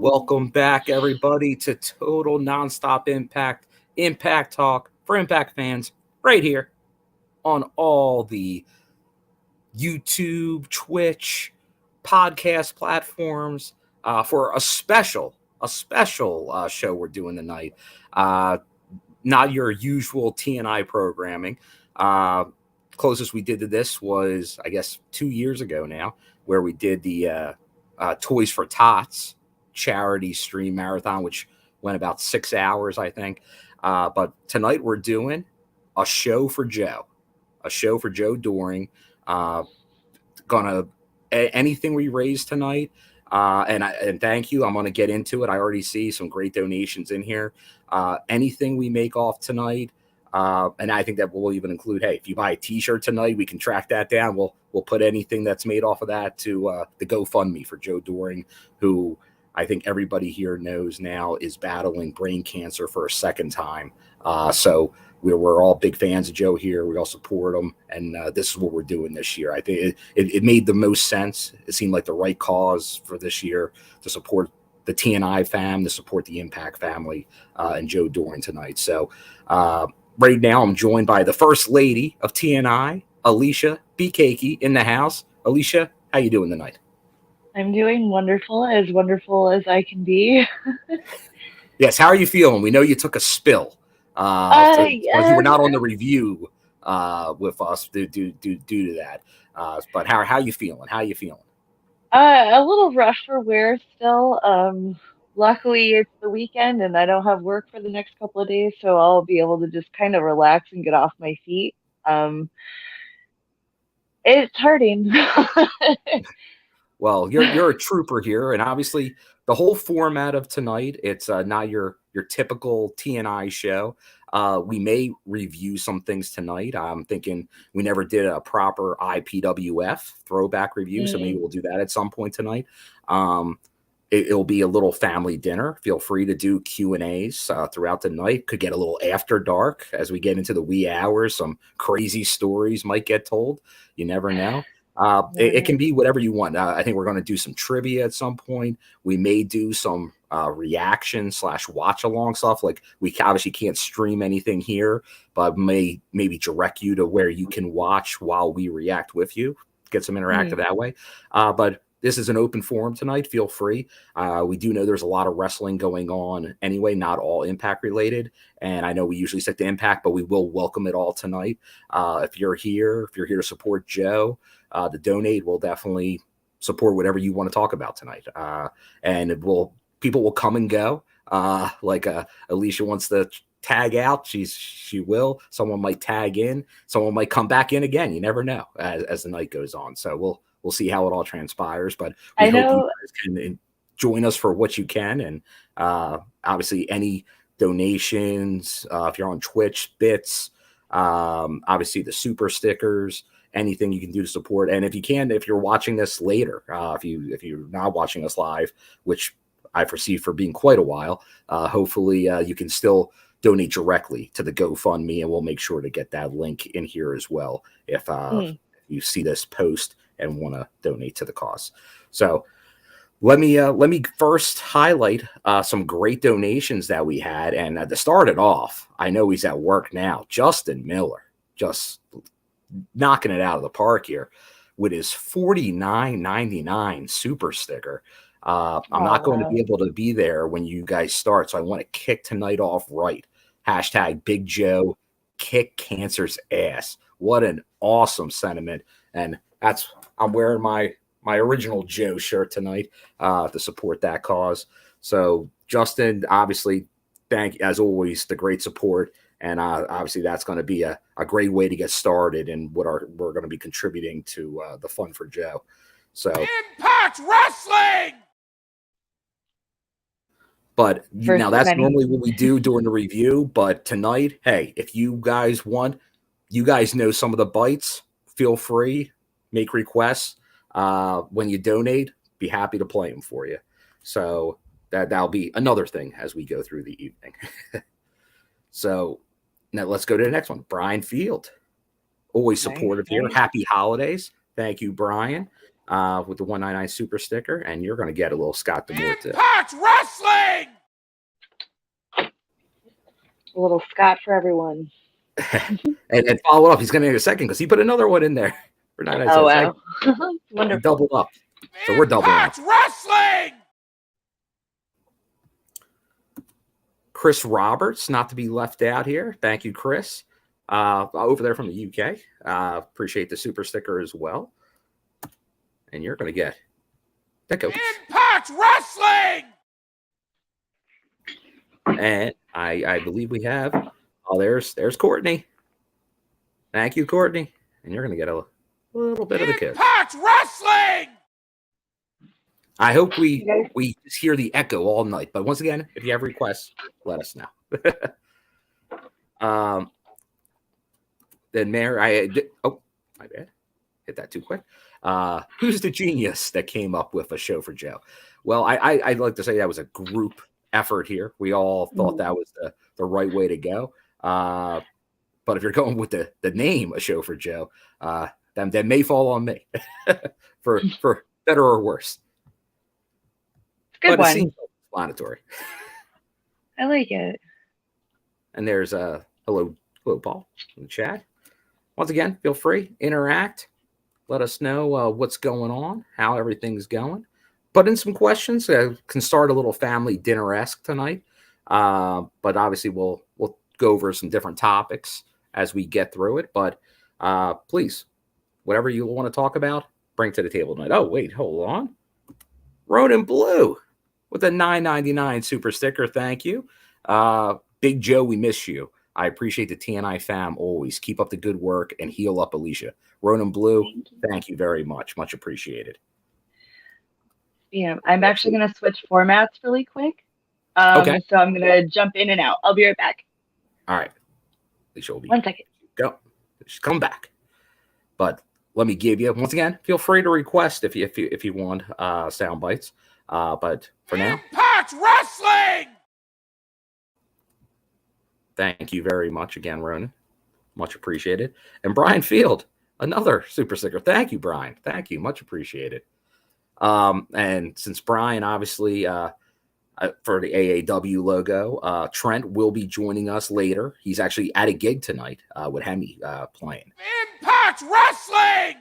Welcome back, everybody, to Total Nonstop Impact Talk for Impact fans, right here on all the YouTube, Twitch, podcast platforms for a special show we're doing tonight. Not your usual TNI programming. Closest we did to this was, I guess, 2 years ago now, where we did the Toys for Tots charity stream marathon, which went about 6 hours, I think. But tonight we're doing a show for Joe Doring. Anything we raise tonight. And thank you. I'm going to get into it. I already see some great donations in here. Anything we make off tonight. And I think that we'll even include, hey, if you buy a t-shirt tonight, we can track that down. We'll put anything that's made off of that to the GoFundMe for Joe Doring, who I think everybody here knows now is battling brain cancer for a second time. So we're all big fans of Joe here. We all support him. And this is what we're doing this year. I think it made the most sense. It seemed like the right cause for this year to support the TNI fam, to support the Impact family and Joe Doring tonight. So right now I'm joined by the First Lady of TNI, Alicia B. Cakey, in the house. Alicia, how you doing tonight? I'm doing wonderful as I can be. Yes, how are you feeling? We know you took a spill. You were not on the review with us due to that. But how are you feeling? How are you feeling? A little rough for wear still. Luckily, it's the weekend and I don't have work for the next couple of days, so I'll be able to just kind of relax and get off my feet. It's hurting. Well, you're a trooper here, and obviously the whole format of tonight, it's not your typical TNI show. We may review some things tonight. I'm thinking we never did a proper IPWF throwback review, so maybe we'll do that at some point tonight. It'll be a little family dinner. Feel free to do Q&As throughout the night. Could get a little after dark as we get into the wee hours. Some crazy stories might get told. You never know. It can be whatever you want. I think we're going to do some trivia at some point. We may do some reaction / watch along stuff. Like we obviously can't stream anything here, but maybe direct you to where you can watch while we react with you. Get some interactive that way. But this is an open forum tonight. Feel free. We do know there's a lot of wrestling going on anyway, not all Impact related. And I know we usually stick to Impact, but we will welcome it all tonight. If you're here to support Joe, the donate will definitely support whatever you want to talk about tonight. And people will come and go. Like Alicia wants to tag out, she will. Someone might tag in. Someone might come back in again. You never know as the night goes on. So we'll see how it all transpires. But we hope you guys can join us for what you can. And obviously any donations, if you're on Twitch, bits, obviously the super stickers, anything you can do to support. And if you're watching this later, if you're not watching us live, which I foresee for being quite a while, hopefully you can still donate directly to the GoFundMe, and we'll make sure to get that link in here as well if you see this post and want to donate to the cause. So let me first highlight some great donations that we had. And to start it off, I know he's at work now. Justin Miller, just knocking it out of the park here with his $49.99 super sticker. I'm not going to be able to be there when you guys start, so I want to kick tonight off right. Hashtag Big Joe kick cancer's ass. What an awesome sentiment. And I'm wearing my original Joe shirt tonight to support that cause. So Justin, obviously, thank as always the great support. And obviously that's going to be a great way to get started and we're going to be contributing to the Fun for Joe. So Impact Wrestling! But now that's normally what we do during the review. But tonight, hey, if you guys want, you guys know some of the bites, feel free, make requests. When you donate, be happy to play them for you. So that'll be another thing as we go through the evening. So now let's go to the next one. Brian Field, always supportive here. Happy holidays. Thank you, Brian. with the 199 super sticker, and you're going to get a little Scott D'Amore too. Impact Wrestling! A little Scott for everyone. and follow up. He's going to need a second because he put another one in there. For 99 Oh, cents. wow. Wonderful. He doubled up. So we're doubling up. Impact Wrestling! Chris Roberts, not to be left out here. Thank you, Chris. Over there from the UK. Appreciate the super sticker as well. And you're going to get the cookies. Impact Wrestling! And I believe we have. Oh, there's Courtney. Thank you, Courtney. And you're going to get a little bit of the kiss. Impact Wrestling! I hope we just hear the echo all night. But once again, if you have requests, let us know. Then Mayor, my bad. Hit that too quick. Who's the genius that came up with a show for Joe? Well, I'd like to say that was a group effort here. We all thought that was the right way to go. But if you're going with the name A Show for Joe, that may fall on me for better or worse. Good but one. It seems explanatory. I like it. And there's hello Paul in the chat. Once again, feel free, interact. Let us know what's going on, how everything's going. Put in some questions. Can start a little family dinner-esque tonight. But obviously, we'll go over some different topics as we get through it. But please, whatever you want to talk about, bring to the table tonight. Oh, wait, hold on. Ronan Blue with a $9.99 super sticker. Thank you. Big Joe, we miss you. I appreciate the TNI fam always. Keep up the good work and heal up, Alicia. Ronan Blue, thank you very much. Much appreciated. Yeah, I'm actually going to switch formats really quick. Okay. So I'm going to jump in and out. I'll be right back. All right. Alicia will be 1 second. Go. She's coming back. But let me give you, once again, feel free to request if you want sound bites. But for now, Impact Wrestling! thank you very much again, Ronan. Much appreciated. And Brian Field, another super sticker. Thank you, Brian. Thank you. Much appreciated. And since Brian, obviously, for the AAW logo, Trent will be joining us later. He's actually at a gig tonight with HEMI playing. Impact Wrestling!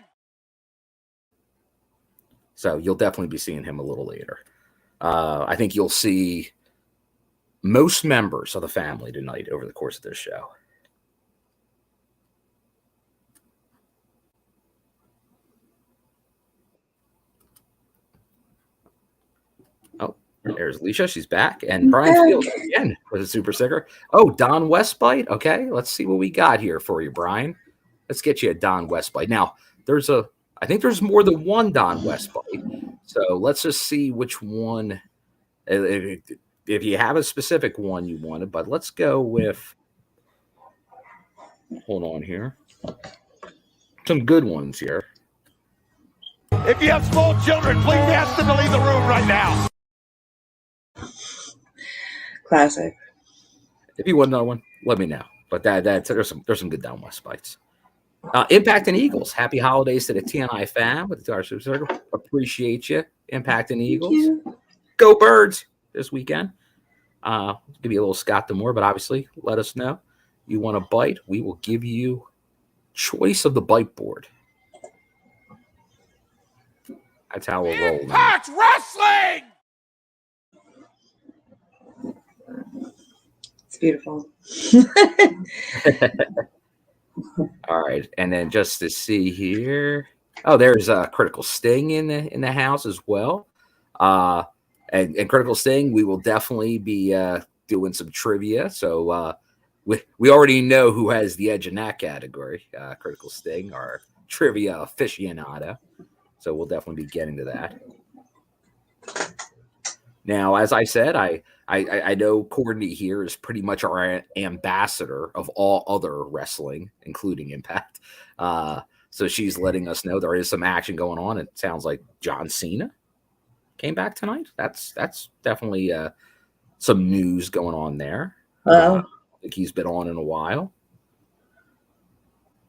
So you'll definitely be seeing him a little later. I think you'll see most members of the family tonight over the course of this show. Oh, there's Alicia. She's back. And Brian Fields again with a super sticker. Oh, Don Westbite. Okay, let's see what we got here for you, Brian. Let's get you a Don Westbite. Now, I think there's more than one Don Westbite. So let's just see which one. If you have a specific one you wanted, but let's go with. Hold on here. Some good ones here. If you have small children, please ask them to leave the room right now. Classic. If you want another one, let me know. But there's some good Don West bites. Impact and Eagles. Happy holidays to the TNI fam with the Dark Super Circle. Appreciate you, Impact and Eagles. Go Birds this weekend. Give you a little Scott D'Amore, but obviously let us know you want a bite. We will give you choice of the bite board. That's how we'll roll. Impact Wrestling! It's beautiful. All right, and then just to see here, there's a Critical Sting in the house as well. And Critical Sting, we will definitely be doing some trivia. So we already know who has the edge in that category. Critical Sting, our trivia aficionado. So we'll definitely be getting to that. Now, as I said, I know Courtney here is pretty much our ambassador of all other wrestling, including Impact. So she's letting us know there is some action going on. It sounds like John Cena came back tonight. That's definitely some news going on there. I think he's been on in a while.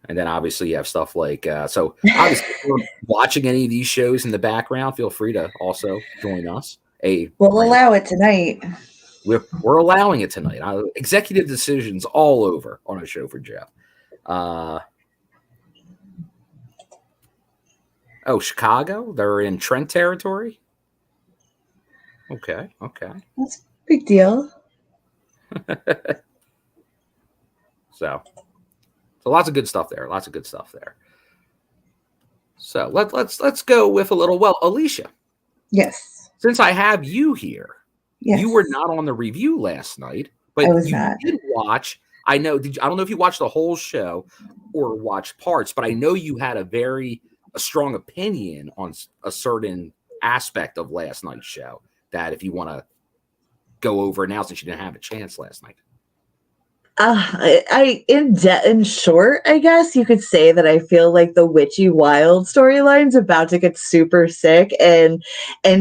And then obviously you have stuff like so obviously if you're watching any of these shows in the background, feel free to also join us. We'll allow it tonight. We're allowing it tonight. Executive decisions all over on a show for Jeff. Chicago. They're in Trent territory. Okay. That's a big deal. So lots of good stuff there. So let's go with a little. Well, Alicia. Yes. Since I have you here, yes. You were not on the review last night, but I was you not. did watch. I know. I don't know if you watched the whole show or watched parts, but I know you had a strong opinion on a certain aspect of last night's show. That if you want to go over now, since you didn't have a chance last night. In short, I guess you could say that I feel like the Witchy Wild storyline's about to get super sick, and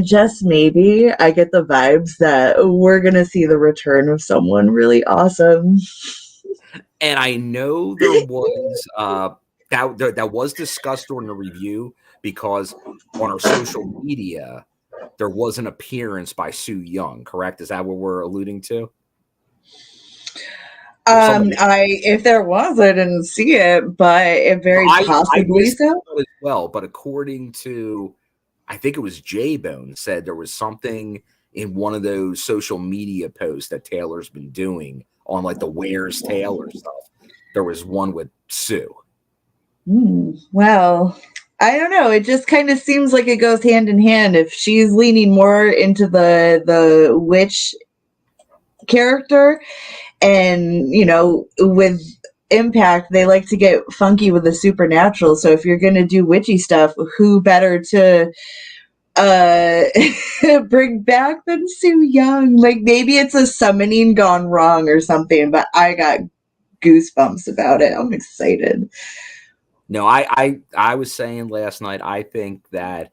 just maybe I get the vibes that we're gonna see the return of someone really awesome. And I know there was that was discussed during the review, because on our social media there was an appearance by Sue Young. Correct? Is that what we're alluding to? If there was, I didn't see it, but it very possibly so as well. But according to, I think it was J-Bone said there was something in one of those social media posts that Taylor's been doing on like the Where's Taylor stuff. There was one with Sue. Well, I don't know. It just kind of seems like it goes hand in hand. If she's leaning more into the witch character, and with Impact, they like to get funky with the supernatural. So if you're going to do witchy stuff, who better to bring back than Sue Young? Like, maybe it's a summoning gone wrong or something, but I got goosebumps about it. I'm excited. No, I was saying last night, I think that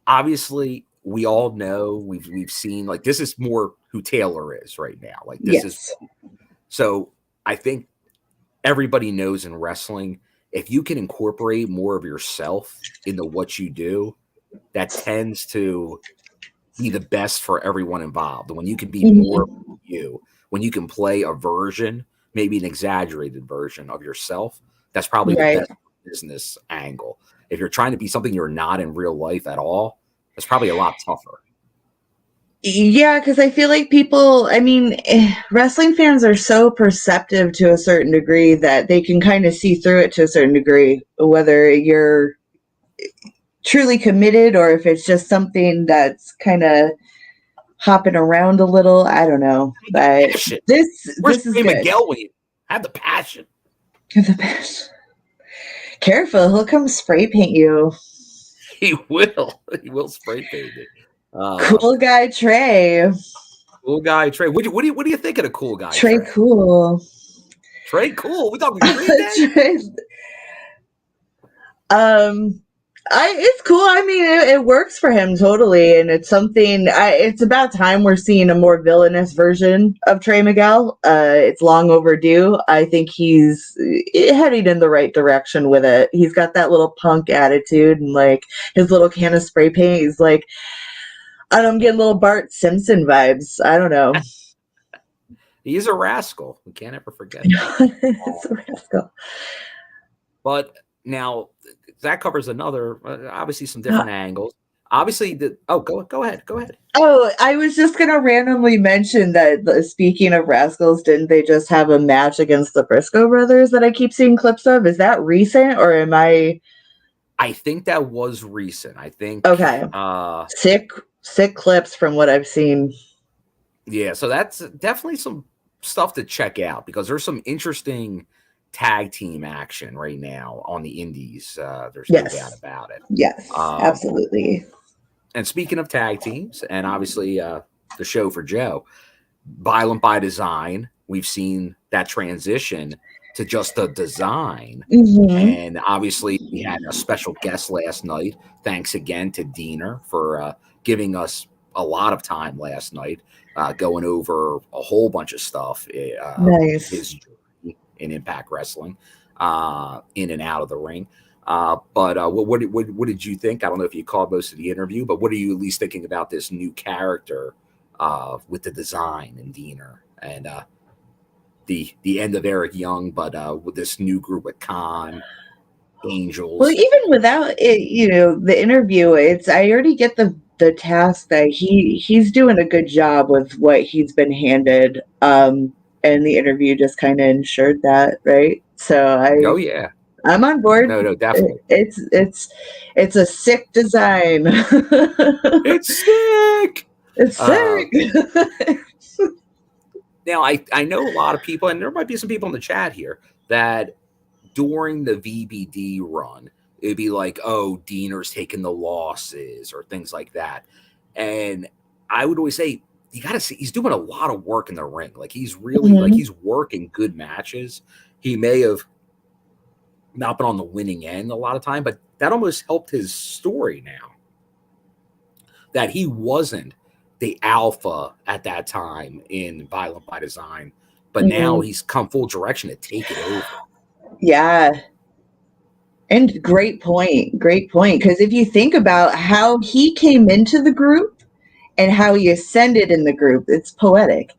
obviously we all know, we've seen, like, this is more who Taylor is right now. Like, this is so I think everybody knows in wrestling, if you can incorporate more of yourself into what you do, that tends to be the best for everyone involved. When you can be more you, when you can play a version, maybe an exaggerated version of yourself, that's probably the best business angle. If you're trying to be something you're not in real life at all, it's probably a lot tougher. Yeah, because I feel like wrestling fans are so perceptive to a certain degree that they can kind of see through it to a certain degree, whether you're truly committed or if it's just something that's kind of hopping around a little. I don't know. But this is good. Miguel, have the passion. Have the passion. Careful, he'll come spray paint you. He will. He will spray paint it. Cool guy Trey. Cool guy Trey. What do you think of the cool guy Trey? Cool. Trey cool. We talking Trey. It's cool. I mean, it works for him totally, and it's something. It's about time we're seeing a more villainous version of Trey Miguel. It's long overdue. I think he's heading in the right direction with it. He's got that little punk attitude, and like his little can of spray paint. He's like, I'm getting little Bart Simpson vibes. I don't know. He's a rascal. We can't ever forget that. It's a rascal. But now that covers another, obviously some different angles. Obviously, go ahead. Oh, I was just going to randomly mention that, speaking of rascals, didn't they just have a match against the Briscoe brothers that I keep seeing clips of? Is that recent, or am I... I think that was recent. I think... Okay. Sick clips from what I've seen. Yeah, so that's definitely some stuff to check out, because there's some interesting tag team action right now on the indies. There's no doubt about it. Yes, absolutely. And speaking of tag teams, and obviously the show for Joe, Violent by Design, we've seen that transition to just the design. And obviously we had a special guest last night. Thanks again to Diener for giving us a lot of time last night, going over a whole bunch of stuff. Nice. His journey in Impact Wrestling. in and out of the ring. But what did you think? I don't know if you caught most of the interview, but what are you at least thinking about this new character with the design and Diener and the end of Eric Young, but with this new group with Khan, Angels? Well, even without it, the interview, I already get the task that he's doing a good job with what he's been handed. And the interview just kind of ensured that, right? So Oh yeah. I'm on board. No, definitely. It's a sick design. It's sick. It's sick. Now, I know a lot of people, and there might be some people in the chat here, that during the VBD run, it'd be like, oh, Diener's taking the losses or things like that. And I would always say, you got to see, he's doing a lot of work in the ring. Like, he's really, like, he's working good matches. He may have not been on the winning end a lot of time, but that almost helped his story now. That he wasn't the alpha at that time in Violent by Design, but now he's come full direction to take it over. Yeah. And great point. Because if you think about how he came into the group and how he ascended in the group, it's poetic.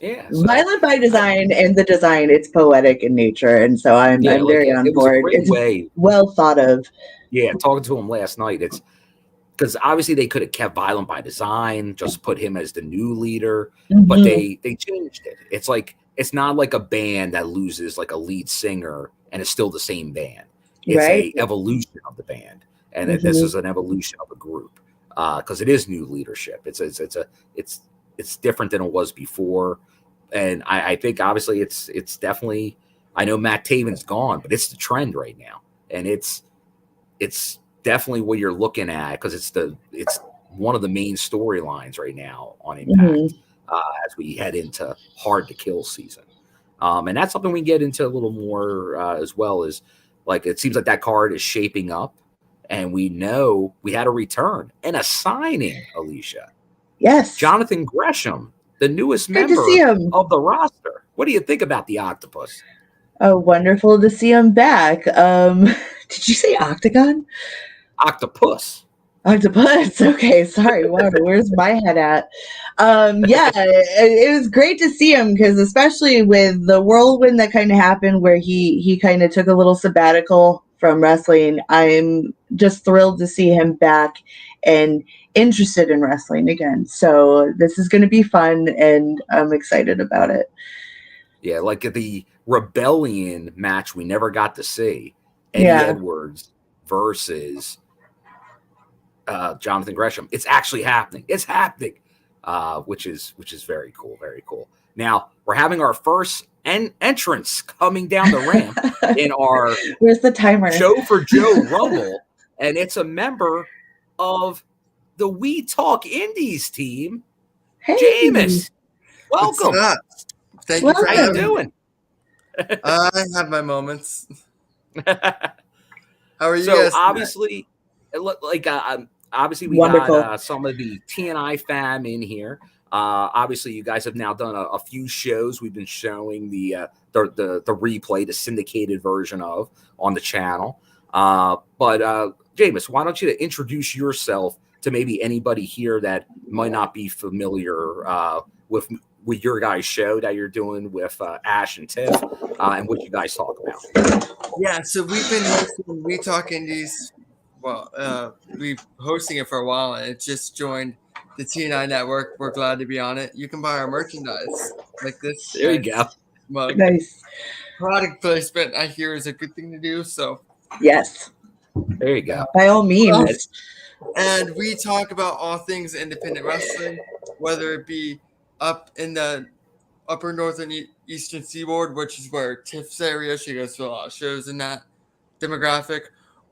Yeah. So. Violent by Design and the design, it's poetic in nature. And so I'm very on board. It's well thought of. Yeah, talking to him last night, it's because obviously they could have kept Violent by Design, just put him as the new leader, but they changed it. It's like, it's not like a band that loses like a lead singer and it's still the same band. It's a evolution of the band, and this is an evolution of a group because it is new leadership. It's different than it was before, and I think obviously it's definitely. I know Matt Taven's gone, but it's the trend right now, and it's definitely what you're looking at because it's one of the main storylines right now on Impact as we head into Hard to Kill season. And that's something we get into a little more as well as like it seems like that card is shaping up and we know we had a return and a signing, Alicia. Yes. Jonathan Gresham, the newest member of the roster. What do you think about the Octopus? Oh, wonderful to see him back. Did you say Octagon? Octopus. Octopus. Okay, sorry. Wow, where's my head at? Yeah, it was great to see him because especially with the whirlwind that kind of happened where he kind of took a little sabbatical from wrestling, I'm just thrilled to see him back and interested in wrestling again. So this is going to be fun and I'm excited about it. Yeah, like the Rebellion match we never got to see. Eddie Edwards versus Jonathan Gresham. It's actually happening. It's happening, which is very cool. Very cool. Now we're having our first entrance coming down the ramp in our where's the timer show for Joe Rumble, and it's a member of the We Talk Indies team. Hey, Jameis, welcome. What's up? Thank you for having me. How you doing? I have my moments. How are you guys? So obviously, obviously we got some of the TNI fam in here. Obviously, you guys have now done a few shows. We've been showing the replay, the syndicated version of on the channel. But Jameis, why don't you introduce yourself to maybe anybody here that might not be familiar with your guys' show that you're doing with Ash and Tiff, and what you guys talk about. Yeah, so we've been hosting We Talk Indies. Well, we've hosting it for a while, and it just joined the TNI network. We're glad to be on it. You can buy our merchandise like this. There you go. Mug. Nice. Product placement, I hear, is a good thing to do. So yes. There you go. By all means. And we talk about all things independent wrestling, whether it be up in the upper northern eastern seaboard, which is where Tiff's area, she goes to a lot of shows in that demographic,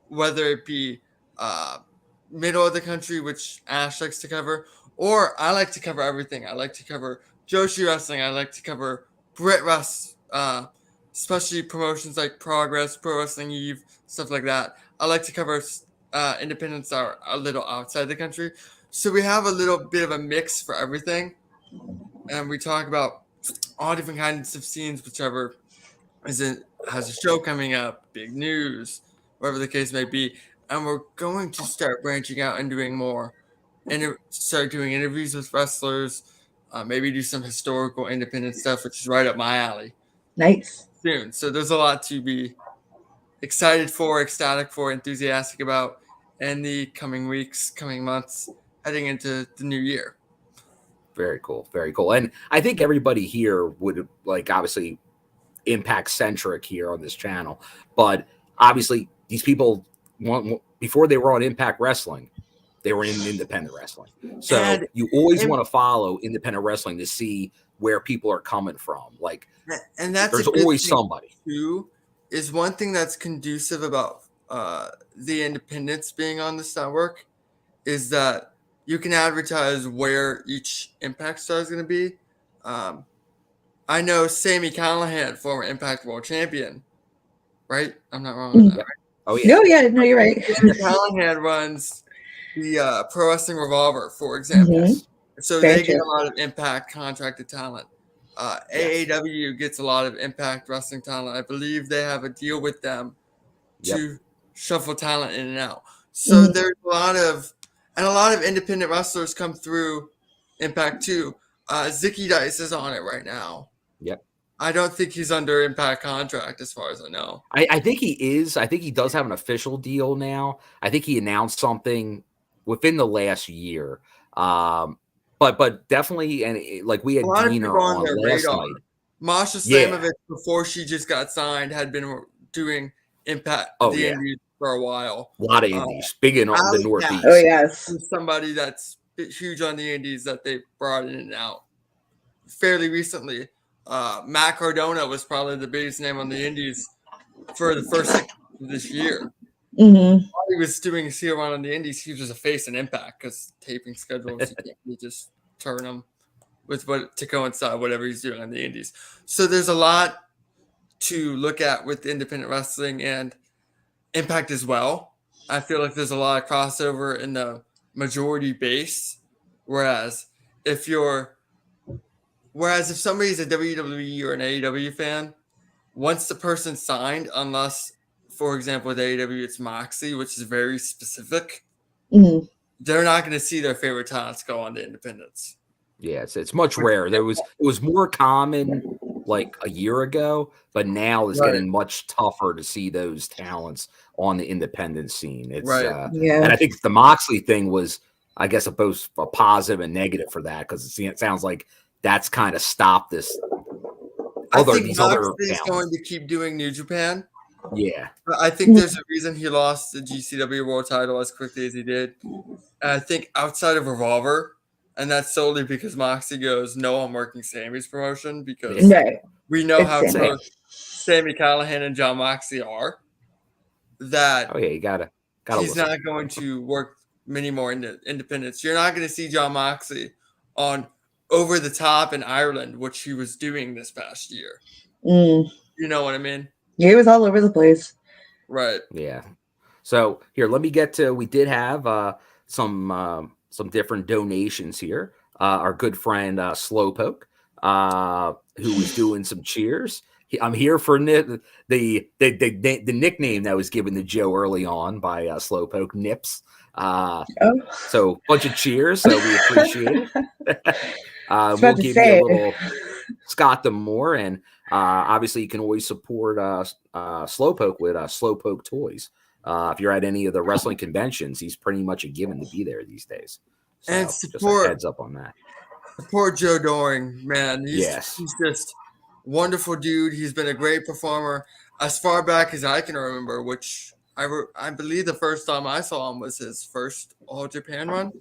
whether it be middle of the country, which Ash likes to cover, or I like to cover everything. I like to cover Joshi wrestling. I like to cover Brit Rest, especially promotions like Progress, Pro Wrestling Eve, stuff like that. I like to cover independents that are a little outside the country. So we have a little bit of a mix for everything. And we talk about all different kinds of scenes, whichever is has a show coming up, big news, whatever the case may be. And we're going to start branching out and doing more, and start doing interviews with wrestlers, maybe do some historical independent stuff, which is right up my alley. Nice. Soon. So there's a lot to be excited for, ecstatic for, enthusiastic about in the coming weeks, coming months, heading into the new year. Very cool. Very cool. And I think everybody here would like obviously Impact centric here on this channel, but obviously these people before they were on Impact Wrestling, they were in independent wrestling. So And- you always want to follow independent wrestling to see where people are coming from. Like, and that's there's a good always thing, somebody. too, is one thing that's conducive about the independents being on this network is that you can advertise where each Impact star is going to be. I know Sami Callihan, former Impact World Champion, right? I'm not wrong with that, right? Oh yeah. No, you're right. Sami Callihan runs the Pro Wrestling Revolver, for example. Yes. So Very they get true. a lot of Impact contracted talent. AAW gets a lot of Impact Wrestling talent. I believe they have a deal with them to shuffle talent in and out. So there's a lot of independent wrestlers come through Impact too. Zicky Dice is on it right now. Yep. I don't think he's under Impact contract as far as I know. I think he is. I think he does have an official deal now. I think he announced something within the last year. But definitely, and like we had A lot of Diener people on on their last radar. night. Masha Yeah. Slamovich, before she just got signed, had been doing Impact Indies for a while. A lot of indies, big in the Alley Northeast. Cat Oh yes. is somebody that's huge on the indies that they brought in and out fairly recently. Matt Cardona was probably the biggest name on the indies for the first 6 months of this year. Mm-hmm. While he was doing his heel run on the indies, he was a face in Impact because taping schedules, you can't really just turn them with what to coincide whatever he's doing on the indies. So there's a lot to look at with independent wrestling and Impact as well. I feel like there's a lot of crossover in the majority base. Whereas if somebody's a WWE or an AEW fan, once the person's signed, unless, for example, with AEW it's Moxley, which is very specific, they're not going to see their favorite talents go on to independents. Yeah, it's much rare. It was more common like a year ago, but now it's getting much tougher to see those talents on the independent scene. It's and I think the Moxley thing was, I guess, both a positive and negative for that, because it sounds like that's kind of stopped this. I think Moxley is going to keep doing New Japan. Yeah, I think there's a reason he lost the GCW World Title as quickly as he did. And I think outside of Revolver, and that's solely because Moxley goes, no, I'm working Sammy's promotion, because we know how close Sami Callihan and John Moxley are. That you gotta he's not going to work many more independents. You're not going to see John Moxley on Over the Top in Ireland, which he was doing this past year. You know what I mean? Yeah, he was all over the place. Right. Yeah. So here, let me get to. We did have some different donations here. Our good friend Slowpoke, who was doing some cheers. I'm here for the nickname that was given to Joe early on by Slowpoke, Nips. So bunch of cheers. So we appreciate it. We'll give you a little Scott Demore, and obviously you can always support Slowpoke with Slowpoke Toys. If you're at any of the wrestling conventions, he's pretty much a given to be there these days. So and just support, a heads up on that. Support Joe Doring, man. He's just wonderful dude. He's been a great performer as far back as I can remember, which I believe the first time I saw him was his first All Japan run.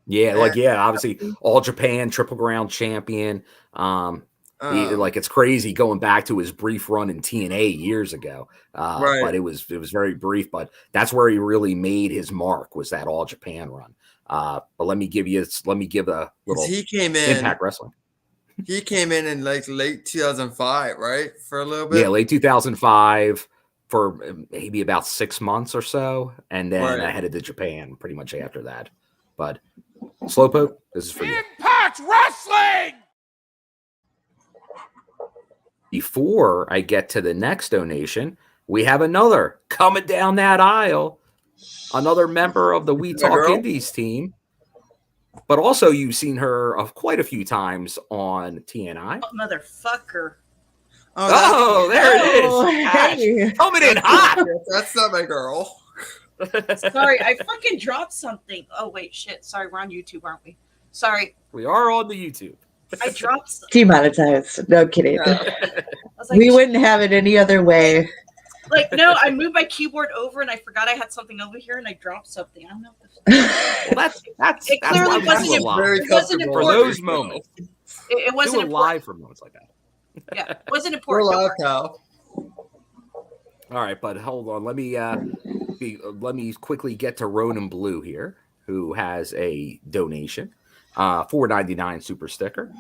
Yeah, obviously All Japan Triple Crown champion. It's crazy going back to his brief run in TNA years ago. But it was very brief. But that's where he really made his mark, was that All Japan run. But let me give a little. He came in Impact Wrestling. He came in like late 2005, right? For a little bit. Yeah, late 2005 for maybe about 6 months or so, and then I headed to Japan pretty much after that. But Slowpoke, this is for you. Impact Wrestling! before I get to the next donation, we have another coming down that aisle, another member of the We Talk Indies team. But also, you've seen her quite a few times on TNI. Oh, motherfucker. Oh, there it is. Hey. Coming in hot. That's not my girl. Sorry, I fucking dropped something. Oh, wait, shit. Sorry, we're on YouTube, aren't we? Sorry. We are on the YouTube. I dropped something. Demonetized. No kidding. I was like, We wouldn't have it any other way. like, no, I moved my keyboard over and I forgot I had something over here and I dropped something. I don't know. Well, that's It clearly why wasn't we do a im- live. Very it wasn't comfortable. For important. those moments. It wasn't Do it important. live for moments like that. Yeah, it wasn't We're important. live, pal. All right, but hold on. Let me quickly get to Ronan Blue here, who has a donation, $4.99 super sticker.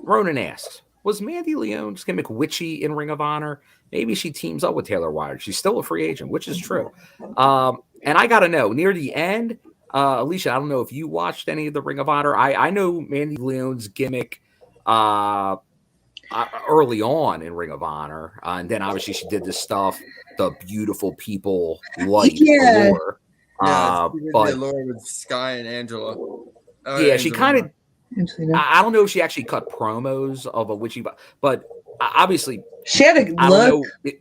Ronan asks, was Mandy Leone's gimmick witchy in Ring of Honor? Maybe she teams up with Taylor Wilde. She's still a free agent, which is true. And I got to know, near the end, Alicia, I don't know if you watched any of the Ring of Honor. I know Mandy Leone's gimmick early on in Ring of Honor. And then obviously she did this stuff, the beautiful people light allure. But Allure with Sky and Angela. Yeah, she kind of. Actually, I don't know if she actually cut promos of a witchy, but obviously she had a I look. don't know.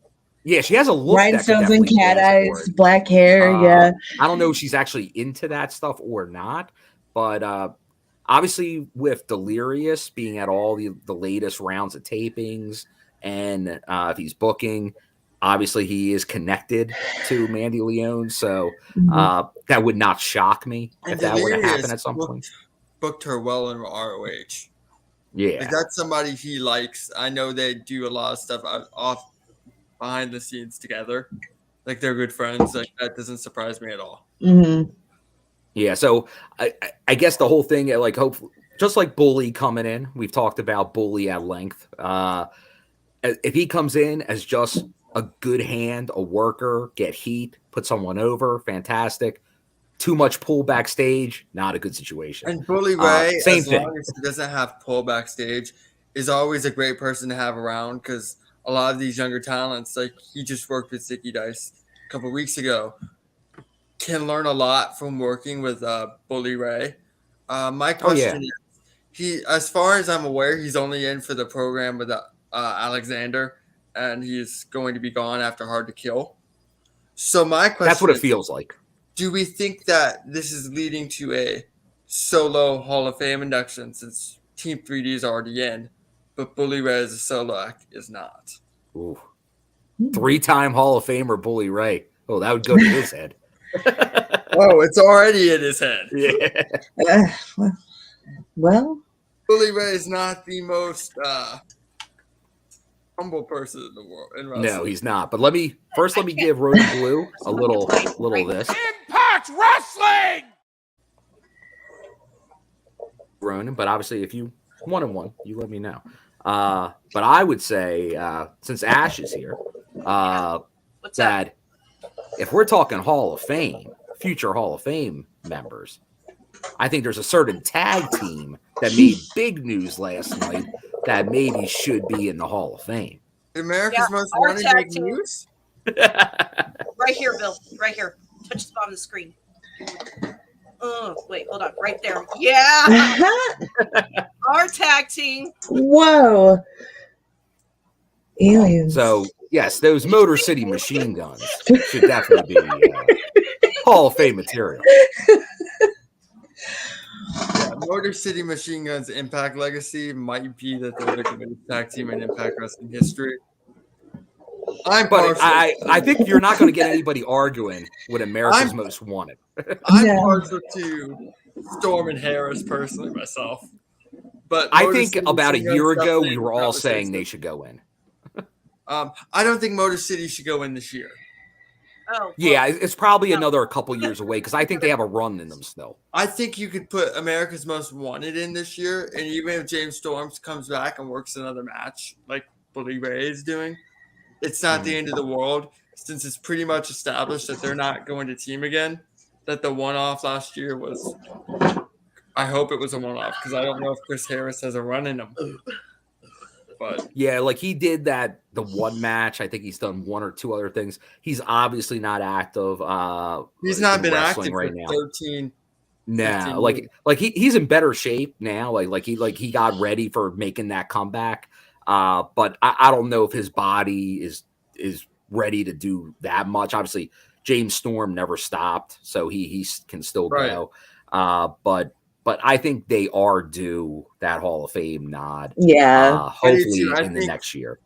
Yeah, she has a look. Rhinestones and cat eyes, black hair. Yeah. I don't know if she's actually into that stuff or not, but obviously with Delirious being at all the latest rounds of tapings, and if he's booking, obviously he is connected to Mandy Leone, so that would not shock me if that were to happen at some point. Booked her well in ROH. Yeah, like that's somebody he likes. I know they do a lot of stuff off behind the scenes together. Like they're good friends. Like that doesn't surprise me at all. Mm-hmm. Yeah, so I guess the whole thing, like, hopefully, just like Bully coming in, we've talked about Bully at length. If he comes in as just a good hand, a worker, get heat, put someone over, fantastic. Too much pull backstage, not a good situation. And Bully Ray, same as thing. long as he doesn't have pull backstage, is always a great person to have around because a lot of these younger talents, like he just worked with Zicky Dice a couple of weeks ago, can learn a lot from working with Bully Ray. My question is, he, as far as I'm aware, he's only in for the program with Alexander, and he's going to be gone after Hard to Kill. So my question That's what it feels like. Do we think that this is leading to a solo Hall of Fame induction since Team 3D is already in, but Bully Ray as a solo act is not? Ooh. 3-time Hall of Famer Bully Ray. Oh, that would go to his head. Oh, it's already in his head. Yeah. Well, Bully Ray is not the most humble person in the world. In wrestling. No, he's not. But let me give Ronan Blue a little of this. Impact Wrestling! Ronan, but obviously if you one, you let me know. But I would say, since Ash is here, that if we're talking Hall of Fame, future Hall of Fame members, I think there's a certain tag team that made big news last night that maybe should be in the Hall of Fame. America's Most Wanted big news? Right here, Bill. Right here. Touch the spot on the screen. Oh, wait, hold on. Right there. Yeah. Our tag team. Whoa. Aliens. So, yes, those Motor City Machine Guns should definitely be Hall of Fame material. Yeah, Motor City Machine Guns Impact Legacy might be that they're the greatest tag team in Impact Wrestling history. But I think you're not going to get anybody arguing with America's Most Wanted. I'm partial to Storm and Harris personally myself. But I think about a year ago we were all saying they should go in. I don't think Motor City should go in this year. Oh, well, Yeah, it's probably another couple years away because I think they have a run in them still. I think you could put America's Most Wanted in this year, and even if James Storms comes back and works another match like Bully Ray is doing, it's not the end of the world since it's pretty much established that they're not going to team again. That the one-off last year was – I hope it was a one-off because I don't know if Chris Harris has a run in him. but yeah, like he did that the one match. I think he's done one or two other things. He's obviously not active. He's not in been wrestling active right for now. 13. No, like he's in better shape now. Like he got ready for making that comeback. But I don't know if his body is ready to do that much. Obviously, James Storm never stopped, so he can still go. But I think they are due that Hall of Fame nod. Yeah. Hopefully in the next year.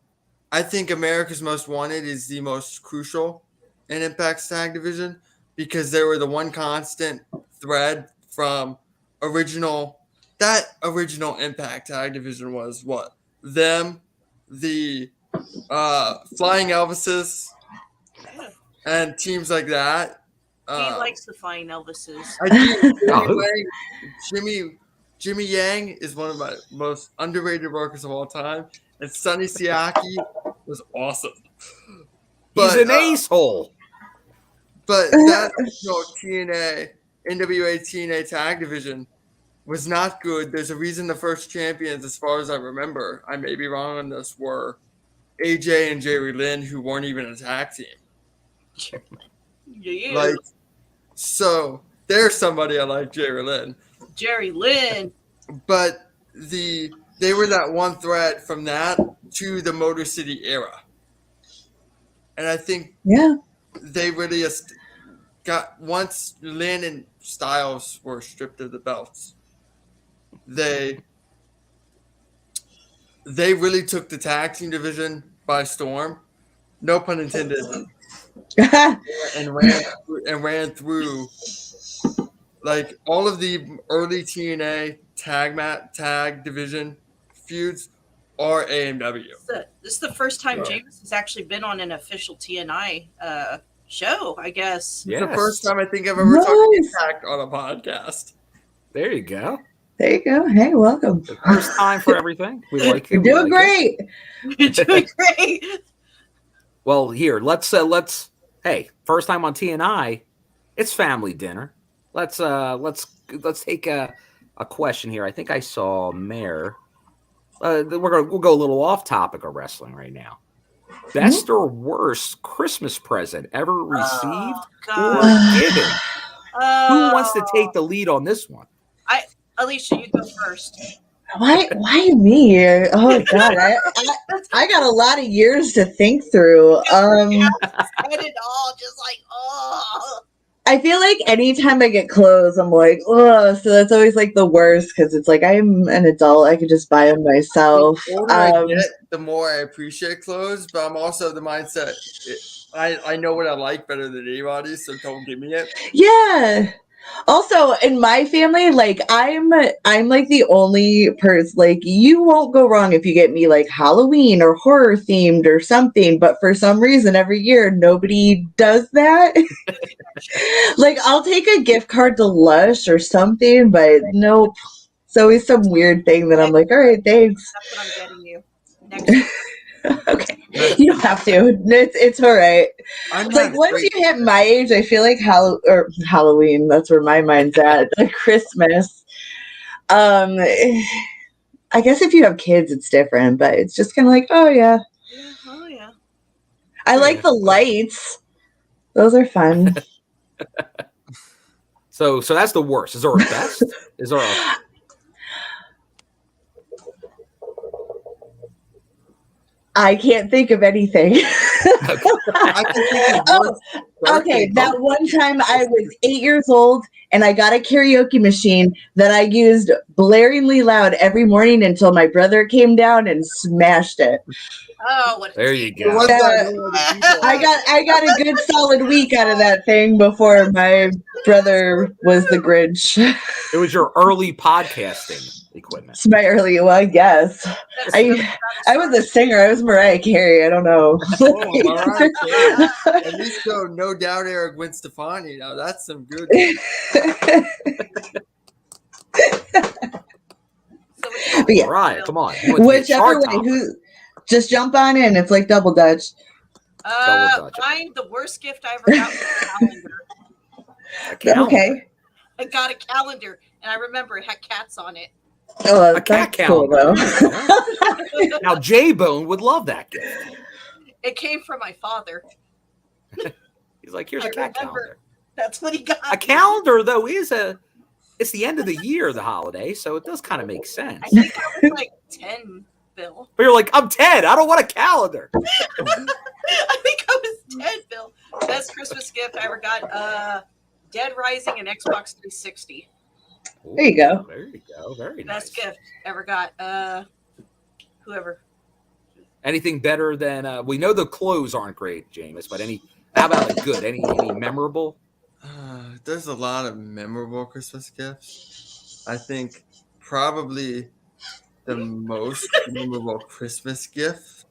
I think America's Most Wanted is the most crucial in Impact's tag division because they were the one constant thread from that original Impact tag division was what? Them, the Flying Elvises, and teams like that. He likes the Flying Elvises. I do. Jimmy Yang is one of my most underrated workers of all time, and Sonny Siaki was awesome. He's an ace-hole. But that TNA, NWA TNA tag division was not good. There's a reason the first champions, as far as I remember, I may be wrong on this, were AJ and Jerry Lynn, who weren't even a tag team. Yeah. So there's somebody I like, Jerry Lynn. Jerry Lynn. But they were that one thread from that to the Motor City era. And I think they really got, once Lynn and Styles were stripped of the belts, they really took the tag team division by storm. No pun intended. and ran through like all of the early TNA tag division feuds are AMW. This is the first time James has actually been on an official TNI show, I guess. Yeah, the first time I think I've ever talked Impact on a podcast. There you go. There you go. Hey, welcome. The first time for everything. We like it. You're doing great. You're doing great. Well, here, let's hey, first time on TNI, it's family dinner. Let's take a question here. I think I saw Mayor. We'll go a little off topic of wrestling right now. Best or worst Christmas present ever received or given? Who wants to take the lead on this one? Alicia, you go first. Why me? Oh God, I got a lot of years to think through. Said it all, just like I feel like anytime I get clothes, I'm like, oh, so that's always like the worst because it's like I'm an adult, I could just buy them myself. The older I get, the more I appreciate clothes, but I'm also the mindset. I know what I like better than anybody, so don't give me it. Yeah. Also, in my family, like I'm like the only person, like you won't go wrong if you get me like Halloween or horror themed or something, but for some reason every year nobody does that. Like I'll take a gift card to Lush or something, but nope. It's always some weird thing that I'm like, all right, thanks. That's what I'm getting you. Next year. Okay. You don't have to. It's all right. Like once you hit my age, I feel like Halloween, that's where my mind's at. Christmas. I guess if you have kids it's different, but it's just kind of like, oh yeah. Oh yeah. I like the lights. Those are fun. So that's the worst. Is there a best? Is there a I can't think of anything. Okay, that one time I was 8 years old and I got a karaoke machine that I used blaringly loud every morning until my brother came down and smashed it. Oh, there you go. I got a good solid week out of that thing before my brother was the Grinch. It was your early podcasting equipment. It's my early one, yes. I was a singer. I was Mariah Carey. I don't know. Mariah Carey. At least go No Doubt era Gwen Stefani. Now that's some good. Yeah. All right, come on. Whichever way, just jump on in. It's like double dutch. Mine, the worst gift I ever got was a calendar. Okay. I got a calendar, and I remember it had cats on it. Oh, A cat that's cool, calendar. though. Now, J-Bone would love that gift. It came from my father. He's like, here's I a cat remember. calendar. That's what he got. A calendar, though, it's the end of the year, the holiday, so it does kind of make sense. I think I was like 10, Bill. But you're like, I'm 10. I don't want a calendar. I think I was 10, Bill. Best Christmas gift I ever got. Dead Rising and Xbox 360. There you go. There you go. Very nice. Best gift ever got. Whoever. Anything better than we know the clothes aren't great, Jameis, but how about a good? Any memorable? There's a lot of memorable Christmas gifts. I think probably the most memorable Christmas gift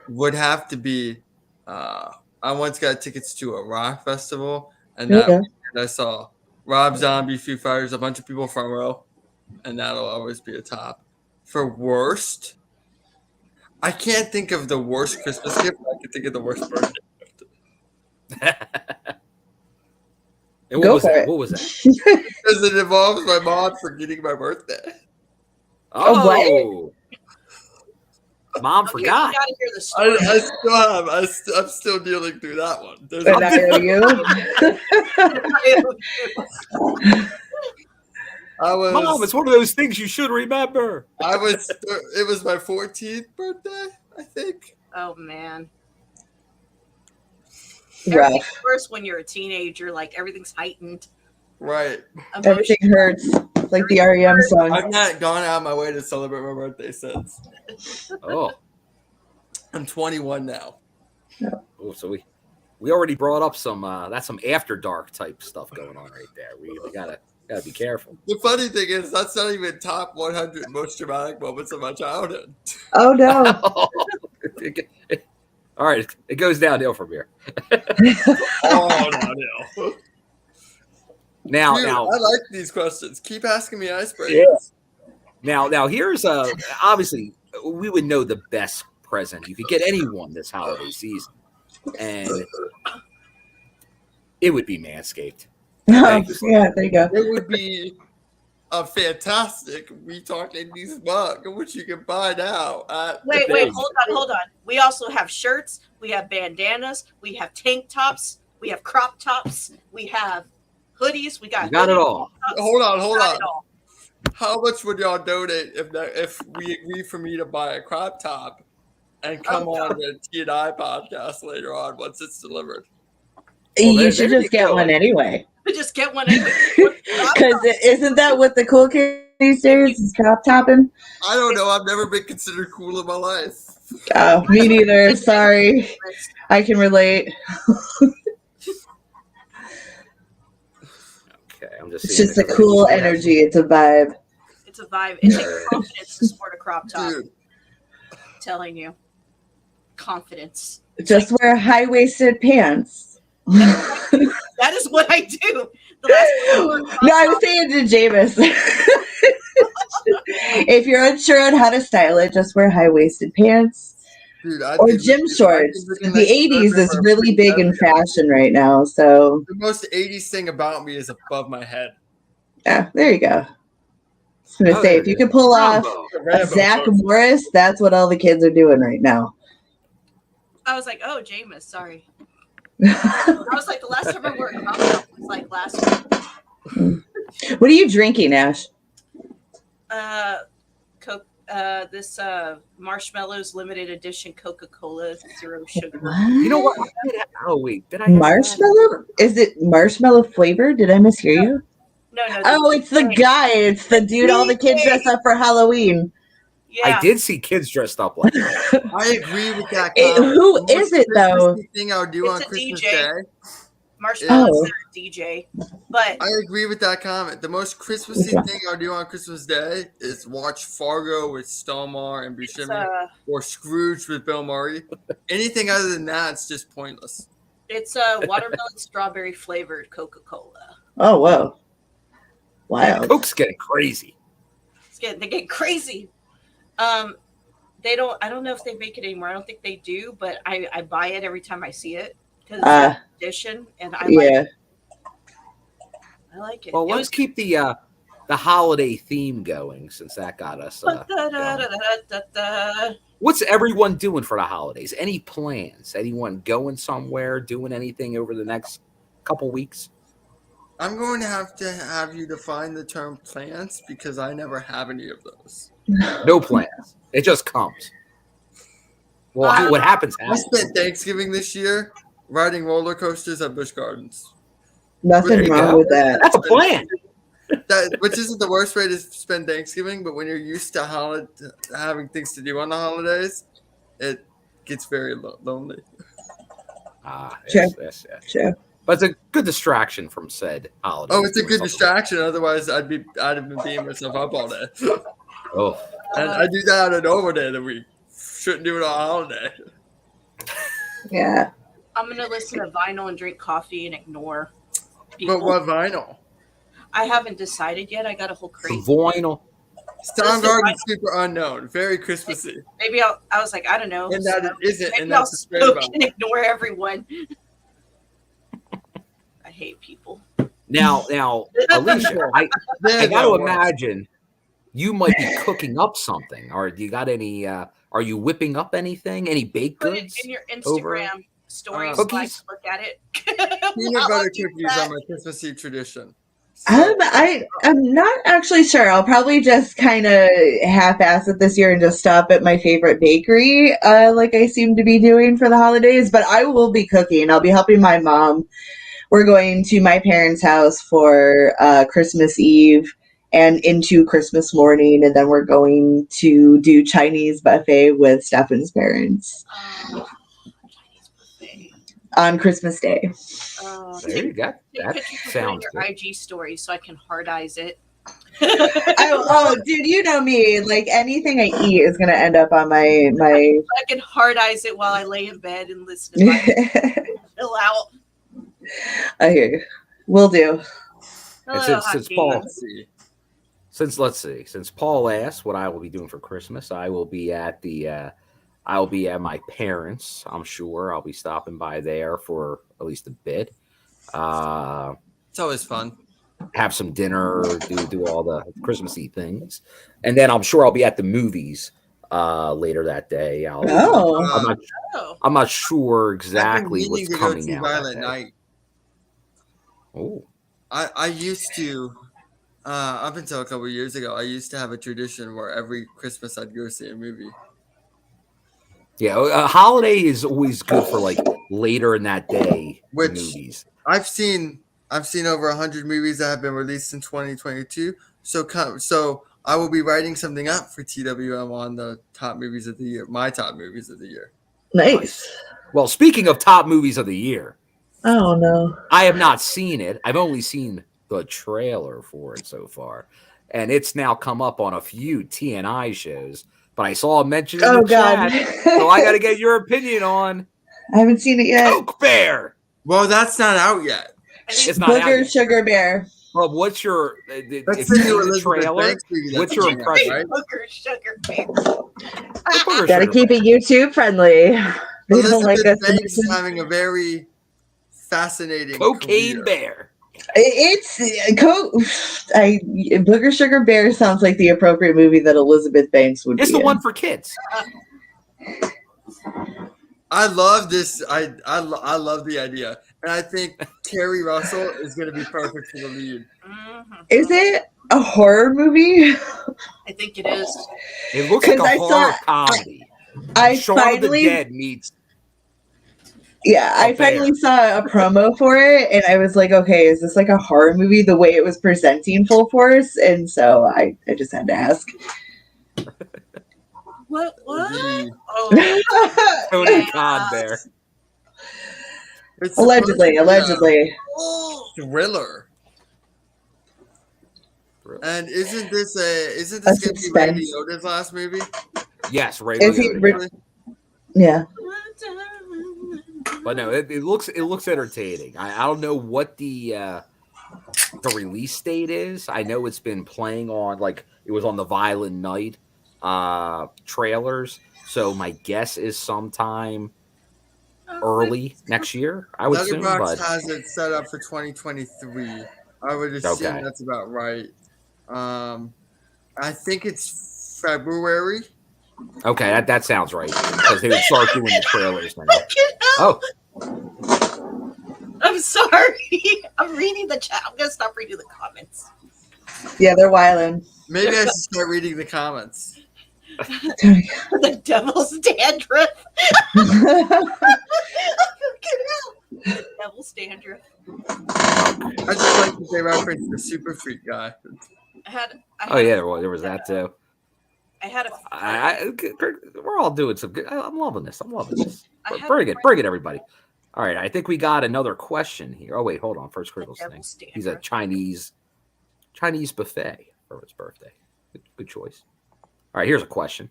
would have to be I once got tickets to a rock festival, and that weekend I saw Rob Zombie, Foo Fighters, a bunch of people front row, and that'll always be a top. For worst, I can't think of the worst Christmas gift. I can think of the worst birthday gift. And what was that? Because it involves my mom forgetting my birthday. Oh, Mom Okay, forgot. You gotta hear the story. I still have. I'm still dealing through that one. There's But not you. Mom, it's one of those things you should remember. It was my 14th birthday, I think. Oh man. Rough. Everything's worse when you're a teenager. Like everything's heightened. Right. Everything hurts, like the REM song. I've not gone out of my way to celebrate my birthday since. Oh, I'm 21 now. oh, so we already brought up some that's some after dark type stuff going on right there. We gotta be careful. The funny thing is, that's not even top 100 most dramatic moments of my childhood. Oh no. All right, it goes downhill from here. Oh, no. Now, Dude, now, I like these questions. Keep asking me icebreakers. Yeah. Now, here's obviously we would know the best present you could get anyone this holiday season, and it would be Manscaped. Oh, yeah, there you go. It would be a fantastic We Talk Indies mug, which you can buy now. Wait, hold on. We also have shirts, we have bandanas, we have tank tops, we have crop tops, we have hoodies, we got it all. Hold on. How much would y'all donate if we agree for me to buy a crop top and come on the TNI podcast later on once it's delivered? You should just get one anyway. Just get one anyway. Because isn't that what the cool kids these days is crop topping? I don't know. I've never been considered cool in my life. Oh, me neither. Sorry. I can relate. Okay, I'm just. It's just a cool energy. It's a vibe. It's a vibe. It takes confidence to sport a crop top. Dude. I'm telling you. Confidence. Just wear high-waisted pants. That is what I do. The last No, I was saying to Jameis. If you're unsure on how to style it, just wear high-waisted pants. Dude, or gym shorts. The 80s is really big in fashion right now. So the most 80s thing about me is above my head. Yeah, there you go. I was going to say, if you can pull off a Zach Morris, that's what all the kids are doing right now. I was like, oh, Jameis, sorry. I was like, the last time I wore a crop top was like last week. What are you drinking, Ash? Coke. This Marshmallows limited edition Coca-Cola, 0 sugar. What? You know what? Oh wait, did I have Marshmallow? Is it marshmallow flavor? Did I mishear you? No. Oh, it's the guy. It's the dude. All the kids dress up for Halloween. Yeah. I did see kids dressed up like that. I agree with that. Who is it though? Thing I'll do on Christmas Day. Marshmallows are a DJ, but I agree with that comment. The most Christmassy thing I'll do on Christmas Day is watch Fargo with Stelmar and Buscemi, or Scrooge with Bill Murray. Anything other than that, it's just pointless. It's watermelon strawberry flavored Coca-Cola. Oh whoa! Wow, Coke's getting crazy. They get crazy. They don't. I don't know if they make it anymore. I don't think they do, but I buy it every time I see it because it's an edition, and I like it. I like it. Well, let's keep the holiday theme going, since that got us going. Da-da-da-da-da-da. What's everyone doing for the holidays? Any plans? Anyone going somewhere, doing anything over the next couple weeks? I'm going to have you define the term plans because I never have any of those. No plans. It just comes. Well, what happens I happens. spent Thanksgiving this year riding roller coasters at Busch Gardens. Nothing wrong with that. That's a plan. Which isn't the worst way to spend Thanksgiving, but when you're used to having things to do on the holidays, it gets very lonely. Yes. Sure. But it's a good distraction from said holiday. Oh, it's a good distraction. Otherwise, I'd have been beating myself up all day. Oh, And I do that on a normal day of the week. Shouldn't do it on a holiday. Yeah. I'm gonna listen to vinyl and drink coffee and ignore people. But what vinyl? I haven't decided yet. I got a whole crate. vinyl. Soundgarden's super unknown, very Christmassy. Maybe I was like, I don't know. And that it isn't, Maybe and I'll that's what's great smoke about and it. ignore everyone. I hate people. Now, Alicia, I got to imagine you might be cooking up something. Or do you got any? Are you whipping up anything? Any baked Put goods? it in your Instagram stories so I can Cookies? look at it. Peanut butter cookies are my Christmas Eve tradition. I'm not actually sure. I'll probably just kind of half-ass it this year and just stop at my favorite bakery, like I seem to be doing for the holidays. But I will be cooking. I'll be helping my mom. We're going to my parents' house for Christmas Eve and into Christmas morning, and then we're going to do Chinese buffet with Stefan's parents Chinese buffet. on Christmas Day. There you go. That sounds your good. IG story so I can hard eyes it. Oh, dude, you know me. Like anything I eat is gonna end up on my. I can hard eyes it while I lay in bed and listen to my chill out. I hear you. Will do. Hello, Since Paul asked what I will be doing for Christmas, I will be at my parents'. I'm sure I'll be stopping by there for at least a bit. It's always fun. Have some dinner, do all the Christmassy things, and then I'm sure I'll be at the movies later that day. I'm not sure exactly what's coming out. Violent Night. Oh, I used to, up until a couple of years ago, I used to have a tradition where every Christmas I'd go see a movie. Yeah, a holiday is always good for like later in that day movies. I've seen over 100 movies that have been released in 2022. So I will be writing something up for TWM on the top movies of the year, my top movies of the year. Nice. Well, speaking of top movies of the year, oh no, I have not seen it. I've only seen the trailer for it so far, and it's now come up on a few TNI shows. But I saw a mention in the chat, so I got to get your opinion on. I haven't seen it yet. Coke Bear. Well, that's not out yet. It's not out yet. Sugar Bear. Well, what's your That's the new the trailer? What's your impression? Right? Booger Sugar Bear. Gotta keep it YouTube friendly. They don't like us. Banks is having a very fascinating Cocaine career. Bear. It's Booger Sugar Bear sounds like the appropriate movie that Elizabeth Banks would. It's be the one in. for kids. I love this. I love the idea, and I think Kerry Russell is going to be perfect for the lead. Is it a horror movie? I think it is. It looks like a horror comedy. Shaun of the Dead meets. Yeah, I finally saw a promo for it, and I was like, okay, is this like a horror movie the way it was presenting full force? And so I just had to ask. What? Oh. Tony Khan Bear. It's allegedly. Thriller. And isn't this going to be Randy Oda's last movie? Yes, Ray Liotta. Yeah. But no, it looks entertaining. I don't know what the release date is. I know it's been playing on, like, it was on the Violent Night trailers. So my guess is sometime early next year, I would assume. Letterboxd has it set up for 2023. I would assume that's about right. I think it's February. Okay, that sounds right because they would start doing the trailers now. Oh, I'm sorry. I'm reading the chat. I'm gonna stop reading the comments. Yeah, they're wildin'. Maybe I should start reading the comments. The devil's dandruff. Devil's dandruff. I just like that they referenced the super freak guy. Oh yeah, there was that too. I had a. We're all doing some good. I'm loving this. Bring it, everybody. All right, I think we got another question here. Oh wait, hold on. First Crickle's thing. He's a Chinese buffet for his birthday. Good choice. All right, here's a question.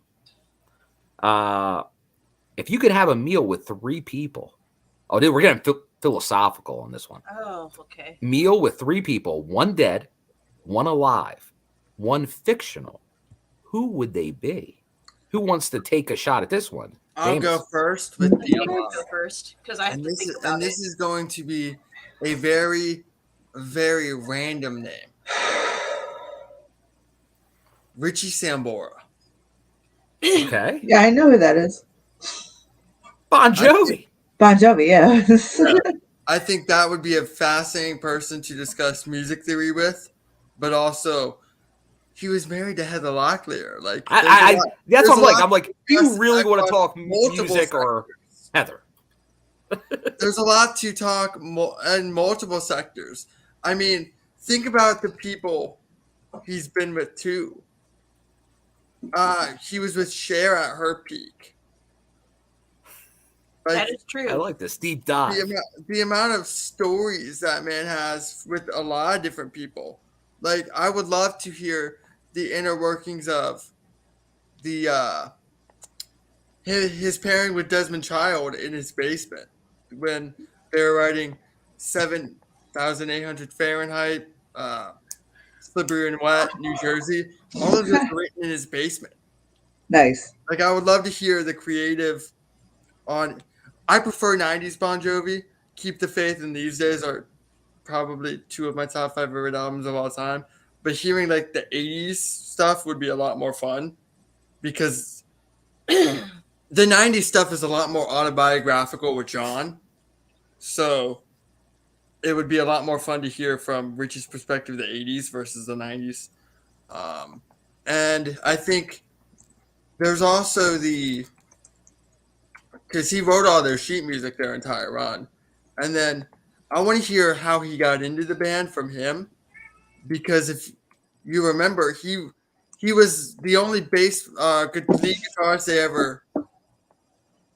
If you could have a meal with 3 people, dude, we're getting philosophical on this one. Oh, okay. Meal with 3 people, 1 dead, 1 alive, 1 fictional. Who would they be? Who wants to take a shot at this one? I'll James. go first with the Go first because I have to think about it. This is going to be a very, very random name. Richie Sambora. Okay. Yeah, I know who that is. Bon Jovi. Bon Jovi, yeah. Yeah. I think that would be a fascinating person to discuss music theory with, but also he was married to Heather Locklear. Like that's what I'm like. I'm like, do you really want to talk music or Heather? There's a lot to talk in multiple sectors. I mean, think about the people he's been with too. He was with Cher at her peak. Like, that is true. I like this deep dive. The amount of stories that man has with a lot of different people. Like, I would love to hear the inner workings of the his pairing with Desmond Child in his basement when they were writing 7,800 Fahrenheit, Slippery and Wet, New Jersey. All of this written in his basement. Nice. Like, I would love to hear the creative on. I prefer 90s Bon Jovi. Keep the Faith and These Days are probably 2 of my top 5 favorite albums of all time. But hearing like the 80s stuff would be a lot more fun because the 90s stuff is a lot more autobiographical with John. So it would be a lot more fun to hear from Richie's perspective, the 80s versus the 90s. And I think there's also because he wrote all their sheet music their entire run. And then I want to hear how he got into the band from him. Because if you remember, he was the only lead guitarist they ever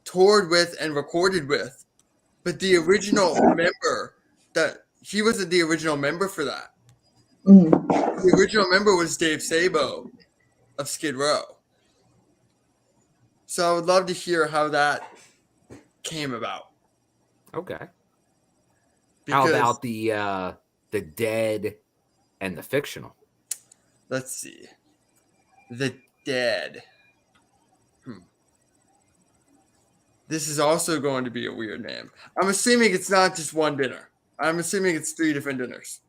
toured with and recorded with. But the original member he wasn't the original member for that. Mm. The original member was Dave Sabo of Skid Row. So I would love to hear how that came about. Okay. Because, how about the dead and the fictional? Let's see. The dead. This is also going to be a weird name. I'm assuming it's not just one dinner. I'm assuming it's 3 different dinners.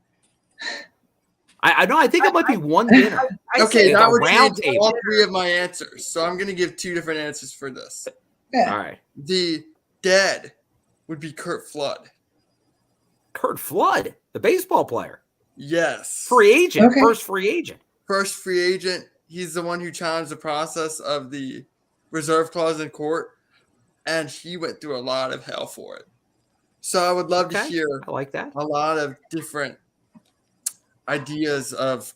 I know. I think it might be one dinner. Okay, that would round change all 3 of my answers. So I'm going to give 2 different answers for this. Yeah. All right. The dead would be Curt Flood. Curt Flood, the baseball player. Yes. Free agent. Okay. First free agent. First free agent. He's the one who challenged the process of the reserve clause in court. And he went through a lot of hell for it. So I would love to hear I like that. a lot of different ideas of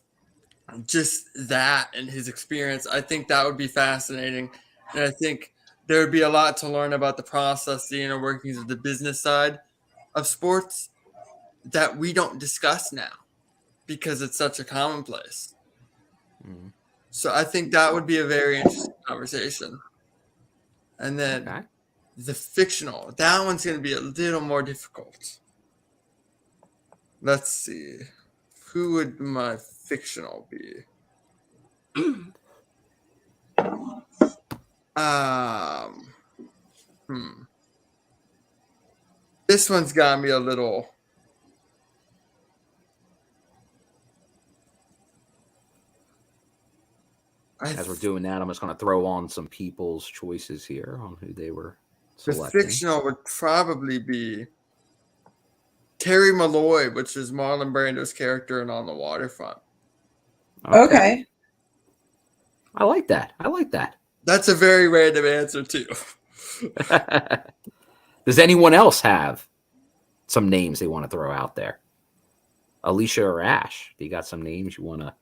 just that and his experience. I think that would be fascinating. And I think there would be a lot to learn about the process, the inner workings of the business side of sports that we don't discuss now because it's such a commonplace. Mm-hmm. So I think that would be a very interesting conversation. And then the fictional, that one's going to be a little more difficult. Let's see. Who would my fictional be? This one's got me a little. As we're doing that, I'm just going to throw on some people's choices here on who they were The selecting. fictional would probably be Terry Malloy, which is Marlon Brando's character in On the Waterfront. Okay. I like that. I like that. That's a very random answer, too. Does anyone else have some names they want to throw out there? Alicia or Ash, do you got some names you want to?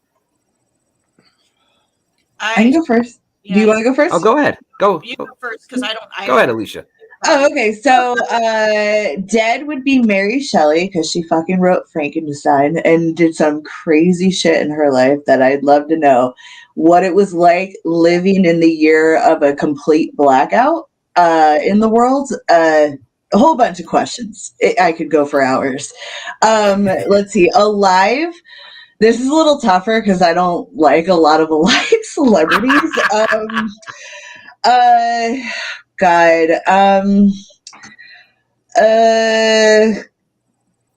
I can go first. Yeah. Do you want to go first? Oh, go ahead. Go. You go first because I don't. Go ahead, Alicia. Oh, okay. So, dead would be Mary Shelley because she fucking wrote Frankenstein and did some crazy shit in her life that I'd love to know what it was like living in the year of a complete blackout in the world. A whole bunch of questions. I could go for hours. Let's see. Alive. This is a little tougher because I don't like a lot of alive celebrities. God.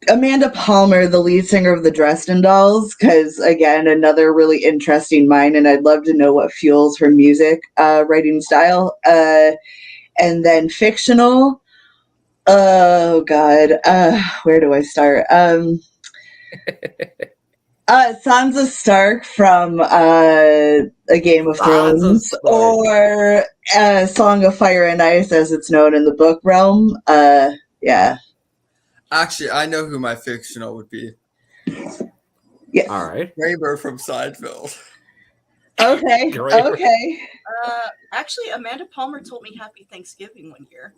Amanda Palmer, the lead singer of the Dresden Dolls, because again, another really interesting mind, and I'd love to know what fuels her music writing style. And then fictional. Oh God, where do I start? Sansa Stark from A Game of Thrones, or Song of Fire and Ice, as it's known in the book realm. Yeah. Actually, I know who my fictional would be. Yeah. All right. Kramer from Seinfeld. Okay. Okay. Actually, Amanda Palmer told me Happy Thanksgiving one year.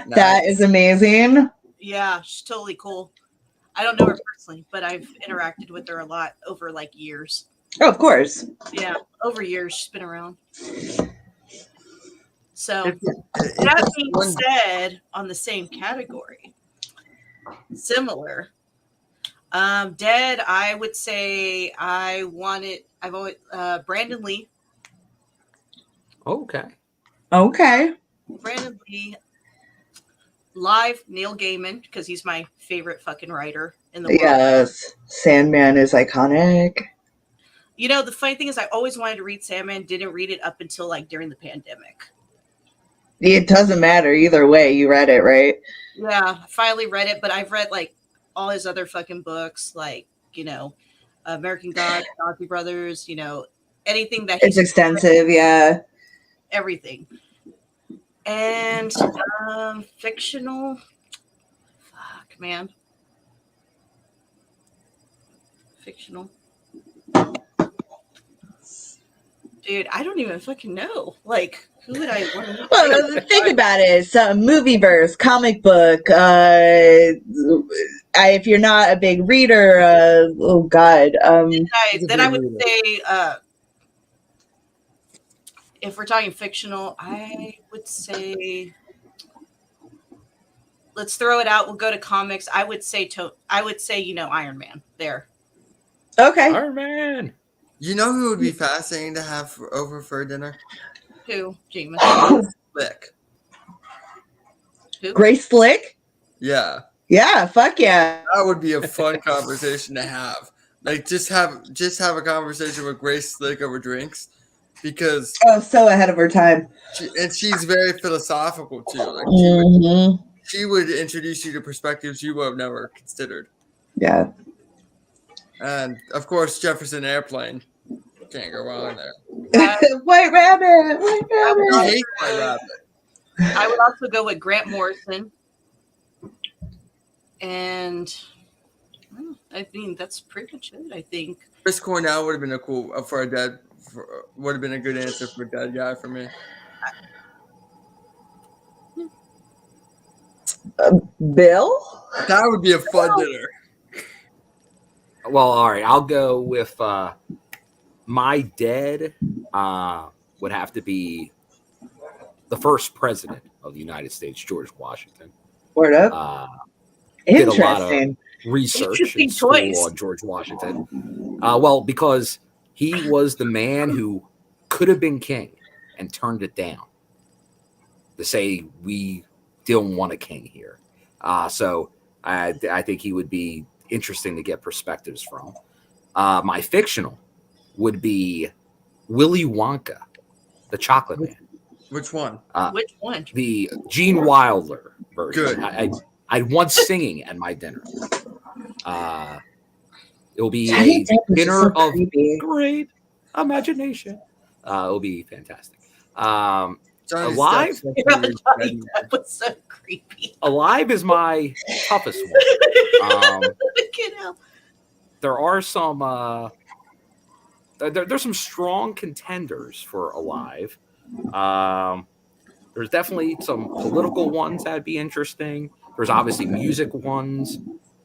That is amazing. Yeah, she's totally cool. I don't know her personally, but I've interacted with her a lot over like years. Oh, of course. Yeah, over years she's been around. So that being said, on the same category, similar. Dead, I would say I've always Brandon Lee. Okay. Brandon Lee. Live, Neil Gaiman, because he's my favorite fucking writer in the world. Yes. Sandman is iconic. You know, the funny thing is I always wanted to read Sandman, didn't read it up until like during the pandemic. It doesn't matter either way. You read it, right? Yeah, I finally read it, but I've read like all his other fucking books, like, you know, American Gods, Nazi Brothers, you know, anything that it's extensive, yeah. Everything. And fictional. Fuck, man. Fictional. Dude, I don't even fucking know. Like, who would I want to... Well, think about it. Some movie verse, comic book. If you're not a big reader, oh God. Then I would say, if we're talking fictional, I would say, let's throw it out. We'll go to comics. I would say, you know, Iron Man there. Okay. Iron Man. You know who would be fascinating to have over for dinner? Who? James. Slick. Who? Grace Slick? Yeah. Yeah, fuck yeah. That would be a fun conversation to have. Like just have a conversation with Grace Slick over drinks. Because so ahead of her time. She's very philosophical too. Like she would introduce you to perspectives you would have never considered. Yeah. And of course, Jefferson Airplane. Can't go wrong there. White Rabbit. White Rabbit. I hate White Rabbit. I would also go with Grant Morrison. And I mean, that's pretty much it, I think. Chris Cornell would have been a cool would have been a good answer for a dead guy for me. Bill? That would be a fun dinner. Well, all right. I'll go with my dead would have to be the first president of the United States, George Washington. Word up. Did a lot of Interesting. research in school on George Washington. Well, because he was the man who could have been king and turned it down to say we don't want a king here. So I think he would be interesting to get perspectives from. My fictional would be Willy Wonka, the Chocolate Man. Which one? Which one? The Gene Wilder version. Good. I want singing at my dinner. It'll be Johnny a Depp is dinner so of creepy. great imagination. It'll be fantastic. Johnny Alive? Depp's Johnny Depp was so creepy. Alive is my toughest one. Get out. There are some there's some strong contenders for Alive. There's definitely some political ones that'd be interesting. There's obviously music ones.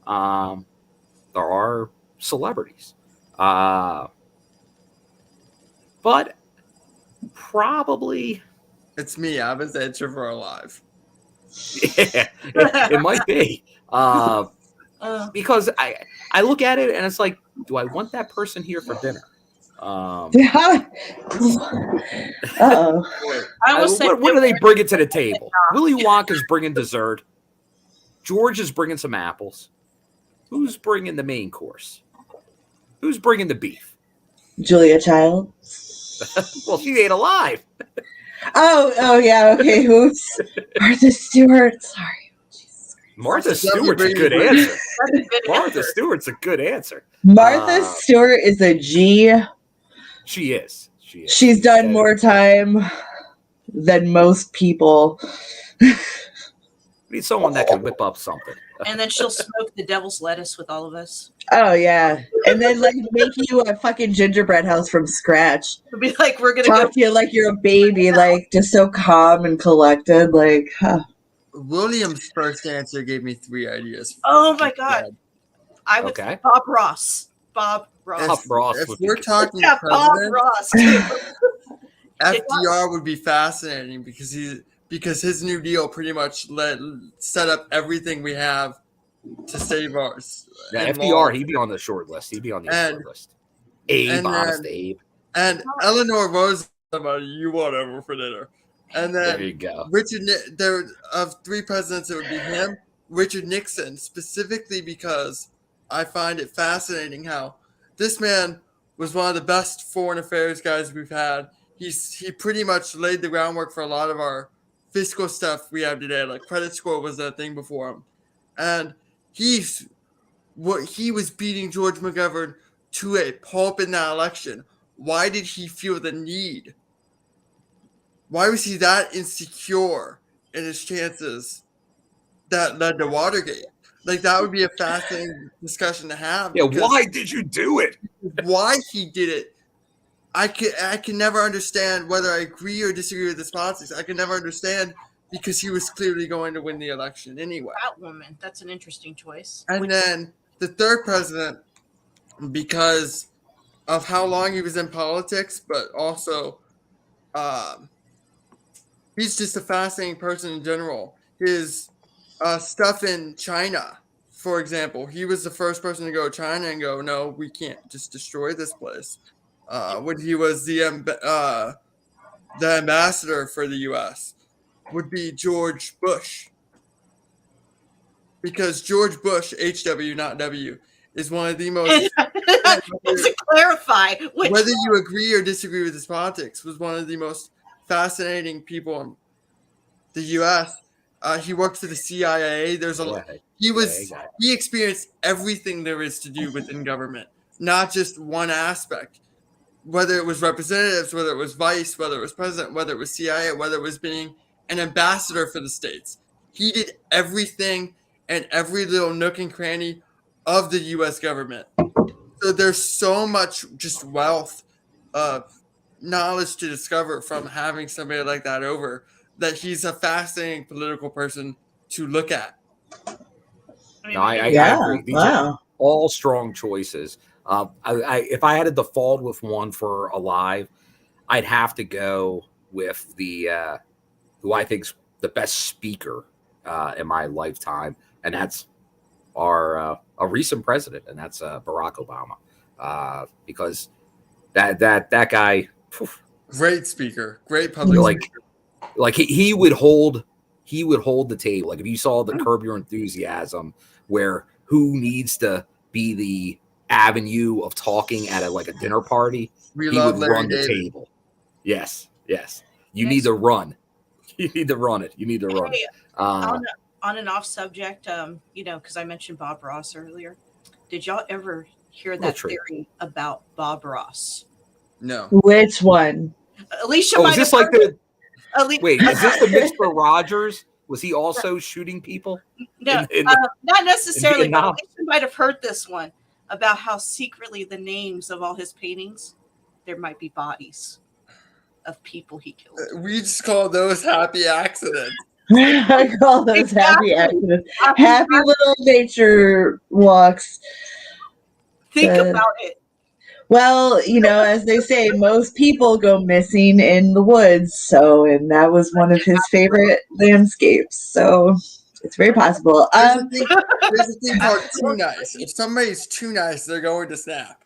There are celebrities. But probably It's me. I was answer for Alive. yeah, it might be. Because I look at it and it's like, do I want that person here for dinner? Uh-oh. I almost said what do they bring it to the table? Willy Wonka's bringing dessert. George is bringing some apples. Who's bringing the main course? Who's bringing the beef? Julia Child. Well, she ate alive. Oh, yeah. Okay. Who's Martha Stewart? Sorry. Jesus Christ. Martha Stewart's a good answer. That's a good Martha answer. Stewart's a good answer. Martha Stewart is a G. She is. She's done more time than most people. We need someone that can whip up something. And then she'll smoke the devil's lettuce with all of us. Oh, yeah. And then, like, make you a fucking gingerbread house from scratch. It'll be like, we're going Talk to you like you're a baby, like, just so calm and collected. Like, huh. William's first answer gave me 3 ideas. Oh, my God. I would Okay. Bob Ross. Bob Ross. Bob Ross If would be we're good. talking Yeah, Bob president, Ross. FDR would be fascinating because his New Deal pretty much set up everything we have to save ours. Yeah, FDR, he'd be on the short list. He'd be on the short list. Abe, honest Abe. And Eleanor Roosevelt, you want over for dinner. And then There you go. there of 3 presidents, it would be him, Richard Nixon, specifically because I find it fascinating how this man was one of the best foreign affairs guys we've had. He pretty much laid the groundwork for a lot of our fiscal stuff we have today. Like credit score was that thing before him, and he was beating George McGovern to a pulp in that election. Why did he feel the need? Why was he that insecure in his chances that led to Watergate? Like, that would be a fascinating discussion to have. Yeah, why did you do it? Why he did it, I can never understand whether I agree or disagree with his politics. I can never understand because he was clearly going to win the election anyway. Woman, that's an interesting choice. And then the third president, because of how long he was in politics, but also he's just a fascinating person in general. His stuff in China, for example, he was the first person to go to China and go, no, we can't just destroy this place. When he was the ambassador for the U.S., would be George Bush. Because George Bush, H.W., not W, is one of the most... to clarify, whether you agree or disagree with his politics, was one of the most fascinating people in the U.S. He worked for the CIA. He experienced everything there is to do within government, not just one aspect. Whether it was representatives, whether it was vice, whether it was president, whether it was CIA, whether it was being an ambassador for the states. He did everything and every little nook and cranny of the U.S. government. So there's so much just wealth of knowledge to discover from having somebody like that over, that he's a fascinating political person to look at. No, I agree. These are all strong choices. If I had to default with one for Alive, I'd have to go with the who I think's the best speaker in my lifetime, and that's our a recent president, and that's Barack Obama, because that guy, great speaker, great public speaker. Like he would hold the table. Like if you saw the Curb Your Enthusiasm, where who needs to be the avenue of talking at a dinner party, We he love would Larry run the David. table. Yes. You need to run. You need to run it. Hey, on an off subject, because I mentioned Bob Ross earlier. Did y'all ever hear that theory about Bob Ross? No. Which one? Alicia is this like the? Wait, is this the Mr. Rogers? Was he also shooting people? No, not necessarily. But Alicia might have heard this one about how secretly the names of all his paintings, there might be bodies of people he killed. We just call those happy accidents. I call those happy accidents. Happy little nature walks. Think about it. Well, as they say, most people go missing in the woods. And that was one of his favorite landscapes. So it's very possible. There's a thing called too nice. If somebody's too nice, they're going to snap.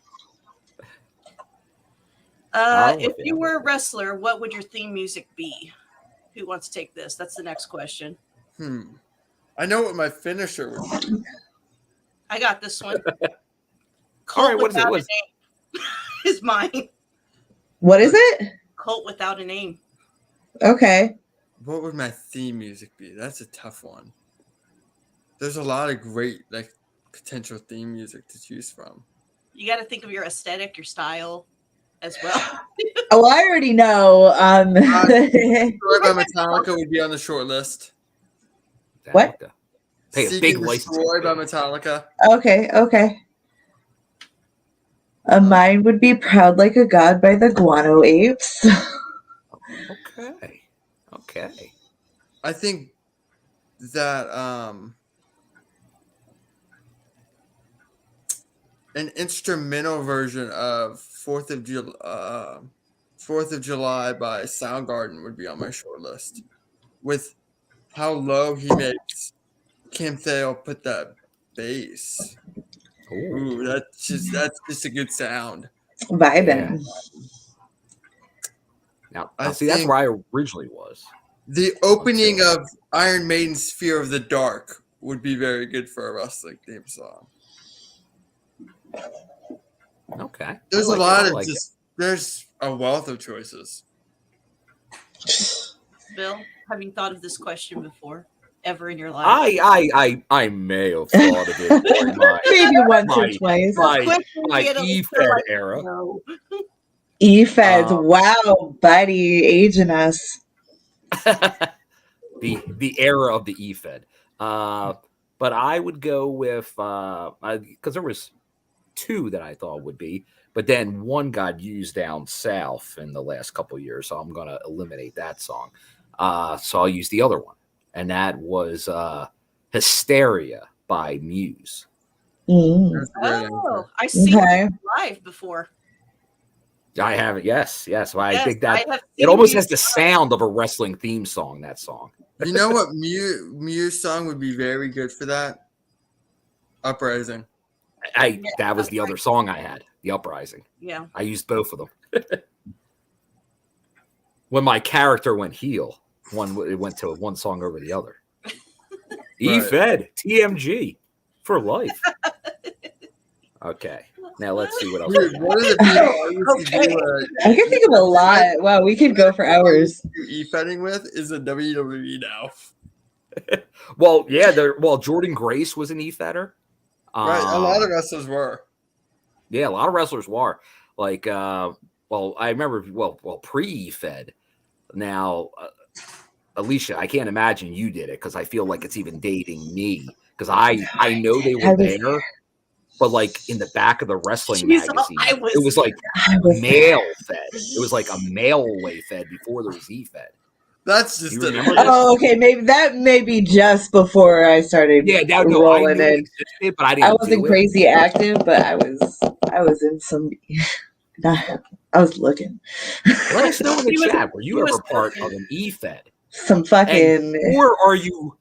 If you were a wrestler, what would your theme music be? Who wants to take this? That's the next question. I know what my finisher would be. I got this one. All right, what is it? Without a name is mine. What is it? Cult Without a Name. Okay. What would my theme music be? That's a tough one. There's a lot of great potential theme music to choose from. You got to think of your aesthetic, your style as well. Oh, I already know. Destroy by Metallica would be on the short list. What? Pay a big license. Destroy by Metallica. Okay. Mine would be Proud Like a God by the Guano Apes. Okay. I think that an instrumental version of 4th of July by Soundgarden would be on my short list. With how low he makes Kim Thale put that bass. Ooh, that's just a good sound. Vibing. Now see, that's where I originally was. The opening of Iron Maiden's Fear of the Dark would be very good for a wrestling theme song. Okay. There's a lot of there's a wealth of choices. Bill, have you thought of this question before? Ever in your life? I may have thought of it during maybe once or twice. My E-Fed era. E-Feds, wow, buddy, aging us. the era of the E-Fed. But I would go with because there was two that I thought would be, but then one got used down south in the last couple of years, so I'm going to eliminate that song. So I'll use the other one. And that was Hysteria by Muse. Oh, I've seen it live before. I have it, yes. Well, I think that it almost has the sound of a wrestling theme song, that song. You know what Muse song would be very good for that? Uprising. That was the other song I had, the Uprising. Yeah. I used both of them. When my character went heel. It went to one song over the other. E-Fed, TMG, for life. Okay, now let's see what else. I can think of a lot. Wow, we could go for hours. E-Fedding with is a WWE now. Well, yeah, Jordan Grace was an E-Fedder. Right, a lot of wrestlers were. Yeah, a lot of wrestlers were. Like, I remember, pre-E-Fed. Now, Alicia, I can't imagine you did it because I feel like it's even dating me because I know they were there, but like in the back of the wrestling magazine, it was like male fed. It was like a male way fed before there was E-Fed. That's just okay. Maybe that may be just before I started. Yeah, rolling in. But I wasn't crazy active, but I was in some. I was looking. Let us know in the chat. Were you ever part of an E-Fed? Some fucking. Or are you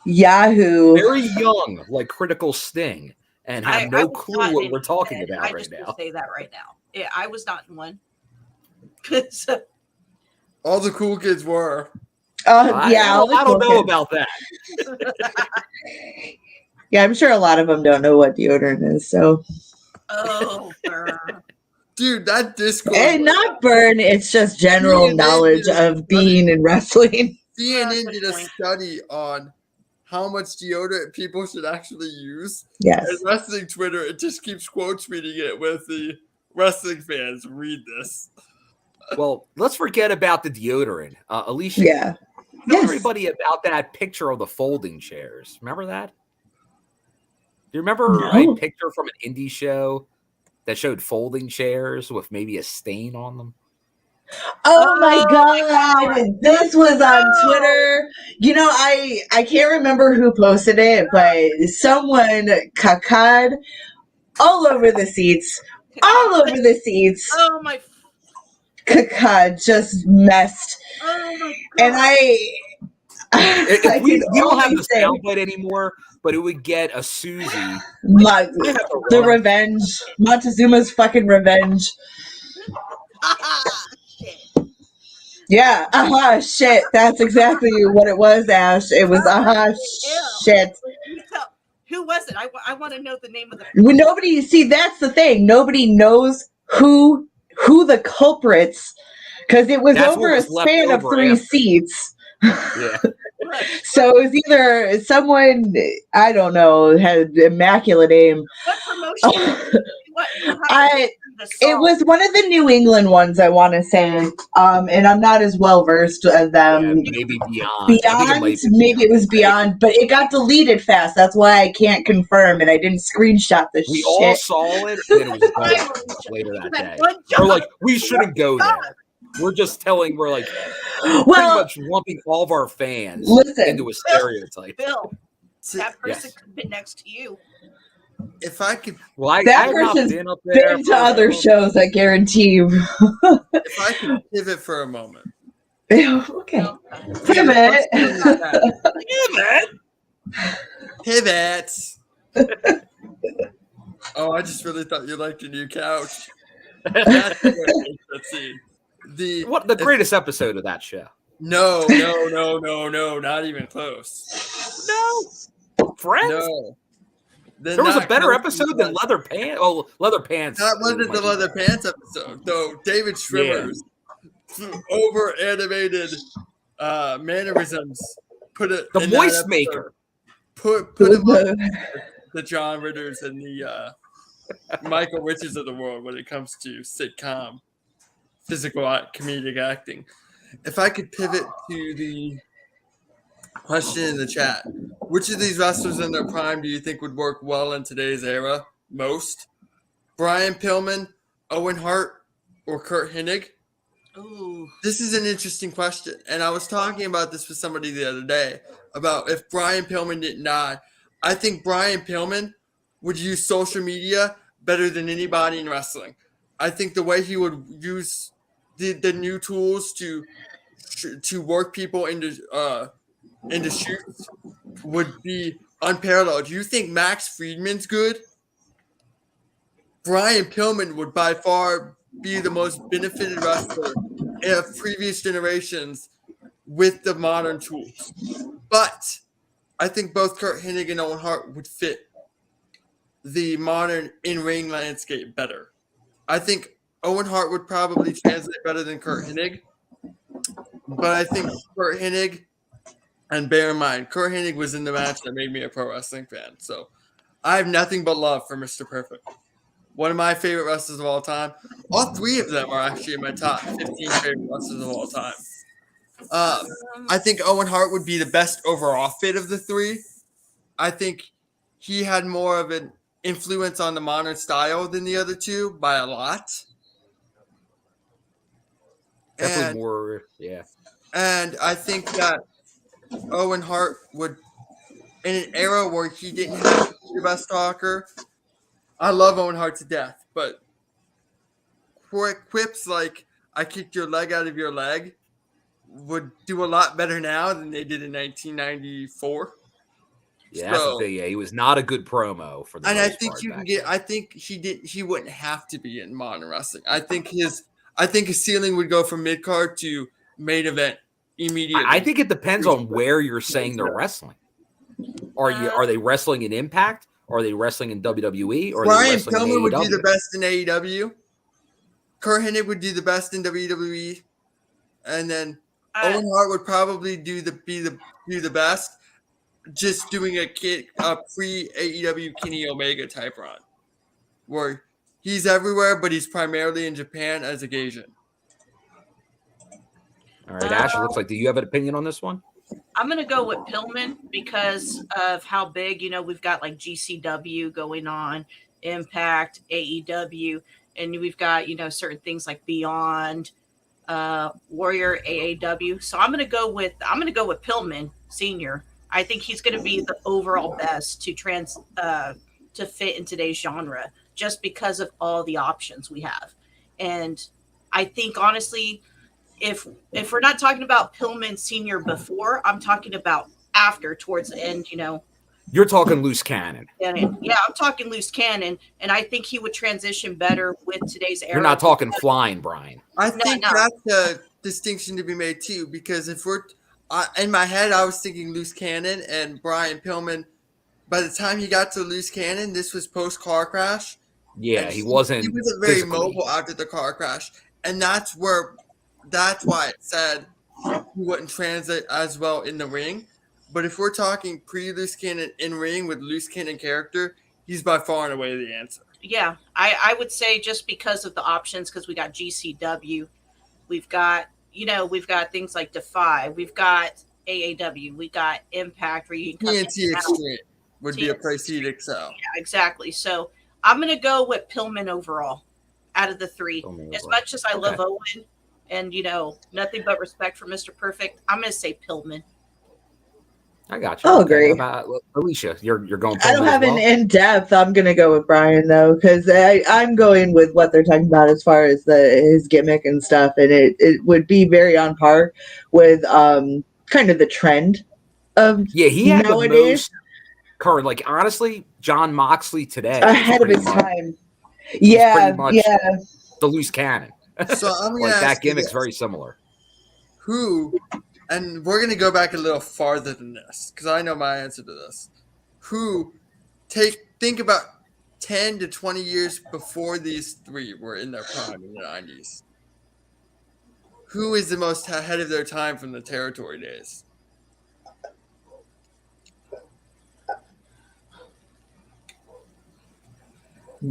Yahoo? Very young, like Critical Sting, and have no clue what we're talking about right now. I just say that right now. Yeah, I was not in one. All the cool kids were. Yeah, I don't know about that. Yeah, I'm sure a lot of them don't know what deodorant is. So. Oh. Dude, that Discord. And not burn, it's just general CNN knowledge did a of being in wrestling. CNN Good did a point. study on how much deodorant people should actually use. Yes. And wrestling Twitter, it just keeps quote tweeting it with the wrestling fans. Read this. Well, let's forget about the deodorant. Alicia, Yeah. tell Yes. everybody about that picture of the folding chairs. Remember that? Do you remember No. a picture from an indie show that showed folding chairs with maybe a stain on them? Oh my God. This was on Twitter. You know, I can't remember who posted it, but someone cacad all over the seats. All over the seats. Oh my! Cacad just messed. Oh my And God! If we don't have only the say soundbite anymore, but it would get a Susie. the revenge. Montezuma's fucking revenge. Shit. Yeah, shit. That's exactly what it was, Ash. It was shit. Who was it? I want to know the name of the. When nobody see, that's the thing. Nobody knows who the culprits, because it was That's over what a was left span of over 3 after. seats. Yeah. So it was either someone, I don't know, had immaculate aim. What promotion? What? It was one of the New England ones, I want to say, and I'm not as well versed as them. Yeah, maybe Beyond. I think it might be Maybe it was Beyond, but it got deleted fast. That's why I can't confirm, and I didn't screenshot the We shit. all saw it, and then it was gone later that day. We're like, we shouldn't go there. We're just telling, we're like, pretty much lumping all of our fans into a stereotype. Bill, that person Yes. could fit next to you. If I could, Well, I That have not person's been up there. been to other shows, I guarantee you. if I could pivot for a moment. Okay. Pivot. Pivot. Oh, I just really thought you liked your new couch. That's great. Let's see. The greatest episode of that show? No, not even close. No, Friends. No. There was a better episode than Leather Pants. Oh, Leather Pants. That wasn't the Leather Pants episode, though. David Schwimmer's over animated mannerisms put it. The Moist Maker. Put him up the John Ritters and the Michael Riches of the world when it comes to sitcom, physical comedic acting. If I could pivot to the question in the chat, which of these wrestlers in their prime do you think would work well in today's era most? Brian Pillman, Owen Hart, or Kurt Hennig? Ooh. This is an interesting question, and I was talking about this with somebody the other day about if Brian Pillman didn't die. I think Brian Pillman would use social media better than anybody in wrestling. I think the way he would use the new tools to work people into shoots would be unparalleled. You think Max Friedman's good? Brian Pillman would by far be the most benefited wrestler of previous generations with the modern tools. But I think both Kurt Hennig and Owen Hart would fit the modern in-ring landscape better. I think Owen Hart would probably translate better than Kurt Hennig. But I think Kurt Hennig, and bear in mind, Kurt Hennig was in the match that made me a pro wrestling fan. So I have nothing but love for Mr. Perfect. One of my favorite wrestlers of all time. All three of them are actually in my top 15 favorite wrestlers of all time. I think Owen Hart would be the best overall fit of the three. I think he had more of an influence on the modern style than the other two by a lot. Definitely more, yeah. And I think that Owen Hart would, in an era where he didn't have to be the best talker, I love Owen Hart to death, but quips like, I kicked your leg out of your leg, would do a lot better now than they did in 1994. Yeah, that's the thing. Yeah, he was not a good promo for the. And I think you can get. I think he wouldn't have to be in modern wrestling. I think his ceiling would go from mid card to main event immediately. I think it depends on where you're saying they're wrestling. Are they wrestling in Impact? Or are they wrestling in WWE? Or Brian Pillman would be the best in AEW. Kurt Hennig would do the best in WWE, and then Owen Uh, Hart would probably do the best, just doing a pre AEW Kenny Omega type run, where he's everywhere, but he's primarily in Japan as a Gaijin. All right, Ash, it looks like, do you have an opinion on this one? I'm going to go with Pillman because of how big, we've got like GCW going on, Impact, AEW, and we've got, certain things like Beyond, Warrior, AAW. So I'm going to go with Pillman Senior. I think he's going to be the overall best to fit in today's genre, just because of all the options we have. And I think honestly, if we're not talking about Pillman Senior before, I'm talking about after, towards the end, You're talking loose cannon. Yeah, I'm talking loose cannon, and I think he would transition better with today's era. You're not talking flying, Brian. I think that's a distinction to be made too, because if we're in my head, I was thinking loose cannon and Brian Pillman. By the time he got to loose cannon, this was post car crash. Yeah, he wasn't. He wasn't very mobile after the car crash, and that's why it said he wouldn't translate as well in the ring. But if we're talking pre-loose cannon in ring with loose cannon character, he's by far and away the answer. Yeah, I would say just because of the options, because we got GCW, we've got things like Defy, we've got AAW, we got Impact, where you can TNT Extreme would be a place he'd excel. Yeah, exactly. So I'm going to go with Pillman overall out of the three. As much as I love Owen and, nothing but respect for Mr. Perfect, I'm going to say Pillman. I got you. I'll agree. How about Alicia? You're going. I don't have an in depth. I'm gonna go with Brian though, because I'm going with what they're talking about as far as his gimmick and stuff, and it would be very on par with kind of the trend of he had nowadays. The most current, like honestly, John Moxley today ahead of his time. Yeah, the loose cannon. So I'm gonna like ask that gimmick's very similar. Who? And we're going to go back a little farther than this, because I know my answer to this. Think about 10 to 20 years before these three were in their prime in the 90s. Who is the most ahead of their time from the territory days?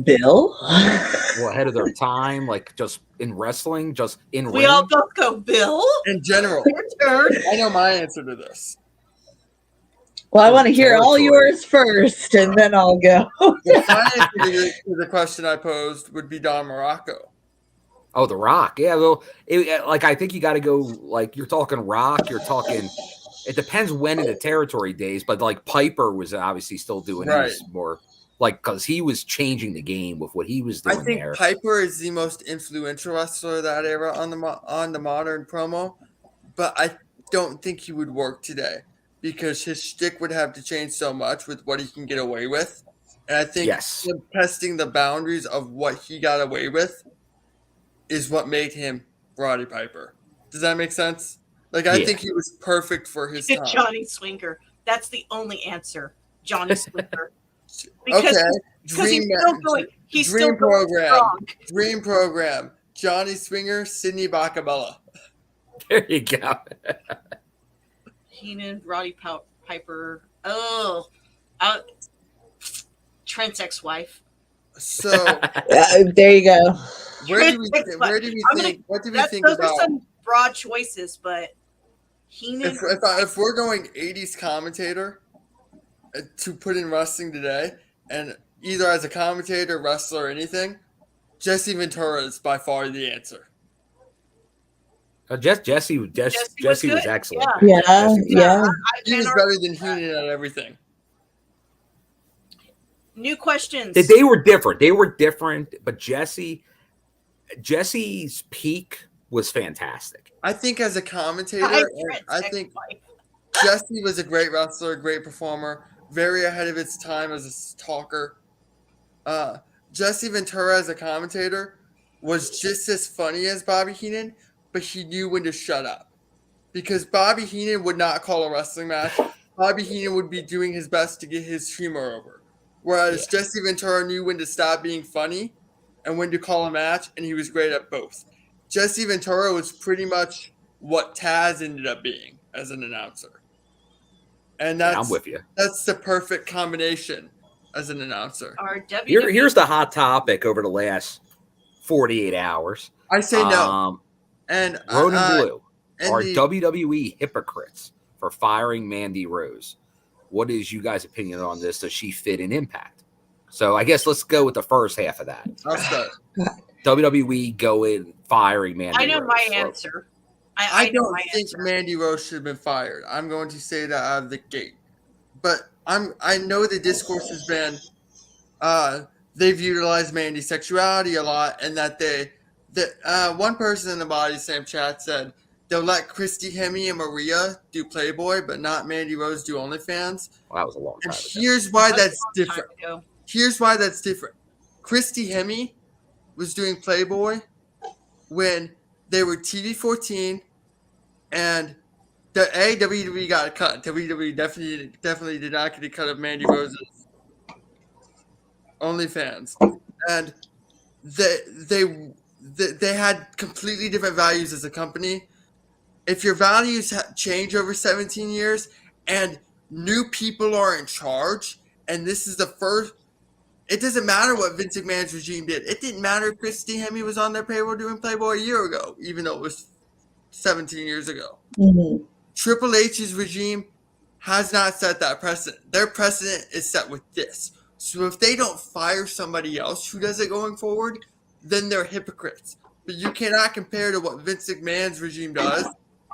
Bill? Well, ahead of their time, like just in wrestling, just in ring. We all both go Bill? In general. I know my answer to this. Well, I want to hear all yours first, and then I'll go. My answer to the question I posed would be Don Morocco. Oh, The Rock. Yeah, well, I think you got to go, like, you're talking Rock, you're talking, it depends when in the territory days, but, like, Piper was obviously still doing his more, like, because he was changing the game with what he was doing there. I think Piper is the most influential wrestler of that era on the modern promo, but I don't think he would work today because his shtick would have to change so much with what he can get away with. And I think him testing the boundaries of what he got away with is what made him Roddy Piper. Does that make sense? Like, I think he was perfect for his time. Johnny Swinger. That's the only answer. Johnny Swinger. Because he's still going strong. Dream program. Johnny Swinger, Sidney Bacabella. There you go. Heenan, Roddy Piper. Trent's ex-wife. So there you go. Where do we think? What do we think those about? Those are some broad choices, but Heenan. If we're going 80s commentator to put in wrestling today, and either as a commentator, wrestler, or anything, Jesse Ventura is by far the answer. Jesse was excellent. Yeah. He was better than Heenan at everything. New questions. They were different. But Jesse's peak was fantastic. I think as a commentator, I think Jesse was a great wrestler, great performer, very ahead of its time as a talker. Jesse Ventura as a commentator was just as funny as Bobby Heenan, but he knew when to shut up. Because Bobby Heenan would not call a wrestling match. Bobby Heenan would be doing his best to get his humor over. Whereas Jesse Ventura knew when to stop being funny and when to call a match, and he was great at both. Jesse Ventura was pretty much what Taz ended up being as an announcer. And I'm with you. That's the perfect combination as an announcer. Here's the hot topic over the last 48 hours. I say no. And Ronan Blue are WWE hypocrites for firing Mandy Rose. What is you guys' opinion on this? Does she fit in Impact? So I guess let's go with the first half of that. I'll start. WWE going firing Mandy Rose. I know my answer. I don't think Mandy Rose should have been fired. I'm going to say that out of the gate. But I know the discourse has been they've utilized Mandy's sexuality a lot, and that one person in the Body Slam chat said they'll let Christy, HEMI, and Maria do Playboy, but not Mandy Rose do OnlyFans. Well, that was a long time ago. Here's why that's different. Christy, HEMI was doing Playboy when they were TV 14, and the WWE got a cut. WWE definitely did not get a cut of Mandy Rose's OnlyFans, and they had completely different values as a company. If your values change over 17 years and new people are in charge, and this is the first, it doesn't matter what Vince McMahon's regime did. It didn't matter if Christy, HEMI was on their payroll doing Playboy a year ago, even though it was 17 years ago. Mm-hmm. Triple H's regime has not set that precedent. Their precedent is set with this. So if they don't fire somebody else who does it going forward, then they're hypocrites. But you cannot compare to what Vince McMahon's regime does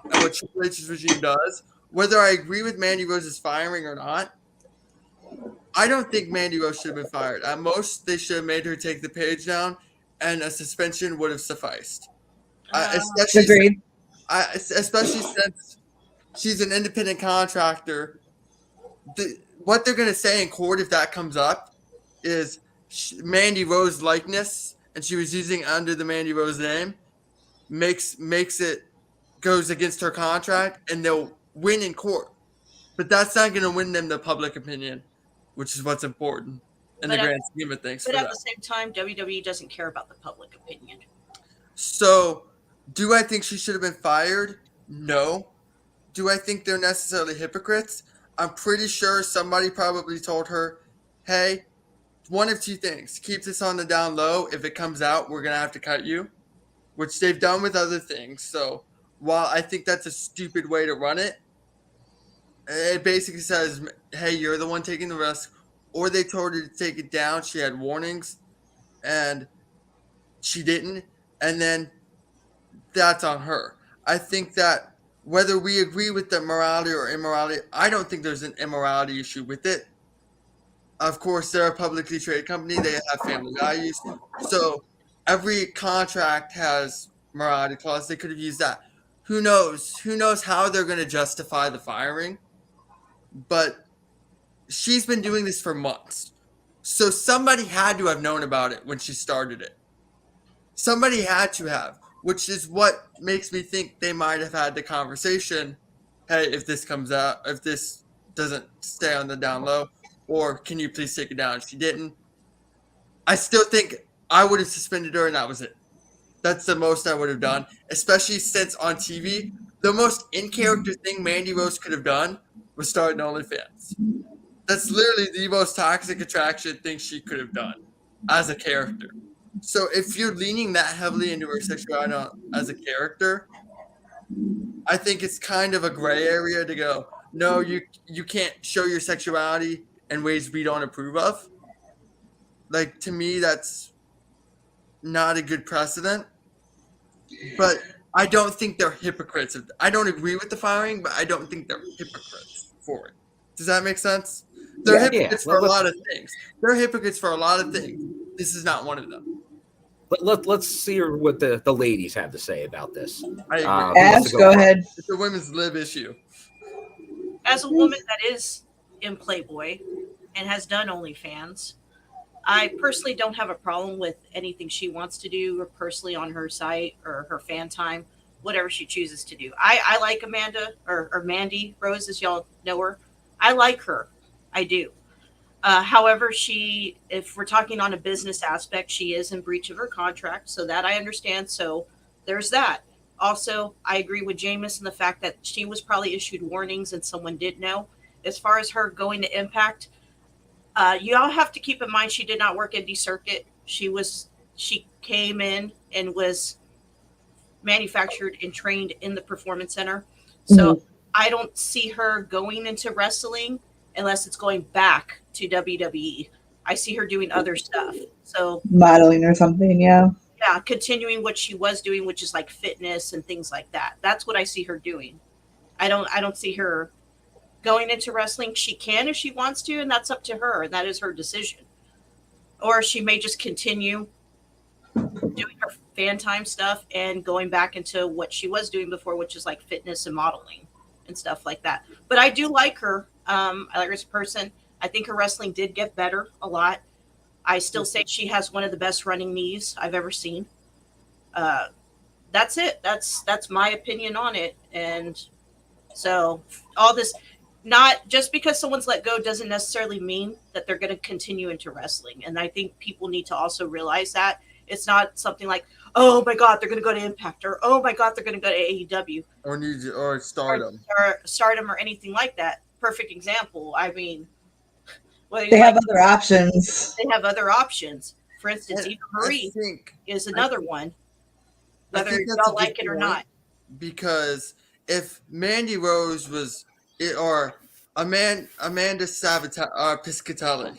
and what Triple H's regime does. Whether I agree with Mandy Rose's firing or not, I don't think Mandy Rose should have been fired. At most, they should have made her take the page down, and a suspension would have sufficed. Agreed. Especially since she's an independent contractor. What they're going to say in court if that comes up is Mandy Rose likeness, and she was using under the Mandy Rose name, makes it goes against her contract, and they'll win in court. But that's not going to win them the public opinion, which is what's important in the grand scheme of things. But at the same time, WWE doesn't care about the public opinion. So, do I think she should have been fired? No. Do I think they're necessarily hypocrites? I'm pretty sure somebody probably told her, hey, one of two things. Keep this on the down low. If it comes out, we're going to have to cut you, which they've done with other things. So, while I think that's a stupid way to run it, it basically says, hey, you're the one taking the risk. Or they told her to take it down. She had warnings, and she didn't. And then that's on her. I think that whether we agree with the morality or immorality, I don't think there's an immorality issue with it. Of course, they're a publicly traded company. They have family values. So every contract has morality clause. They could have used that. Who knows? Who knows how they're going to justify the firing? But she's been doing this for months. So somebody had to have known about it when she started it. Somebody had to have, which is what makes me think they might have had the conversation. Hey, if this comes out, if this doesn't stay on the down low, or can you please take it down? She didn't. I still think I would have suspended her, and that was it. That's the most I would have done, especially since on TV, the most in-character thing Mandy Rose could have done was starting OnlyFans. That's literally the most toxic attraction thing she could have done as a character. So if you're leaning that heavily into her sexuality as a character, I think it's kind of a gray area to go, no, you can't show your sexuality in ways we don't approve of. Like, to me, that's not a good precedent. But I don't think they're hypocrites. I don't agree with the firing, but I don't think they're hypocrites for it. Does that make sense? They're hypocrites for a lot of things. They're hypocrites for a lot of things. This is not one of them. Let's hear what the ladies have to say about this. I agree. Ash, go ahead. It's a women's lib issue. As a woman that is in Playboy and has done OnlyFans, I personally don't have a problem with anything she wants to do or personally on her site or her fan time, whatever she chooses to do. I like Amanda or Mandy Rose, as y'all know her. I like her. I do. However, if we're talking on a business aspect, she is in breach of her contract. So that I understand. So there's that. Also, I agree with Jameis in the fact that she was probably issued warnings and someone did know. As far as her going to Impact, you all have to keep in mind she did not work indie circuit. She came in and was manufactured and trained in the performance center. So I don't see her going into wrestling unless it's going back to WWE. I see her doing other stuff. So modeling or something, yeah. Yeah, continuing what she was doing, which is like fitness and things like that. That's what I see her doing. I don't see her going into wrestling. She can if she wants to, and that's up to her, and that is her decision. Or she may just continue doing her fan time stuff and going back into what she was doing before, which is like fitness and modeling and stuff like that. But I do like her. I like her as a person. I think her wrestling did get better a lot. I still say she has one of the best running knees I've ever seen. That's it. That's my opinion on it. And so all this, not just because someone's let go doesn't necessarily mean that they're going to continue into wrestling. And I think people need to also realize that it's not something like, oh my God, they're going to go to Impact, or oh my God, they're going to go to AEW or Stardom or Stardom or anything like that. Perfect example. I mean, they have other options. They have other options. For instance, Eva Marie is another one, whether y'all like it or not. Because if Mandy Rose was, or Amanda Piscatelli,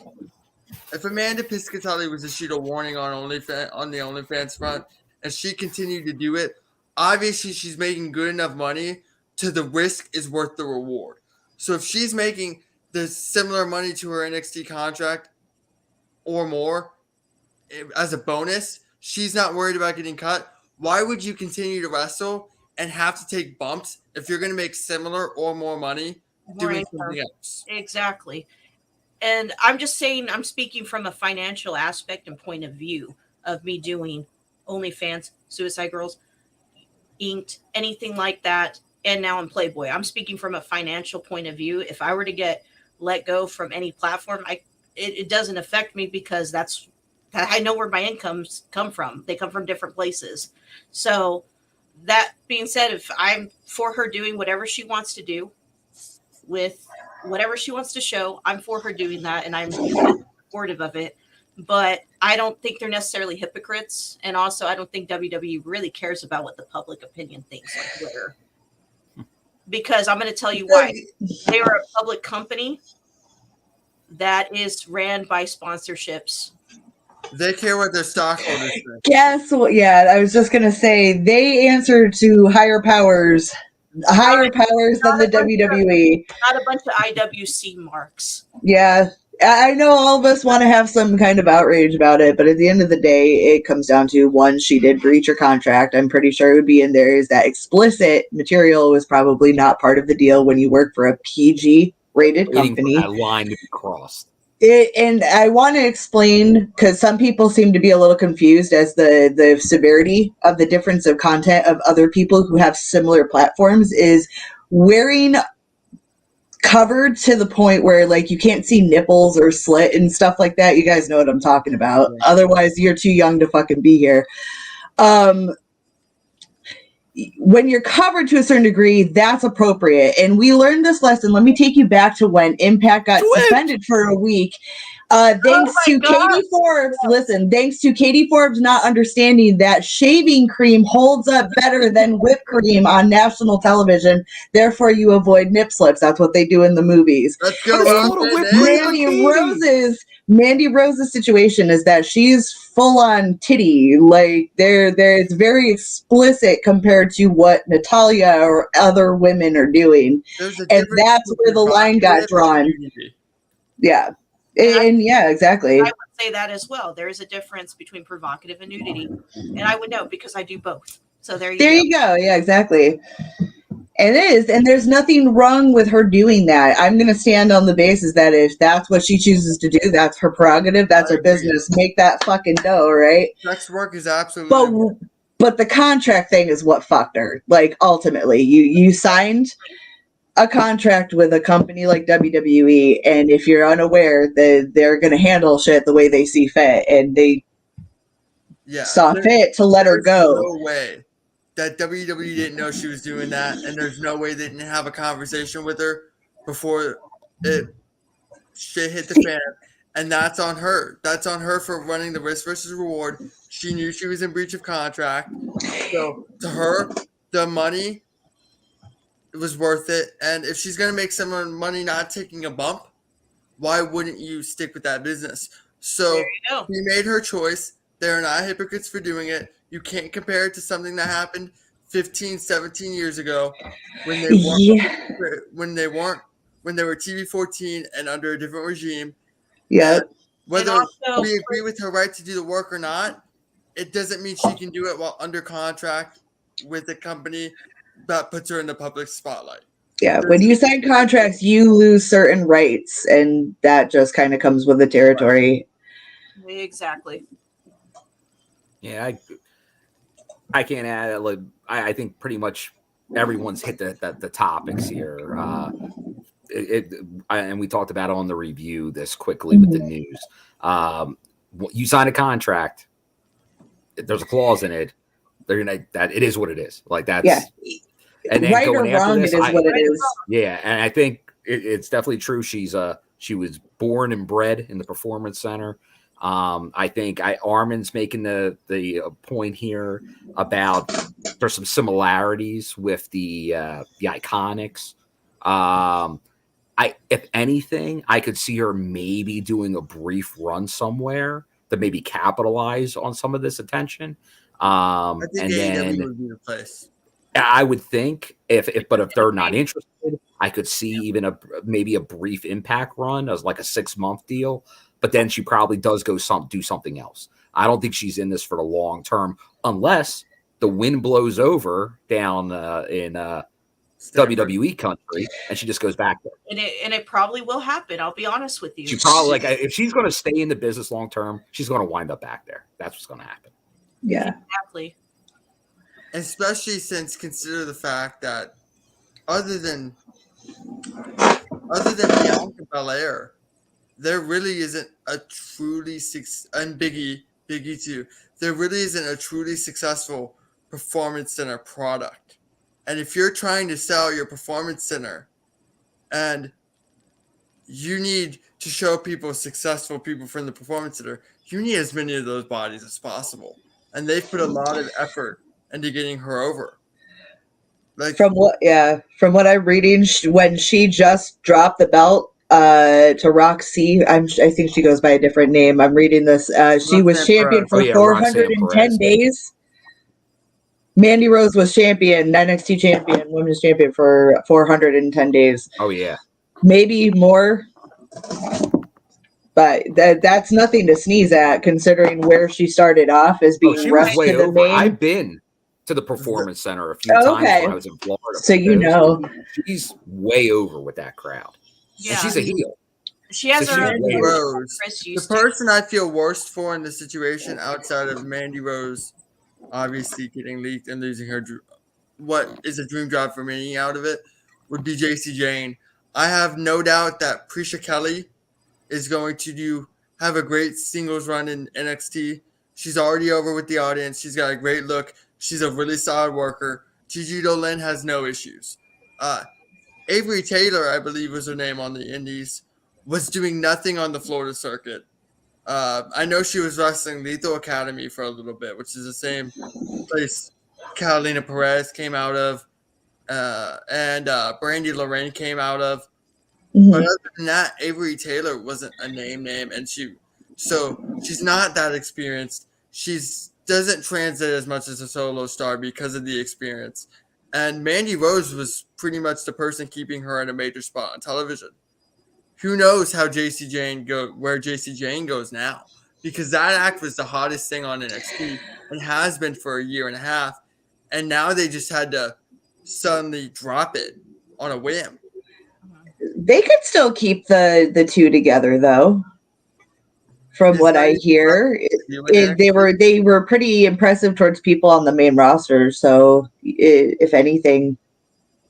if Amanda Piscatelli was issued a warning on the OnlyFans front, and she continued to do it, obviously she's making good enough money to the risk is worth the reward. So if she's making the similar money to her NXT contract or more as a bonus, she's not worried about getting cut. Why would you continue to wrestle and have to take bumps if you're going to make similar or more money doing something else? Exactly. And I'm just saying, I'm speaking from a financial aspect and point of view of me doing OnlyFans, Suicide Girls, Inked, anything like that. And now I'm Playboy. I'm speaking from a financial point of view. If I were to get let go from any platform, it doesn't affect me because I know where my incomes come from. They come from different places. So that being said, if I'm for her doing whatever she wants to do with whatever she wants to show, I'm for her doing that, and I'm supportive of it. But I don't think they're necessarily hypocrites, and also I don't think WWE really cares about what the public opinion thinks on Twitter. Because I'm going to tell you why. They are a public company that is ran by sponsorships. They care what their stockholders think. Guess what? Yeah, I was just going to say they answer to higher powers than the WWE. Not a bunch of IWC marks. Yeah, I know all of us want to have some kind of outrage about it, but at the end of the day, it comes down to, one, she did breach her contract. I'm pretty sure it would be in there is that explicit material was probably not part of the deal when you work for a PG-rated company. That line to be crossed. And I want to explain, because some people seem to be a little confused as the severity of the difference of content of other people who have similar platforms is wearing covered to the point where like you can't see nipples or slit and stuff like that. You guys know what I'm talking about. Yeah. Otherwise, you're too young to fucking be here. When you're covered to a certain degree, that's appropriate. And we learned this lesson. Let me take you back to when Impact got suspended for a week. Thanks to Katie Forbes. Listen, thanks to Katie Forbes not understanding that shaving cream holds up better than whipped cream on national television. Therefore, you avoid nip slips. That's what they do in the movies. Let's go. Mandy Rose's situation is that she's full on titty. Like it's very explicit compared to what Natalia or other women are doing. And that's where the line got drawn. Yeah. And yeah, exactly. I would say that as well. There is a difference between provocative and nudity. And I would know because I do both. So there you go. Yeah, exactly. It is. And there's nothing wrong with her doing that. I'm going to stand on the basis that if that's what she chooses to do, that's her prerogative. That's her business. Make that fucking dough, right? Sex work is absolutely. But the contract thing is what fucked her. Like, ultimately, you signed a contract with a company like WWE, and if you're unaware, they're going to handle shit the way they see fit, and they saw fit to let her go. No way that WWE didn't know she was doing that, and there's no way they didn't have a conversation with her before shit hit the fan. And that's on her. That's on her for running the risk versus reward. She knew she was in breach of contract. So to her, the money, it was worth it. And if she's going to make some money not taking a bump, why wouldn't you stick with that business? So she made her choice. They're not hypocrites for doing it. You can't compare it to something that happened 15, 17 years ago when they were TV 14 and under a different regime. Yeah. Whether we agree with her right to do the work or not, it doesn't mean she can do it while under contract with a company that puts her in the public spotlight. Yeah, when you sign contracts, you lose certain rights, and that just kind of comes with the territory. Exactly. Yeah, I can't add. Like, I think pretty much everyone's hit the topics here. And we talked about on the review this quickly with the news. You sign a contract. There's a clause in it. That it is what it is. Like that's and then right going or wrong. This, it is what it is. Yeah, and I think it's definitely true. She was born and bred in the Performance Center. I think Armin's making the point here about there's some similarities with the Iconics. If anything, I could see her maybe doing a brief run somewhere to maybe capitalize on some of this attention. I think AEW would be the place. I would think if they're not interested, I could see even maybe a brief Impact run as like a 6-month deal. But then she probably does do something else. I don't think she's in this for the long term unless the wind blows over down in WWE country and she just goes back there. And it probably will happen. I'll be honest with you. She probably if she's going to stay in the business long term, she's going to wind up back there. That's what's going to happen. Yeah, exactly. Especially since consider the fact that other than Bianca Belair, there really isn't a truly and Biggie too. There really isn't a truly successful Performance Center product. And if you're trying to sell your Performance Center and you need to show successful people from the Performance Center, you need as many of those bodies as possible. And they've put a lot of effort into getting her over. Like from what I'm reading, when she just dropped the belt to Roxy, I think she goes by a different name. I'm reading this. She was champion for 410 days. Mandy Rose was champion, NXT champion, women's champion for 410 days. Oh yeah, maybe more, but that's nothing to sneeze at, considering where she started off as being rushed to the main. I've been to the Performance Center a few times when I was in Florida. So you know, she's way over with that crowd. Yeah, and she's a heel. She has her own Rose. The person I feel worst for in this situation, outside of Mandy Rose, obviously getting leaked and losing her, what is a dream job for me out of it, would be JC Jane. I have no doubt that Prisha Kelly is going to have a great singles run in NXT. She's already over with the audience. She's got a great look. She's a really solid worker. Gigi Dolin has no issues. Avery Taylor, I believe was her name on the Indies, was doing nothing on the Florida circuit. I know she was wrestling Lethal Academy for a little bit, which is the same place Catalina Perez came out of, and Brandy Lorraine came out of. Mm-hmm. But other than that, Avery Taylor wasn't a name, and she's not that experienced. She's doesn't translate as much as a solo star because of the experience. And Mandy Rose was pretty much the person keeping her in a major spot on television. Who knows how where JC Jane goes now? Because that act was the hottest thing on NXT and has been for a year and a half. And now they just had to suddenly drop it on a whim. They could still keep the two together, though. From what I hear, they were pretty impressive towards people on the main roster. So, if anything,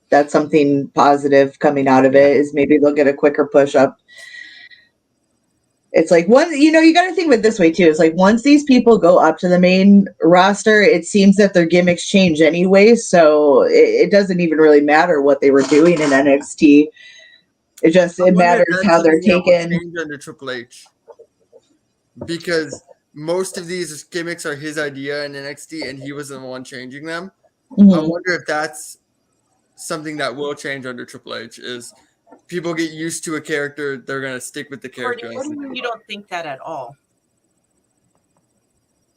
that's something positive coming out of it, is maybe they'll get a quicker push up. It's like you got to think of it this way too. It's like once these people go up to the main roster, it seems that their gimmicks change anyway. So it doesn't even really matter what they were doing in NXT. It matters how they're taken. Under Triple H, because most of these gimmicks are his idea in NXT, and he was the one changing them. Mm-hmm. I wonder if that's something that will change under Triple H. Is people get used to a character, they're going to stick with the character. What do you mean you don't think that at all?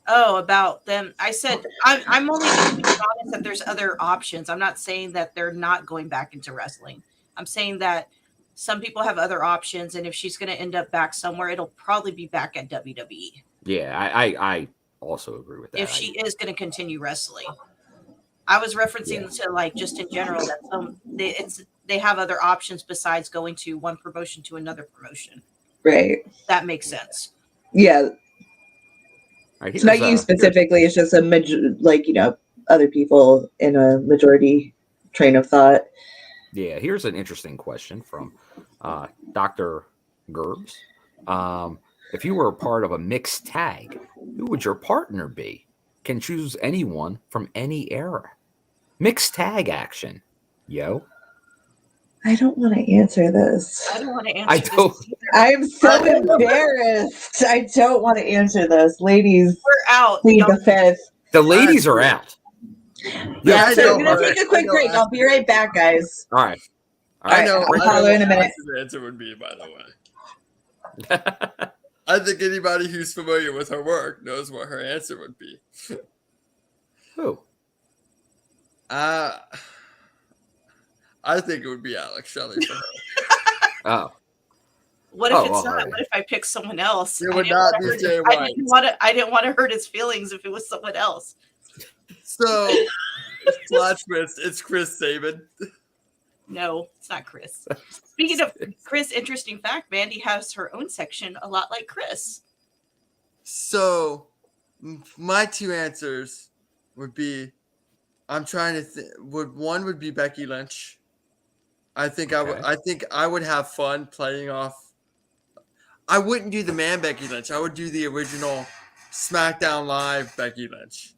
Oh, about them. I said, I'm only being honest that there's other options. I'm not saying that they're not going back into wrestling. I'm saying that some people have other options, and if she's going to end up back somewhere, it'll probably be back at WWE. Yeah, I also agree with that. If she is going to continue wrestling. I was referencing to like just in general that they have other options besides going to one promotion to another promotion. Right. That makes sense. Yeah. Right, it's not you specifically. It's just other people in a majority train of thought. Yeah. Here's an interesting question from Dr. Gerbs. If you were a part of a mixed tag, who would your partner be? Can choose anyone from any era. Mixed tag action. Yo. I don't want to answer this. I don't want to answer this either. I'm so embarrassed. I don't want to answer this. Ladies, we're out. Plead the fifth. The ladies are out. Yeah, so we're going to take a quick break. I'll be right back, guys. All right. I know. I'll follow in a minute. The answer would be, by the way. I think anybody who's familiar with her work knows what her answer would be. Who? I think it would be Alex Shelley for her. Oh. What if it's not? Right. What if I pick someone else? It would not be Jay White. I didn't want to hurt his feelings if it was someone else. So, plot twist, it's Chris Sabin. No, it's not Chris. Speaking of Chris, interesting fact, Mandy has her own section a lot like Chris. So, my two answers would be, I'm trying to think, one would be Becky Lynch. I think I would have fun playing off. I wouldn't do the man Becky Lynch. I would do the original SmackDown Live Becky Lynch.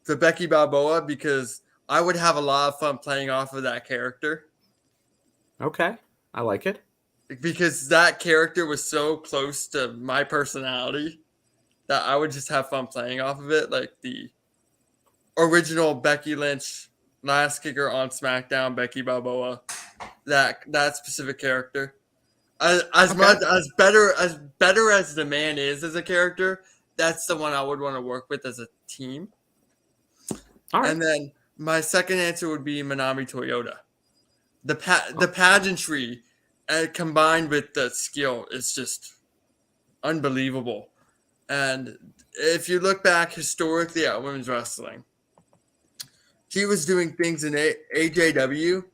The Becky Balboa, because I would have a lot of fun playing off of that character. Okay, I like it. Because that character was so close to my personality that I would just have fun playing off of it. Like the original Becky Lynch, last kicker on SmackDown, Becky Balboa, that specific character. As better as the man is as a character, that's the one I would want to work with as a team. All right. And then my second answer would be Manami Toyota. The pageantry combined with the skill is just unbelievable. And if you look back historically at women's wrestling, she was doing things in AJW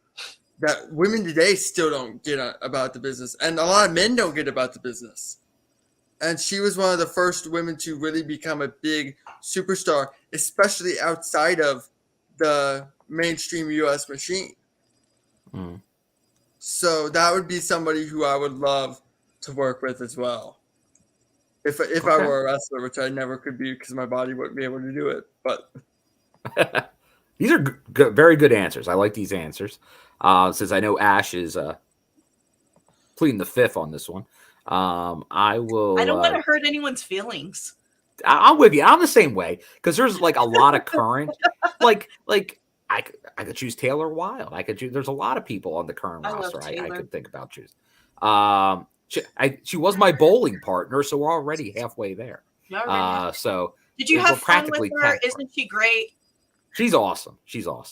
that women today still don't get about the business. And a lot of men don't get about the business. And she was one of the first women to really become a big superstar, especially outside of the mainstream U.S. machine. Mm. So that would be somebody who I would love to work with as well. If I were a wrestler, which I never could be because my body wouldn't be able to do it. But these are very good answers. I like these answers. Since I know Ash is pleading the fifth on this one, I don't want to hurt anyone's feelings. I'm with you. I'm the same way because there's like a lot of current, like I could choose Taylor Wilde. I could choose. There's a lot of people on the current roster. I could think about choosing. She was my bowling partner, so we're already halfway there. So did you have fun with her? Isn't she great? She's awesome.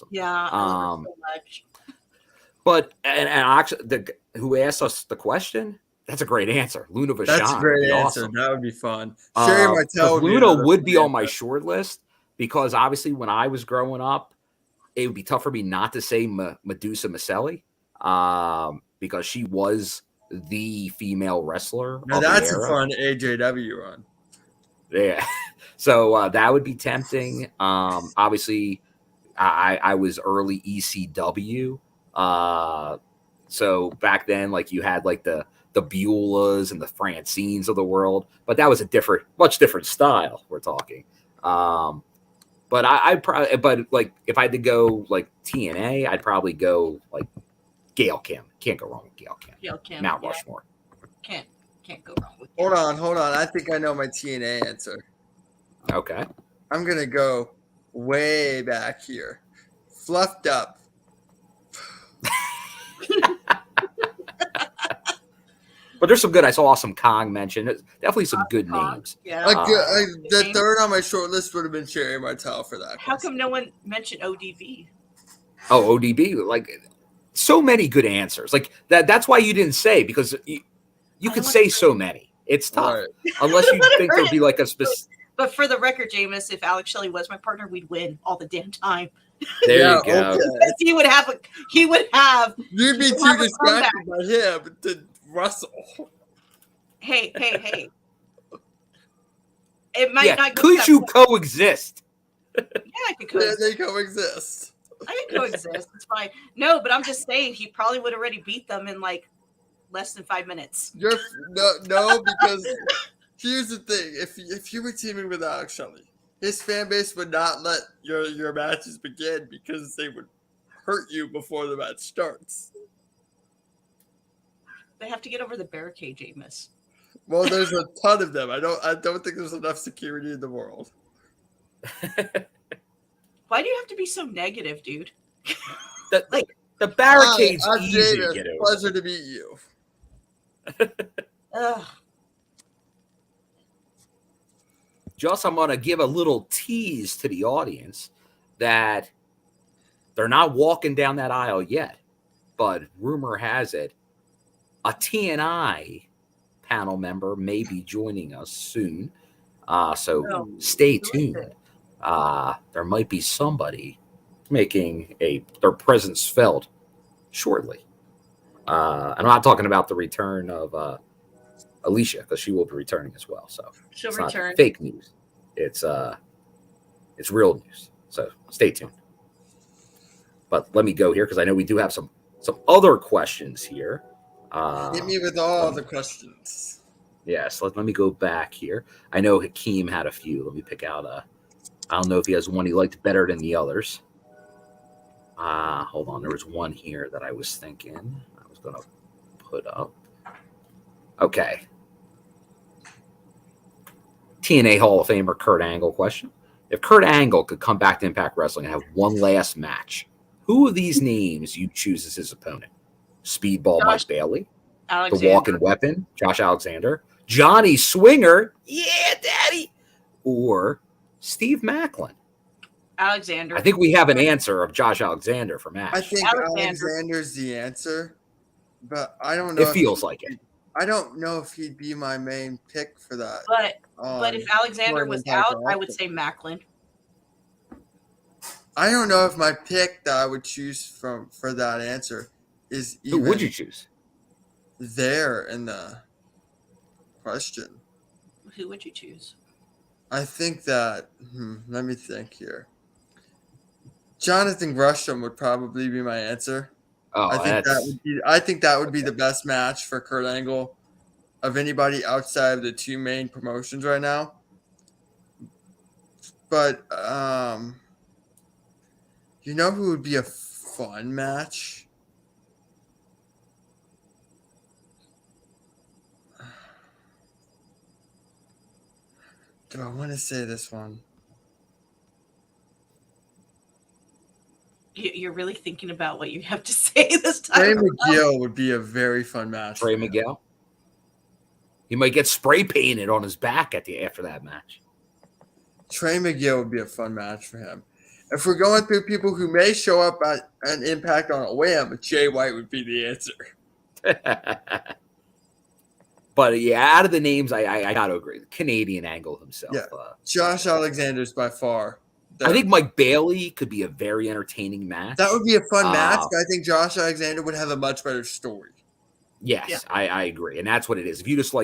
Yeah. I love her so much. But and actually, who asked us the question? That's a great answer. Luna Vachon. That's a great answer. Awesome. That would be fun. Sherry Martel Luna would be on my short list because obviously when I was growing up, it would be tough for me not to say Medusa Maselli because she was the female wrestler. Now that's a fun AJW run. Yeah. So that would be tempting. Obviously, I was early ECW So back then, like you had like the Beulahs and the Francines of the world, but that was a much different style. We're talking. But I probably, but like if I had to go like TNA, I'd probably go like Gail Kim. Can't go wrong with Gail Kim. Gail Kim, Mount Rushmore. Can't go wrong with. Hold on. I think I know my TNA answer. Okay. I'm gonna go way back here. Fluffed up. But there's some good. I saw some Kong mentioned. There's definitely some good names. Yeah. The third on my short list would have been Sherry Martel for that. How come no one mentioned ODB? Oh, ODB. Like so many good answers. Like that's why you didn't say, because you could say so many. It's tough. Right. Unless you think there'd be like a specific. But for the record, Jameis, if Alex Shelley was my partner, we'd win all the damn time. There you go. Okay. He would have. You'd be too distracted by him to Russell. Hey. It might not. Could you coexist? Yeah, I could coexist. They coexist. I can coexist. It's fine. No, but I'm just saying he probably would have already beat them in like less than 5 minutes. No, because here's the thing: if you were teaming with Alex Shelley, his fan base would not let your matches begin because they would hurt you before the match starts. They have to get over the barricade, Jameis. Well, there's a ton of them. I don't think there's enough security in the world. Why do you have to be so negative, dude? The barricade's easy Davis, to get over. Pleasure to meet you. Just, I'm going to give a little tease to the audience that they're not walking down that aisle yet, but rumor has it a TNI panel member may be joining us soon. So stay tuned. There might be somebody making their presence felt shortly. And I'm not talking about the return of Alicia, because she will be returning as well. So she'll it's return. Not fake news. It's real news. So stay tuned. But let me go here because I know we do have some other questions here. Hit me with all the questions. Yes, let me go back here. I know Hakeem had a few. Let me pick out I don't know if he has one he liked better than the others. Hold on. There was one here that I was thinking I was going to put up. Okay. TNA Hall of Famer Kurt Angle question. If Kurt Angle could come back to Impact Wrestling and have one last match, who of these names you choose as his opponent? Speedball Mike Bailey, Alexander. The Walking Weapon, Josh Alexander, Johnny Swinger, yeah, daddy, or Steve Macklin? Alexander. I think we have an answer of Josh Alexander for match. I think Alexander's the answer, but I don't know. It feels like it. I don't know if he'd be my main pick for that. But if Alexander was out, I would say Macklin. I don't know if my pick that I would choose for that answer is even. Who would you choose? There in the question. Who would you choose? I think that. Let me think here. Jonathan Gresham would probably be my answer. Oh, I think that would be the best match for Kurt Angle of anybody outside of the two main promotions right now. But you know who would be a fun match? Do I want to say this one? You're really thinking about what you have to say this time. Trey Miguel would be a very fun match. Trey Miguel. He might get spray painted on his back after that match. Trey Miguel would be a fun match for him. If we're going through people who may show up at an Impact on a whim, Jay White would be the answer. But yeah, out of the names, I got to agree. The Canadian Angle himself. Yeah. Josh Alexander's by far. I think Mike Bailey could be a very entertaining match. That would be a fun match, but I think Josh Alexander would have a much better story. Yes, yeah. I agree. And that's what it is. If you just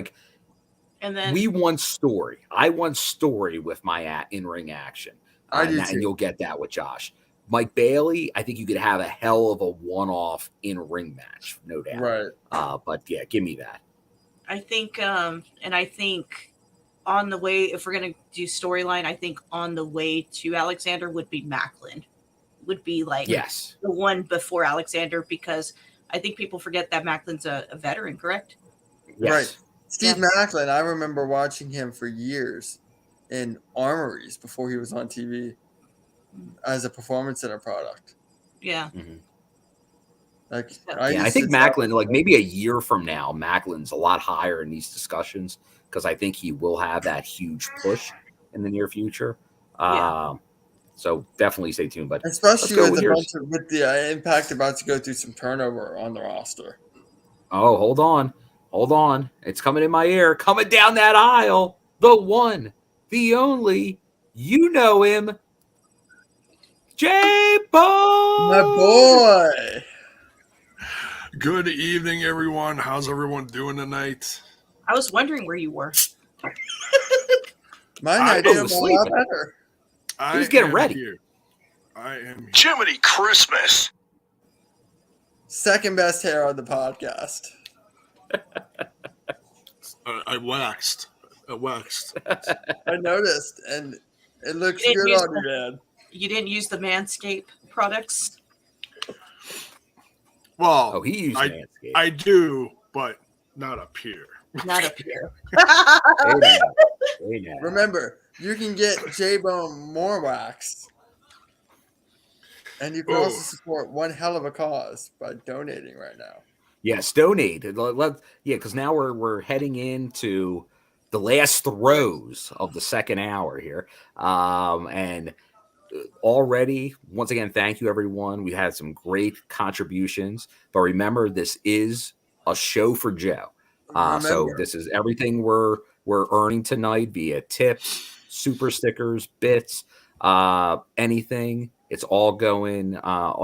and then we want story. I want story with my in-ring action. And you'll get that with Josh. Mike Bailey, I think you could have a hell of a one-off in-ring match, no doubt. Right. But yeah, give me that. I think, and I think on the way, if we're going to do storyline, I think on the way to Alexander would be Macklin. Would be like yes, the one before Alexander, because I think people forget that Macklin's a veteran, correct? Yes. Right. Steve Macklin, I remember watching him for years in Armories before he was on TV as a performance center product. Yeah. Mm-hmm. Like, I think Macklin, like maybe a year from now, Macklin's a lot higher in these discussions because I think he will have that huge push in the near future. So definitely stay tuned. But especially with the Impact about to go through some turnover on the roster. Oh, hold on. It's coming in my ear, coming down that aisle. The one, the only, you know him, J-Bone! My boy! Good evening, everyone. How's everyone doing tonight? I was wondering where you were. My night is a lot better. He's getting ready. Here. I am here. Jiminy Christmas. Second best hair on the podcast. I waxed. I noticed, and it looks good on you, man. You didn't use the Manscaped products? Well, he used Manscaped. I do, but not up here. Not up here. Remember, you can get J-Bone more wax. And you can also support one hell of a cause by donating right now. Yes, donate. Because now we're heading into the last throes of the second hour here. And already, once again, thank you, everyone. We had some great contributions. But remember, this is a show for Joe. So this is everything we're earning tonight via tips, super stickers, bits, anything. It's all going,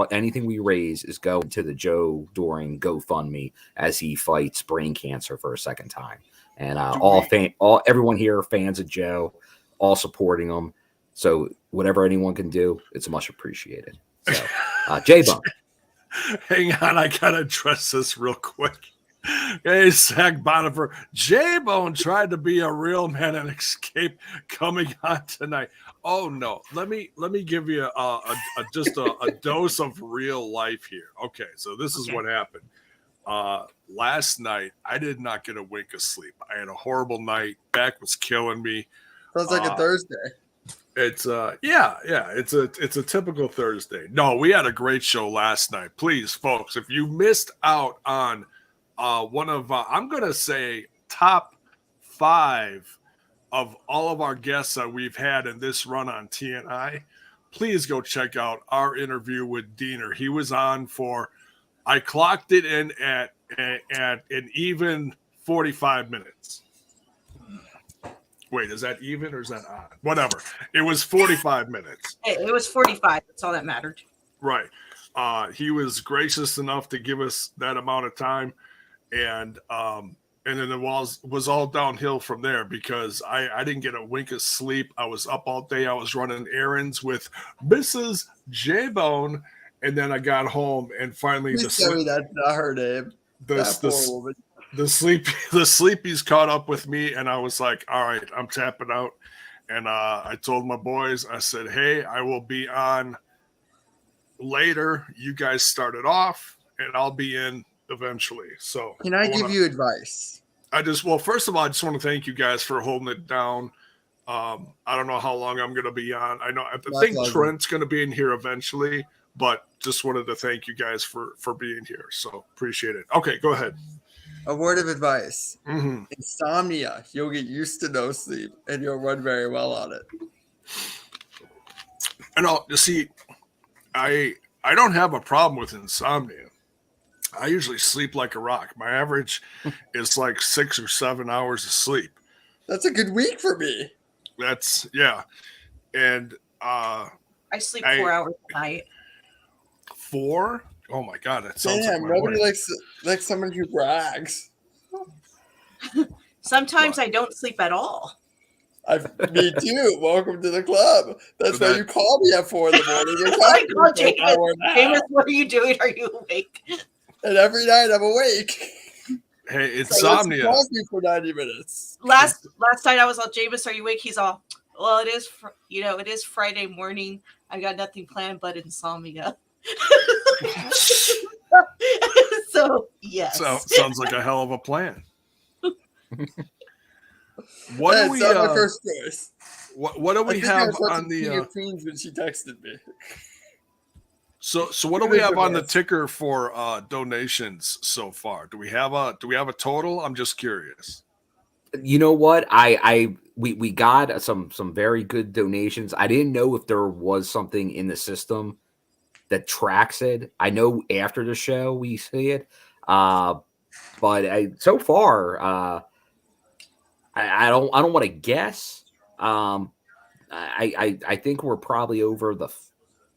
anything we raise is going to the Joe Doring GoFundMe as he fights brain cancer for a second time. And everyone here are fans of Joe, all supporting him. So whatever anyone can do, it's much appreciated. So, J-Bone. Hang on, I got to address this real quick. Hey, Zach Bonifer. J-Bone tried to be a real man and escape coming on tonight. Oh no! Let me give you just a dose of real life here. Okay, so this is what happened. Last night I did not get a wink of sleep. I had a horrible night. Back was killing me. Sounds like a Thursday. It's It's a typical Thursday. No, we had a great show last night. Please, folks, if you missed out on one of I'm gonna say top 5 of all of our guests that we've had in this run on TNI, please go check out our interview with Diener. He was on for, I clocked it in at an even 45 minutes. Wait, is that even or is that odd? Whatever. It was 45 minutes. It was 45. That's all that mattered. Right. He was gracious enough to give us that amount of time. And then it was all downhill from there because I didn't get a wink of sleep. I was up all day. I was running errands with Mrs. J-Bone, and then I got home and finally that's not her name. The sleepies caught up with me, and I was like, all right, I'm tapping out. And I told my boys, I said, hey, I will be on later. You guys started off, and I'll be in eventually. So can I give you advice? First of all, I just want to thank you guys for holding it down. I don't know how long I'm going to be on. I think Trent's going to be in here eventually, but just wanted to thank you guys for being here. So appreciate it. Okay, go ahead. A word of advice. Mm-hmm. Insomnia. You'll get used to no sleep and you'll run very well on it. And you see, I don't have a problem with insomnia. I usually sleep like a rock. My average is like 6 or 7 hours of sleep. That's a good week for me. And I sleep 4 hours a night. 4? Oh my God, that sounds like my nobody wife. likes someone who brags. Sometimes I don't sleep at all. Me too. Welcome to the club. That's why you call me at 4 in the morning. I call James, what are you doing? Are you awake? And every night I'm awake. Hey, insomnia. So calls me for 90 minutes. Last night I was all, James, are you awake? He's all, well, it is, it is Friday morning. I got nothing planned but insomnia. So, yes. So sounds like a hell of a plan. What do we? My first choice. What do we have on the? When she texted me. So what do we have on the ticker for donations so far? Do we have a total? I'm just curious. You know what? We got some very good donations. I didn't know if there was something in the system that tracks it. I know after the show we see it, but so far I don't want to guess. I think we're probably over the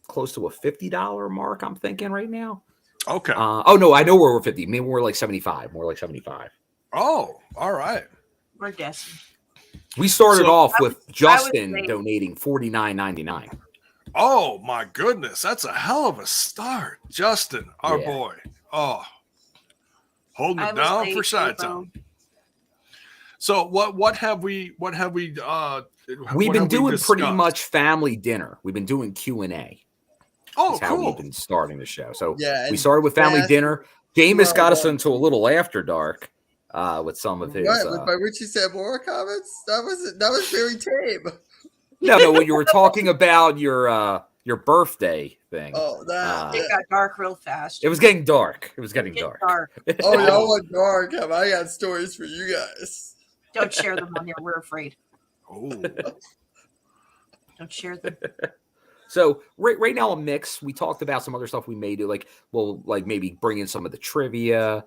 close to a $50 mark. I'm thinking right now. Okay. Oh no, I know we're over 50. Maybe we're like 75. More like 75. Oh, all right. We're guessing. We started off with Justin donating $49.99. Oh my goodness, that's a hell of a start, Justin, our boy. Oh, holding it down for Chi-Town. So what have we we've been doing pretty much family dinner. We've been doing Q&A. Oh, That's how we've been starting the show. So we started with family dinner. Jameis got us into a little after dark with some of his. With my Richie Sambora comments, that was very tame. No, when you were talking about your birthday thing. Oh, it got dark real fast. It was getting dark. It was getting dark. Oh, y'all want dark? I got stories for you guys. Don't share them on here. We're afraid. Oh. Don't share them. So right now a mix. We talked about some other stuff we may do, like maybe bring in some of the trivia,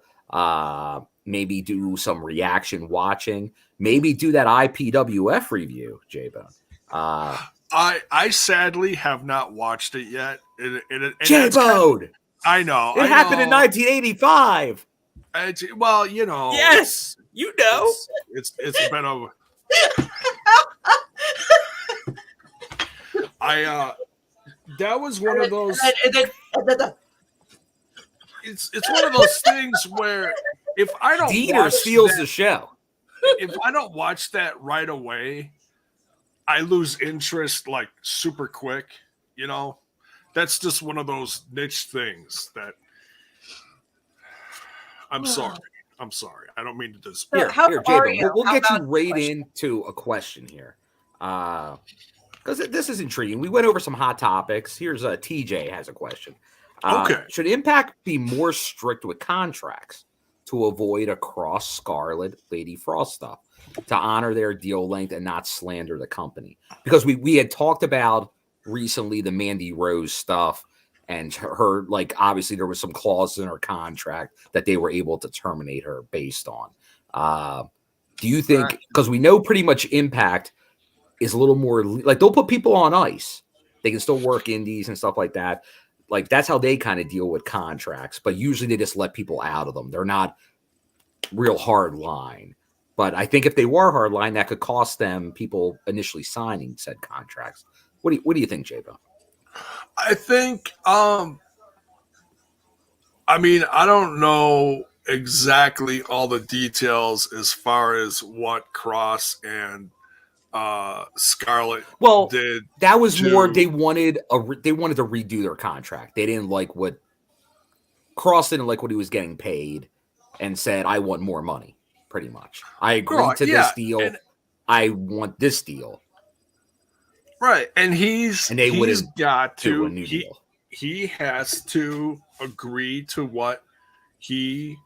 maybe do some reaction watching, maybe do that IPWF review, J-Bone. I sadly have not watched it yet. J-Bone! I know. It happened in 1985. Well, you know. Yes, you know. It's been a. That was one of those. It's one of those things where if I don't Dieter steals the show. If I don't watch that right away, I lose interest like super quick. You know, that's just one of those niche things that. I'm sorry. I don't mean to disappoint. Here, Jay, we'll get you right into a question here. Because this is intriguing. We went over some hot topics. Here's TJ has a question. Okay. Should Impact be more strict with contracts to avoid a cross Scarlet Lady Frost stuff, to honor their deal length and not slander the company? Because we had talked about recently the Mandy Rose stuff, and her, like, obviously there was some clauses in her contract that they were able to terminate her based on. Do you think, because we know pretty much Impact is a little more, like, they'll put people on ice. They can still work indies and stuff like that. Like, that's how they kind of deal with contracts. But usually they just let people out of them. They're not real hard line. But I think if they were hard line, that could cost them people initially signing said contracts. What do you think, J-Bone? I think, I mean, I don't know exactly all the details as far as what Cross and Scarlet did. That was more they wanted to redo their contract. They didn't like what Cross didn't like what he was getting paid, and said, "I want more money." Pretty much, I agree to this deal. I want this deal. Right, and he's got to do a new deal. He has to agree to what he,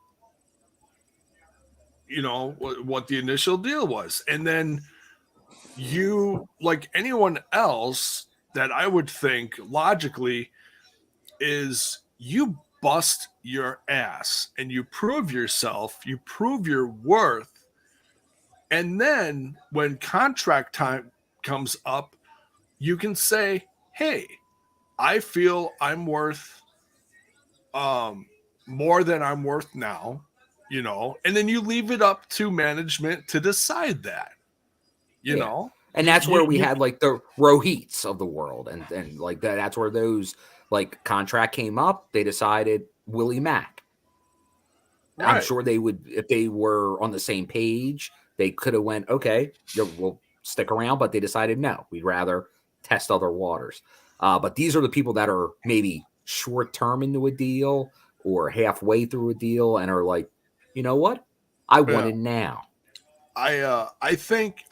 what the initial deal was, and then you, like anyone else that I would think logically, is you bust your ass and you prove yourself, you prove your worth, and then when contract time comes up, you can say, hey, I feel I'm worth more than I'm worth now, and then you leave it up to management to decide that, you know? And that's where we had like the Rohits of the world, and like that's where those like contract came up. They decided Willie Mack. Right. I'm sure they would, if they were on the same page, they could have went, okay, we'll stick around, but they decided no, we'd rather test other waters. But these are the people that are maybe short term into a deal or halfway through a deal and are like, you know what, I want it now. I think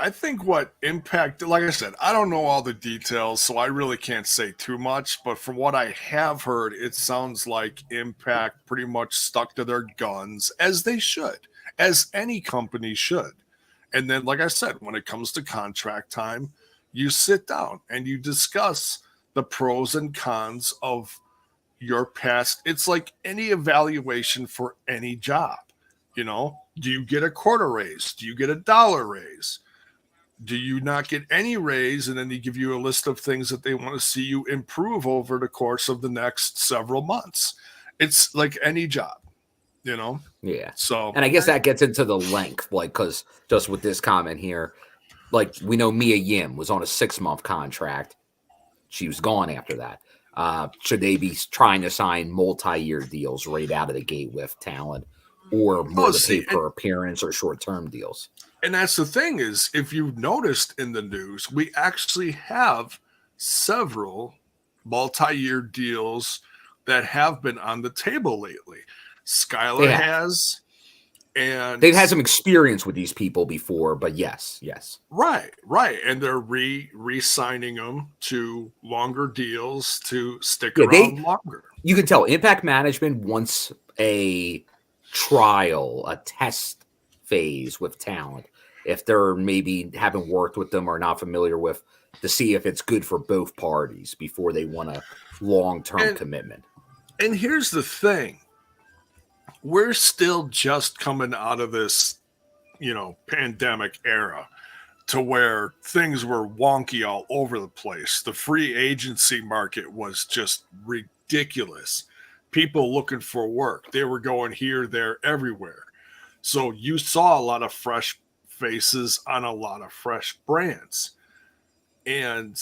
what Impact, like I said, I don't know all the details, so I really can't say too much. But from what I have heard, it sounds like Impact pretty much stuck to their guns, as they should, as any company should. And then, like I said, when it comes to contract time, you sit down and you discuss the pros and cons of your past. It's like any evaluation for any job. You know, do you get a quarter raise? Do you get a dollar raise? Do you not get any raise? And then they give you a list of things that they want to see you improve over the course of the next several months. It's like any job, you know? Yeah. So, and I guess that gets into the length, like, because just with this comment here, like we know Mia Yim was on a 6-month contract. She was gone after that. Should they be trying to sign multi-year deals right out of the gate with talent? Or more to pay per appearance or short-term deals. And that's the thing is, if you've noticed in the news, we actually have several multi-year deals that have been on the table lately. Skylar has, and they've had some experience with these people before, but yes. Right. And they're re-signing them to longer deals to stick around longer. You can tell Impact Management wants a trial, a test phase with talent, if they're maybe haven't worked with them or not familiar with, to see if it's good for both parties before they want a long-term commitment. And here's the thing, we're still just coming out of this, pandemic era to where things were wonky all over the place. The free agency market was just ridiculous. People looking for work. They were going here, there, everywhere. So you saw a lot of fresh faces on a lot of fresh brands. And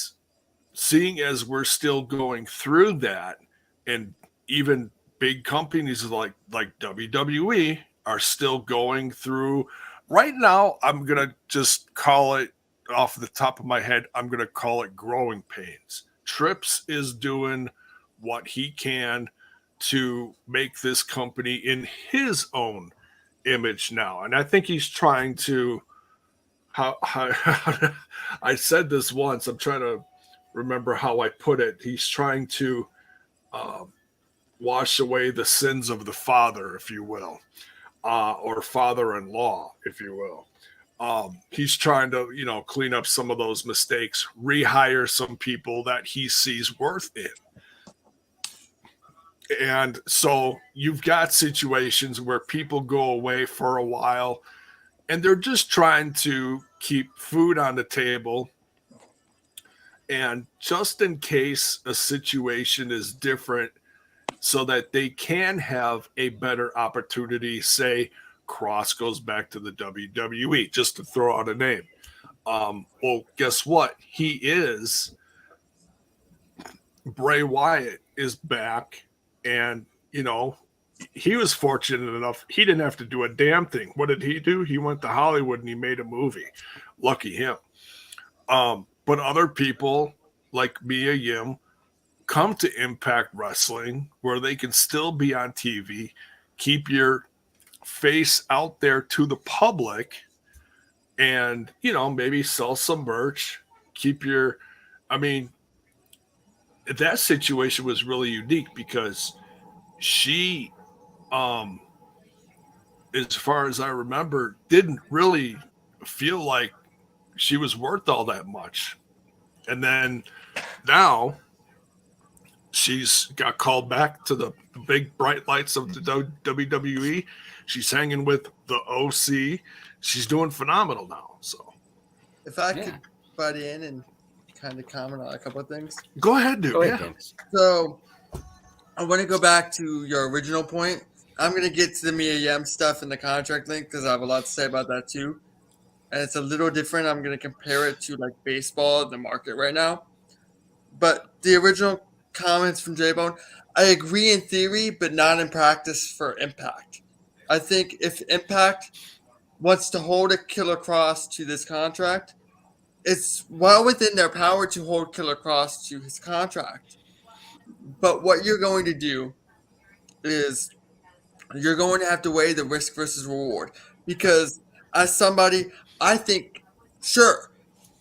seeing as we're still going through that, and even big companies like WWE are still going through, right now, I'm going to just call it off the top of my head, I'm going to call it growing pains. Trips is doing what he can to make this company in his own image now. And I think he's trying to, I said this once, I'm trying to remember how I put it. He's trying to wash away the sins of the father, if you will, or father-in-law, if you will. He's trying to, clean up some of those mistakes, rehire some people that he sees worth in. And so you've got situations where people go away for a while and they're just trying to keep food on the table. And just in case a situation is different, so that they can have a better opportunity, say Cross goes back to the WWE, just to throw out a name. Well, guess what? Bray Wyatt is back. And, he was fortunate enough. He didn't have to do a damn thing. What did he do? He went to Hollywood and he made a movie. Lucky him. But other people like Mia Yim come to Impact Wrestling where they can still be on TV, keep your face out there to the public, and, maybe sell some merch, that situation was really unique because she, as far as I remember, didn't really feel like she was worth all that much. And then now she's got called back to the big bright lights of the WWE. She's hanging with the OC. She's doing phenomenal now. So if I could butt in and kind of comment on a couple of things. Go ahead, dude. So I want to go back to your original point. I'm going to get to the Mia Yim stuff and the contract link because I have a lot to say about that too. and it's a little different. I'm going to compare it to like baseball, the market right now. But the original comments from J-Bone, I agree in theory, but not in practice for Impact. I think if Impact wants to hold a Killer Cross to this contract, it's well within their power to hold Killer Cross to his contract. But what you're going to do is you're going to have to weigh the risk versus reward. Because as somebody, I think, sure,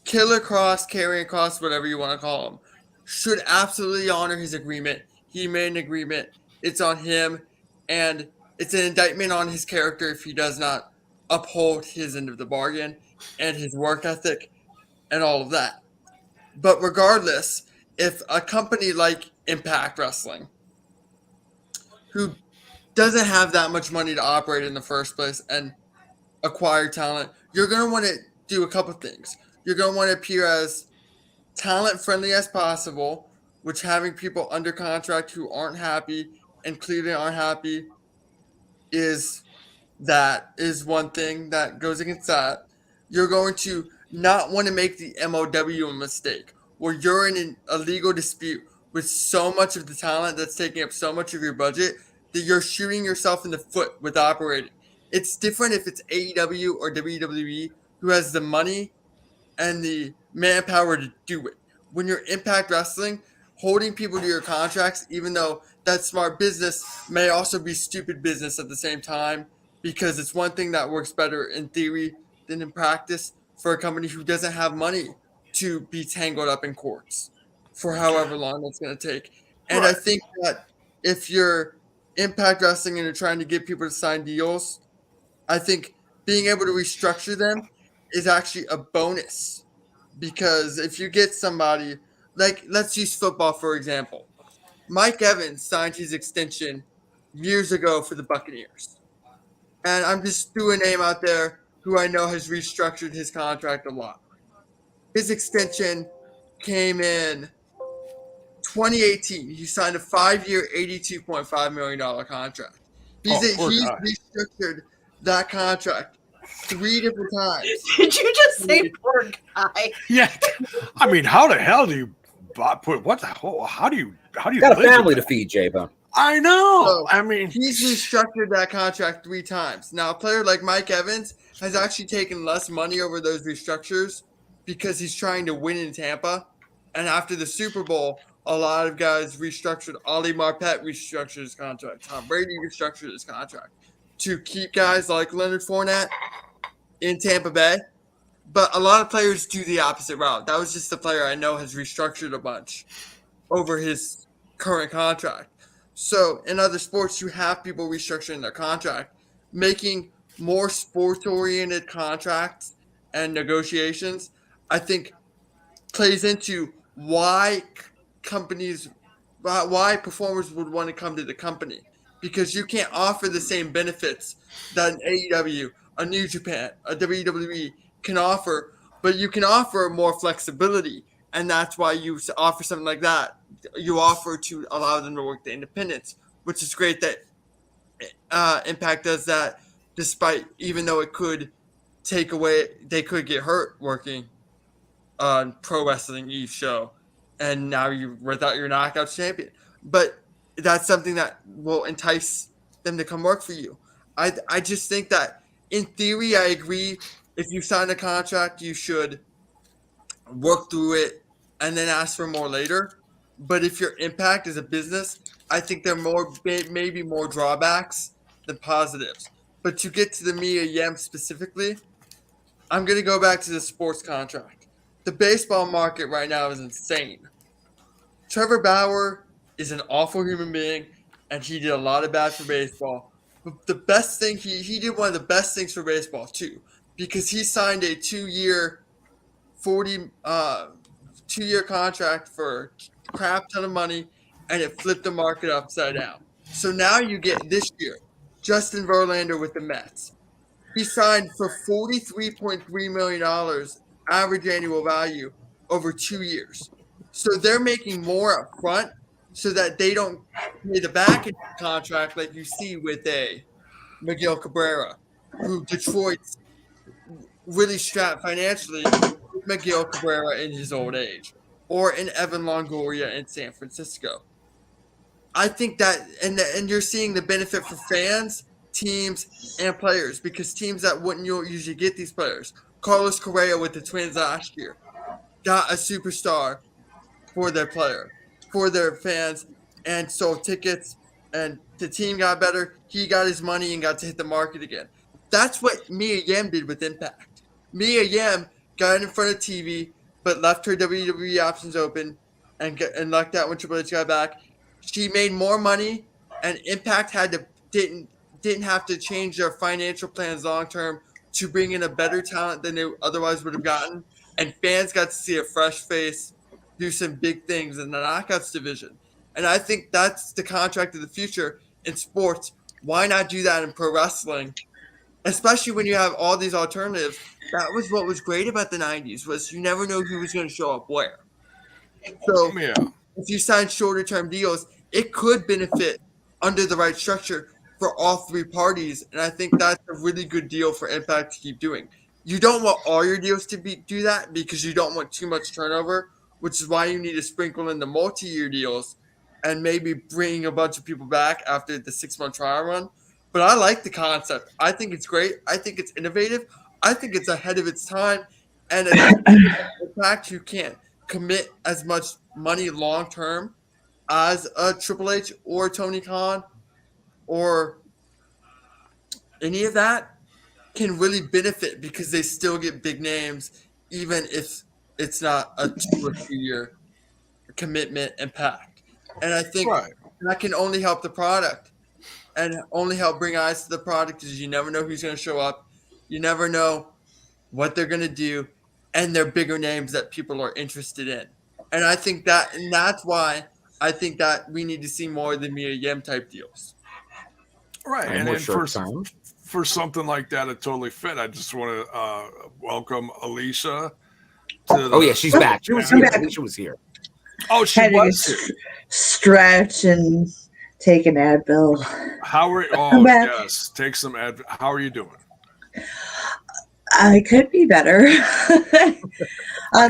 Killer Cross, Karrion Cross, whatever you want to call him, should absolutely honor his agreement. He made an agreement. It's on him. And it's an indictment on his character if he does not uphold his end of the bargain and his work ethic and all of that. But regardless, if a company like Impact Wrestling, who doesn't have that much money to operate in the first place and acquire talent, you're going to want to do a couple things. You're going to want to appear as talent friendly as possible, which having people under contract who aren't happy and clearly aren't happy is one thing that goes against that. You're going to not want to make the MOW mistake where you're in a legal dispute with so much of the talent that's taking up so much of your budget that you're shooting yourself in the foot with operating. It's different if it's AEW or WWE who has the money and the manpower to do it. When you're Impact Wrestling, holding people to your contracts, even though that's smart business, may also be stupid business at the same time, because it's one thing that works better in theory than in practice for a company who doesn't have money to be tangled up in courts for however long it's going to take. And I think that if you're Impact Wrestling and you're trying to get people to sign deals, I think being able to restructure them is actually a bonus, because if you get somebody like, let's use football for example. Mike Evans signed his extension years ago for the Buccaneers, and I'm just throwing a name out there who I know has restructured his contract a lot. His extension came in 2018. He signed a 5-year, $82.5 million contract. He's restructured that contract 3 different times. Did you just say poor guy? Yeah. I mean, how the hell do you put what the hell? How do you got a family to feed, J-Bone? I know. So, I mean, he's restructured that contract 3 times. Now, a player like Mike Evans has actually taken less money over those restructures because he's trying to win in Tampa. And after the Super Bowl, a lot of guys restructured. Ali Marpet restructured his contract. Tom Brady restructured his contract to keep guys like Leonard Fournette in Tampa Bay. But a lot of players do the opposite route. That was just the player I know has restructured a bunch over his current contract. So in other sports, you have people restructuring their contract, making more sports-oriented contracts and negotiations, I think plays into why performers would want to come to the company, because you can't offer the same benefits that an AEW, a New Japan, a WWE can offer, but you can offer more flexibility, and that's why you offer something like that. You offer to allow them to work the independents, which is great that Impact does that, despite, even though it could take away, they could get hurt working on Pro Wrestling Eve show, and now you're without your Knockouts champion. But that's something that will entice them to come work for you. I just think that in theory, I agree. If you sign a contract, you should work through it and then ask for more later. But if your Impact is a business, I think there are maybe more drawbacks than positives. But to get to the Mia Yim specifically, I'm going to go back to the sports contract. The baseball market right now is insane. Trevor Bauer is an awful human being, and he did a lot of bad for baseball. But the best thing, he did one of the best things for baseball too, because he signed a 2-year, two-year contract for a crap ton of money, and it flipped the market upside down. So now you get this year, Justin Verlander with the Mets. He signed for $43.3 million average annual value over 2 years. So they're making more up front so that they don't pay the back end of the contract like you see with a Miguel Cabrera, who Detroit's really strapped financially with Miguel Cabrera in his old age, or in Evan Longoria in San Francisco. I think that, and you're seeing the benefit for fans, teams, and players, because teams that wouldn't usually get these players. Carlos Correa with the Twins last year got a superstar for their player, for their fans, and sold tickets, and the team got better. He got his money and got to hit the market again. That's what Mia Yim did with Impact. Mia Yim got in front of TV, but left her WWE options open and lucked out when Triple H got back. She made more money, and Impact didn't have to change their financial plans long term to bring in a better talent than they otherwise would have gotten. And fans got to see a fresh face do some big things in the knockouts division. And I think that's the contract of the future in sports. Why not do that in pro wrestling? Especially when you have all these alternatives. That was what was great about the 90s, was you never know who was going to show up where. So Yeah. if you sign shorter term deals, it could benefit under the right structure for all three parties. And I think that's a really good deal for Impact to keep doing. You don't want all your deals to do that, because you don't want too much turnover, which is why you need to sprinkle in the multi-year deals and maybe bring a bunch of people back after the 6-month trial run. But I like the concept. I think it's great. I think it's innovative. I think it's ahead of its time. And in fact, you can't commit as much money long term as a Triple H or Tony Khan or any of that can really benefit, because they still get big names, even if it's not a 2 or 3 year commitment impact. And I think that can only help the product and only help bring eyes to the product, because you never know who's going to show up. You never know what they're going to do, and they're bigger names that people are interested in. And I think that's why I think that we need to see more of the Mia Yim type deals. Right. And then for something like that to totally fit, I just want to welcome Alicia to Oh, yeah, she's back. She was here. Alicia was here. Oh, she was here. Stretch and take an Advil. How are you? Oh, yes. Take some Advil. How are you doing? I could be better.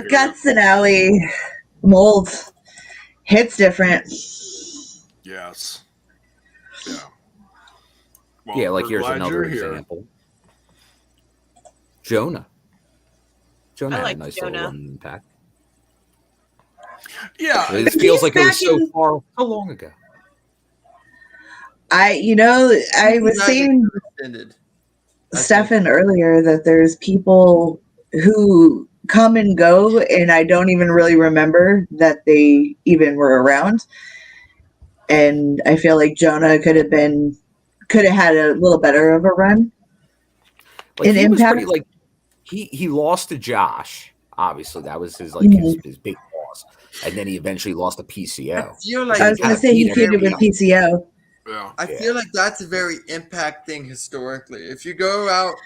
Guts and alley mold hits different. Yes. Yeah. Well, Yeah, like here's another example. Jonah had a nice little impact. Yeah, it feels like it was so long ago. I was saying Stefan earlier that there's people who come and go, and I don't even really remember that they even were around. And I feel like Jonah could have had a little better of a run. Like he was pretty, like he lost to Josh. Obviously, that was his big loss, and then he eventually lost to PCO. I was going to say he feuded with PCO. Yeah. I feel like that's a very impact thing historically. If you go out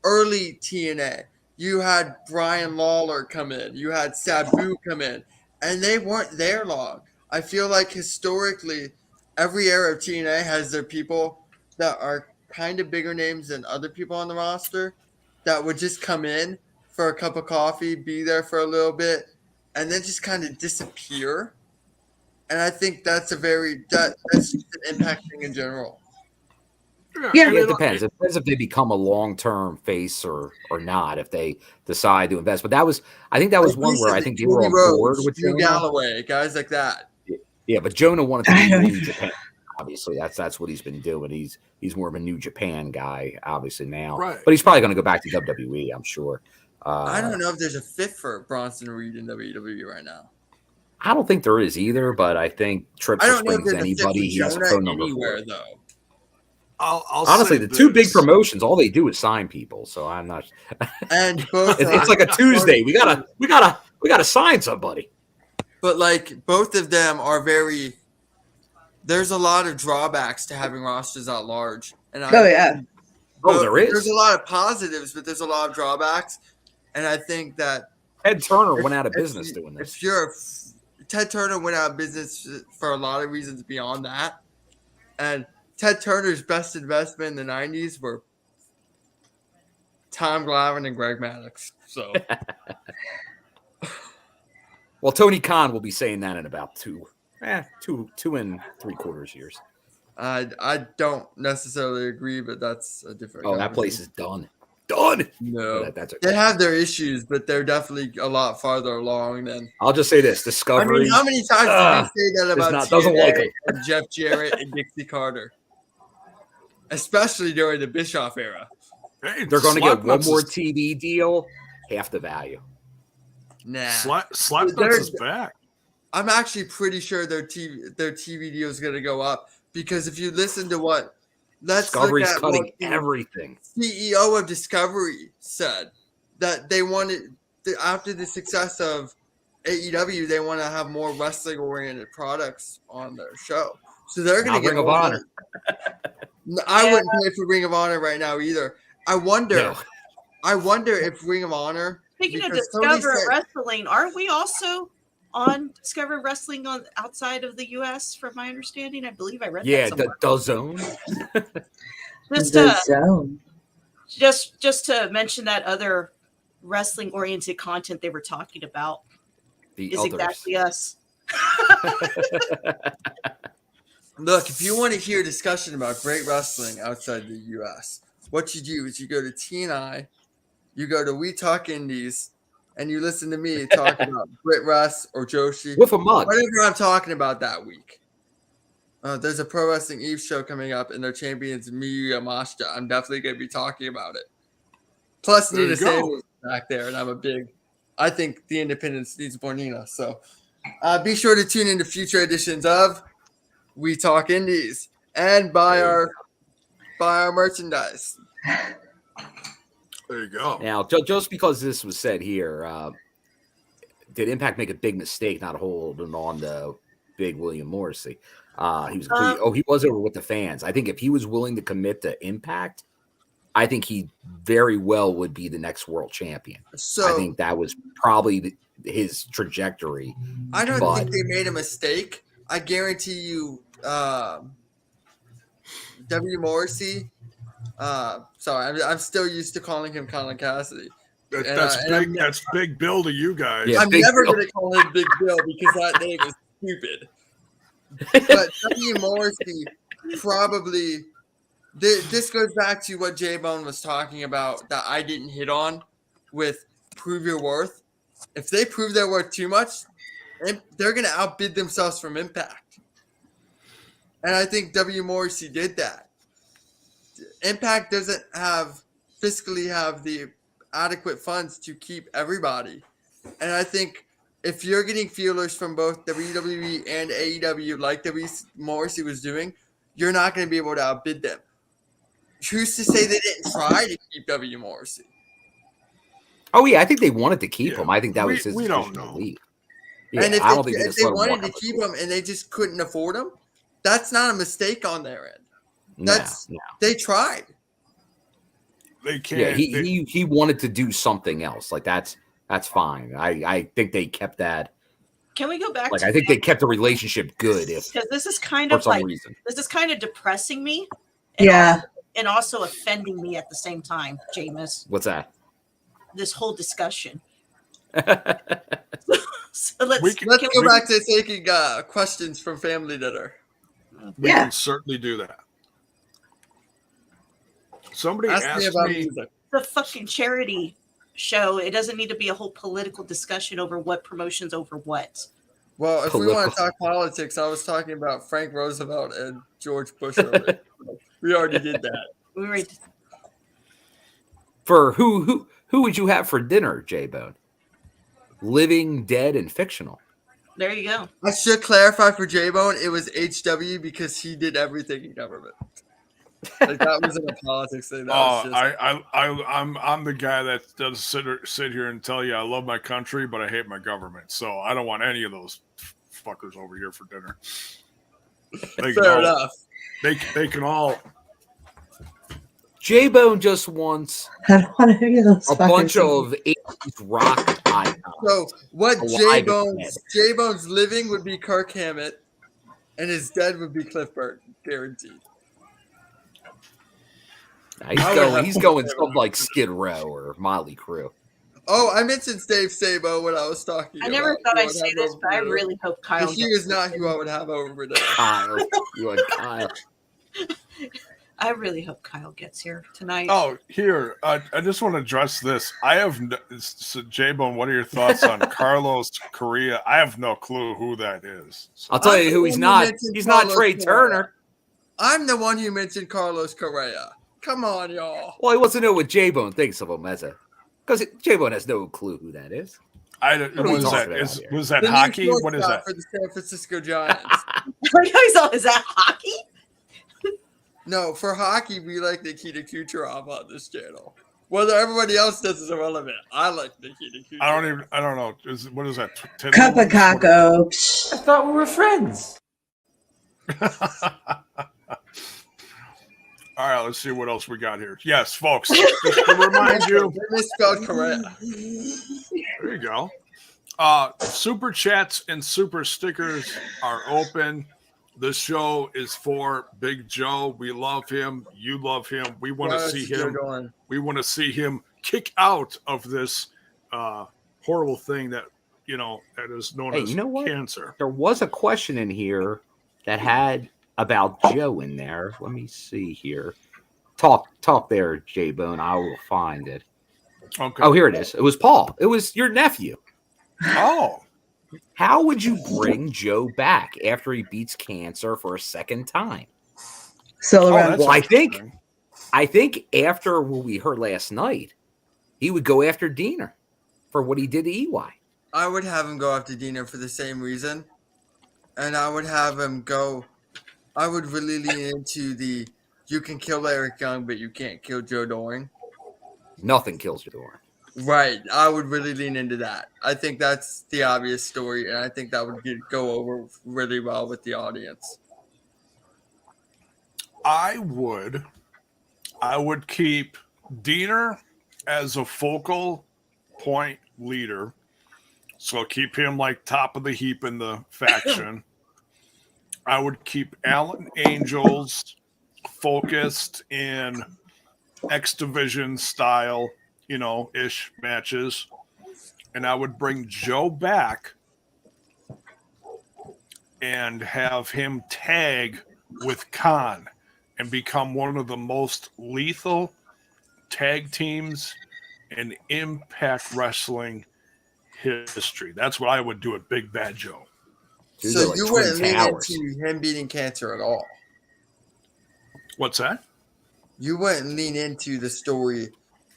early TNA, you had Brian Lawler come in, you had Sabu come in, and they weren't there long. I feel like historically, every era of TNA has their people that are kind of bigger names than other people on the roster that would just come in for a cup of coffee, be there for a little bit, and then just kind of disappear. And I think that's that's just an impact thing in general. Yeah, it depends. It depends if they become a long-term face or not, if they decide to invest. But I think that was one where I think they were on board with Drew Galloway, guys like that. Yeah, but Jonah wanted to be in New Japan. Obviously, that's what he's been doing. He's more of a New Japan guy, obviously now. Right. But he's probably going to go back to WWE, I'm sure. I don't know if there's a fit for Bronson Reed in WWE right now. I don't think there is either, but I think Trips brings anybody he has a phone number anywhere, for. Though. I'll honestly, the two big promotions, all they do is sign people. So I'm not. And both it's like a Tuesday. We gotta sign somebody. But like both of them are very. There's a lot of drawbacks to having rosters at large, and there is. There's a lot of positives, but there's a lot of drawbacks, and I think that Ted Turner went out of business doing this. Ted Turner went out of business for a lot of reasons beyond that. And Ted Turner's best investment in the 90s were Tom Glavine and Greg Maddox. So, well, Tony Khan will be saying that in about two and 3/4 years. I don't necessarily agree, but that's a different. Oh, that place is done. Done. No, that's okay. They have their issues, but they're definitely a lot farther along than. I'll just say this: Discovery. I mean, how many times did you say that about doesn't like him. and Jeff Jarrett and Dixie Carter, especially during the Bischoff era? Hey, They're going to get one more is, TV deal, half the value. Nah, Slapnuts is back. I'm actually pretty sure their TV deal is going to go up because if you listen to what Discovery's cutting everything. CEO of Discovery said that they wanted after the success of AEW, they want to have more wrestling oriented products on their show. So they're going to get Ring of Honor. I wouldn't pay for Ring of Honor right now either. I wonder if Ring of Honor. Speaking of Discover Wrestling, aren't we also on Discover Wrestling on outside of the U.S. From my understanding? I believe I read that somewhere. The Zone. Just to mention that other wrestling oriented content they were talking about is exactly us. Look, if you want to hear discussion about great wrestling outside the U.S., what you do is you go to TNI, you go to We Talk Indies, and you listen to me talk about Brit Russ or Joshi. With a mug. Whatever I'm talking about that week. There's a Pro Wrestling Eve show coming up, and their champion's Miyu Yamashita. I'm definitely going to be talking about it. Plus, Nina Samuels back there, and I think the Independence needs more Nina. So be sure to tune into future editions of We Talk Indies and buy our merchandise. There you go. Now, just because this was said here, did Impact make a big mistake not holding on to Big William Morrissey? He was over with the fans. I think if he was willing to commit to Impact, I think he very well would be the next world champion. So I think that was probably his trajectory. I don't think they made a mistake. I guarantee you, W. Morrissey. Sorry, I'm still used to calling him Colin Cassidy. That's Big Bill to you guys. Yeah, I'm never going to call him Big Bill because that name is stupid. But W. Morrissey probably. This goes back to what J-Bone was talking about that I didn't hit on with prove your worth. If they prove their worth too much, they're going to outbid themselves from Impact. And I think W. Morrissey did that. Impact doesn't fiscally have the adequate funds to keep everybody. And I think if you're getting feelers from both WWE and AEW like W. Morrissey was doing, you're not going to be able to outbid them. Who's to say they didn't try to keep W. Morrissey? Oh, yeah, I think they wanted to keep him. I think that was his decision to leave. Yeah, and if they wanted to keep him and they just couldn't afford him, that's not a mistake on their end. They tried. They can't. Yeah, he wanted to do something else. Like that's fine. I think they kept that. Can we go back? I think they kept the relationship good. Because this is kind of this is kind of depressing me. And also offending me at the same time, Jameis. What's that? This whole discussion. So let's go back to taking questions from family dinner. We can certainly do that. Somebody asked me the fucking charity show. It doesn't need to be a whole political discussion over what promotions over what. Well, if we want to talk politics, I was talking about Frank Roosevelt and George Bush. We already did that. For who would you have for dinner, J-Bone? Living, dead, and fictional. There you go. I should clarify for J-Bone, it was HW because he did everything in government. That wasn't a politics thing. I'm the guy that does sit here and tell you I love my country, but I hate my government. So I don't want any of those fuckers over here for dinner. Fair enough. They can all. J-Bone just wants a bunch of 80s rock icons. So what J-Bone's living would be Kirk Hammett, and his dead would be Cliff Burton, guaranteed. He's going something like Skid Row or Motley Crue. Oh, I mentioned Dave Sabo when I was talking. I never thought I'd say this, but I really hope Kyle. He is not who I would have over there. Kyle, you want Kyle? I really hope Kyle gets here tonight. Oh, here. I just want to address this. I have so J-Bone, what are your thoughts on Carlos Correa? I have no clue who that is. So. I'll tell you who he's not. He's not Trey Turner. I'm the one who mentioned Carlos Correa. Come on, y'all. Well, he wants to know what J-Bone thinks of him as a, because J-Bone has no clue who that is. What is that? Was that hockey? What is that? For the San Francisco Giants. Is that hockey? No, for hockey, we like Nikita Kucherov on this channel. Whether everybody else does is irrelevant. I like Nikita Kucherov. I don't know. What is that? Cup of Kako. I thought we were friends. All right, let's see what else we got here. Yes, folks, just to remind you. They misspelled correct. There you go. Super chats and super stickers are open. This show is for Big Joe. We love him. You love him. We want to see him. We want to see him kick out of this horrible thing that that is known as cancer. There was a question in here that had about Joe in there. Let me see here. Talk there, J-Bone. I will find it. Okay. Oh, here it is. It was Paul. It was your nephew. Oh. How would you bring Joe back after he beats cancer for a second time? Well, I think after what we heard last night, he would go after Diener for what he did to EY. I would have him go after Diener for the same reason. And I would have him go. I would really lean into the you can kill Eric Young, but you can't kill Joe Doring. Nothing kills Joe Doring. Right. I would really lean into that. I think that's the obvious story, and I think that would go over really well with the audience. I would keep Diener as a focal point leader. So keep him like top of the heap in the faction. I would keep Alan Angels focused in X Division style, ish matches. And I would bring Joe back and have him tag with Khan and become one of the most lethal tag teams in Impact Wrestling history. That's what I would do at Big Bad Joe. So you wouldn't lean into him beating cancer at all? What's that? You wouldn't lean into the story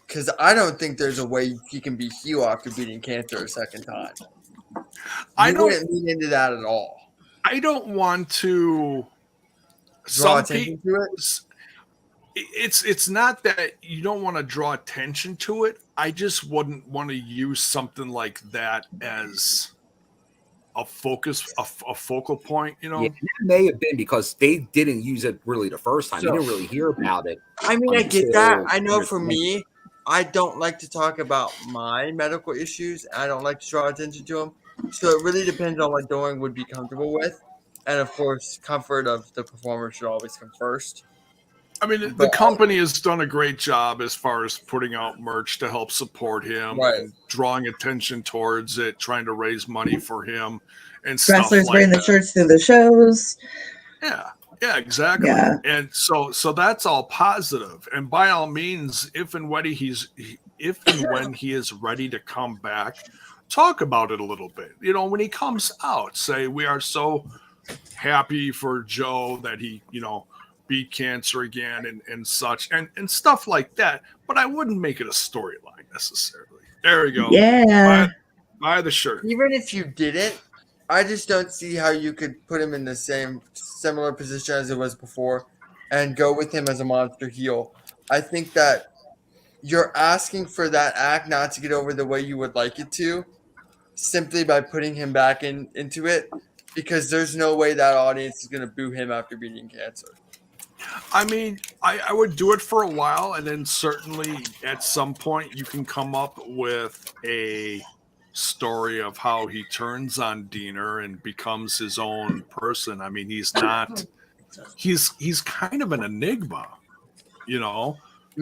because I don't think there's a way he can be heel after beating cancer a second time. You wouldn't lean into that at all. I don't want to draw attention to it. It's not that you don't want to draw attention to it. I just wouldn't want to use something like that as a focal point, Yeah, it may have been because they didn't use it really the first time. You didn't really hear about it. I mean, I get that. I know for me, I don't like to talk about my medical issues. I don't like to draw attention to them. So it really depends on what Doring would be comfortable with. And of course, comfort of the performer should always come first. I mean, the company has done a great job as far as putting out merch to help support him, and drawing attention towards it, trying to raise money for him, and wrestlers wearing the shirts through the shows. Yeah, exactly. Yeah. And so that's all positive. And by all means, if and when he is ready to come back, talk about it a little bit. When he comes out, say we are so happy for Joe that he, beat cancer again and such and stuff like that. But I wouldn't make it a storyline necessarily. There we go. Yeah. Buy the shirt. Even if you didn't, I just don't see how you could put him in the similar position as it was before and go with him as a monster heel. I think that you're asking for that act not to get over the way you would like it to simply by putting him back into it, because there's no way that audience is going to boo him after beating cancer. I mean, I would do it for a while, and then certainly at some point you can come up with a story of how he turns on Diener and becomes his own person. I mean, he's kind of an enigma,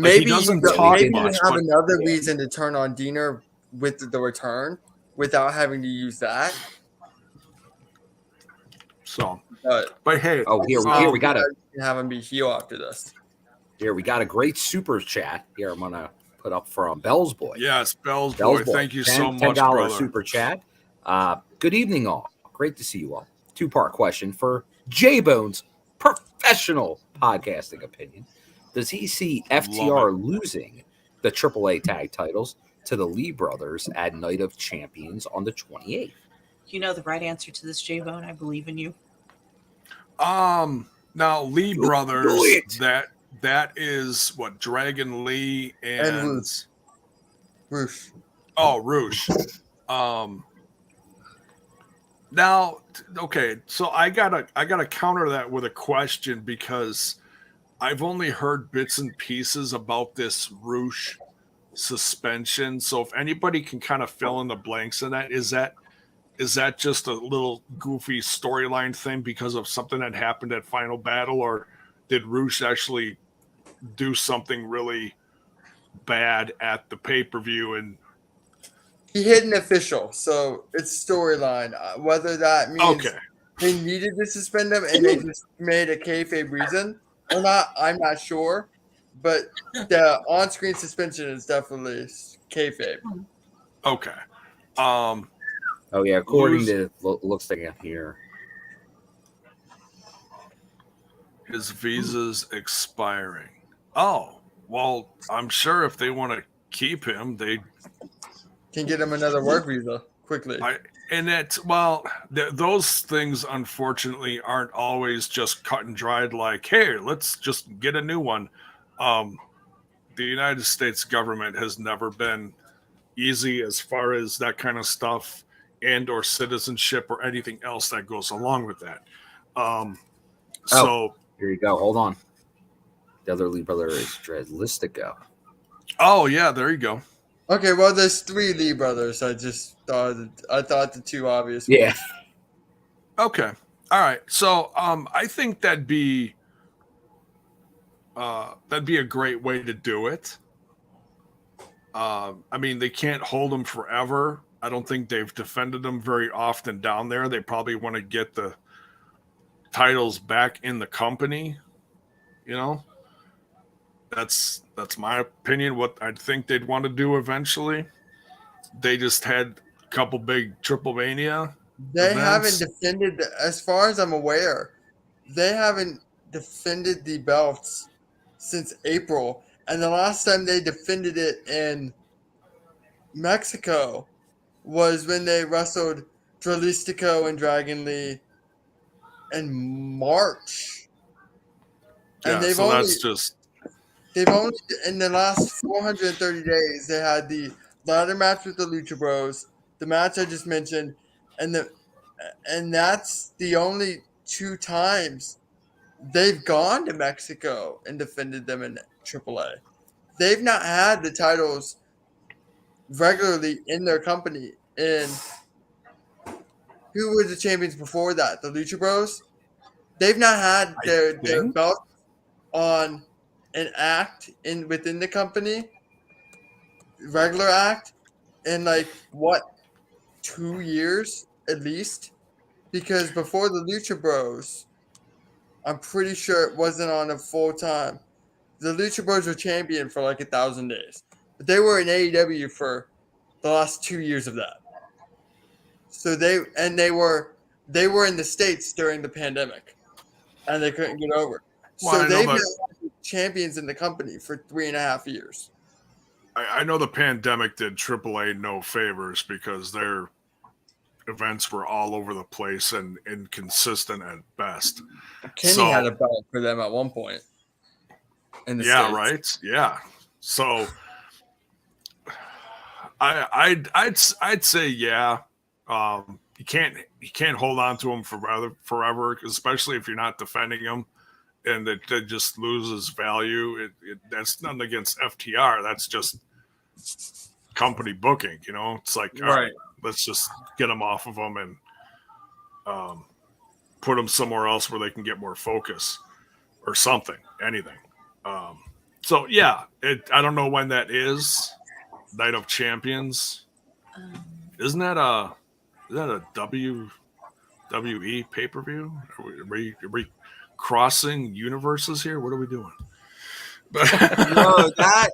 Maybe he doesn't you, talk maybe much, you have but another reason to turn on Diener with the return without having to use that. so. But But hey, Oh, here we got a have him be heel after this. Here we got a great super chat. Here I'm gonna put up from Bell's Boy. yes, Bell's boy. Thank you so much, $10 brother. super chat. Good evening, all. Great to see you all. Two-part question for J-Bone's professional podcasting opinion. Does he see FTR losing the AAA tag titles to the Lee brothers at Night of Champions on the 28th? You know the right answer to this, J-Bone. I believe in you. Now Lee Do brothers, it. that is what Dragon Lee and Roosh. Oh, Roosh. Now, okay, so I gotta counter that with a question because I've only heard bits and pieces about this Roosh suspension. So if anybody can kind of fill in the blanks in that, is that just a little goofy storyline thing because of something that happened at Final Battle, or did Roosh actually do something really bad at the pay-per-view? And he hit an official, so it's storyline. Whether that means they needed to suspend him and they just made a kayfabe reason or not, I'm not sure. But the on-screen suspension is definitely kayfabe. Okay. Oh yeah, according to looks like it here, his visa's expiring. Oh, well, I'm sure if they want to keep him, they can get him another work visa quickly. Those things unfortunately aren't always just cut and dried. Like, hey, let's just get a new one. The United States government has never been easy as far as that kind of stuff and or citizenship or anything else that goes along with that. So here you go. Hold on. The other Lee brother is Dreadlistico. Oh yeah, there you go. Okay, well, there's 3 Lee brothers. I thought the 2 obvious. Yeah. Okay. All right. So I think that'd be a great way to do it. I mean, they can't hold them forever. I don't think they've defended them very often down there. They probably want to get the titles back in the company. You know, that's my opinion. What I think they'd want to do eventually. They just had a couple big Triple Mania. They haven't defended, as far as I'm aware, they haven't defended the belts since April. And the last time they defended it in Mexico was when they wrestled Dralistico and Dragon Lee in March. Yeah, and they've so only, that's just... They've only, in the last 430 days, they had the ladder match with the Lucha Bros, the match I just mentioned, and that's the only 2 times they've gone to Mexico and defended them in AAA. They've not had the titles regularly in their company. And who were the champions before that? The Lucha Bros? They've not had their belts on an act within the company, regular act, in 2 years at least? Because before the Lucha Bros, I'm pretty sure it wasn't on a full time. The Lucha Bros were champion for 1,000 days, but they were in AEW for the last 2 years of that. So they were in the States during the pandemic, and they couldn't get over. So they've been champions in the company for 3.5 years. I know the pandemic did AAA no favors because their events were all over the place and inconsistent at best. Kenny had a belt for them at one point. In the States. Right. Yeah. So I'd say yeah. You can't hold on to them forever, especially if you're not defending them, and it just loses value. That's nothing against FTR. That's just company booking. You know, it's like, all right, let's just get them off of them and put them somewhere else where they can get more focus or something, anything. So yeah, I don't know when that is. Night of Champions. Isn't that a WWE pay-per-view? Are we crossing universes here? What are we doing? No, that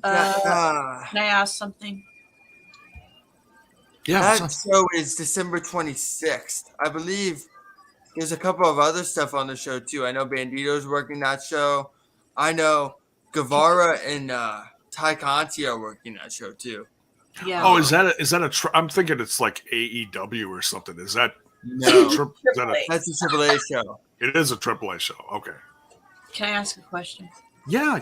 Can I ask something? Yeah, that show is December 26th. I believe there's a couple of other stuff on the show too. I know Bandito's working that show. I know Guevara and Ty Conti are working that show too. Yeah. Oh, is that I'm thinking it's like AEW or something. Is that No? That's a AAA show. It is a AAA show. Okay. Can I ask a question? Yeah.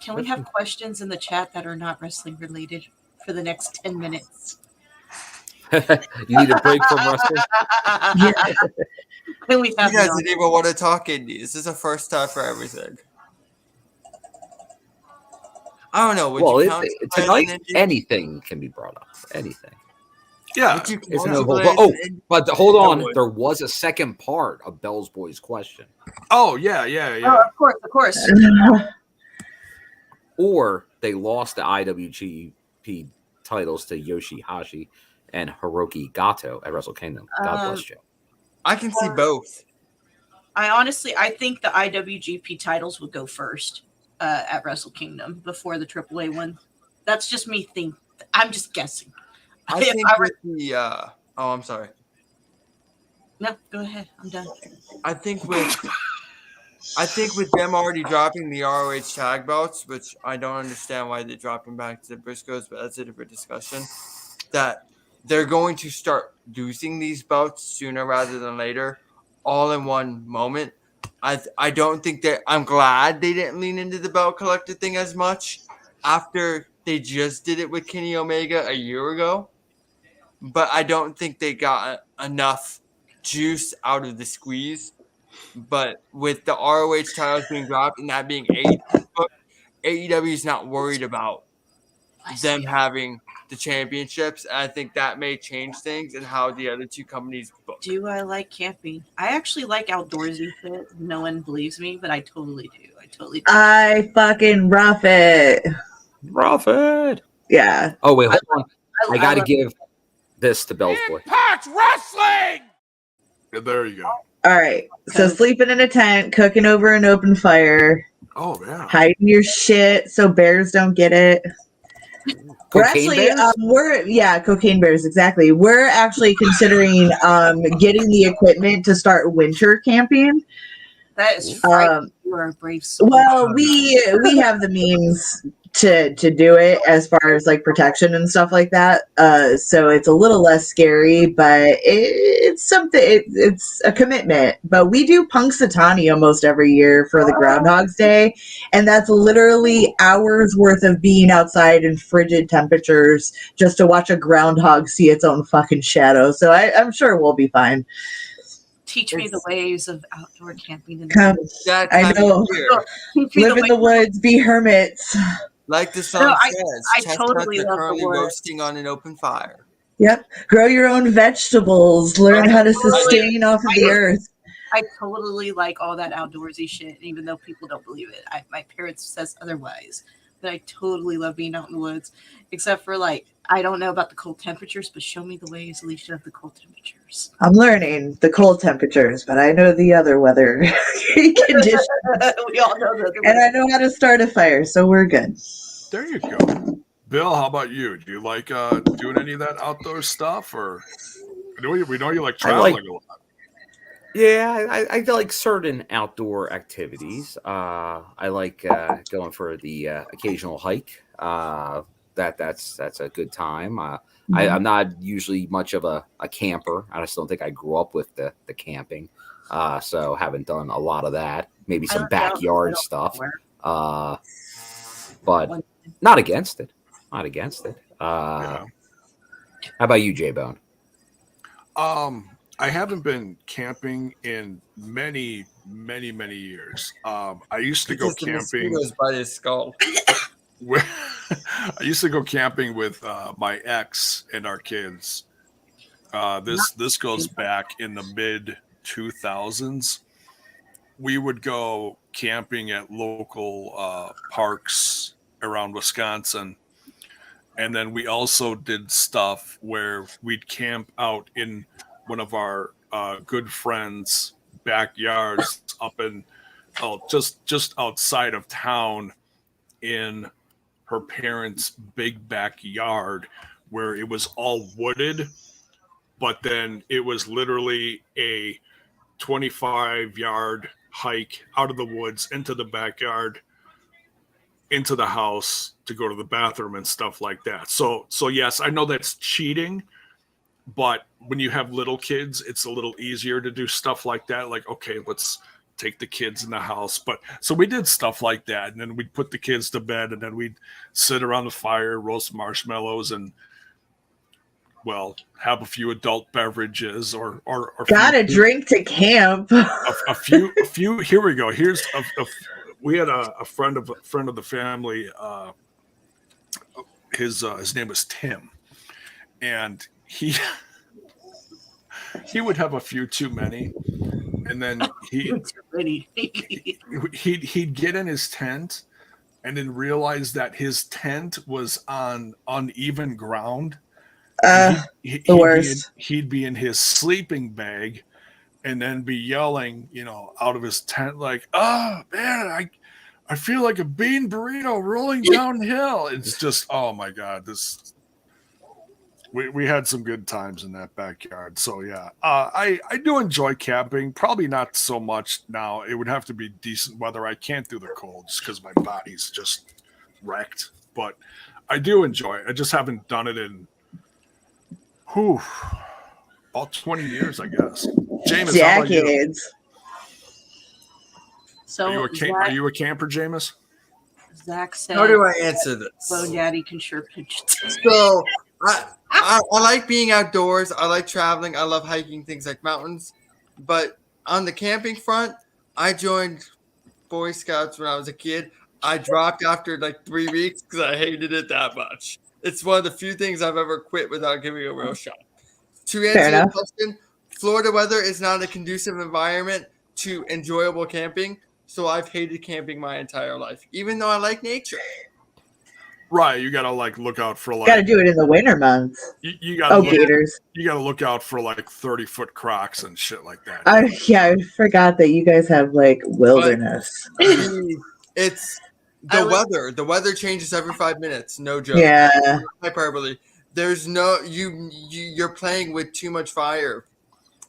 Can we have questions in the chat that are not wrestling related for the next 10 minutes? You need a break from wrestling? Yeah. Can we have You guys didn't even want to talk indies. This is a first time for everything. I don't know. Would you count tonight, anything can be brought up. Anything. Yeah. It's no hold. But hold on. There was a second part of Bell's Boy's question. Oh, yeah. Oh, of course. Or they lost the IWGP titles to Yoshihashi and Hiroki Goto at Wrestle Kingdom. God bless Joe. I can see both. I think the IWGP titles would go first at Wrestle Kingdom before the AAA one. That's just me thinking. I'm just guessing. I think with the oh, I'm sorry. No, go ahead. I'm done. I think with them already dropping the ROH tag belts, which I don't understand why they're dropping back to the Briscoes, but that's a different discussion. That they're going to start using these belts sooner rather than later, all in one moment. I don't think that I'm glad they didn't lean into the belt collector thing as much after they just did it with Kenny Omega a year ago. But I don't think they got enough juice out of the squeeze. But with the ROH titles being dropped and that being AEW is not worried about them having the championships. And I think that may change things and how the other two companies book. Do I like camping? I actually like outdoorsy shit. No one believes me, but I totally do. I fucking rough it. Yeah. Oh, wait, hold on. I got to give this to Bell's Boy. Impact Wrestling! Yeah, there you go. All right. So sleeping in a tent, cooking over an open fire. Oh, yeah. Hiding your shit so bears don't get it. Cocaine bears? Cocaine bears, exactly. We're actually considering getting the equipment to start winter camping. That is frightening. You are a brave soul. Well, we have the means to do it as far as like protection and stuff like that. So it's a little less scary, but it's something. It's a commitment. But we do Punxsutawney almost every year for the Groundhog's Day, and that's literally hours worth of being outside in frigid temperatures just to watch a groundhog see its own fucking shadow. So I'm sure we'll be fine. Teach me the ways of outdoor camping. I know. Live in the woods, be hermits. Like the song says, I totally love currently the word. roasting on an open fire. Yep. Grow your own vegetables. Learn how to sustain off of the earth. I totally like all that outdoorsy shit, even though people don't believe it. My parents says otherwise. But I totally love being out in the woods, except for I don't know about the cold temperatures, but show me the ways, Alicia, of the cold temperatures. I'm learning the cold temperatures, but I know the other weather conditions. We all know that. And I know how to start a fire, so we're good. There you go. Bill, how about you? Do you like doing any of that outdoor stuff? Or we know you like traveling a lot. Yeah, I like certain outdoor activities. I like going for the occasional hike. That's a good time. I'm not usually much of a camper. I just don't think I grew up with the camping. So haven't done a lot of that. Maybe some backyard stuff. But not against it. Not against it. How about you, J-Bone? I haven't been camping in many, many, many years. I used to go camping. By his skull. I used to go camping with my ex and our kids. This goes back in the mid 2000s, we would go camping at local parks around Wisconsin. And then we also did stuff where we'd camp out in one of our good friends' backyards up in just outside of town in her parents' big backyard where it was all wooded, but then it was literally a 25-yard hike out of the woods into the backyard, into the house to go to the bathroom and stuff like that. So yes, I know that's cheating, but when you have little kids, it's a little easier to do stuff like that. Like, okay, let's take the kids in the house. But so we did stuff like that, and then we'd put the kids to bed, and then we'd sit around the fire, roast marshmallows, and have a few adult beverages or gotta drink to camp. a few. Here we go. Here's we had a friend of the family. His name was Tim, and he would have a few too many, and then he'd get in his tent and then realize that his tent was on uneven ground. The worst. He'd be in his sleeping bag and then be yelling, out of his tent like, "Oh man, I feel like a bean burrito rolling downhill." It's just, oh my God, we had some good times in that backyard. So yeah, I do enjoy camping. Probably not so much now. It would have to be decent weather. I can't do the cold just because my body's just wrecked. But I do enjoy it. I just haven't done it in about 20 years, I guess. Jameis, decades. So are you a camper, Jameis? Zach said, how do I answer this? Bo Daddy can sure pinch it. So I like being outdoors. I like traveling. I love hiking things like mountains. But on the camping front, I joined Boy Scouts when I was a kid. I dropped after like 3 weeks because I hated it that much. It's one of the few things I've ever quit without giving a real shot. To answer your question, Florida weather is not a conducive environment to enjoyable camping. So I've hated camping my entire life, even though I like nature. Right, you gotta look out for gotta do it in the winter months. You gotta gators. You gotta look out for 30-foot Crocs and shit like that. I forgot that you guys have wilderness. It's the weather. The weather changes every 5 minutes. No joke. Yeah. Hyperbole. There's no you're playing with too much fire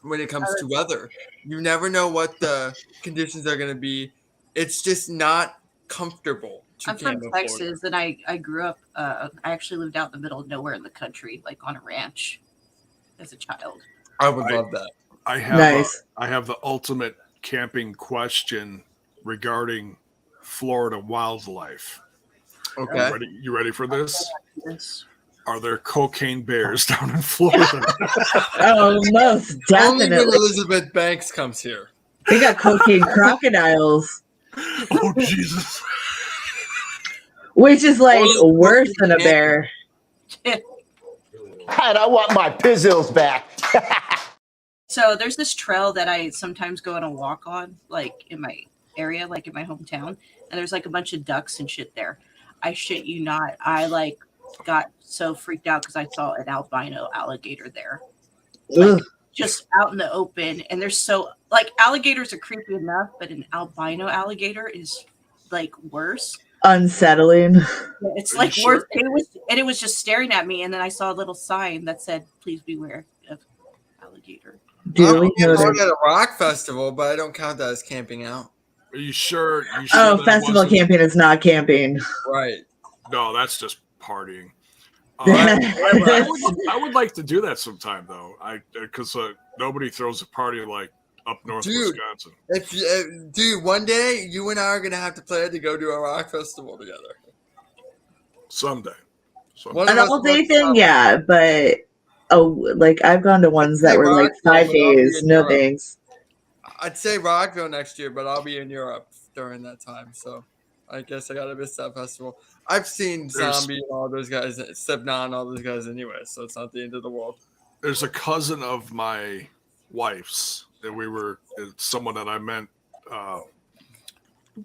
when it comes to weather. You never know what the conditions are going to be. It's just not comfortable. I'm from Texas, and I grew up. I actually lived out in the middle of nowhere in the country, like on a ranch, as a child. I would love that. I have the ultimate camping question regarding Florida wildlife. Okay, you ready for this? Yes. Are there cocaine bears down in Florida? Oh, most definitely. Only when Elizabeth Banks comes here. They got cocaine crocodiles. Oh, Jesus. Which is worse than a bear. And I want my pizzles back. So there's this trail that I sometimes go on a walk on, in my area, in my hometown. And there's a bunch of ducks and shit there. I shit you not. I got so freaked out because I saw an albino alligator there. Just out in the open. And there's alligators are creepy enough, but an albino alligator is worse. Unsettling. It's worse. Sure? It was just staring at me, and then I saw a little sign that said, "Please beware of alligator." I'm at a rock festival, but I don't count that as camping out. Are you sure? Festival camping is not camping. Right. No, that's just partying. I would like to do that sometime, though. Because nobody throws a party up north Wisconsin. Dude, one day you and I are gonna have to plan to go to a rock festival together. Someday. An all-day thing, yeah, but I've gone to ones that were 5 days. No thanks. I'd say Rockville next year, but I'll be in Europe during that time, so I guess I gotta miss that festival. I've seen Zombie and all those guys, Stepnon and all those guys anyway, so it's not the end of the world. There's a cousin of my wife's that someone that I met a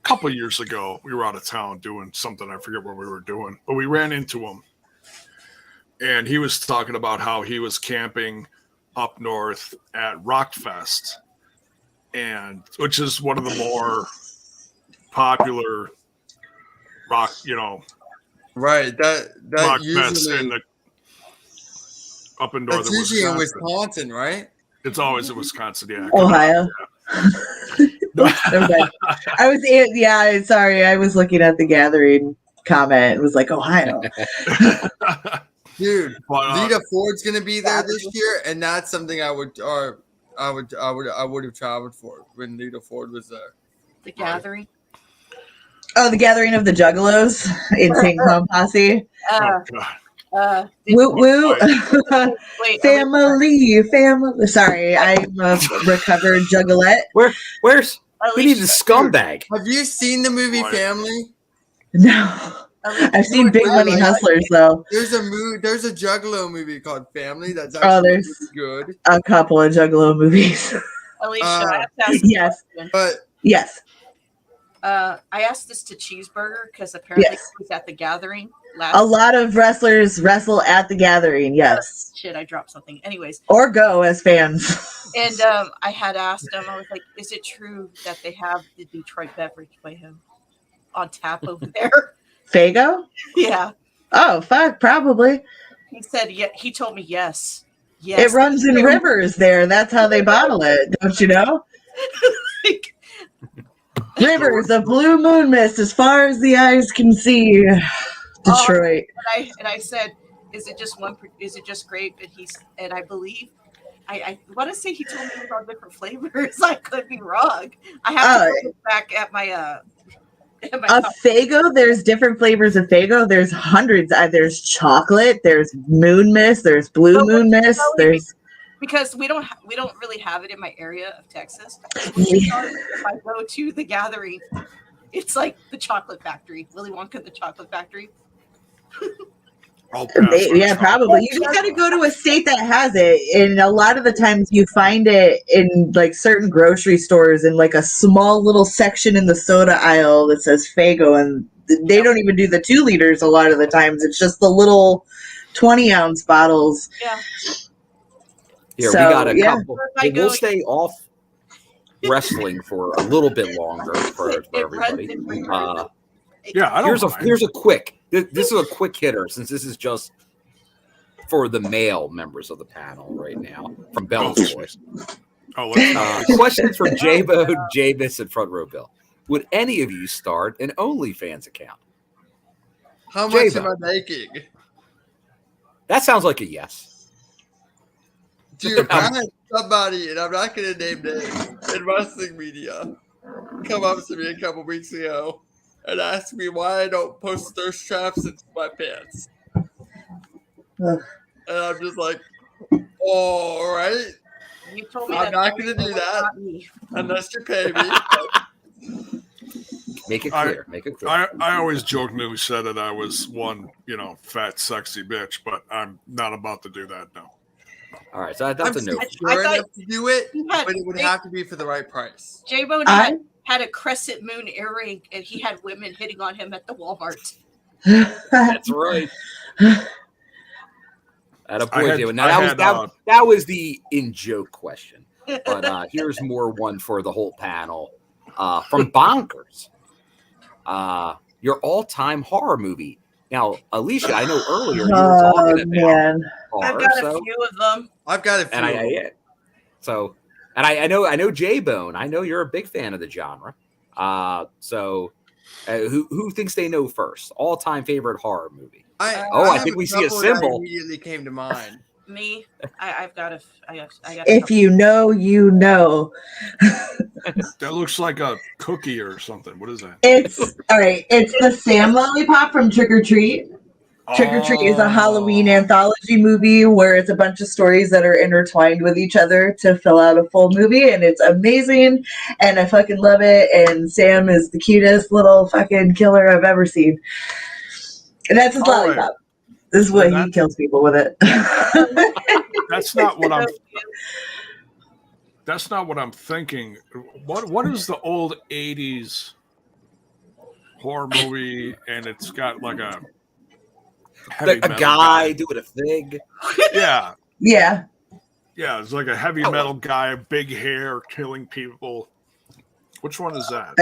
couple years ago. We were out of town doing something. I forget what we were doing, but we ran into him. And he was talking about how he was camping up north at Rockfest, and which is one of the more popular rock, right. That rock usually fests in up in northern that's usually in Wisconsin. Wisconsin, right? It's always in Wisconsin, yeah. Ohio. Okay. Sorry, I was looking at the Gathering comment. It was like Ohio. Dude, But, Lita Ford's gonna be there this year, and that's something I would have traveled for when Lita Ford was there. The Gathering. Oh, the Gathering of the Juggalos in St. Clown Posse. oh God. Woo woo. Wait, family. Sorry, I'm a recovered juggalette. Where's we need the scumbag? Have you seen the movie Right. Family? No. I've seen Big Money Hustlers though. There's a Juggalo movie called Family that's Oh, actually there's really good. a couple of Juggalo movies. Alicia, I have to ask Yes. a question. But Yes. I asked this to Cheeseburger because apparently Yes. he was at the Gathering last. A lot of wrestlers wrestle at the Gathering, yes. Shit, I dropped something. Anyways, Or go as fans. and I had asked him. I was like, "Is it true that they have the Detroit beverage by him on tap over there?" Fago? Yeah, Oh, fuck, probably. he said. Yeah, he told me yes. Yes, It runs in rivers there. That's how they bottle it, don't you know? Rivers of blue moon mist as far as the eyes can see. Detroit. And I said, "Is it just one? Is it just grape?" And I believe, I want to say he told me it was all different flavors. I could be wrong. I have to look back at my Fago, there's different flavors of Fago. There's hundreds. There's chocolate. There's moon mist. There's blue moon mist. There's because we don't really have it in my area of Texas. If I go to the Gathering, it's like the chocolate factory, Willy Wonka, the chocolate factory. Yeah, probably. You just got to go to a state that has it, and a lot of the times you find it in like certain grocery stores in like a small little section in the soda aisle that says Fago, and they don't even do the 2 liters a lot of the times. It's just the little 20-ounce bottles. Yeah. Here, So, we got a yeah. couple. We'll stay off wrestling for a little bit longer for everybody. Yeah, I don't mind. Here's a quick. This is a quick hitter since this is just for the male members of the panel right now from Bell's Voice. Questions from J-Bo, Javis, and Front Row Bill. Would any of you start an OnlyFans account? How much J-Bo. am I making? That sounds like a yes. Dude, I had somebody, and I'm not going to name names, in wrestling media come up to me a couple weeks ago and ask me why I don't post thirst traps in sweatpants. And I'm just like, all right. You told me I'm not going to do that unless you pay me. Make it clear. I always jokingly said that I was one, fat, sexy bitch, but I'm not about to do that now. All right, so that's a no. Sure enough to do it, but it would have to be for the right price. J-Bone had a crescent moon earring, and he had women hitting on him at the Walmart. That's right. That was the in-joke question. But here's more one for the whole panel. From Bonkers. Your all-time horror movie. Now, Alicia, I know earlier you were talking about horror. I've got a few of them. I've got a few. And I know J-Bone. I know you're a big fan of the genre. Who thinks they know first? All-time favorite horror movie. I think we see a symbol. That immediately came to mind. Me, I've got a. If you know, you know. That looks like a cookie or something. What is that? It's all right. It's the Sam Lollipop from Trick or Treat. Trick or Treat is a Halloween anthology movie where it's a bunch of stories that are intertwined with each other to fill out a full movie, and it's amazing, and I fucking love it, and Sam is the cutest little fucking killer I've ever seen. And that's his lollipop. Right. This is what he kills people with it. That's not what I'm... That's not what I'm thinking. What is the old 80s horror movie, and it's got like a heavy A metal guy doing a thing. Yeah. Yeah. Yeah, it's like a heavy metal guy, big hair, killing people. Which one is that?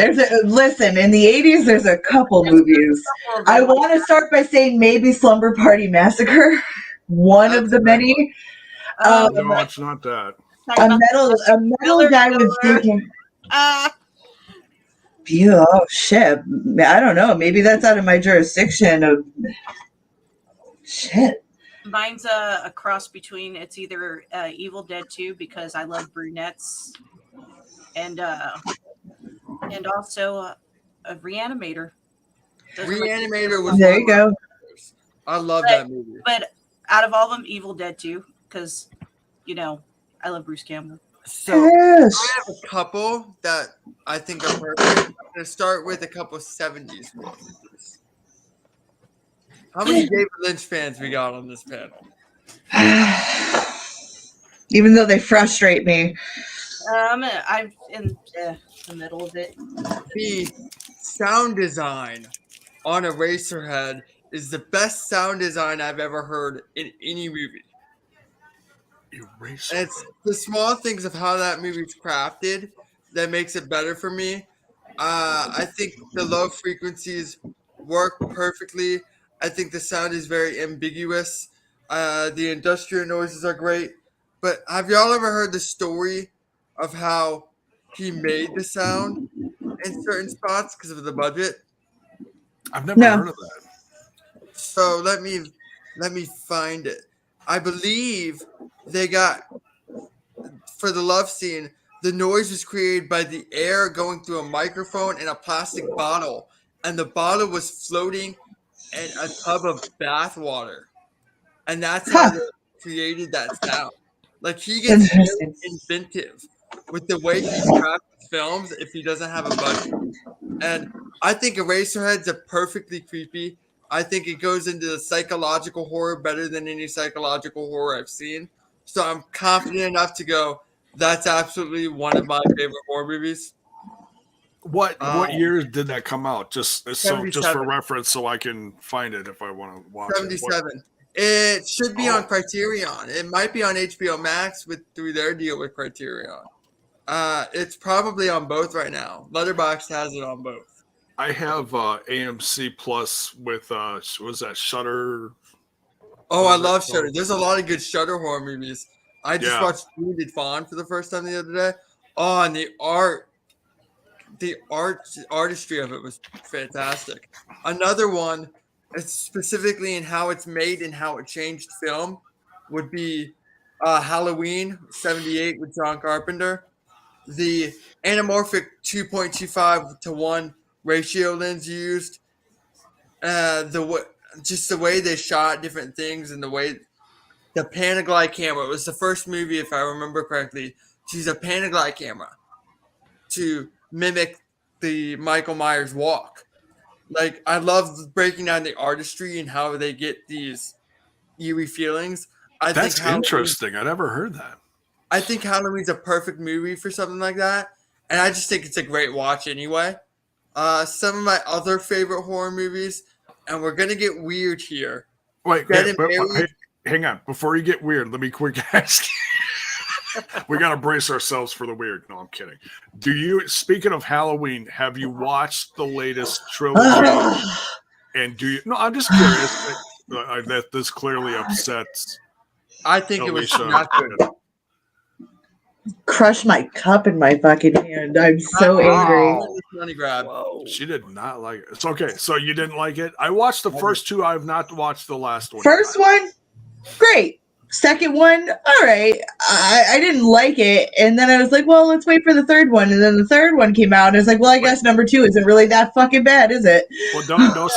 Listen, in the 80s, there's a couple movies. I want to start by saying maybe Slumber Party Massacre, one of the many. No, it's not that. A metal guy with big hair. Oh shit! I don't know. Maybe that's out of my jurisdiction. Of shit. Mine's a cross between, it's either Evil Dead 2 because I love brunettes, and also a Reanimator. Reanimator was there. You go. I love that movie. But out of all of them, Evil Dead 2 because I love Bruce Campbell. So I have a couple that I think are perfect. I'm going to start with a couple 70s movies. How many David Lynch fans we got on this panel? Even though they frustrate me. I'm in the middle of it. The sound design on Eraserhead is the best sound design I've ever heard in any movie. And it's the small things of how that movie's crafted that makes it better for me. I think the low frequencies work perfectly. I think the sound is very ambiguous. The industrial noises are great. But have y'all ever heard the story of how he made the sound in certain spots because of the budget? I've never heard of that. So let me find it. I believe they got, for the love scene, the noise was created by the air going through a microphone in a plastic bottle, and the bottle was floating in a tub of bath water, and that's how they created that sound. Like, he gets very inventive with the way he crafts films if he doesn't have a budget. And I think Eraserhead's a perfectly creepy. I think it goes into the psychological horror better than any psychological horror I've seen. So I'm confident enough to go, that's absolutely one of my favorite horror movies. What year did that come out? Just for 77. reference, so I can find it if I want to watch 77. It should be on Criterion. It might be on HBO Max through their deal with Criterion. It's probably on both right now. Letterboxd has it on both. I have AMC Plus with what was that, Shudder? Oh, I love Shudder. There's a lot of good Shudder horror movies. I just watched Wounded Fawn for the first time the other day. Oh, and the artistry of it was fantastic. Another one, specifically in how it's made and how it changed film, would be Halloween 78 with John Carpenter. The anamorphic 2.25 to 1 ratio lens used, just the way they shot different things, and the way the Panaglide camera. It was the first movie, if I remember correctly, to use a Panaglide camera to mimic the Michael Myers walk. Like, I love breaking down the artistry and how they get these eerie feelings. That's interesting. I never heard that. I think Halloween's a perfect movie for something like that, and I just think it's a great watch anyway. Some of my other favorite horror movies, and we're gonna get weird here. Wait, hang on. Before you get weird, let me quick ask you. We gotta brace ourselves for the weird. No, I'm kidding. Speaking of Halloween, have you watched the latest trilogy? And do you? No, I'm just curious. That this clearly upsets. I think Alicia. It was not good. Crush my cup in my fucking hand. I'm so angry. Money grab. Whoa. She did not like it. It's okay. So you didn't like it? I watched the first two. I have not watched the last one. First one, great. Second one, all right. I didn't like it. And then I was like, well, let's wait for the third one. And then the third one came out. And I was like, well, I guess number 2 isn't really that fucking bad, is it? Well,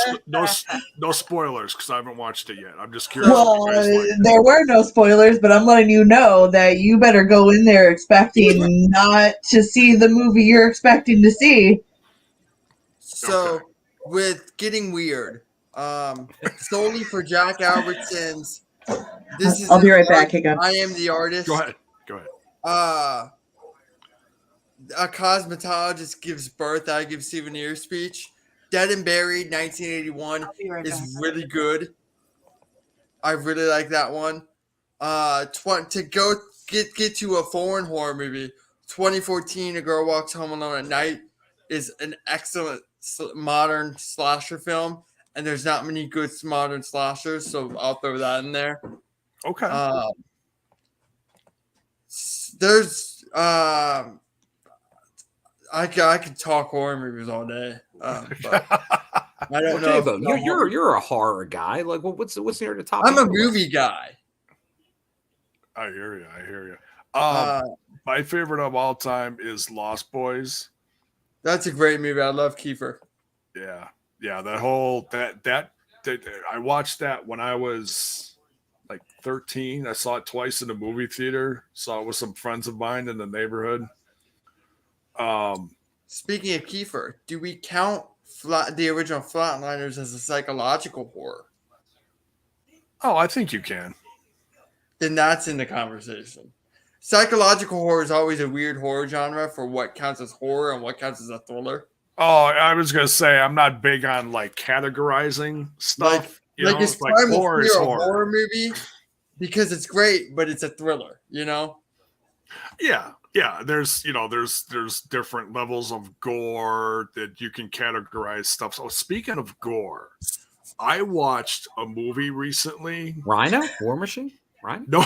no spoilers, because I haven't watched it yet. I'm just curious. Well, there were no spoilers, but I'm letting you know that you better go in there expecting not to see the movie you're expecting to see. So, with getting weird, solely for Jack Albertson's. I'll be right back. Hang on. I am the artist. Go ahead. a cosmetologist gives birth. I give souvenir speech. Dead and Buried, 1981, I'll be right back. is really good. I really like that one. To go get to a foreign horror movie, 2014, A Girl Walks Home Alone at Night is an excellent modern slasher film, and there's not many good modern slashers, so I'll throw that in there. Okay. There's I could talk horror movies all day, but I don't know. Javo, you're a horror guy. Like, what's near the top? I'm a movie guy. I hear you. My favorite of all time is Lost Boys. That's a great movie. I love Kiefer. Yeah. That whole that I watched that when I was like 13. I saw it twice in the movie theater. Saw it with some friends of mine in the neighborhood. Speaking of Kiefer, do we count the original Flatliners as a psychological horror? Oh, I think you can. Then that's in the conversation. Psychological horror is always a weird horror genre for what counts as horror and what counts as a thriller. Oh, I was gonna say I'm not big on like categorizing stuff. It's like horror is a horror movie because it's great, but it's a thriller. Yeah. There's different levels of gore that you can categorize stuff. So speaking of gore, I watched a movie recently. Rhino? War Machine? Rhino? No.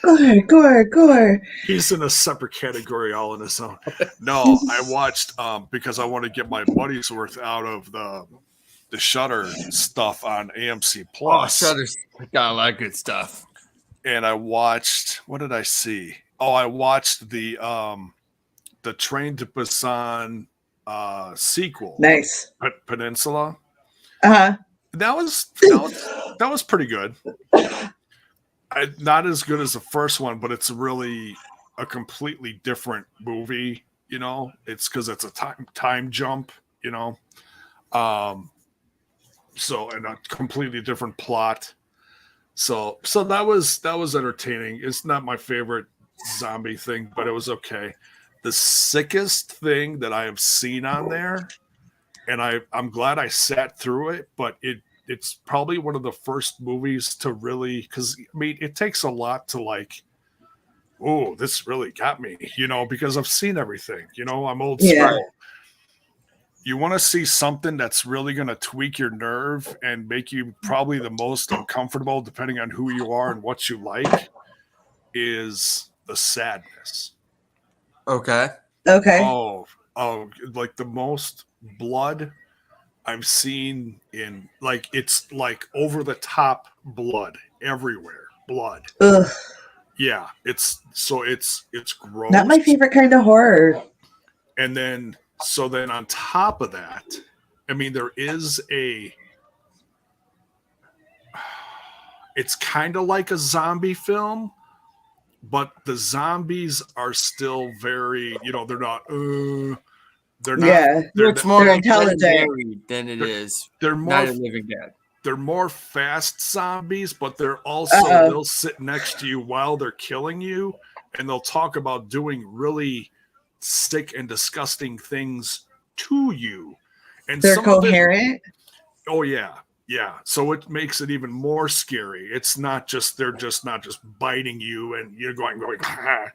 Gore. He's in a separate category all on his own. No, I watched because I want to get my money's worth out of the Shudder stuff on AMC Plus. Oh, Shudder's got a lot of good stuff. And I watched, what did I see? Oh, I watched the Train to Busan sequel. Nice. Peninsula. Uh-huh. That was pretty good. Not as good as the first one, but it's really a completely different movie. It's because it's a time jump. So and a completely different plot. So that was entertaining. It's not my favorite zombie thing, but it was okay. The sickest thing that I have seen on there, and I'm glad I sat through it, but it's probably one of the first movies to really, because it takes a lot to like, oh, this really got me, because I've seen everything. I'm old school. Yeah. You want to see something that's really going to tweak your nerve and make you probably the most uncomfortable, depending on who you are and what you like, is The Sadness. Okay. Oh, like the most blood I've seen in, like, it's like over the top blood everywhere. Blood. Ugh. Yeah, it's gross. Not my favorite kind of horror. And then on top of that, there is it's kind of like a zombie film, but the zombies are still very, they're not, they're not. Yeah, It's more intelligent than it is. They're more Night of the Living Dead. They're more fast zombies, but they're also, they'll sit next to you while they're killing you, and they'll talk about doing really sick and disgusting things to you. And they're coherent. Oh yeah. So it makes it even more scary. It's not just, they're just not just biting you and you're going, ah.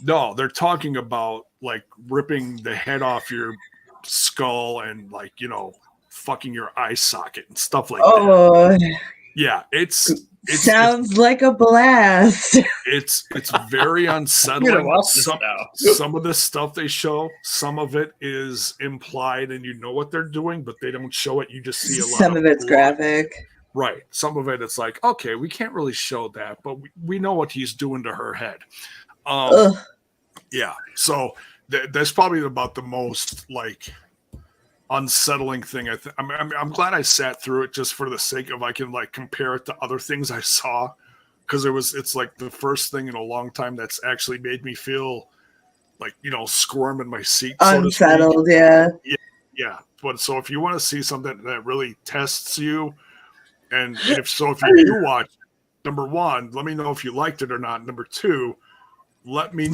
No, they're talking about like ripping the head off your skull and like, fucking your eye socket and stuff like that. Yeah, it's sounds like a blast. It's very unsettling. Some of the stuff they show, some of it is implied and you know what they're doing, but they don't show it. You just see a lot. Some of it's graphic. Right. Some of it's like, okay, we can't really show that, but we know what he's doing to her head. Yeah. So that's probably about the most like unsettling thing. I'm glad I sat through it just for the sake of I can like compare it to other things I saw, because it's like the first thing in a long time that's actually made me feel like squirm in my seat, unsettled. Yeah. But so if you want to see something that really tests you, and if you do watch, number one, let me know if you liked it or not. Number two, let me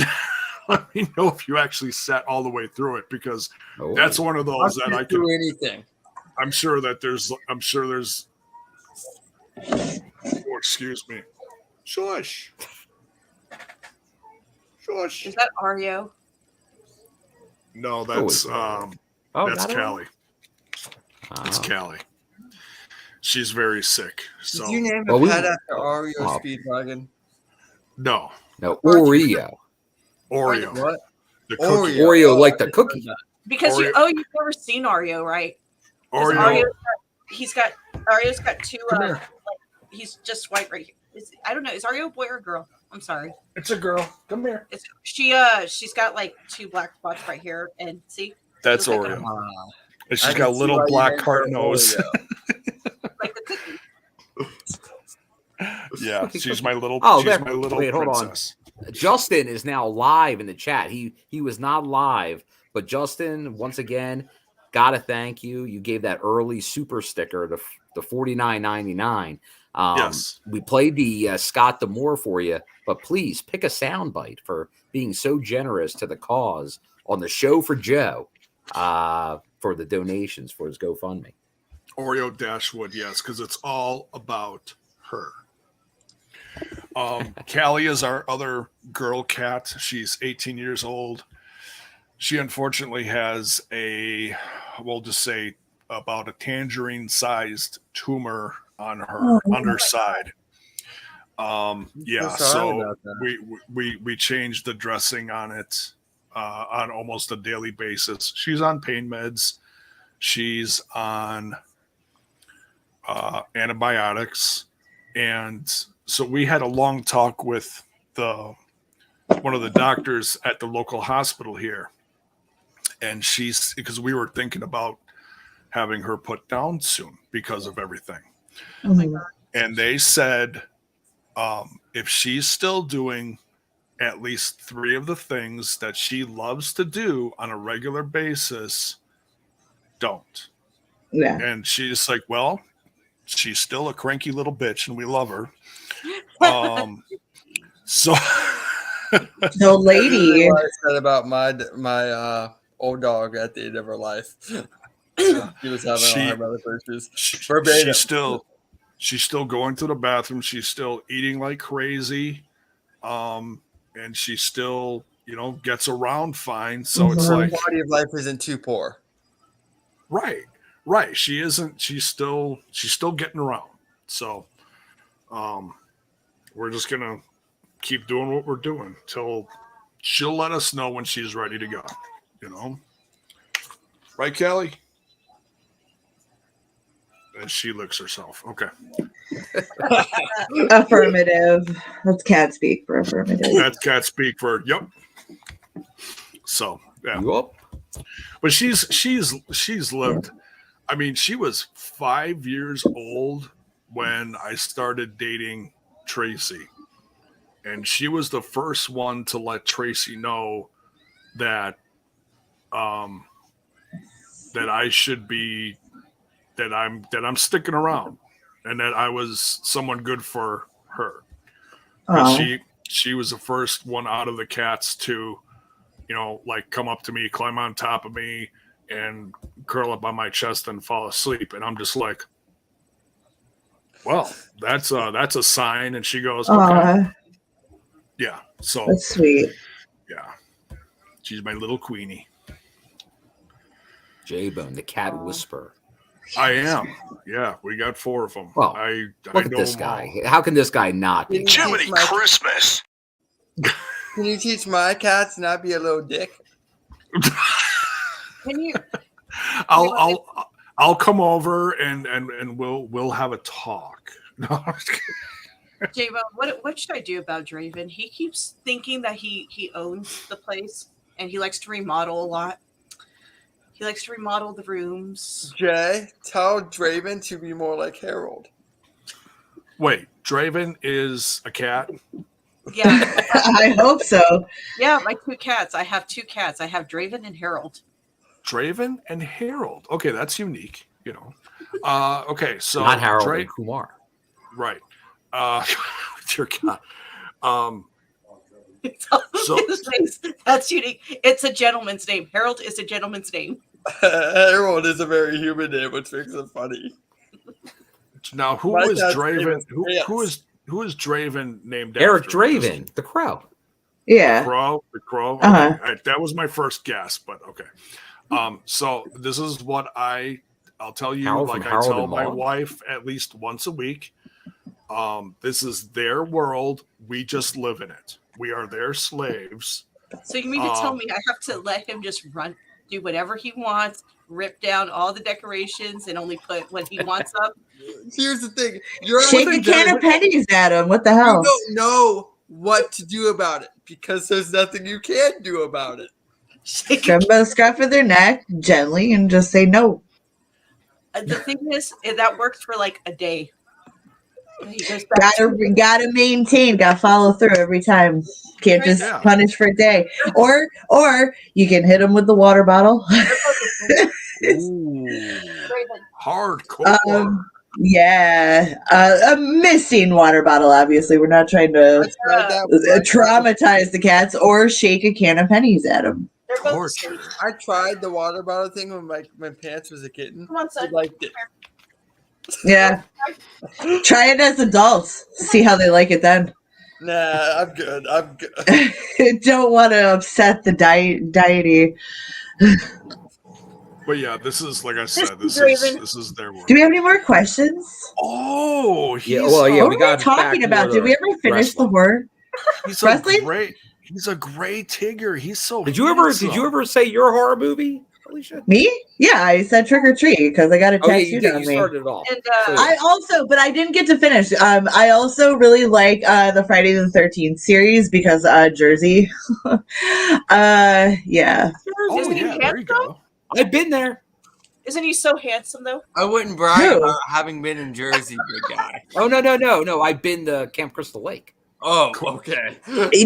let me know if you actually sat all the way through it, because Oh. that's one of those that I can do anything. I'm sure there's oh, excuse me. Shush. Shush. Is that Ario? No, that's Oh, that's not Callie. It's Callie. She's very sick. So Did you name a pet after Oreo Speedwagon? No. No, Oreo. Oreo. What? The cookie. Oreo, like the cookie. Because you've never seen Ario, right? Oreo. Ario's got two. Come here. He's just white right here. I don't know. Is Ario a boy or a girl? I'm sorry. It's a girl. Come here. She's got like two black spots right here, and see. That's Oreo. And she's got a little black heart nose. Like the cookie. Yeah, she's my little. Oh, she's my little wait, princess. Hold on. Justin is now live in the chat. He was not live, but Justin, once again, gotta thank you. You gave that early super sticker, the $49.99. Yes, we played the Scott Demore for you, but please pick a soundbite for being so generous to the cause on the show for Joe for the donations for his GoFundMe. Oreo Dashwood, yes, because it's all about her. Callie is our other girl cat. She's 18 years old. She unfortunately has we'll just say about a tangerine-sized tumor on her underside. Yeah, so we changed the dressing on it on almost a daily basis. She's on pain meds. She's on antibiotics, and so we had a long talk with one of the doctors at the local hospital here, and because we were thinking about having her put down soon because of everything. Oh my God. And they said if she's still doing at least 3 of the things that she loves to do on a regular basis, don't. Yeah. And she's like, well, she's still a cranky little bitch and we love her. So the lady what I said about my old dog at the end of her life. She was having all her mother issues. She's still going to the bathroom. She's still eating like crazy. And she still, gets around fine. So it's like the quality of life isn't too poor. Right. She isn't. She's still getting around. So, we're just gonna keep doing what we're doing till she'll let us know when she's ready to go. Right, Callie? And she licks herself. Okay. Affirmative. That's cat speak for affirmative. That's cat speak for yep. So yeah. Yep. But she's lived. I mean, she was 5 years old when I started dating Tracy. And she was the first one to let Tracy know that that I should be that I'm sticking around and that I was someone good for her. She was the first one out of the cats to, come up to me, climb on top of me, and curl up on my chest and fall asleep. And I'm just like, well, that's a sign. And she goes, okay. Yeah. So that's sweet. Yeah. She's my little queenie. J-Bone, the cat whisperer. I am. Yeah, we got 4 of them. Well, I look at this guy. How can this guy not be? Jiminy Christmas. Can you teach my cats not be a little dick? Can you? I'll come over and we'll have a talk. No, J-Bone, what should I do about Draven? He keeps thinking that he owns the place and he likes to remodel a lot. He likes to remodel the rooms. Jay, tell Draven to be more like Harold. Wait, Draven is a cat? Yeah. I hope so. Yeah, my 2 cats. I have 2 cats. I have Draven and Harold. Draven and Harold. Okay, that's unique, Okay, so not Harold and Kumar. Right. Dear God. That's unique. It's a gentleman's name. Harold is a gentleman's name. Harold is a very human name, which makes it funny. Now, who My was cat's Draven? name is Who is Draven named Eric after? Draven, the Crow. Yeah. The Crow. Okay. Uh-huh. All right, that was my first guess, but okay. So this is what I'll tell you, Harold like from I Harold tell and my Maude. wife at least once a week. This is their world. We just live in it. We are their slaves. So you mean to tell me I have to let him just do whatever he wants, rip down all the decorations, and only put what he wants up? Here's the thing. Shake a can of pennies at him. What the hell? You don't know what to do about it because there's nothing you can do about it. Grab by the scruff of their neck gently and just say no. The thing is, that works for like a day. He goes back Gotta maintain, gotta follow through every time. Can't just punish for a day. Or you can hit them with the water bottle. Hardcore. Yeah, a missing water bottle. Obviously, we're not trying to traumatize the cats or shake a can of pennies at them. I tried the water bottle thing when my pants was a kitten. Come on, son. I liked it. Yeah, try it as adults. See how they like it then. Nah, I'm good. Don't want to upset the deity. But yeah, this is like I said. This is their world. Do we have any more questions? Oh, what were we talking about? Did we ever finish the word? He's wrestling? He's a great Tigger. He's so. Did you ever say your horror movie? Alicia? Me? Yeah, I said trick or treat because I got a tattooed on me. You started it off. And, I also, but I didn't get to finish. I also really like the Friday the 13th series because Jersey. Yeah. Oh yeah, there you go. I've been there. Isn't he so handsome though? I wouldn't brag about having been in Jersey, big guy. Oh no! I've been to Camp Crystal Lake. Oh, okay.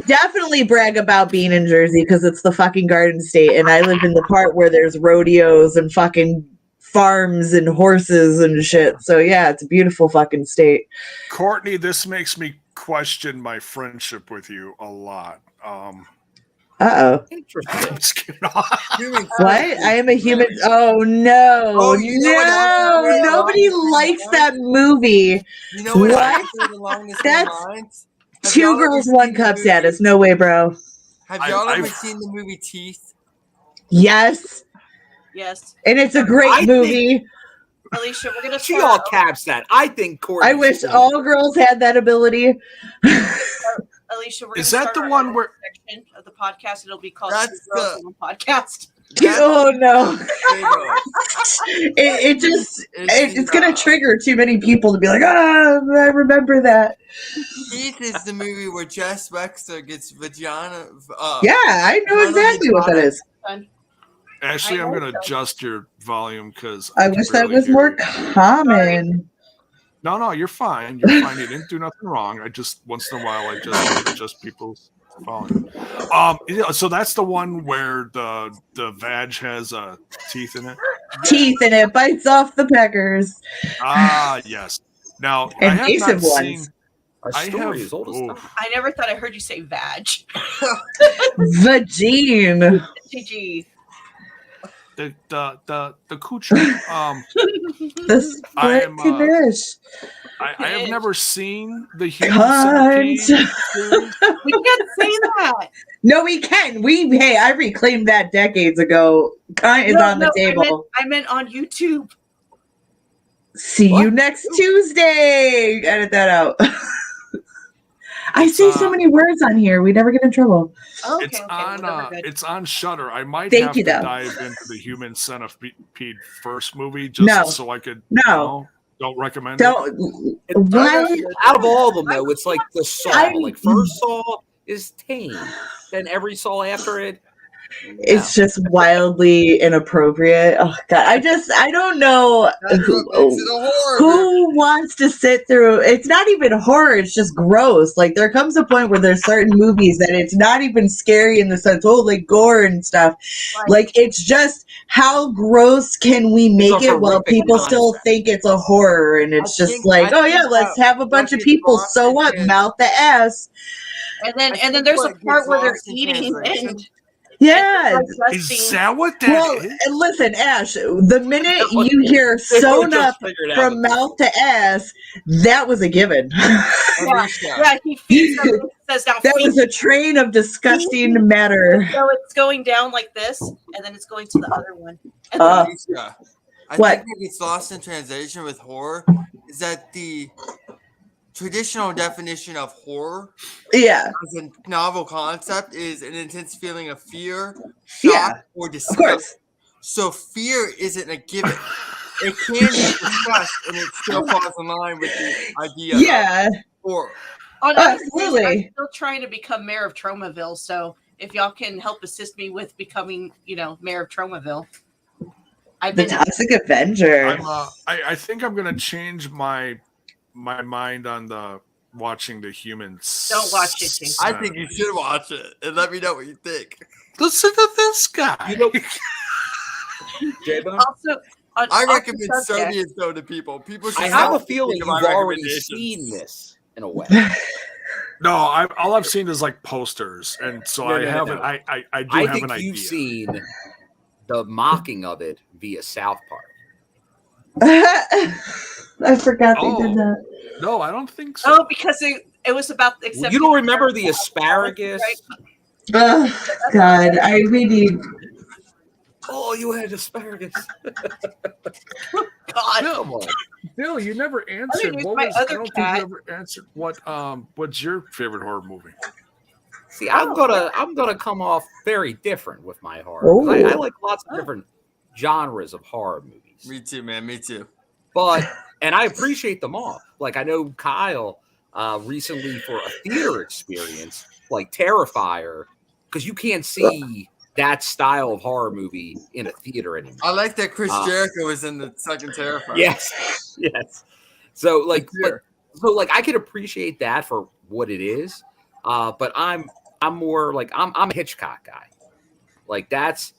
Definitely brag about being in Jersey because it's the fucking Garden State, and I live in the part where there's rodeos and fucking farms and horses and shit. So yeah, it's a beautiful fucking state. Courtney, this makes me question my friendship with you a lot. Interesting. What? I am a human. Oh no! Oh, you know no! Nobody likes that movie. You know what? What? That's Two Girls, One Cup status. No way, bro. Have y'all ever seen the movie Teeth? Yes. Yes. And it's a great movie. Alicia, we're gonna. She all caps that. I think Courtney. I wish all girls had that ability. Alicia, we're is gonna that start the one where section of the podcast? It'll be called That's Two Girls in One Podcast. Oh no! It's gonna trigger too many people to be like, I remember that. Teeth is the movie where Jess Wexler gets vagina. Yeah, I know exactly what that is. Ashley, I'm gonna adjust your volume because I wish that was more common. No, you're fine. You're fine. You didn't do nothing wrong. I just once in a while I just adjust people's volume. So that's the one where the vag has teeth in it. Teeth in it, bites off the peckers. Ah, yes. Now and I have not seen. I never thought I heard you say vag. Vagine. GG. The coochie. The split condish. I have never seen the human centipede. We can't say that. No, we can. I reclaimed that decades ago. Cunt is on the table. I meant on YouTube. See you next Tuesday. Edit that out. I say so many words on here. We never get in trouble. Okay, it's on Shudder. I might have to dive into the Human Centipede first movie just so I could. No, don't recommend it. What? Out of all of them, though, it's like the Saw. Like first Saw is tame, then every Saw after it. It's just wildly inappropriate. Oh God, I don't know That's what makes it a horror movie. who wants to sit through. It's not even horror; it's just gross. Like there comes a point where there's certain movies that it's not even scary in the sense, like gore and stuff. Right. Like it's just how gross can we make it while people still think it's a horror, and it's let's have a bunch of people sew up mouth to ass. And then there's a part where they're eating and yeah. Is that what that is? And listen, Ash, the minute you hear sewn up from mouth to ass, that was a given. Yeah, he feeds them and says now that was a train of disgusting matter. So it's going down like this, and then it's going to the other one. And I what? think it's lost in translation with horror is that the traditional definition of horror as a novel concept is an intense feeling of fear, shock, or disgust. So fear isn't a given. It can be discussed and it still falls in line with the idea of horror. Absolutely. I'm still trying to become mayor of Tromaville, so if y'all can help assist me with becoming, mayor of Tromaville. The Toxic Avenger. I think I'm going to change my mind on the watching the humans. Don't watch it, Jason. I think you should watch it and let me know what you think. Listen to this guy. Also, I recommend Soviet Show to people. I have a feeling you've already seen this in a way. No, all I've seen is like posters, and so I haven't. I do have think an idea. You've seen the mocking of it via South Park. I forgot they did that. No, I don't think so. Oh, because it was about accepting. You don't remember the asparagus? Right? God, we need. Oh, you had asparagus. God, come on, Bill, you never answered. I don't think you ever answered what's your favorite horror movie? See, I'm gonna come off very different with my horror. I like lots of different genres of horror movies. Me too, man. Me too. And I appreciate them all. Like I know Kyle recently for a theater experience, like Terrifier, because you can't see that style of horror movie in a theater anymore. I like that Chris Jericho was in the second Terrifier. Yes. So I could appreciate that for what it is. But I'm more like I'm a Hitchcock guy. Like that's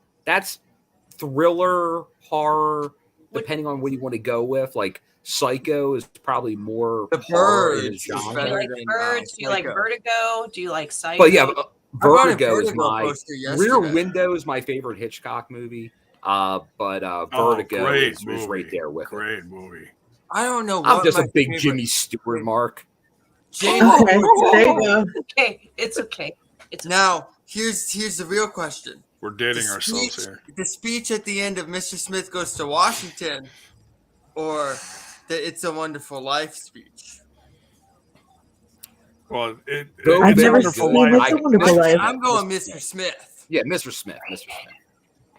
thriller, horror, depending on what you want to go with. Like Psycho is probably more The horror Bird. in its genre. Do you like Birds? Do you like Vertigo? Do you like Psycho? But yeah, Vertigo is poster Rear Window is my favorite Hitchcock movie. But Vertigo is right there with Great movie. I don't know. I'm just a big Jimmy Stewart mark. James. Okay, it's okay. Now here's the real question. We're dating ourselves here. The speech at the end of Mr. Smith Goes to Washington, or the It's a Wonderful Life speech. Well, I've never seen It's a Wonderful Life. I'm going Mr. Smith. Yeah, Mr. Smith.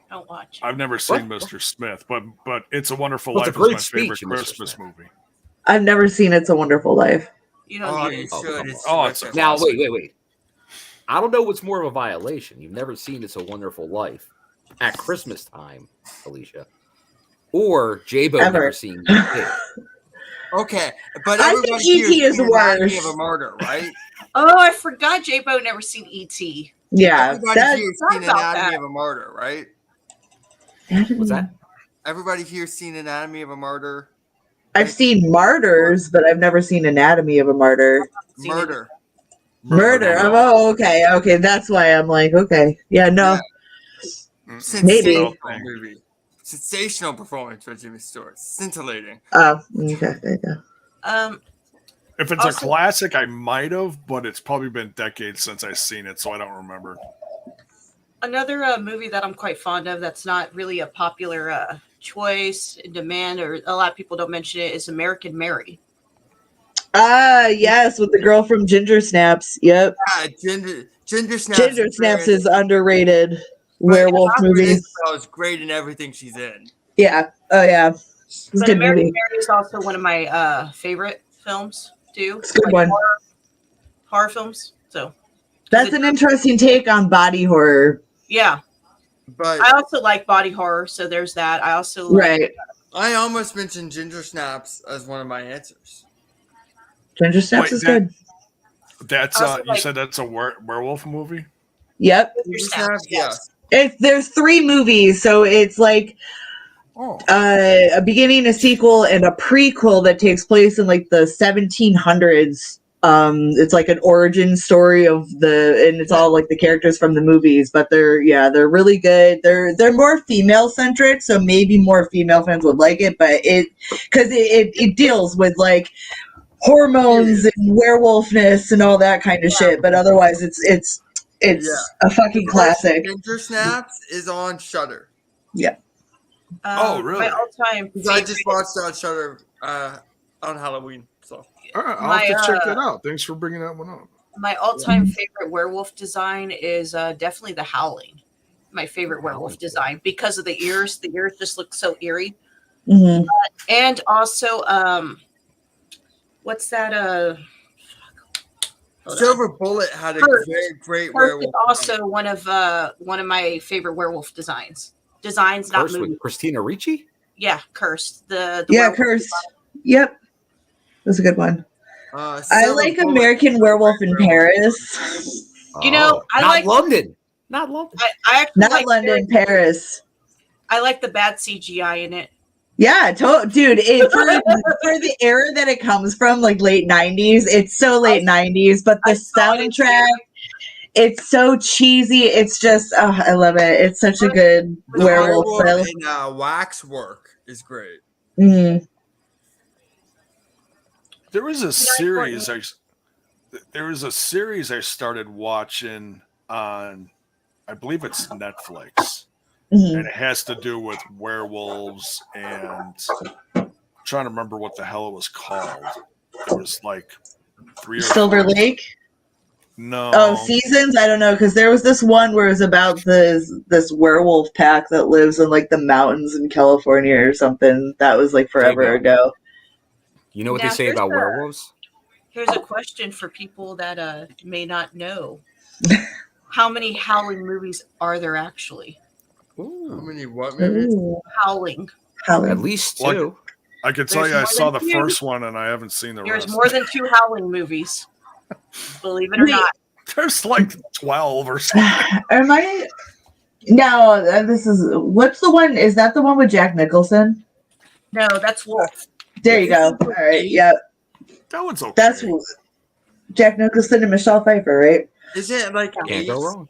Don't watch. I've never seen Mr. Smith, but It's a Wonderful Life is my favorite Christmas movie. I've never seen It's a Wonderful Life. You don't you should. It's a now wait. I don't know what's more of a violation. You've never seen It's a Wonderful Life at Christmas time, Alicia, or J-Bo never seen E.T. Okay, but I think E.T. is worse. Of a murder, right? Oh, I forgot J-Bo never seen E.T. Yeah, everybody here's seen Anatomy of a Murder, right? What's that? Everybody here's seen Anatomy of a Murder. I've seen Martyrs, but I've never seen Anatomy of a Murder. Murder. Oh, okay. That's why I'm like, okay, yeah, no, maybe. Movie. Sensational performance by Jimmy Stewart. Scintillating. Oh, okay, there you go. If it's a classic, I might have, but it's probably been decades since I've seen it, so I don't remember. Another movie that I'm quite fond of that's not really a popular choice in demand, or a lot of people don't mention it, is American Mary. Yes, with the girl from Ginger Snaps. Yep. Ginger Snaps. Ginger Snaps is underrated werewolf movie. Is great in everything she's in. Yeah. Oh yeah. But American Mary is also one of my favorite films too. It's a good one. Horror films. So that's an interesting take on body horror. Yeah. But I also like body horror, so there's that. I also like, Right. I almost mentioned Ginger Snaps as one of my answers. Ginger Snaps is good. That's Also, you like- said that's a werewolf movie? Yep. Ginger Snaps, yes. There's 3 movies, so it's like a beginning, a sequel, and a prequel that takes place in like the 1700s. It's like an origin story and it's all like the characters from the movies, but they're really good. They're more female centric, so maybe more female fans would like it, but it deals with like hormones and werewolfness and all that kind of shit. But otherwise, it's a fucking classic. Ginger Snaps is on Shudder. Yeah. Really? My all-time I just watched that Shudder on Halloween. So I'll have to check that out. Thanks for bringing that one up. My all-time favorite werewolf design is definitely The Howling. My favorite werewolf design because of the ears. The ears just look so eerie. Mm-hmm. And also, what's that? Silver Bullet had a great Cursed werewolf. is also one of my favorite werewolf designs. Designs, not Cursed movies. with Christina Ricci? Yeah, Cursed. The Yeah, Cursed. Yep. That's a good one. I like American Werewolf in Paris. You know, I not like London. Not London. I actually Not like London, Paris. I like the bad CGI in it. Yeah, dude. For the era that it comes from, like late 90s, it's so late 90s. But the soundtrack, it's so cheesy. It's just, I love it. It's such a good werewolf film. And waxwork is great. Mm-hmm. There was a series. I started watching on, I believe it's Netflix, and it has to do with werewolves. And I'm trying to remember what the hell it was called. It was like 3 or Silver 4. Lake. No. Oh, Seasons. I don't know, because there was this one where it was about this werewolf pack that lives in like the mountains in California or something. That was like forever ago. You know what they say about werewolves? Here's a question for people that may not know. How many Howling movies are there actually? Ooh. How many what movies? Howling. At least 2. Well, I can tell you I saw the first one and I haven't seen the rest. There's more than 2 Howling movies. Believe it or not. There's like 12 or something. Am I? No, what's the one? Is that the one with Jack Nicholson? No, that's Wolf. There you go. All right. Yep. That one's okay. That's Jack Nicholson and Michelle Pfeiffer, right? Is it like Can't go wrong.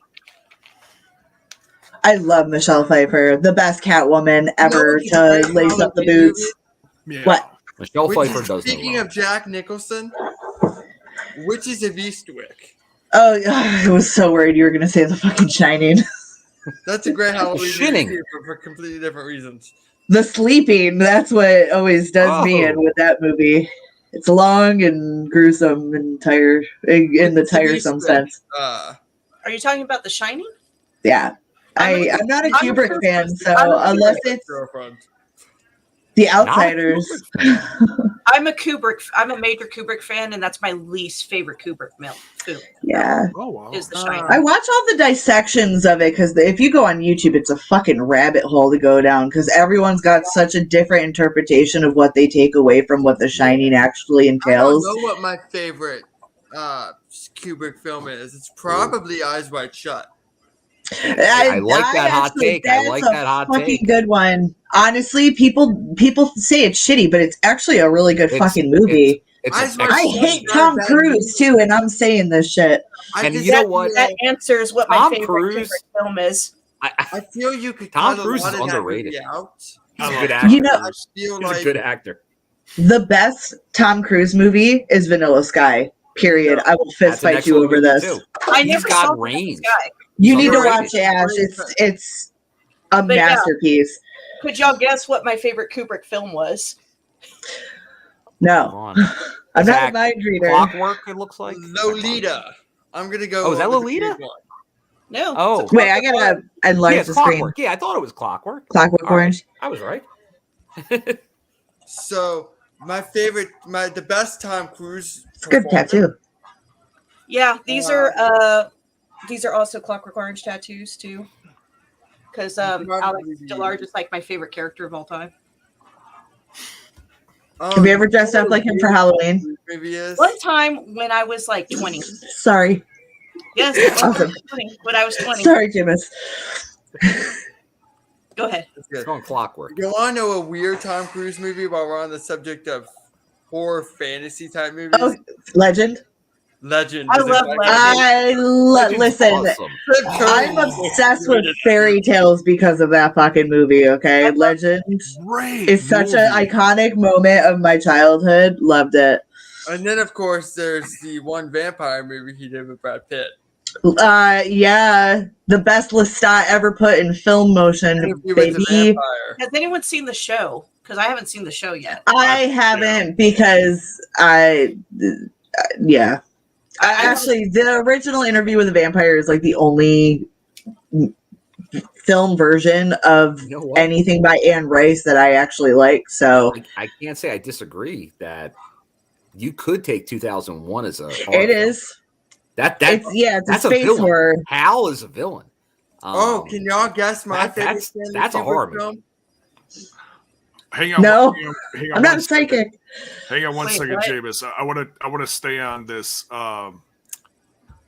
I love Michelle Pfeiffer, the best Catwoman ever to lace up the boots. Yeah. What? Michelle Pfeiffer does. Speaking of Jack Nicholson, Witches of Eastwick. Oh, I was so worried you were going to say The fucking Shining. That's a great Halloween Shining. movie for completely different reasons. The Sleeping, that's what always does me in with that movie. It's long and gruesome and in the tiresome sense. Are you talking about The Shining? Yeah. I'm not a Kubrick fan, so unless it's The Outsiders. I'm a major Kubrick fan, and that's my least favorite Kubrick film. Yeah. Oh, wow. Is The Shining. I watch all the dissections of it because if you go on YouTube, it's a fucking rabbit hole to go down because everyone's got such a different interpretation of what they take away from what The Shining actually entails. I don't know what my favorite Kubrick film is. It's probably Eyes Wide Shut. I like that hot take. I like that hot fucking take. good one. Honestly, people say it's shitty, but it's actually a really good fucking movie. I hate Tom Cruise too, and I'm saying this shit. And you know what? That answers what my favorite Kubrick film is. I feel you could Tom cut Cruise a lot is of that underrated. movie out. He's a good actor. You know, He's a good actor. The best Tom Cruise movie is Vanilla Sky. Period. I will fist fight you over this. He's got range. You need to watch it, Ash. It's a masterpiece. Could y'all guess what my favorite Kubrick film was? No. I'm not a mind reader. Clockwork, it looks like. Lolita. I'm going to go. Oh, is that Lolita? No. Oh. Wait, I got to enlarge the screen. Clockwork. Yeah, I thought it was Clockwork. Clockwork Orange. I was right. So, the best Tom Cruise. It's a good tattoo. Yeah, these are also Clockwork Orange tattoos too. because Alex DeLarge is like my favorite character of all time. Have you ever dressed up like him for Halloween? One time when I was like 20. Sorry. Yes, Awesome. when I was 20. Sorry, Jameis. Go ahead. It's on Clockwork. You want to know a weird Tom Cruise movie while we're on the subject of horror fantasy type movies? Oh, Legend. Legend. I love Legend. Listen. Awesome. I'm obsessed with fairy tales because of that fucking movie. Okay, Legend is such an iconic moment of my childhood. Loved it. And then, of course, there's the one vampire movie he did with Brad Pitt. Yeah, the best Lestat ever put in film motion, baby. Has anyone seen the show? Because I haven't seen the show yet. I haven't because yeah. Actually, the original Interview with the Vampire is like the only film version of anything by Anne Rice that I actually like. So I can't say I disagree that you could take 2001 as a horror it film. is. It's a space horror. Hal is a villain. Can y'all guess my favorite? That's a horror film. Hang on. No, hang on I'm not psychic. Hang on one second, what? Jameis. I want to stay on this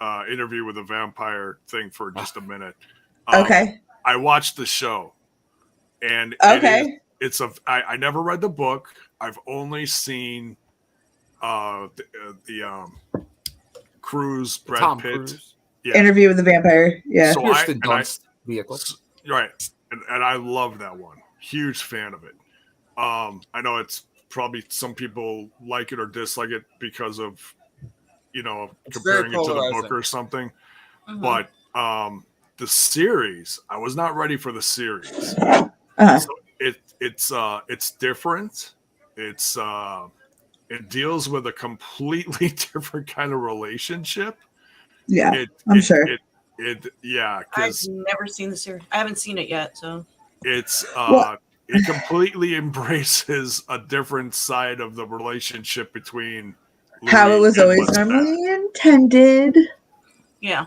Interview with a Vampire thing for just a minute. Okay. I watched the show, and I never read the book. I've only seen the Cruise, Brad Pitt. Cruise. Yeah. Interview with the Vampire. Yeah. So Kirsten Dunst vehicle. Right. And I love that one. Huge fan of it. I know it's probably some people like it or dislike it because of, comparing it to the book or something. Mm-hmm. But the series, I was not ready for the series. Uh-huh. So it's different. It deals with a completely different kind of relationship. Yeah, I'm sure. I've never seen the series. I haven't seen it yet, so it's it completely embraces a different side of the relationship between how it was always normally intended. Yeah.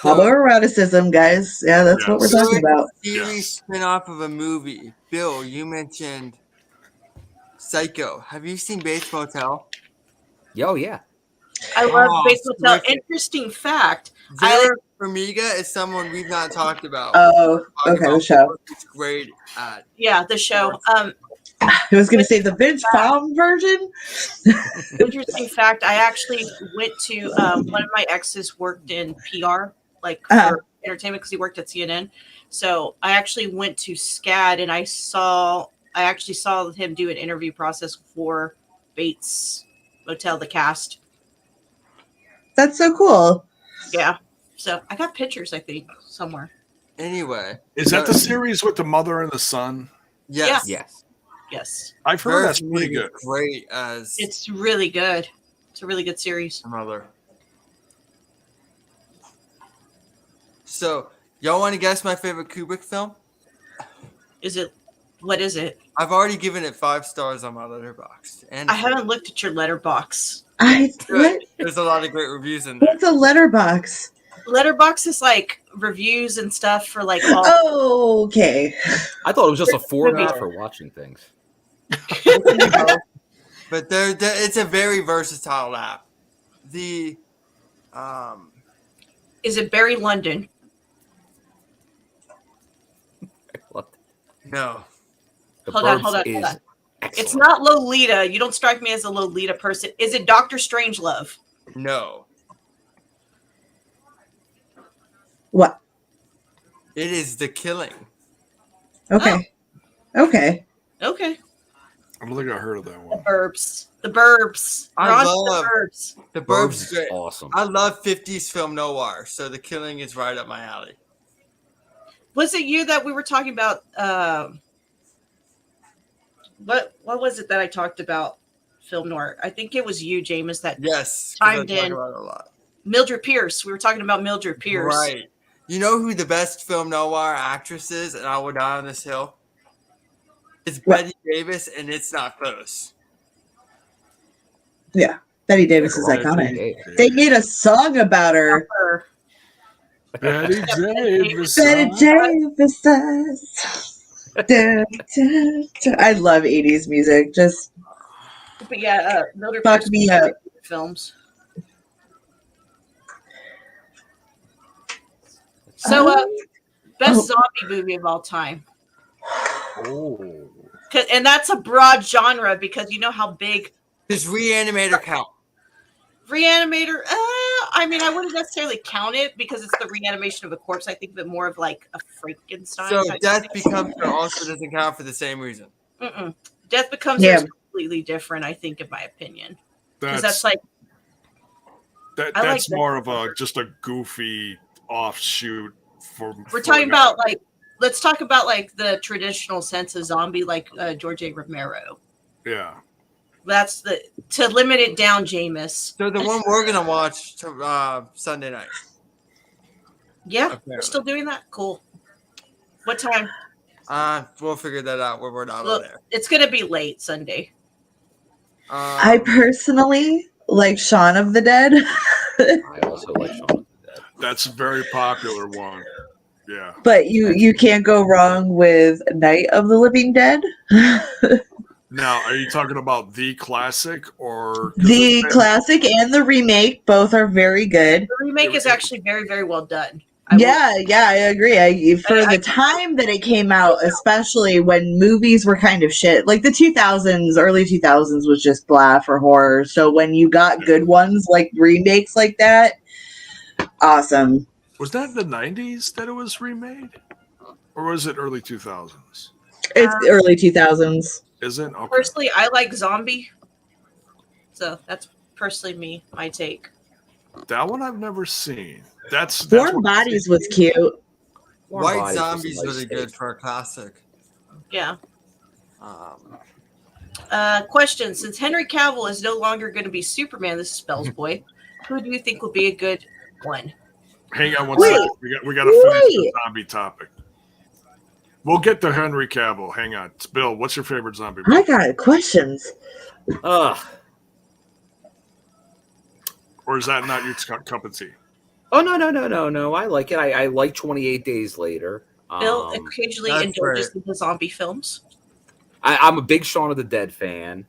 Homoeroticism, guys. Yeah, that's what we're talking about. Series spin-off of a movie. Bill, you mentioned Psycho. Have you seen Bates Motel? Oh, yeah. I love Bates Motel. Interesting fact. Vera Farmiga is someone we've not talked about. Oh, okay, the show. It's great. Yeah, the show. I was going to say the Vince Vaughn version. Interesting fact. I actually went to one of my exes worked in PR, like for entertainment, because he worked at CNN. So I actually went to SCAD and I actually saw him do an interview process for Bates Motel, the cast. That's so cool. Yeah. So I got pictures, I think, somewhere. Anyway. Is that the series with the mother and the son? Yes. Yes. I've heard that's pretty good. Great as it's really good. It's a really good series. Mother. So, y'all want to guess my favorite Kubrick film? What is it? I've already given it 5 stars on my Letterboxd. And I haven't looked at your letterbox. There's a lot of great reviews in there. What's a letterbox? Letterbox is like reviews and stuff for like all. Oh, okay. I thought it was just a format for watching things. But it's a very versatile app. Is it Barry London? No. Hold on. It's not Lolita. You don't strike me as a Lolita person. Is it Dr. Strangelove? No. What? It is The Killing. Okay. Oh. Okay. I don't think I heard of that one. The Burbs. I love The Burbs. The Burbs is awesome. I love 50s film noir, so The Killing is right up my alley. Was it you that we were talking about? What was it that I talked about? Film noir. I think it was you, Jameis, that chimed in. About it a lot. Mildred Pierce. We were talking about Mildred Pierce. Right. You know who the best film noir actress is? And I will die on this hill. It's Betty Davis, and it's not close. Yeah, Betty Davis is iconic. They made a song about her. Betty Davis. Betty Davis. I love 80s music. Just But yeah, Mildred fuck Pierce me up. films. So, best zombie movie of all time. Oh. And that's a broad genre because you know how big. Does Reanimator count? Reanimator, I mean, I wouldn't necessarily count it because it's the reanimation of a corpse. I think of it more of like a Frankenstein. So type Death thing. Becomes Her also doesn't count for the same reason. Death Becomes Her is completely different, I think, in my opinion. Because that's like that's more of a just a goofy offshoot for. We're talking about like, let's talk about like the traditional sense of zombie, like George A. Romero. Yeah. That's to limit it down, Jameis. So the one we're gonna watch Sunday night. Yeah, Apparently. we're still doing that. Cool. What time? We'll figure that out when we're not on there. It's gonna be late Sunday. I personally like Shaun of the Dead. I also like Shaun of the Dead. That's a very popular one. Yeah. But you can't go wrong with Night of the Living Dead. Now, are you talking about the classic or the classic and the remake? Both are very good. The remake is actually very, very well done. I agree. For the time that it came out, especially when movies were kind of shit, like the 2000s, early 2000s was just blah for horror. So when you got good ones like remakes like that, awesome. Was that the 90s that it was remade? Or was it early 2000s? It's early 2000s. Is it? Okay. Personally, I like zombie. So that's personally my take. That one I've never seen. That's Warm Bodies was cute. White Zombies was good for a classic. Yeah. Question: since Henry Cavill is no longer going to be Superman, this is Spells Boy, who do you think will be a good one? Hang on one second. We got to finish the zombie topic. We'll get to Henry Cavill. Hang on. Bill, what's your favorite zombie movie? I got questions. Or is that not your cup of tea? Oh, no. I like it. I like 28 Days Later. Bill occasionally indulges in the zombie films. I'm a big Shaun of the Dead fan.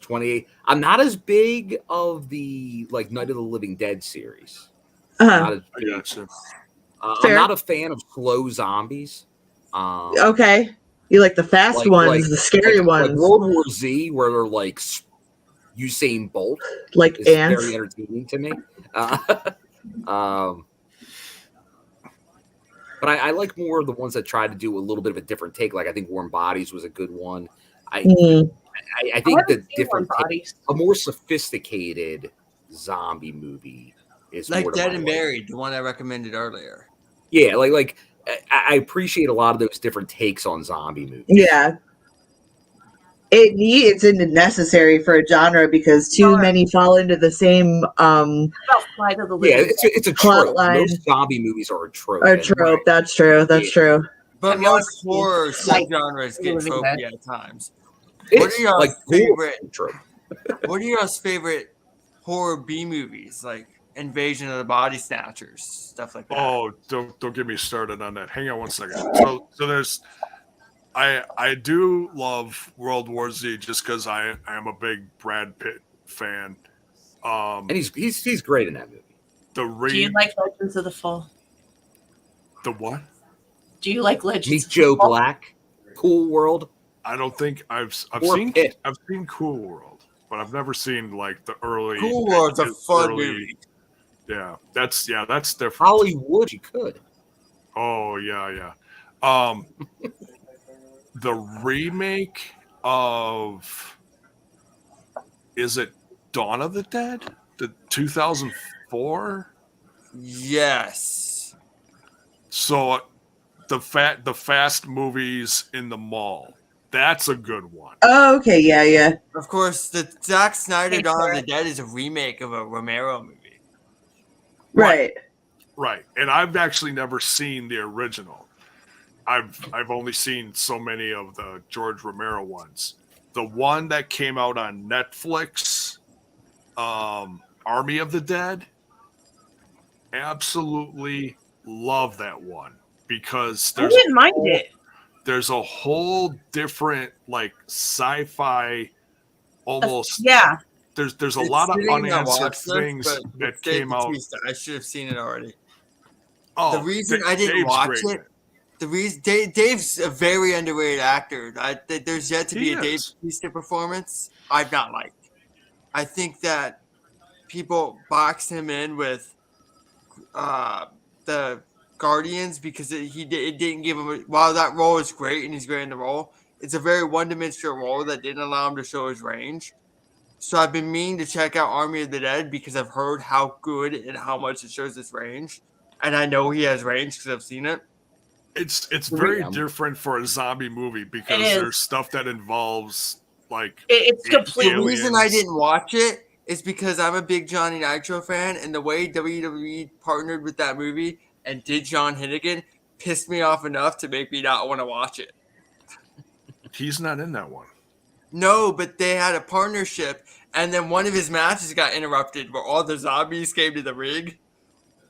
28. I'm not as big of the like Night of the Living Dead series. I gotcha. I'm not a fan of slow zombies. Okay. You like the fast ones, the scary ones. Like World War Z, where they're like Usain Bolt. Like is ants. very entertaining to me. But I like more of the ones that try to do a little bit of a different take. Like I think Warm Bodies was a good one. I think the different a more sophisticated zombie movie is like more Dead and Buried, the one I recommended earlier. Yeah, like I appreciate a lot of those different takes on zombie movies. Yeah. It's necessary for a genre because too many fall into the same it's a trope. Most zombie movies are a trope. That's true. That's true. But most horror subgenres get tropey at times. What are your favorite horror B movies? Like Invasion of the Body Snatchers, stuff like that. Oh, don't get me started on that. Hang on one second. So there's I do love World War Z just because I am a big Brad Pitt fan. And he's great in that movie. Do you like Legends of the Fall? The what? Do you like Legends? Meet Joe Black, Cool World. I don't think I've seen Cool World, but I've never seen like the early. Cool World's a fun movie. Yeah, that's different. Hollywood, you could. Oh yeah. The remake of is it Dawn of the Dead? The 2004? Yes. So the fast movies in the mall. That's a good one. Oh, okay, yeah. Of course, the Zack Snyder Dawn of the Dead is a remake of a Romero movie. Right. And I've actually never seen the original. I've only seen so many of the George Romero ones. The one that came out on Netflix, Army of the Dead, absolutely love that one because I didn't mind it. there's a whole different like sci-fi almost. Yeah. There's a It's lot of sitting in my unanswered watch list, things but that it's Dave came out. Bautista. I should have seen it already. Oh, The reason I didn't Dave's watch great, it, man. the reason Dave's a very underrated actor. There's yet to be He a Dave is. Bautista performance I've not liked. I think that people box him in with the Guardians because it didn't give him. While that role is great and he's great in the role, it's a very one-dimensional role that didn't allow him to show his range. So I've been meaning to check out Army of the Dead because I've heard how good and how much it shows his range, and I know he has range because I've seen it. It's very different for a zombie movie because there's stuff that involves like it's completely. The reason I didn't watch it is because I'm a big Johnny Nitro fan, and the way WWE partnered with that movie and did John Hennigan pissed me off enough to make me not want to watch it. He's not in that one. No, but they had a partnership, and then one of his matches got interrupted where all the zombies came to the ring.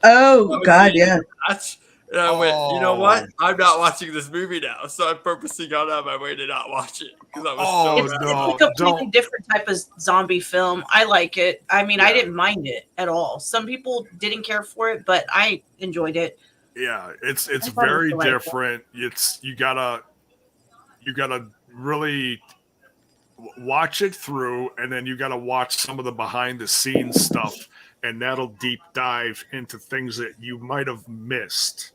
Oh, God, yeah. Match. And I went, you know what? I'm not watching this movie now, so I'm purposely gone out of my way to not watch it because I was It's a completely different type of zombie film. I like it. I mean, I didn't mind it at all. Some people didn't care for it, but I enjoyed it. Yeah, it's very different. You gotta really watch it through, and then you gotta watch some of the behind the scenes stuff, and that'll deep dive into things that you might have missed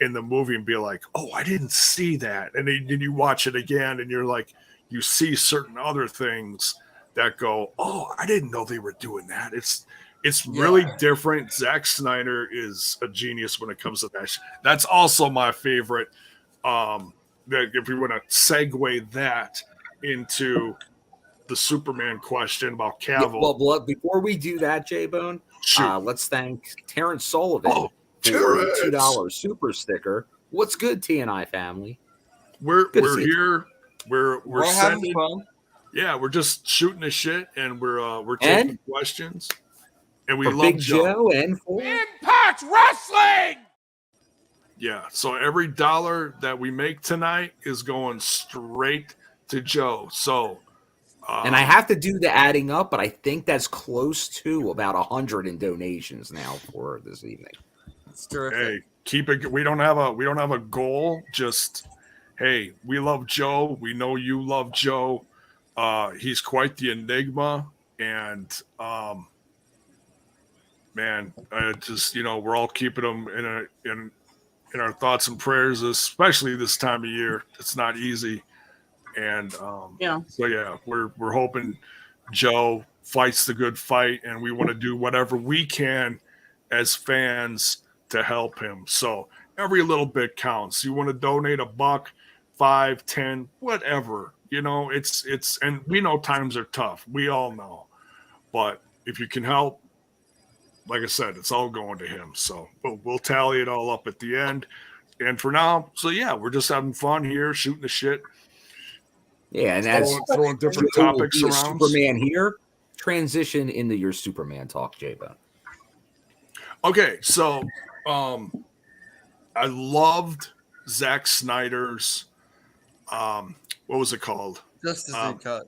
in the movie and be like, oh, I didn't see that. And then you watch it again and you're like, you see certain other things that go, oh, I didn't know they were doing that. It's really different. Zack Snyder is a genius when it comes to that. That's also my favorite. If we want to segue that into the Superman question about Cavill. Yeah, well, before we do that, J-Bone, let's thank Terrence Sullivan for the $2 super sticker. What's good, TNI family? We're here. We're having sending fun. Yeah, we're just shooting the shit, and we're taking questions. And we for love Big Joe and for Impact Wrestling. Yeah, so every dollar that we make tonight is going straight to Joe. So, and I have to do the adding up, but I think that's close to about 100 in donations now for this evening. It's terrific. Hey, keep it. We don't have a goal. Just hey, we love Joe. We know you love Joe. He's quite the enigma, and man, just we're all keeping him in our thoughts and prayers, especially this time of year. It's not easy, and so yeah, we're hoping Joe fights the good fight, and we want to do whatever we can as fans to help him. So every little bit counts. You want to donate $1, $5, $10, whatever. It's and we know times are tough. We all know, but if you can help, like I said, it's all going to him. So we'll tally it all up at the end. And for now, so yeah, we're just having fun here, shooting the shit. Yeah, and as throwing different topics around. Superman here, transition into your Superman talk, J-Bone. Okay, so I loved Zack Snyder's what was it called? Justice League cut.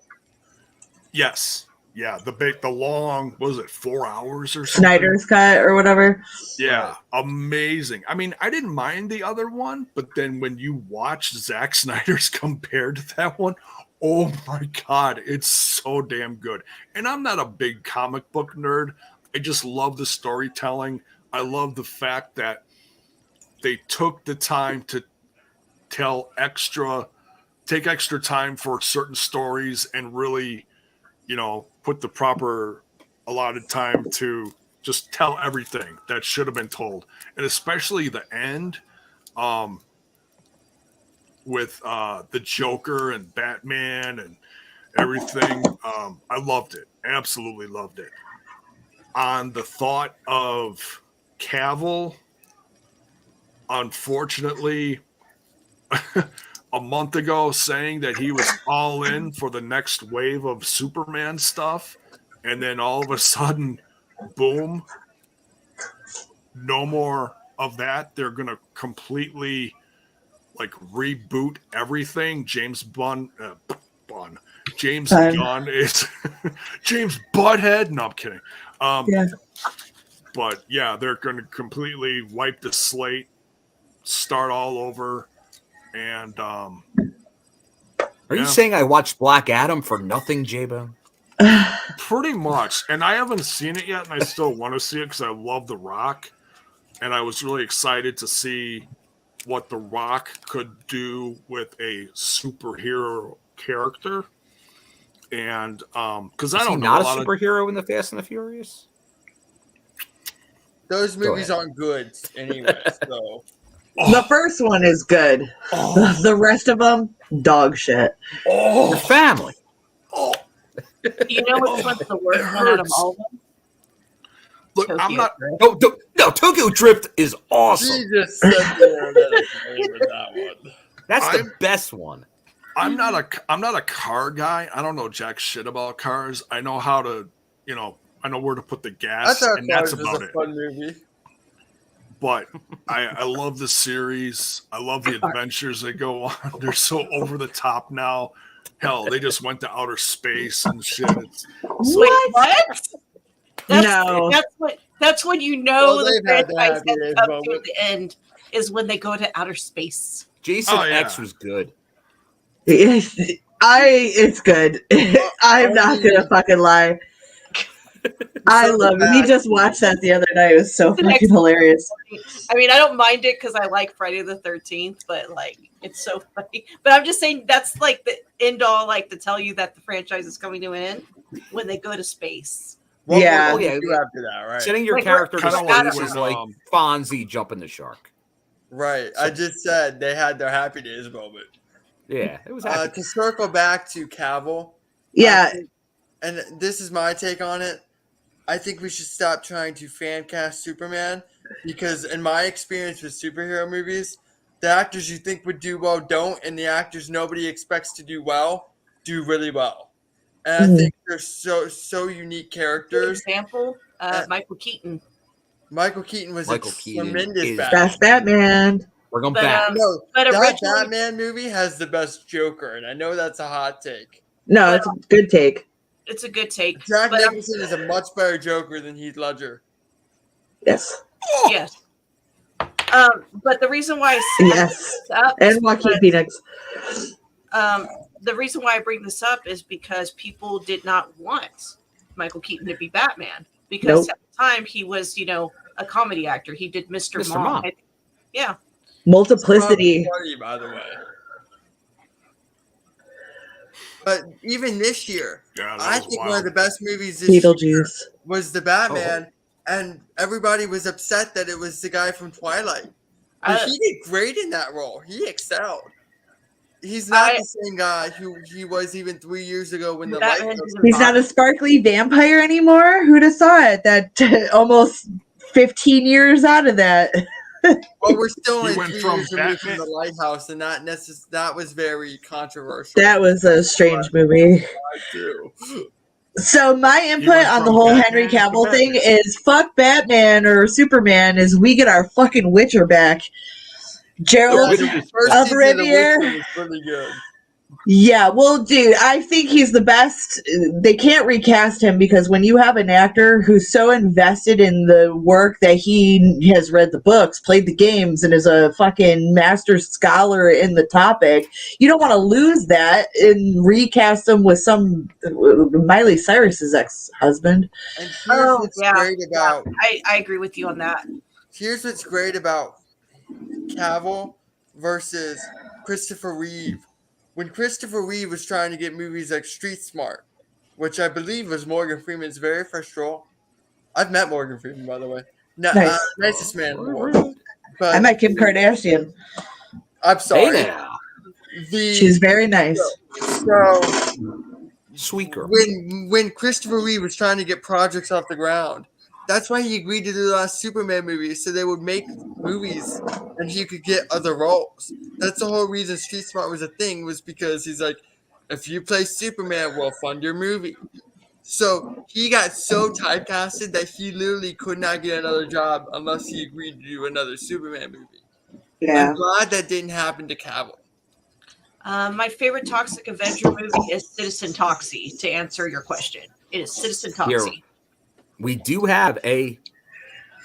Yes. Yeah, the long, what was it, 4 hours or something? Snyder's cut or whatever. Yeah, amazing. I mean, I didn't mind the other one, but then when you watch Zack Snyder's compared to that one, oh my God, it's so damn good. And I'm not a big comic book nerd. I just love the storytelling. I love the fact that they took the time to take extra time for certain stories and really, put the proper allotted time to just tell everything that should have been told. And especially the end with the Joker and Batman and everything. I loved it. Absolutely loved it. On the thought of Cavill, unfortunately, a month ago saying that he was all in for the next wave of Superman stuff, and then all of a sudden, boom, no more of that, they're going to completely like reboot everything. James Gunn is James Butthead. No, I'm kidding. Yeah. But yeah, they're going to completely wipe the slate, start all over, and Are you saying I watched Black Adam for nothing, J-Bone? Pretty much. And I haven't seen it yet, and I still want to see it because I love The Rock, and I was really excited to see what The Rock could do with a superhero character. And because I don't know, not a superhero in the Fast and the Furious. Those movies aren't good anyway. So the first one is good. The rest of them, dog shit. Your family. You know which one's the worst one out of all of them? Look, Tokyo I'm not. No, Tokyo Drift is awesome. She just said that one. That's the best one. I'm not a car guy. I don't know jack shit about cars. I know how to, I know where to put the gas, and that's about it. Fun movie. But I love the series. I love the adventures they go on. They're so over the top now. Hell, they just went to outer space and shit. What? No. That's when you know the franchise happy has come to the end is when they go to outer space. Jason X was good. It's good. I'm not gonna fucking lie. I love it. We just watched that the other night. It was so fucking hilarious. I mean, I don't mind it because I like Friday the 13th, but like it's so funny. But I'm just saying that's like the end all, like to tell you that the franchise is coming to an end when they go to space. Yeah. After that, right? Setting your Like, character to Adam space is like Fonzie jumping the shark. Right. I just said they had their happy days moment. Yeah, it was happy. To circle back to Cavill. Yeah. And this is my take on it. I think we should stop trying to fan cast Superman because in my experience with superhero movies, the actors you think would do well don't, and the actors nobody expects to do well do really well. And I think they're so unique characters. For example, Michael Keaton. Michael Keaton was tremendous Batman. That's Batman. We're going back. That Batman movie has the best Joker, and I know that's a hot take. No, it's a good take. It's a good take. Jack Nicholson is a much better Joker than Heath Ledger. Yes. Yes. But the reason why and Joaquin Phoenix. The reason why I bring this up is because people did not want Michael Keaton to be Batman because at the time he was, a comedy actor. He did Mr. Mom. Yeah. Multiplicity. Funny, by the way. But even this year, I think one of the best movies this year was The Batman, and everybody was upset that it was the guy from Twilight. But he did great in that role. He excelled. He's not the same guy who he was even 3 years ago when the light. He's not a sparkly vampire anymore. Who'd have saw it? That almost 15 years out of that. Well, we're still in 3 years removed from The Lighthouse, and that was very controversial. That was a strange movie. So my input on the whole Henry Cavill thing is fuck Batman or Superman is we get our fucking Witcher back. Gerald of Rivia. Was pretty good. Yeah, well, dude, I think he's the best. They can't recast him because when you have an actor who's so invested in the work that he has read the books, played the games, and is a fucking master scholar in the topic, you don't want to lose that and recast him with some Miley Cyrus's ex-husband. And here's what's great about... I agree with you on that. Here's what's great about Cavill versus Christopher Reeve. When Christopher Reeve was trying to get movies like Street Smart, which I believe was Morgan Freeman's very first role. I've met Morgan Freeman, by the way. Nicest man in the world. But I met Kim Kardashian. I'm sorry. Hey now. She's very nice. So, sweet girl. When Christopher Reeve was trying to get projects off the ground, that's why he agreed to do the last Superman movie, so they would make movies and he could get other roles. That's the whole reason Street Smart was a thing, was because he's like, if you play Superman, we'll fund your movie. So he got so typecasted that he literally could not get another job unless he agreed to do another Superman movie. Yeah. I'm glad that didn't happen to Cavill. My favorite Toxic Avenger movie is Citizen Toxie, to answer your question. It is Citizen Here, Toxie. we do have a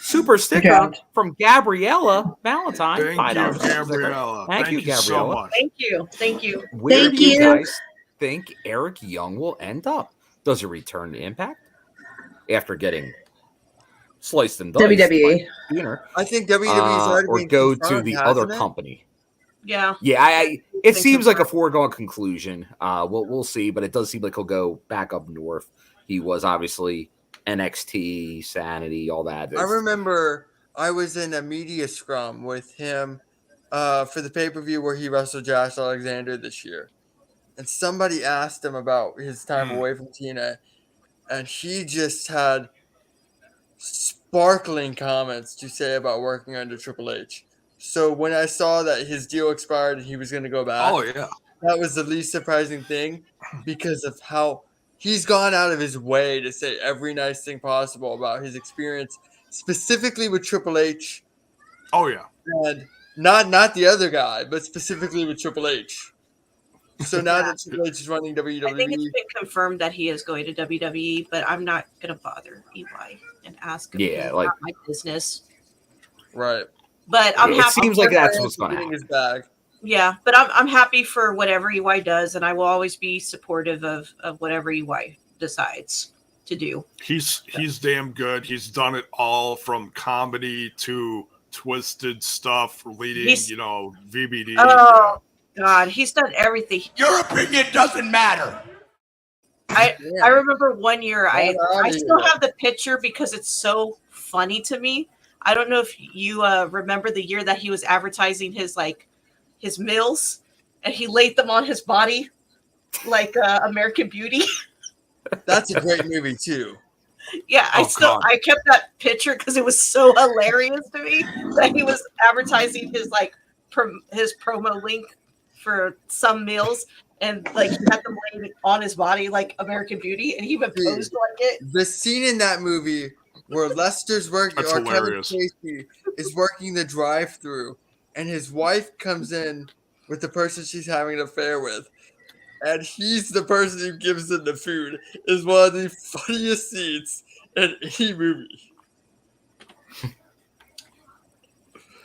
super sticker Yeah. from Gabriella Valentine. Thank you, $5 sticker. Gabriella. Thank you, so Gabriella. much. Thank you. Thank you. Where Thank do you you. guys think Eric Young will end up? Does he return to Impact after getting sliced and diced WWE. by Diener, I think WWE's already or been go to confirmed, the other hasn't it? company? Yeah. Yeah, it Been seems like a confirmed. foregone conclusion. We'll see, but it does seem like he'll go back up north. He was obviously NXT, Sanity, all that. I remember I was in a media scrum with him for the pay-per-view where he wrestled Josh Alexander this year. And somebody asked him about his time away from TNA, and he just had sparkling comments to say about working under Triple H. So when I saw that his deal expired and he was going to go back, Oh yeah. that was the least surprising thing because of how he's gone out of his way to say every nice thing possible about his experience, specifically with Triple H, Oh yeah. and not the other guy, but specifically with Triple H. So now that Triple H is running I think it's WWE, been confirmed that he is going to WWE, but I'm not going to bother EY and ask him. Yeah, It's like- not my business. right? But I'm It happy. seems like for that's him. what's going to Getting happen. his bag. Yeah, but I'm happy for whatever EY does, and I will always be supportive of whatever EY decides to do. He's damn good. He's done it all from comedy to twisted stuff, leading, He's- VBD. Oh God, he's done everything. Your opinion doesn't matter. I remember one year I Well, still have the picture because it's so funny to me. I don't know if you remember the year that he was advertising his meals, and he laid them on his body like American Beauty. That's a great movie too. Yeah, Oh, God. I kept that picture because it was so hilarious to me that he was advertising his his promo link for some meals, and he had them laid on his body like American Beauty, and he even posed like it. The scene in that movie where Lester's working That's or Kevin hilarious. Spacey is working the drive-through, and his wife comes in with the person she's having an affair with, and he's the person who gives them the food, is one of the funniest scenes in any movie.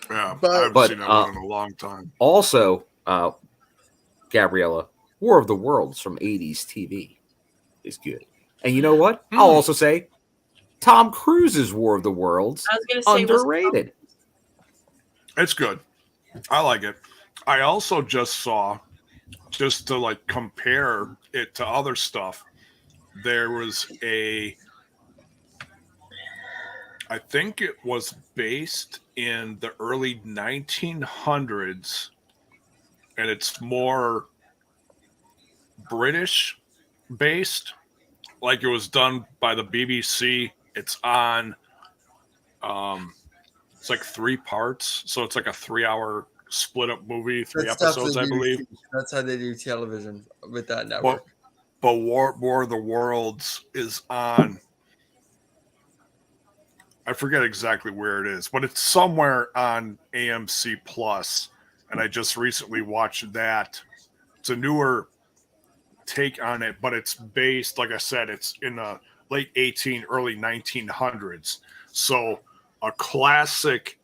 Yeah, But- I haven't But, seen that one in a long time. Also, Gabriella, War of the Worlds from 80s TV is good. And you know what? I'll also say Tom Cruise's War of the Worlds, I was going to say underrated. It's good. I like it. I also just saw, just to compare it to other stuff, there was I think it was based in the early 1900s, and it's more British based. Like, it was done by the BBC. It's on, it's like 3 parts, so it's like a 3-hour split up movie, 3 That's episodes, I definitely believe. That's how they do television with that network. But War of the Worlds is on, I forget exactly where it is, but it's somewhere on AMC Plus, and I just recently watched that. It's a newer take on it, but it's based, like I said, it's in the late early 1900s. So a classic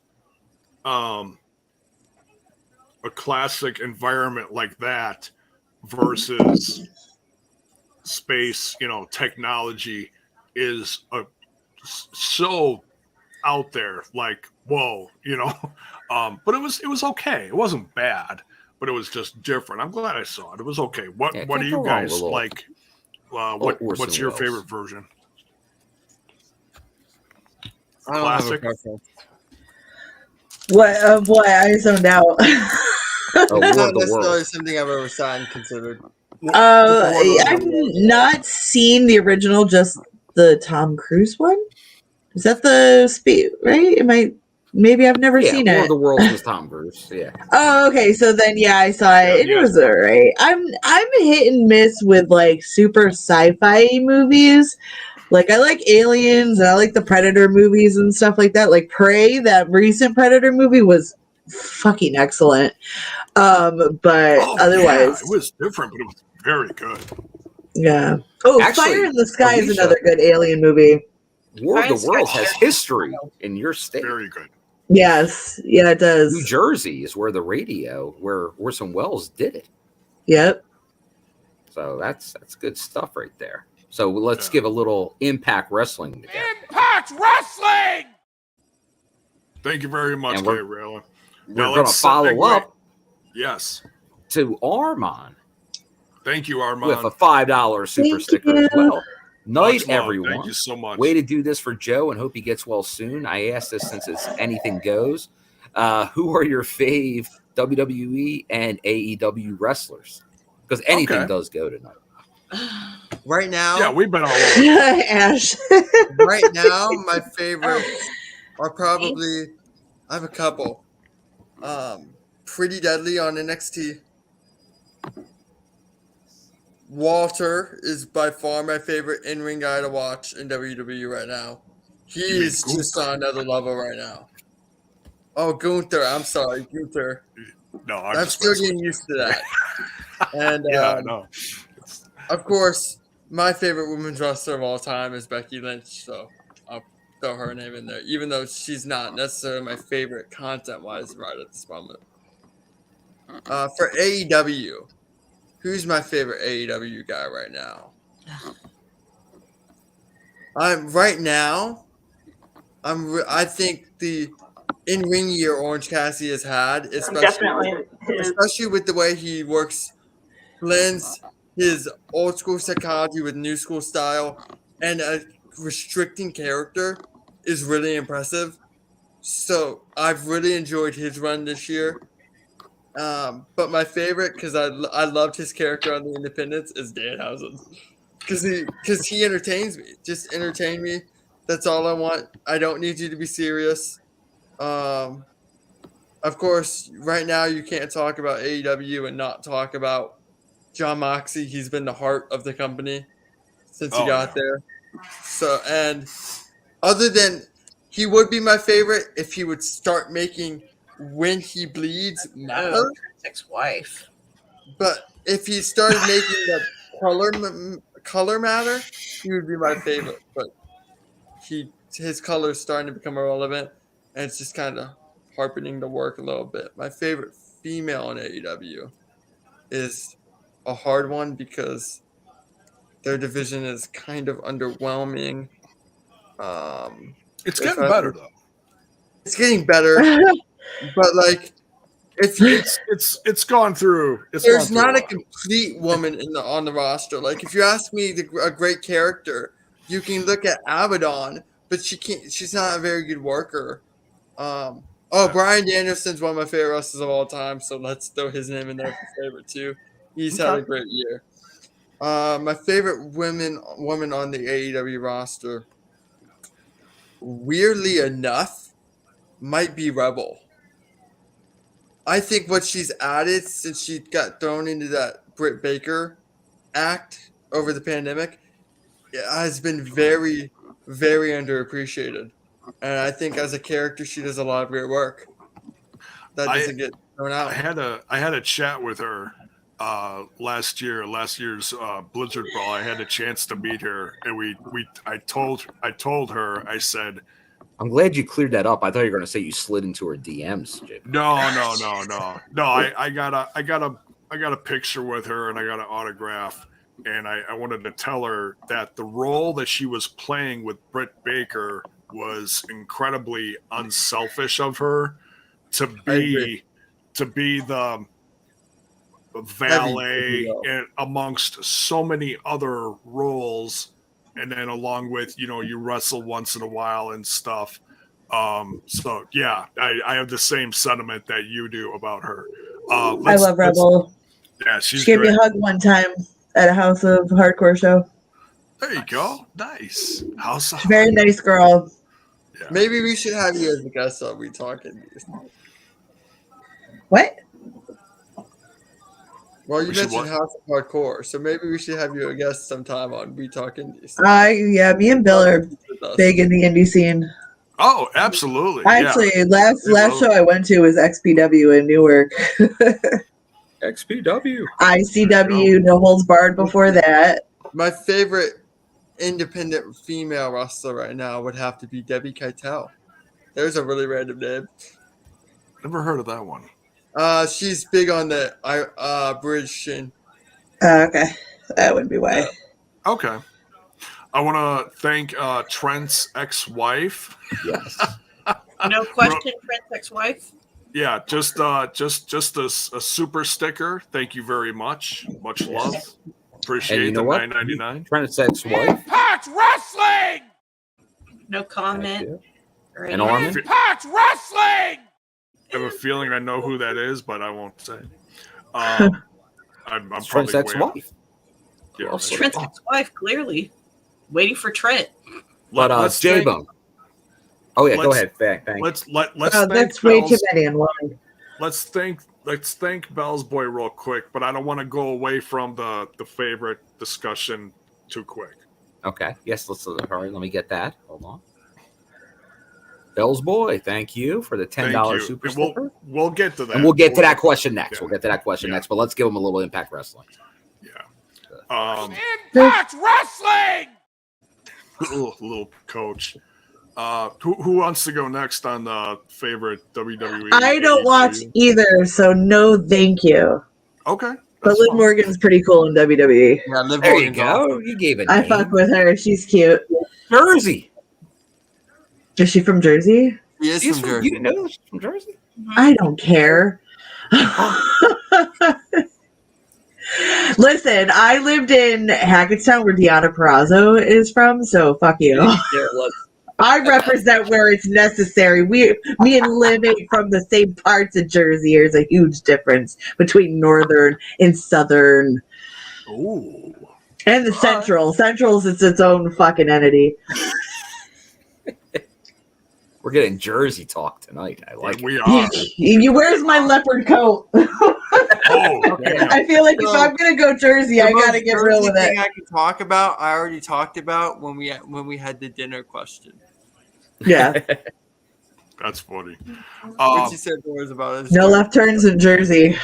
environment like that versus space, technology is so out there, whoa, but it was okay. It wasn't bad, but it was just different. I'm glad I saw it. It was okay. What Yeah, do can't you go wrong guys with a little like? Orson What's your Welles. favorite version? I don't have a Classic. preference. What? I zoned out. War Not of the necessarily Worlds. something I've ever sat and considered. I've not seen the original, just the Tom Cruise one. Is that the speed? Right? Am I Maybe I've never seen War it. of the Worlds was Tom Cruise. Yeah. Oh, okay. So then, yeah, I saw it. And it was alright. I'm hit and miss with like super sci-fi movies. Like I like Aliens and I like the Predator movies and stuff like that. Like Prey, that recent Predator movie was fucking excellent. But otherwise, it was different, but it was very good. Yeah. Oh, Actually, Fire in the Sky is Alicia, another good alien movie. War of the Worlds has history in your state. Very good. Yes. Yeah, it does. New Jersey is where the radio, where Orson Welles did it. Yep. So that's good stuff right there. So let's give a little Impact Wrestling together. Impact Wrestling! Thank you very much, Kay Raylan. We're going to follow up yes, to Armand. Thank you, Armand. With a $5 super sticker as well. Night, Much love. everyone. Thank you so much. Way to do this for Joe and hope he gets well soon. I asked this since it's anything goes. Who are your fave WWE and AEW wrestlers? Because anything does go tonight. Right now, yeah, we've been all over. Ash. Right now, my favorites are probably, I have a couple. Pretty Deadly on NXT. Walter is by far my favorite in-ring guy to watch in WWE right now. He's just on another level right now. Oh, Gunther. I'm sorry, Gunther. No, I'm still getting used to that. And yeah, no. Of course, my favorite women's wrestler of all time is Becky Lynch, so I'll throw her name in there, even though she's not necessarily my favorite content-wise right at this moment. For AEW, who's my favorite AEW guy right now? I think the in-ring year Orange Cassidy has had, especially with the way he works, blends his old school psychology with new school style, and a restricting character is really impressive. So I've really enjoyed his run this year. But my favorite, because I loved his character on the Independents, is Danhausen. Because he entertains me. Just entertain me. That's all I want. I don't need you to be serious. Of course, right now you can't talk about AEW and not talk about John Moxley. He's been the heart of the company since he got there. So, and other than, he would be my favorite if he would start making When He Bleeds matter. Ex-wife. But if he started making the color matter, he would be my favorite. But his color is starting to become irrelevant, and it's just kind of harping the work a little bit. My favorite female in AEW is a hard one because their division is kind of underwhelming. It's getting better though. It's getting better, but like it's gone through. There's not a complete woman on the roster. Like if you ask me a great character, you can look at Abaddon, but she's not a very good worker. Bryan Danielson's one of my favorite wrestlers of all time, so let's throw his name in there for favorite too. He's had a great year. My favorite woman on the AEW roster, weirdly enough, might be Rebel. I think what she's added since she got thrown into that Britt Baker act over the pandemic has been very, very underappreciated. And I think as a character, she does a lot of great work. That doesn't get thrown out. I had a chat with her last year's Blizzard Brawl. I had a chance to meet her, and I told her, I said, I'm glad you cleared that up. I thought you were going to say you slid into her DMs, Jim. No. I got a picture with her, and I got an autograph, and I wanted to tell her that the role that she was playing with Britt Baker was incredibly unselfish of her to be the valet and amongst so many other roles, and then along with you wrestle once in a while and stuff. So yeah, I have the same sentiment that you do about her. I love Rebel. Yeah, she gave me a hug one time at a House of Hardcore show. There you go. Nice. House of Very nice girl. Yeah. Maybe we should have you as a guest on We Talking. What? Well, you We should mentioned what? House of Hardcore, so maybe we should have you a guest sometime on We Talking. Yeah, me and Bill are big in the indie scene. Oh, absolutely. Actually, yeah. last show I went to was XPW in Newark. XPW. ICW, No Holds Barred before that. My favorite independent female wrestler right now would have to be Debbie Keitel. There's a really random name. Never heard of that one. She's big on the British scene. Okay, that would be why. Okay. I want to thank Trent's ex-wife. Yes. No question, Trent's ex-wife. Yeah, just a super sticker. Thank you very much. Much love. Appreciate you know the what? $9.99. Trent's ex-wife. Impact Wrestling! No comment. And Armin. Impact Wrestling! I have a feeling I know who that is, but I won't say. I'm Trent's probably way ex-wife. Yeah, Well, Trent's ex-wife, clearly. Waiting for Trent. But let's J-Bone. Oh yeah, go ahead. Thanks. Let's Oh, thank that's way too Bell's, many in one. let's thank Bell's Boy real quick, but I don't want to go away from the favorite discussion too quick. Okay. Yes, let's hurry. Let me get that. Hold on. Bell's Boy, thank you for the $10 super sticker. We'll get to that. And we'll get to that question next. Yeah. We'll get to that question next, but let's give them a little Impact Wrestling. Yeah. Impact Wrestling! Little coach. Who wants to go next on the favorite WWE? I don't watch either, so no thank you. Okay. But Liv Morgan's pretty cool in WWE. Yeah, Liv There you Morgan's go. awesome. You gave it. I fuck with her. She's cute. Jersey. Is she from Jersey? He is She's from Jersey. You know she's from Jersey? I don't care. Listen, I lived in Hackettstown where Deanna Perrazzo is from, so fuck you. I represent where it's necessary. Me and Liv ain't from the same parts of Jersey. There's a huge difference between northern and southern. Ooh. And the central. Central's its own fucking entity. We're getting Jersey talk tonight. I like We it. are. Where's my leopard coat? Oh, damn. I feel like if I'm gonna go Jersey, I gotta get real with thing it. I can talk about. I already talked about when we had the dinner question. Yeah. That's funny. What you said was about us. No left turns in Jersey.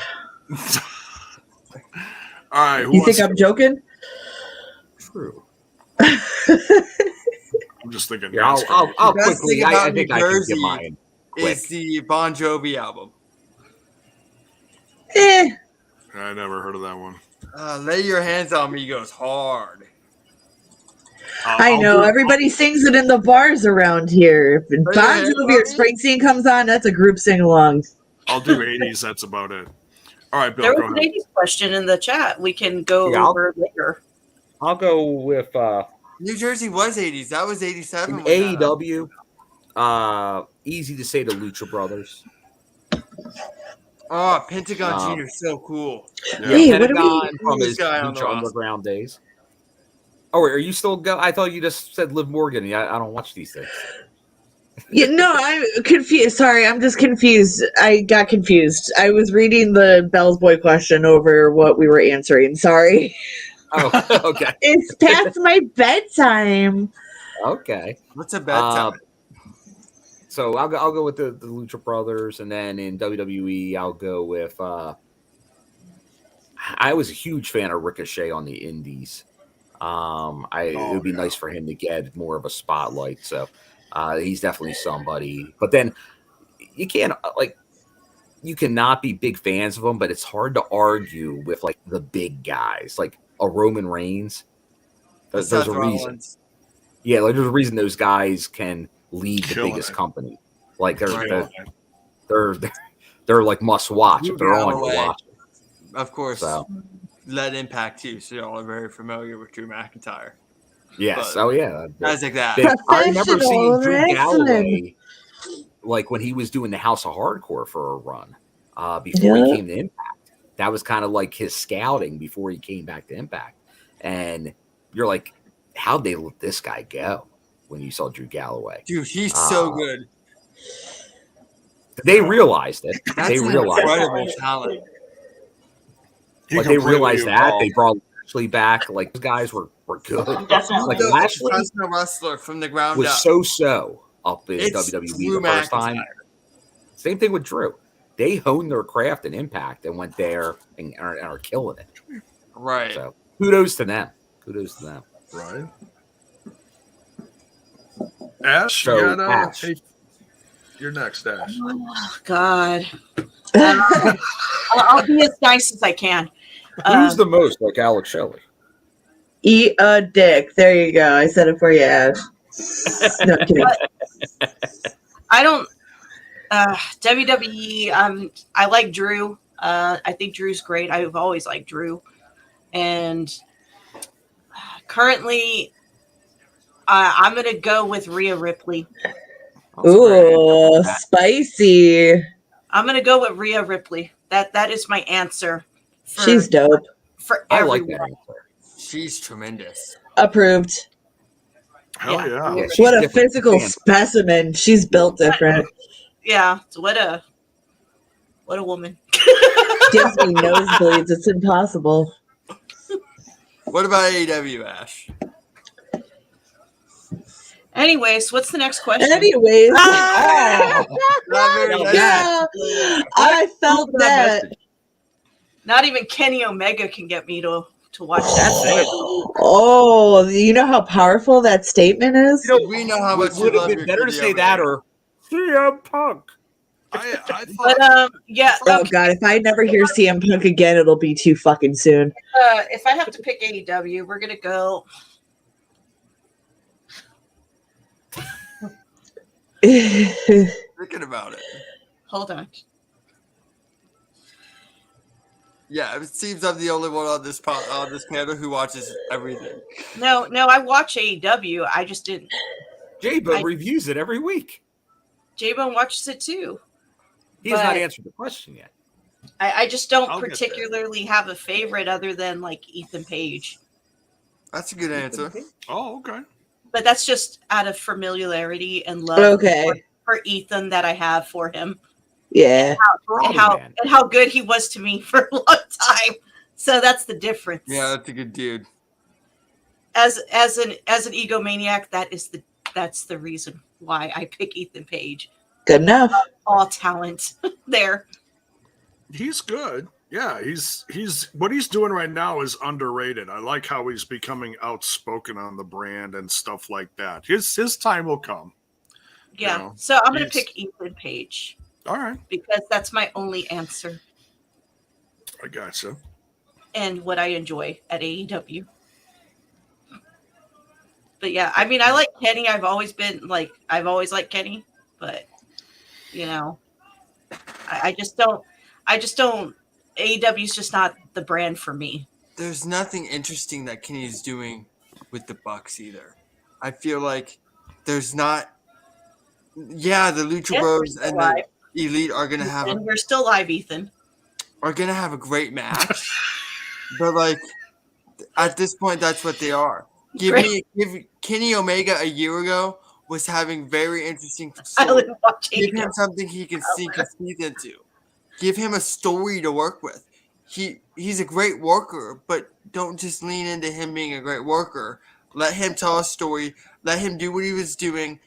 All right. You think I'm joking? True. I'm just thinking. Yeah, I'll The best quickly. thing I about think New I can Jersey get mine. is the Bon Jovi album. Eh. I never heard of that one. Lay Your Hands on Me goes hard. I know. Everybody sings it in the bars around here. If Bon Jovi or Springsteen comes on, that's a group sing-along. I'll do 80s. That's about it. All right, Bill, There go was an ahead. 80s question in the chat. We can go over later. I'll go with New Jersey was 80s. That was 87. in AEW. Easy to say the Lucha Brothers. Oh, Pentagon Jr. so cool. Yeah. Hey, what are Pentagon we? from his guy on the Lucha roster. Underground days. Oh, wait, are you still go? I thought you just said Liv Morgan. Yeah, I don't watch these things. Yeah, no, I'm confused. Sorry, I'm just confused. I got confused. I was reading the Bell's Boy question over what we were answering. Sorry. Oh, okay. It's past my bedtime. Okay. What's a bedtime? So I'll go with the Lucha Brothers, and then in WWE I'll go with. I was a huge fan of Ricochet on the Indies. It would be nice for him to get more of a spotlight. So he's definitely somebody. But then you can't you cannot be big fans of him, but it's hard to argue with like the big guys, like a Roman Reigns. There's a reason. Yeah, like there's a reason those guys can lead the biggest company. Like they're like must watch if they're on. You watch. Of course. So. Led Impact too, so y'all are very familiar with Drew McIntyre. Yes. But yeah. guys like that. I remember seeing Drew Professional Galloway, like when he was doing the House of Hardcore for a run before he came to Impact. That was kind of like his scouting before he came back to Impact. And you're like, how'd they let this guy go when you saw Drew Galloway. Dude, he's so good. They realized it. That's They an realized incredible it. talent. Like they realized that. They brought Lashley back. Like those guys were good. Definitely. Like Lashley Professional wrestler from the ground was up. so up in It's WWE Drew the first time. McIntyre. Same thing with Drew. They honed their craft and Impact and went there and are killing it. Right. So kudos to them. Kudos to them. Right. Ash, So, you got Ash. hey, you're next, Ash. Oh, God. I'll be as nice as I can. Who's the most like Alex Shelley? Eat a dick. There you go. I said it for you, Ash. No, I'm kidding. I don't. WWE. I like Drew. I think Drew's great. I've always liked Drew, and currently, I'm gonna go with Rhea Ripley. Ooh, spicy. I'm gonna go with Rhea Ripley. That is my answer. She's dope. For I everyone. like that answer. She's tremendous. Approved. Hell yeah. Yeah, she's What a different. physical Damn. specimen. She's built different. Yeah. So what a woman. Gives me nosebleeds. It's impossible. What about AEW, Ash? Anyways, what's the next question? Anyways. Not very nice. Yeah, I felt that. Not even Kenny Omega can get me to watch that. Oh, you know how powerful that statement is? We know how much Would you have love been your better to video, say that man. or CM Punk. I But thought yeah. Oh Okay. god, if I never hear CM Punk again, it'll be too fucking soon. If I have to pick AEW, we're gonna go. Thinking about it. Hold on. Yeah, it seems I'm the only one on this panel who watches everything. No, I watch AEW. I just didn't. J-Bo reviews it every week. J-Bone watches it too. He has not But- answered the question yet. I just don't I'll get there. particularly have a favorite other than like Ethan Page. That's a good answer. oh, okay. But that's just out of familiarity and love Okay. for Ethan that I have for him. Yeah. And how good he was to me for a long time. So that's the difference. Yeah, that's a good dude. As an egomaniac, that's the reason why I pick Ethan Page. Good enough. All talent there. He's good. Yeah, he's what he's doing right now is underrated. I like how he's becoming outspoken on the brand and stuff like that. His time will come. Yeah. You know, So I'm gonna he's- pick Ethan Page All right, because that's my only answer I gotcha. and what I enjoy at AEW. But yeah, I mean, I like Kenny. I've always liked Kenny, but you know, I just don't. AEW is just not the brand for me. There's nothing interesting that Kenny's doing with the Bucks either. I feel like there's not. Yeah, the Lucha Yes, Bros we're still and live. the Elite are gonna have And we're still live, Ethan. a great match, but like at this point, that's what they are. Give Kenny Omega a year ago was having very interesting. I live watching. Give him something he can sink his teeth into. Give him a story to work with. He's a great worker, but don't just lean into him being a great worker. Let him tell a story. Let him do what he was doing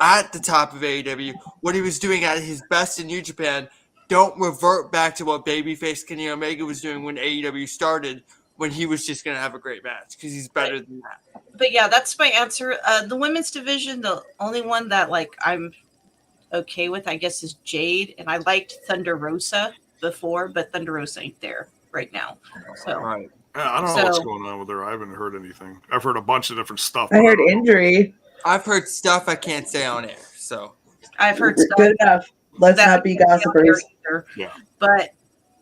at the top of AEW, what he was doing at his best in New Japan. Don't revert back to what babyface Kenny Omega was doing when AEW started, when he was just going to have a great match, because he's better than that. But yeah, that's my answer. The women's division, the only one that like I'm okay with, I guess, is Jade, and I liked Thunder Rosa before, but Thunder Rosa ain't there right now. So Right. Yeah, I don't know what's going on with her. I haven't heard anything. I've heard a bunch of different stuff. I but heard don't know. injury. I've heard stuff I can't say on air, so. I've heard stuff. Good enough. Let's that not be I can't gossipers. hear either. Yeah. But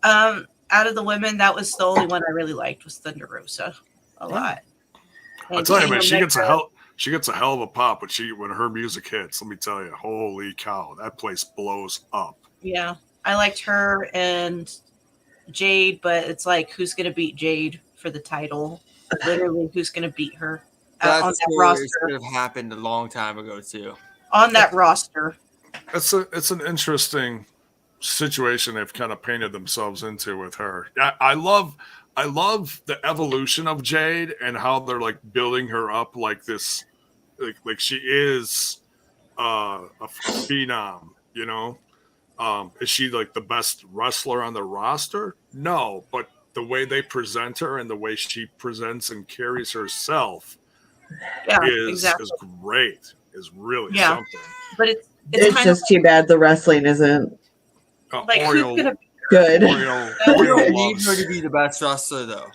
out of the women, that was the only one I really liked was Thunder Rosa a lot. I'll And tell you, Kenny man, she gets a Omega- hell of a pop when her music hits. Let me tell you, holy cow, that place blows up. Yeah, I liked her and Jade, but it's like, who's going to beat Jade for the title? Literally, who's going to beat her on that story roster. should have happened a long time ago too. On that roster. It's an interesting situation they've kind of painted themselves into with her. I love the evolution of Jade and how they're like building her up like this, like she is a phenom, you know. Is she like the best wrestler on the roster? No, but the way they present her and the way she presents and carries herself is great. Is really something. But it's just too bad the wrestling isn't like Oriole, who's gonna good. Oriole needs her to be the best wrestler though.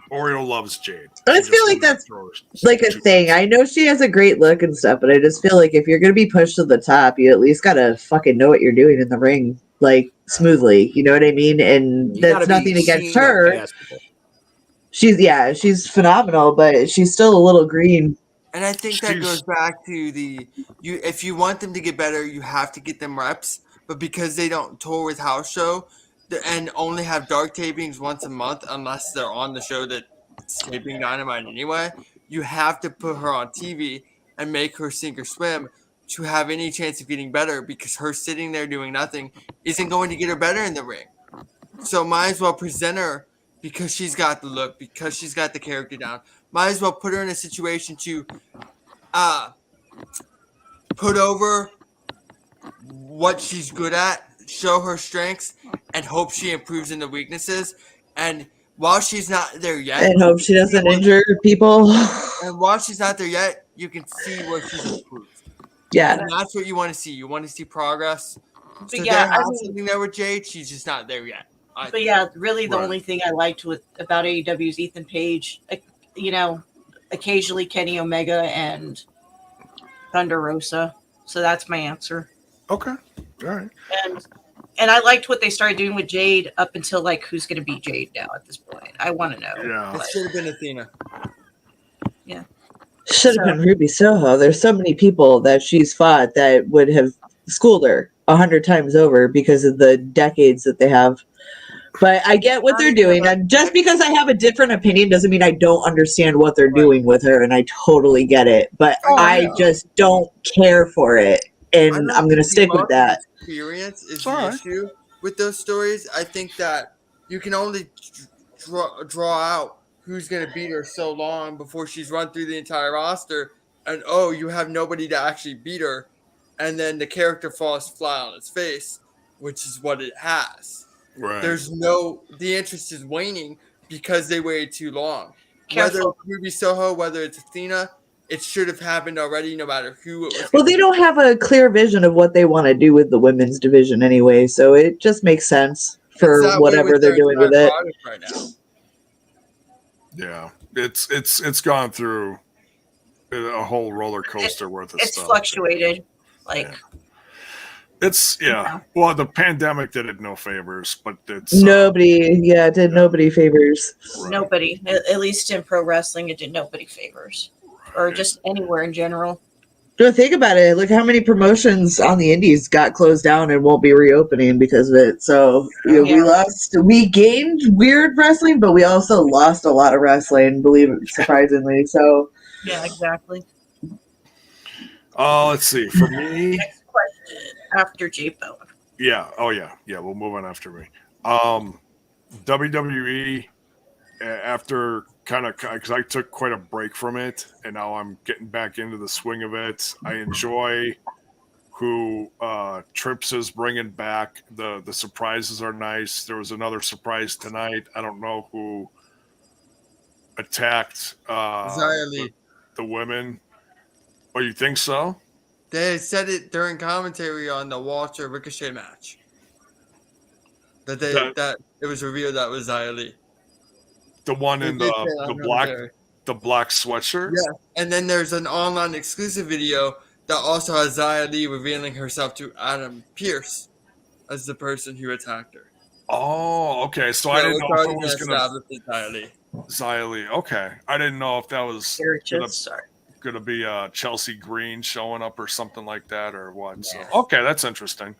Oriole loves Jade. I just feel like that's like a thing. I know she has a great look and stuff, but I just feel like if you're going to be pushed to the top, you at least got to fucking know what you're doing in the ring, like smoothly. You know what I mean? And that's nothing against her. She's phenomenal, but she's still a little green. And I think that goes back to if you want them to get better, you have to get them reps. But because they don't tour with house show and only have dark tapings once a month, unless they're on the show that's taping Dynamite anyway, you have to put her on TV and make her sink or swim to have any chance of getting better, because her sitting there doing nothing isn't going to get her better in the ring. So might as well present her because she's got the look, because she's got the character down. Might as well put her in a situation to put over what she's good at, show her strengths, and hope she improves in the weaknesses. And while she's not there yet, and hope she doesn't injure people. And while she's not there yet, you can see where she's improved. Yeah, and that's what you want to see. You want to see progress. But So yeah, there has something there with Jade. She's just not there yet. But yeah, really, the only thing I liked about AEW is Ethan Page. You know, occasionally Kenny Omega and Thunder Rosa. So that's my answer. Okay, all right. And I liked what they started doing with Jade up until like who's going to beat Jade now at this point. I want to know. Yeah, it should have been Athena. Yeah, should have been Ruby Soho. There's so many people that she's fought that would have schooled her 100 times over because of the decades that they have. But I get what they're doing. And just because I have a different opinion doesn't mean I don't understand what they're doing with her. And I totally get it. But I just don't care for it. And I'm going to stick with that. Experience is the issue with those stories. I think that you can only draw out who's going to beat her so long before she's run through the entire roster. And, you have nobody to actually beat her. And then the character falls flat on its face, which is what it has. Right. The interest is waning because they waited too long. Whether it's Ruby Soho, whether it's Athena, it should have happened already, no matter who it was. Well, they don't have a clear vision of what they want to do with the women's division anyway, so it just makes sense for whatever they're doing with it. Right now. Yeah, it's gone through a whole roller coaster worth of stuff. It's fluctuated, Well, the pandemic did it no favors, but it's it did nobody favors. Right. Nobody, at least in pro wrestling, it did nobody favors, or just anywhere in general. Don't think about it. Look how many promotions on the indies got closed down and won't be reopening because of it. So we gained weird wrestling, but we also lost a lot of wrestling, surprisingly. So yeah, exactly. Let's see. For me, next question after J-Bone. Yeah. Oh yeah. Yeah. We'll move on after me. WWE after because I took quite a break from it, and now I'm getting back into the swing of it. I enjoy who Trips is bringing back. The surprises are nice. There was another surprise tonight. I don't know who attacked the women. Oh, you think so? They said it during commentary on the Walter Ricochet match. That it was revealed that was Xia Li. The one in the black sweatshirt? Yeah. And then there's an online exclusive video that also has Xia Li revealing herself to Adam Pearce as the person who attacked her. Oh, okay. So I didn't know if it was going to Xia Li. Okay. I didn't know if that was going to be Chelsea Green showing up or something like that or what. Yeah. So okay, that's interesting.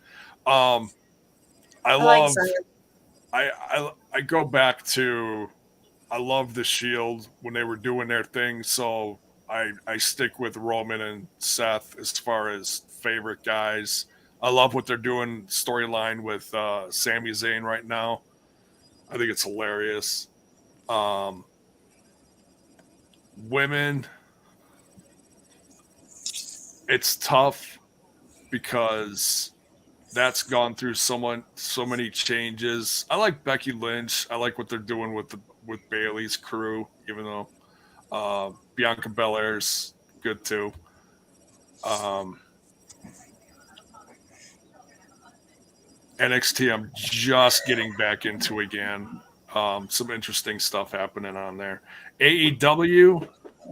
I go back to I love the Shield when they were doing their thing. So I stick with Roman and Seth as far as favorite guys. I love what they're doing storyline with Sami Zayn right now. I think it's hilarious. Women, it's tough because that's gone through so many changes. I like Becky Lynch. I like what they're doing with Bayley's crew, even though Bianca Belair's good too. NXT, I'm just getting back into again. Some interesting stuff happening on there. AEW,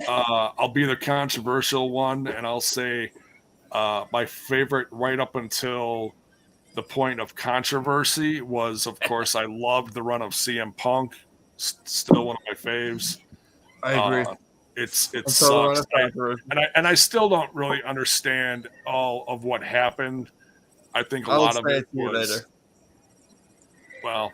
I'll be the controversial one, and I'll say my favorite right up until the point of controversy was, of course, I loved the run of CM Punk. Still one of my faves. I agree. It sucks. I still don't really understand all of what happened. I think a lot of it was. Well,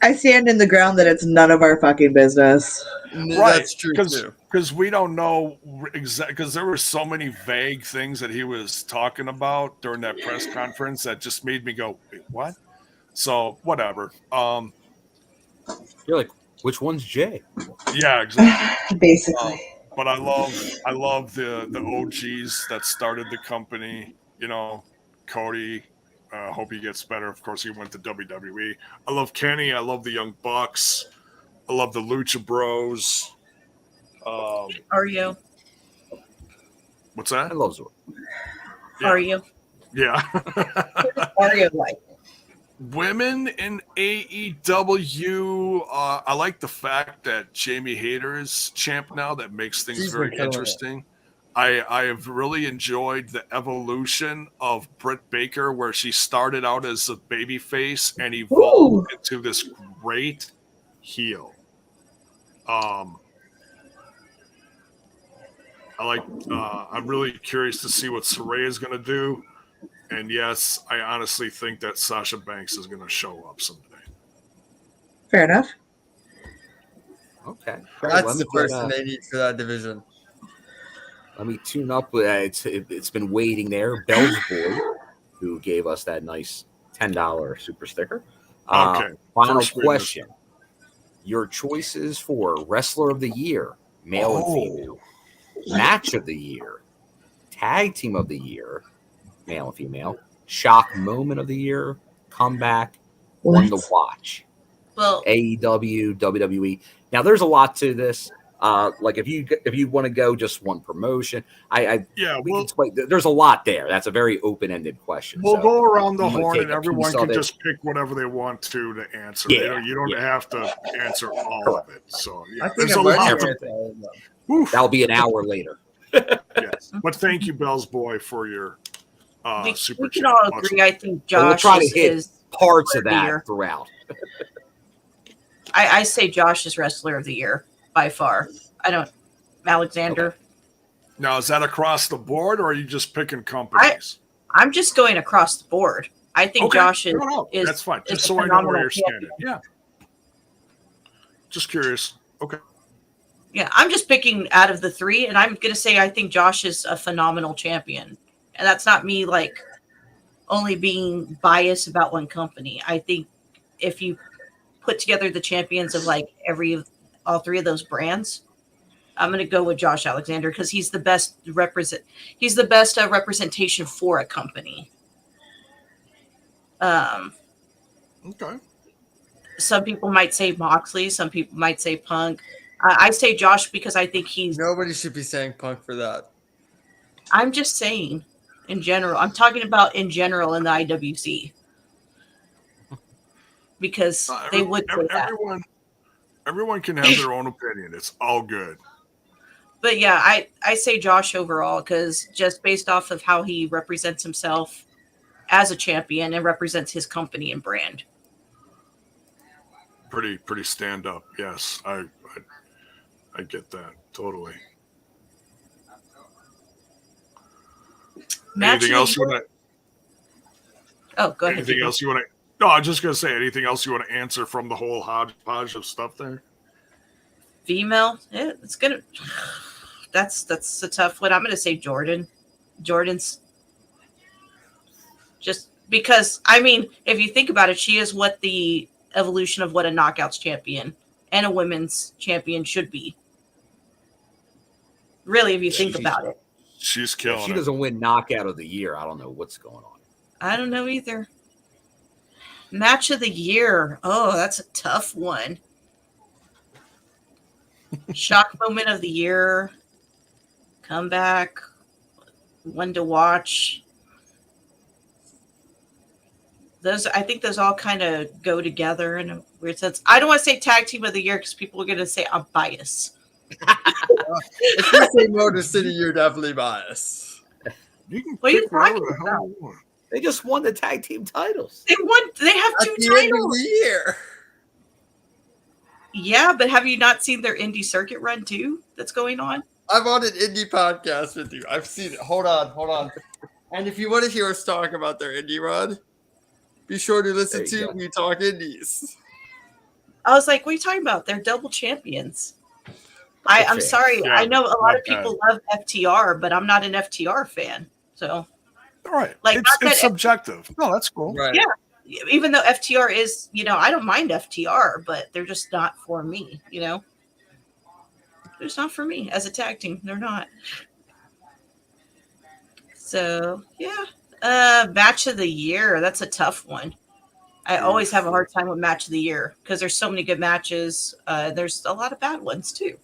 I stand in the ground that it's none of our fucking business. Right, that's true too. Because we don't know exactly. Because there were so many vague things that he was talking about during that press conference that just made me go, "Wait, what?" So whatever. You're like, which one's Jay? Yeah, exactly. Basically. But I love the OGs that started the company. You know, Cody. Hope he gets better. Of course, he went to WWE. I love Kenny. I love the Young Bucks. I love the Lucha Bros. Are you? What's that? I love Zor. Yeah. Are you? Yeah. Are you like? Women in AEW, I like the fact that Jamie Hayter is champ now. That makes things She's very been killing it. interesting. I have really enjoyed the evolution of Britt Baker, where she started out as a babyface and evolved into this great heel. I'm really curious to see what Saraya is going to do. And yes, I honestly think that Sasha Banks is going to show up someday. Fair enough. Okay. That's the person they need for that division. Let me tune up. It's been waiting there. Bell's Boy, who gave us that nice $10 super sticker. Okay. Final question. Your choices for Wrestler of the Year, male and female. Match of the Year. Tag Team of the Year, male and female. Shock Moment of the Year. Comeback. One to watch. Well, AEW, WWE. Now, there's a lot to this. Like if you want to go just one promotion, there's a lot there. That's a very open-ended question. We'll go around the horn and everyone can just pick whatever they want to answer. Yeah, you don't have to answer all of it. So I think there's a lot. That'll be an hour later. Yes, but thank you, Bell's Boy, for your super we can chat. all agree. I think Josh we'll try to hit is parts of that throughout. I say Josh is Wrestler of the Year by far. Alexander. Okay. Now, is that across the board, or are you just picking companies? I'm just going across the board. I think Josh is. That's fine. Just so I know where you're standing. Yeah. Just curious. Okay. Yeah, I'm just picking out of the three, and I'm going to say I think Josh is a phenomenal champion. And that's not me like only being biased about one company. I think if you put together the champions of like all three of those brands, I'm going to go with Josh Alexander because he's the best representation for a company. Okay. Some people might say Moxley. Some people might say Punk. I say Josh because I think nobody should be saying Punk for that. I'm just saying in general. I'm talking about in general in the IWC because they would say that. Everyone can have their own opinion. It's all good. But yeah, I say Josh overall because just based off of how he represents himself as a champion and represents his company and brand. Pretty stand up. Yes, I get that totally. Anything else you want to? Oh, go ahead. Anything else you want to? No, I'm just gonna say anything else you want to answer from the whole hodgepodge of stuff there. Female, that's that's a tough one. I'm going to say Jordan's just because, I mean, if you think about it, she is what the evolution of what a knockouts champion and a women's champion should be. Really, if you think about it. She's killing If she it. doesn't win knockout of the year, I don't know what's going on. I don't know either. Match of the year. Oh, that's a tough one. Shock moment of the year. Comeback. One to watch. I think those all kind of go together in a weird sense. I don't want to say tag team of the year because people are going to say I'm biased. If you say Motor City, you're definitely biased. You can What are you pick whatever talking the hell about? you want. They just won the tag team titles. They have At two the end of titles. the year. Yeah, but have you not seen their indie circuit run too that's going on? I'm on an indie podcast with you. I've seen it. Hold on. And if you want to hear us talk about their indie run, be sure to listen There you to go. We Talk Indies. I was like, what are you talking about? They're double champions. I'm fans. sorry. Yeah, I know a lot not of people love FTR, but I'm not an FTR fan. So, All right. Like, it's not that- subjective. No, that's cool. Right. Yeah. Even though FTR is, I don't mind FTR, but they're just not for me, They're just not for me as a tag team. They're not. So, yeah. Match of the year. That's a tough one. I always have a hard time with match of the year because there's so many good matches. There's a lot of bad ones too.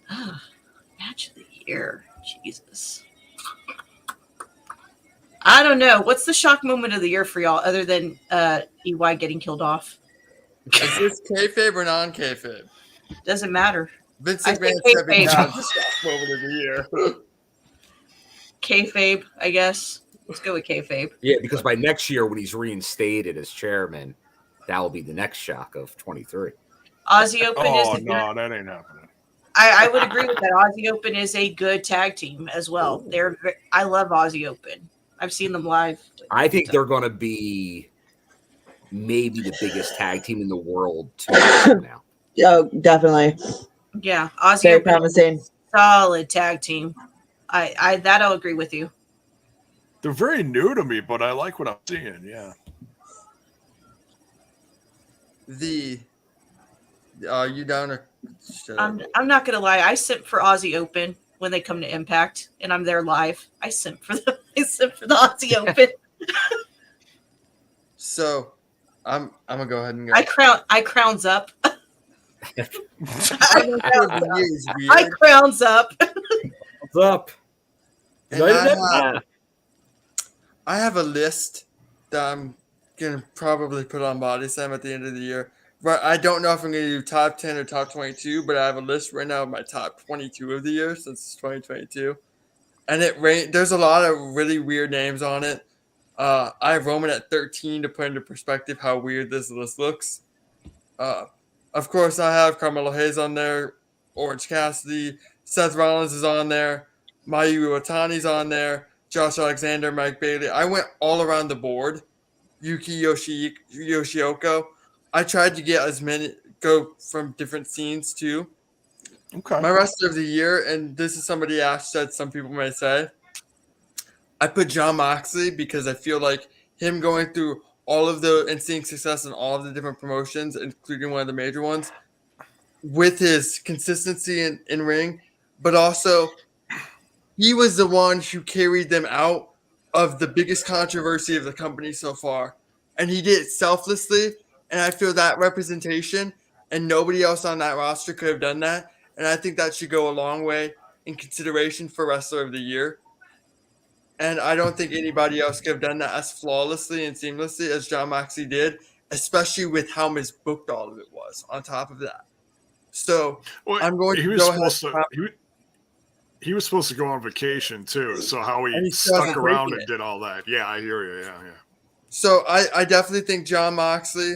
Match of the year. Jesus. I don't know. What's the shock moment of the year for y'all other than EY getting killed off? Is this kayfabe or non-kayfabe? Doesn't matter. Vince I McMahon think stepping kayfabe. down is the shock moment of the year. Kayfabe, I guess. Let's go with kayfabe. Yeah, because by next year, when he's reinstated as chairman, that will be the next shock of 23. Aussie Open is Oh, a good, no, that ain't happening. I would agree with that. Aussie Open is a good tag team as well. I love Aussie Open. I've seen them live. I think they're going to be maybe the biggest tag team in the world 2 years from now. Oh, definitely. Yeah, Aussie Very Open, promising. solid tag team. I'll agree with you. They're very new to me, but I like what I'm seeing. Yeah. You down or I'm not gonna lie. I simp for Aussie Open when they come to Impact, and I'm there live. I simp for the Aussie Open. So I'm gonna go ahead and go. I crowns up. I I crowns up. What's up? I have a list that I'm gonna probably put on Body Slam at the end of the year. Right, I don't know if I'm gonna do top 10 or top 22, but I have a list right now of my top 22 of the year since it's 2022, and there's a lot of really weird names on it. I have Roman at 13 to put into perspective how weird this list looks. Of course, I have Carmelo Hayes on there, Orange Cassidy, Seth Rollins is on there, Mayu Iwatani's on there, Josh Alexander, Mike Bailey. I went all around the board. Yuki Yoshioka. I tried to get go from different scenes too. Okay. My rest of the year, and this is somebody Ash said some people may say, I put Jon Moxley because I feel like him going through all of and seeing success in all of the different promotions, including one of the major ones, with his consistency in ring, but also he was the one who carried them out of the biggest controversy of the company so far. And he did it selflessly. And I feel that representation and nobody else on that roster could have done that. And I think that should go a long way in consideration for Wrestler of the Year. And I don't think anybody else could have done that as flawlessly and seamlessly as Jon Moxley did, especially with how misbooked all of it was on top of that. So I'm going to go ahead. He was supposed to go on vacation too. So how he stuck around and did all that. Yeah, I hear you. Yeah. So I definitely think Jon Moxley.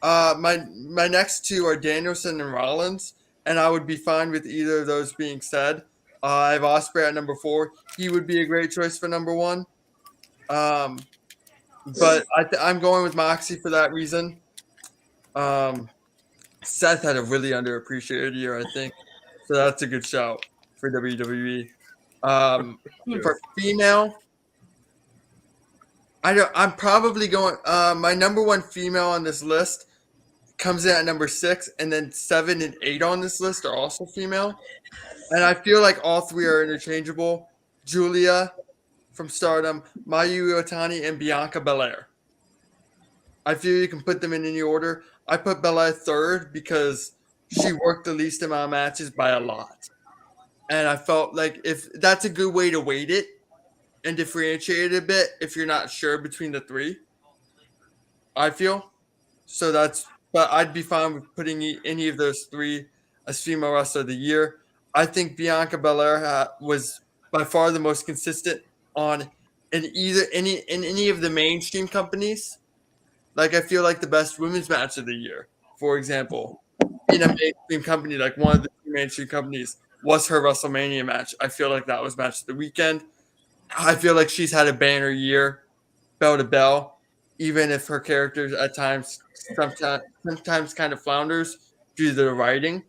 My next two are Danielson and Rollins, and I would be fine with either of those being said. I have Ospreay at number 4. He would be a great choice for number 1. But I'm going with Moxley for that reason. Seth had a really underappreciated year, I think. So that's a good shout for WWE. For female, I'm probably going. My number one female on this list comes in at number 6, and then 7 and 8 on this list are also female. And I feel like all three are interchangeable. Julia from Stardom, Mayu Iwatani, and Bianca Belair. I feel you can put them in any order. I put Belair third because she worked the least amount of matches by a lot. And I felt like if that's a good way to weight it and differentiate it a bit if you're not sure between the three, I feel. So but I'd be fine with putting any of those three as female wrestler of the year. I think Bianca Belair was by far the most consistent in any of the mainstream companies. Like I feel like the best women's match of the year, for example, in a mainstream company, like one of the two mainstream companies, was her WrestleMania match. I feel like that was match of the weekend. I feel like she's had a banner year, bell to bell, even if her characters at times sometimes kind of flounders due to the writing.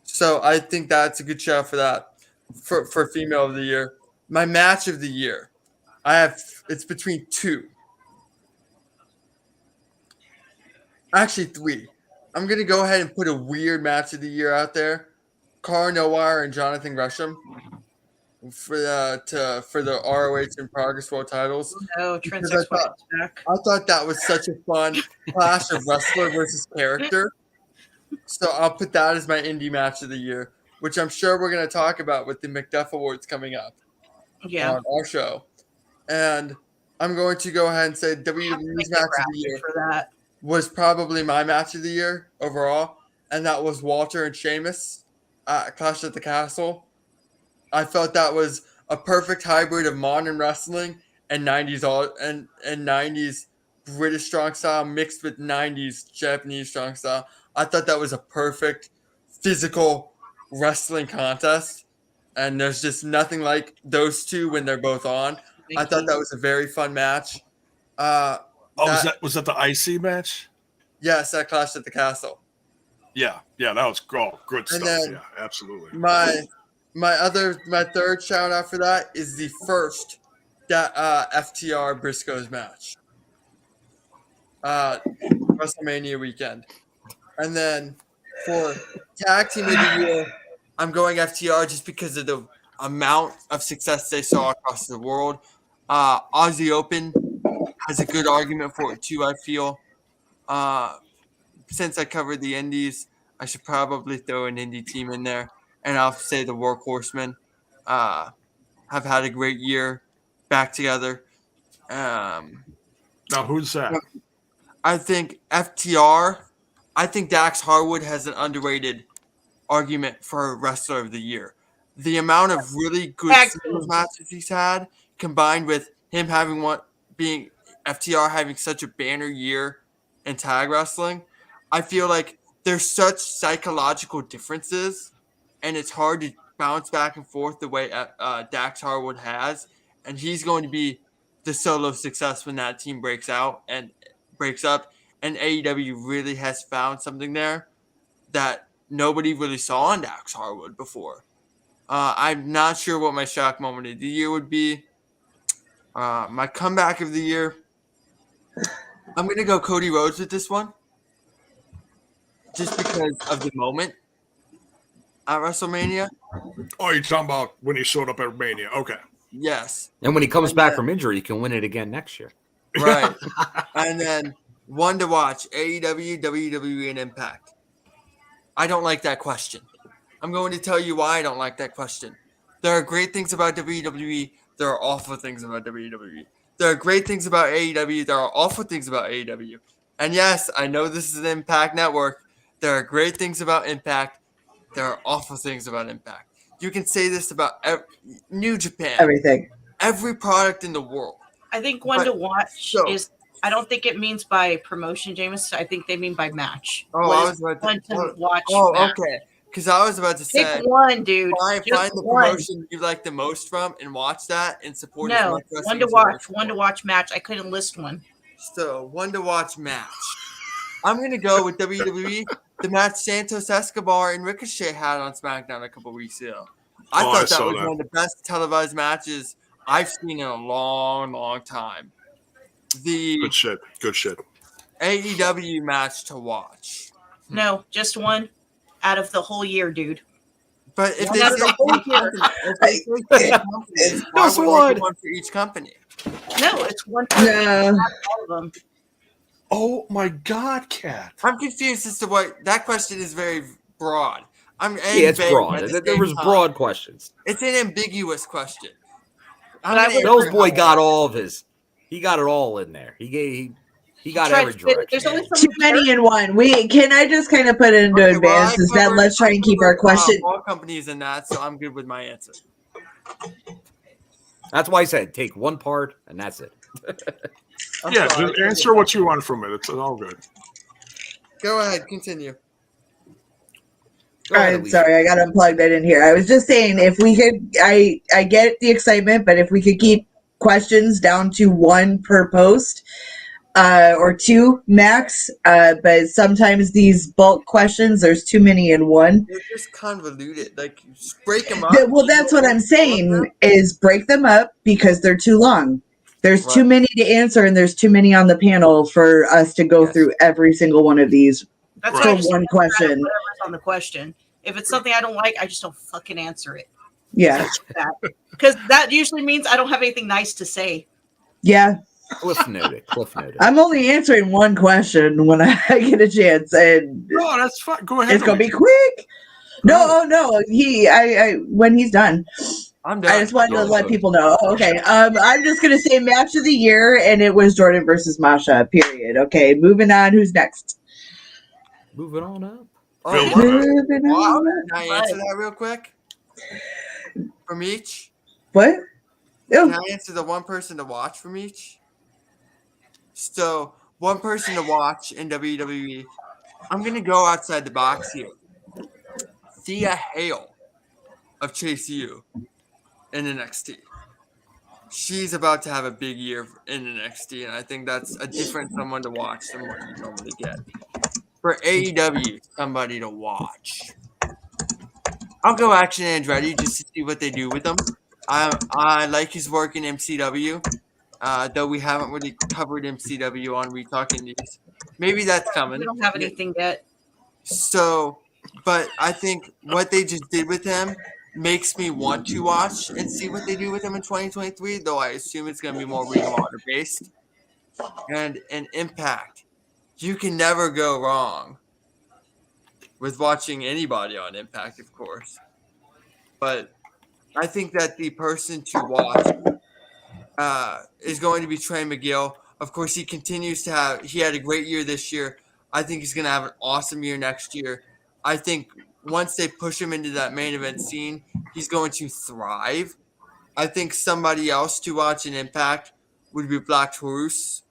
So I think that's a good shout for that for female of the year. My match of the year, it's between 2. Actually 3. I'm gonna go ahead and put a weird match of the year out there. Cara Noir and Jonathan Gresham for the ROH and Progress World titles. No, Trent back. I thought that was such a fun clash of wrestler versus character. So I'll put that as my indie match of the year, which I'm sure we're going to talk about with the McDuff Awards coming up on our show. And I'm going to go ahead and say WWE's match of the year for that was probably my match of the year overall, and that was Walter and Sheamus at Clash at the Castle. I felt that was a perfect hybrid of modern wrestling and 90s British strong style mixed with 90s Japanese strong style. I thought that was a perfect physical wrestling contest, and there's just nothing like those two when they're both on. I thought that was a very fun match. Was that the IC match? Yes, that Clash at the Castle. Yeah, that was good stuff. Then yeah, absolutely. My third shout out for that is the first FTR Briscoes match. WrestleMania weekend. And then for tag team of the year, I'm going FTR just because of the amount of success they saw across the world. Aussie Open has a good argument for it too, I feel. Since I covered the indies, I should probably throw an indie team in there. And I'll say the Workhorsemen have had a great year back together. Now, who's that? I think FTR. I think Dax Harwood has an underrated argument for Wrestler of the Year. The amount of really good singles matches he's had, combined with him being FTR having such a banner year in tag wrestling, I feel like there's such psychological differences, and it's hard to bounce back and forth the way Dax Harwood has, and he's going to be the solo success when that team breaks up, and AEW really has found something there that nobody really saw in Dax Harwood before. I'm not sure what my shock moment of the year would be. My comeback of the year, I'm going to go Cody Rhodes with this one, just because of the moment at WrestleMania. Oh, you're talking about when he showed up at Mania. Okay. Yes. And when he comes back from injury, he can win it again next year. Right. And then one to watch, AEW, WWE, and Impact. I don't like that question. I'm going to tell you why I don't like that question. There are great things about WWE. There are awful things about WWE. There are great things about AEW. There are awful things about AEW. And yes, I know this is an Impact network. There are great things about Impact. There are awful things about Impact. You can say this about New Japan. Everything. Every product in the world. I think one to watch is, I don't think it means by promotion, James. I think they mean by match. Oh, I was about to watch. Oh, match? Okay. Because I was about to say, pick one, dude. Find the promotion you like the most from and watch that and support. No, one to watch. One to watch match. I couldn't list one. So one to watch match. I'm gonna go with WWE the match Santos Escobar and Ricochet had on SmackDown a couple weeks ago. I thought that was one of the best televised matches I've seen in a long, long time. Good shit. AEW match to watch. No, just one out of the whole year, dude. But if One they out of say the whole three year. companies, why would they do one for each company? No, it's one for all of them. Oh my God, Kat! I'm confused as to what that question is. Very broad. It's broad. There was broad questions. It's an ambiguous question. Bill's boy got all of his. He got it all in there. He got every direction. There's only too many in one. Can I just kind of put it into advance? Is that let's try and keep our question. All companies in that, so I'm good with my answer. That's why I said take one part and that's it. Yeah, just answer what you want from it. It's all good. Go ahead, continue. All right, sorry, I got unplugged. I didn't hear. I was just saying, if we could, I get the excitement, but if we could keep questions down to one per post, or two max. But sometimes these bulk questions, there's too many in one. They're just convoluted. Like, break them up. Well, that's what I'm saying is break them up because they're too long. There's too many to answer, and there's too many on the panel for us to go through every single one of these for one question. Whatever's on the question. If it's something I don't like, I just don't fucking answer it. Yeah. Because that usually means I don't have anything nice to say. Yeah. Cliff noted. I'm only answering one question when I get a chance, and no, that's fine. Go ahead. It's gonna be quick. No. I when he's done. I'm done. I just wanted to let people know. Okay. I'm just gonna say match of the year, and it was Jordan versus Masha. Period. Okay. Moving on. Who's next? Moving on up. Moving on up. Can I answer that real quick? From each? What? Can I answer the one person to watch from each? So, one person to watch in WWE. I'm going to go outside the box here. Thea Hale of Chase U in NXT. She's about to have a big year in NXT, and I think that's a different someone to watch than what you normally get. For AEW, somebody to watch. I'll go Action Andretti just to see what they do with them. I like his work in MCW, though we haven't really covered MCW on Retalking News. Maybe that's coming. We don't have anything yet. So, but I think what they just did with him makes me want to watch and see what they do with him in 2023, though I assume it's going to be more Ring of Honor based. And an Impact. You can never go wrong with watching anybody on Impact, of course. But I think that the person to watch is going to be Trey McGill. Of course, he continues to have – he had a great year this year. I think he's going to have an awesome year next year. I think once they push him into that main event scene, he's going to thrive. I think somebody else to watch in Impact would be Black Taurus.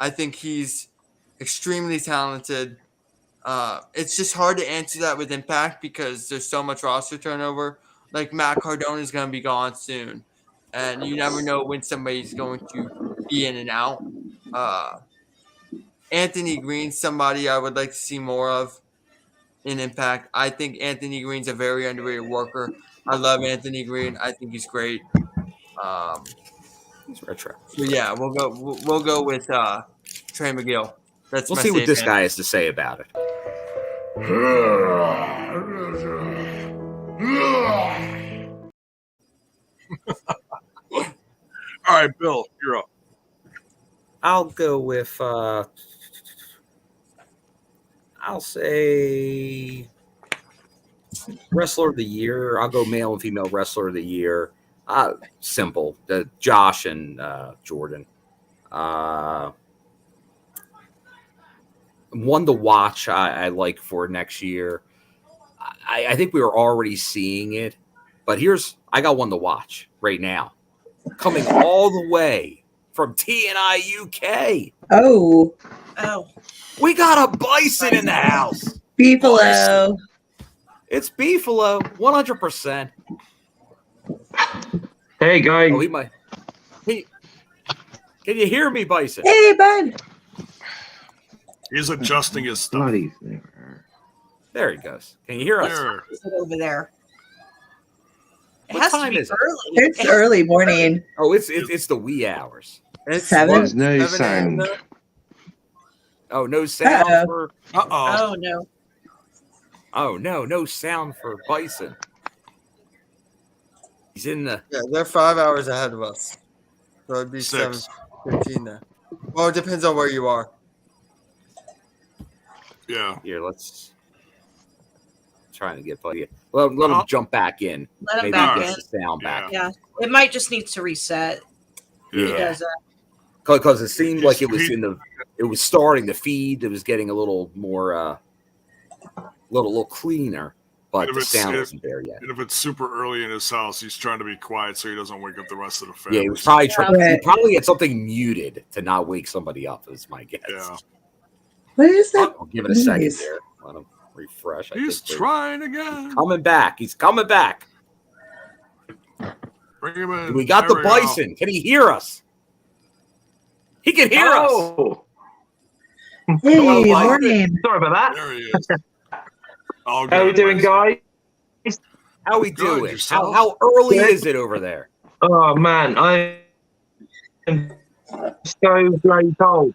I think he's extremely talented. It's just hard to answer that with Impact because there's so much roster turnover. Like Matt Cardona is going to be gone soon, and you never know when somebody's going to be in and out. Anthony Green's somebody I would like to see more of in Impact. I think Anthony Green's a very underrated worker. I love Anthony Green. I think he's great. He's retro. So yeah, we'll go with Trey McGill. We'll see what this guy has to say about it. All right, Bill, you're up. I'll go with I'll say wrestler of the year. I'll go male and female wrestler of the year. Simple. Josh and Jordan. One to watch I like for next year. I think we were already seeing it, but I got one to watch right now. Coming all the way from TNI UK. Oh. We got a Bison in the house. Beefalo. It's Beefalo, 100%. Hey, guy. Oh, he might. Can you hear me, Bison? Hey, bud. He's adjusting his stuff. Bloody There he goes. Can you hear us? There. Is it over there? It What has time to be is it? early. It's early morning. Oh, it's the wee hours. It's Seven? There's no 7 a.m. sound. now. Oh, no sound Uh-oh. for. Oh no. Oh no sound for Bison. He's in the. Yeah, they're 5 hours ahead of us. So it'd be 6. 7:15 there. Well, it depends on where you are. Yeah. Here, let's. Trying to get Buddy. Well, let him jump back in. Let him Maybe back he in. gets the sound back. Yeah. It might just need to reset. Yeah. Because, Because it seemed like it was He- it was starting the feed. It was getting a little more, little cleaner, but And if the it's- sound if- wasn't there yet. And if it's super early in his house, he's trying to be quiet so he doesn't wake up the rest of the family. Yeah, he was probably Yeah. he probably had something muted to not wake somebody up. Is my guess. Yeah. What is that? I'll give it a second noise? there. Let him refresh. I He's think trying again. coming back. He's coming back. Bring him in. We got There the we go. Bison. Can he hear us? He can hear us. Oh, Hey, Hello, Bison. morning. sorry about that. There he is. All How we good, doing, Bison. guys? How we Good, doing? yourself? How early Good. is it over there? Oh man, I am so bloody cold.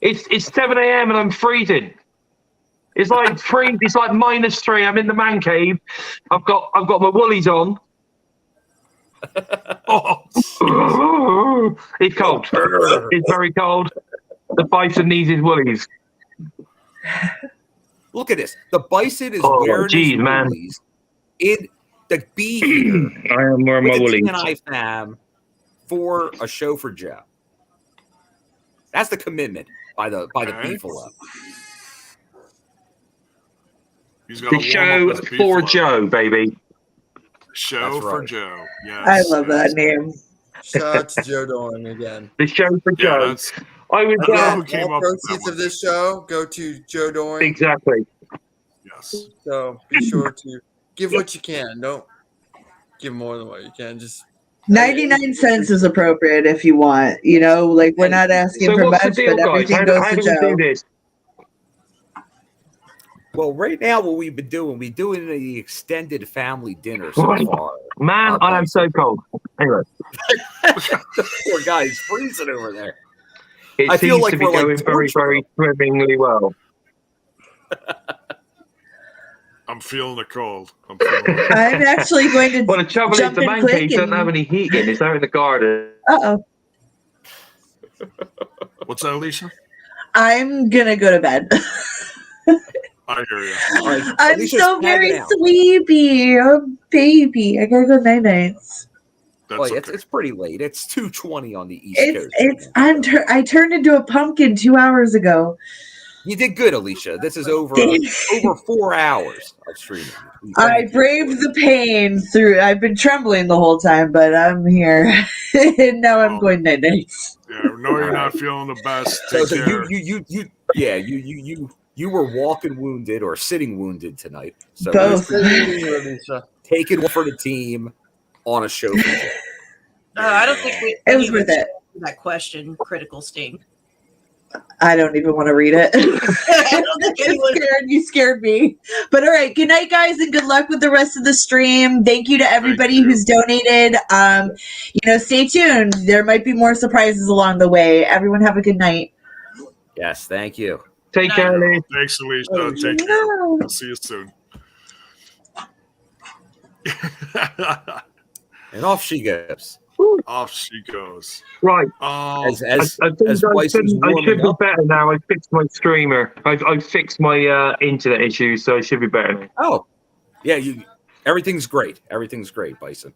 It's 7 a.m. and I'm freezing. It's like It's like -3. I'm in the man cave. I've got my woolies on. Oh, It's cold. It's very cold. The Bison needs his woolies. Look at this. The Bison is Oh, wearing geez, his man. woolies in the bee here I am wearing my with the woolies. TNI fam for a show for Joe. That's the commitment by the Okay. beefalo. he's got The show for Joe, baby. Show That's for right. Joe. Yes. I love yes. that name. Shout out to Joe Doring again. The show for Yeah, Joe. that's I was I don't know who came All up with that proceeds one. of this show go to Joe Doring. exactly. Yes. So be sure to give what you can. Don't give more than what you can. Just 99 cents is appropriate if you want. You know, like we're not asking So for what's the much, deal, but guys? everything How goes do to we Joe. do this? Well, right now, what we've been doing, we're doing the extended family dinner so far. Man, I am so cold. Anyway, Poor guy is freezing over there. it I feel seems like to be we're, like, going very, torturing very swimmingly well. I'm feeling the cold. I'm feeling it. I'm actually going to Well, the trouble is jump the in man quick cave doesn't have and... any heating. It's out in the garden. Uh-oh. What's that, Alicia? I'm going to go to bed. I hear you. All right, I'm Alicia's so very tagging out. sleepy. Oh, baby. I gotta go night-nights. That's Well, okay. it's pretty late. It's 2:20 on the East Coast. I turned into a pumpkin 2 hours ago. You did good, Alicia. This is over 4 hours of streaming. I braved the pain through. I've been trembling the whole time, but I'm here. And now I'm going night-nights. Yeah, no, you're not feeling the best. So, Take care. you were walking wounded or sitting wounded tonight. So Both. taking one for the team on a show. I don't think we. It was even worth it. That question, critical sting. I don't even want to read it. I don't think anyone. You scared me. But all right, good night, guys, and good luck with the rest of the stream. Thank you to everybody you. who's donated. Stay tuned. There might be more surprises along the way. Everyone have a good night. Yes, thank you. Take care, Lee. Thanks, Alicia. Oh, Take care. no. I'll see you soon. And off she goes. Off she goes. Right. As I think as I Bison's should warming be up. better now. I fixed my streamer. I fixed my internet issues, so I should be better now. Oh, yeah. Everything's great. Everything's great, Bison.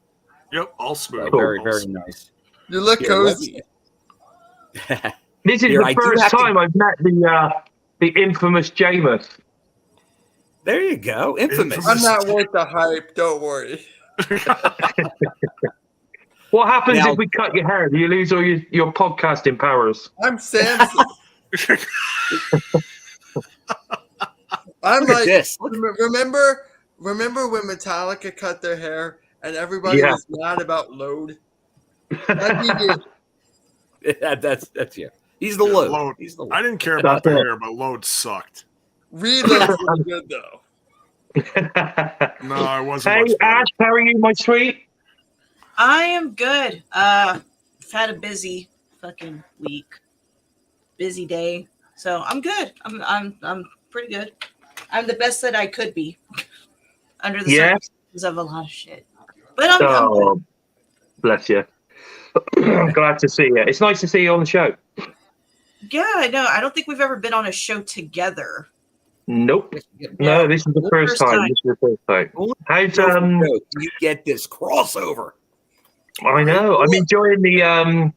Yep, all smooth. Very, All very smooth. nice. You look Here, cozy. This is Here, I the do first have to- time I've met the infamous Jameis. There you go. Infamous. I'm not worth the hype. Don't worry. What happens Now- if we cut your hair? Do you lose all your podcasting powers? I'm Samson. I'm Look at like, this. remember when Metallica cut their hair and everybody Yeah. was mad about load? That'd be you. That's you. He's the load. He's the load. I didn't care about the hair, but load sucked. Reload's really good though. No, I wasn't. Hey, Ash, how are you, my sweet? I am good. I've had a busy fucking week, busy day, so I'm good. I'm pretty good. I'm the best that I could be under the circumstances of a lot of shit. But I'm good. Bless you. I'm glad to see you. It's nice to see you on the show. Yeah, I know. I don't think we've ever been on a show together. Nope. No, this is the first time. This is the first time. How's you get this crossover? I know. I'm enjoying the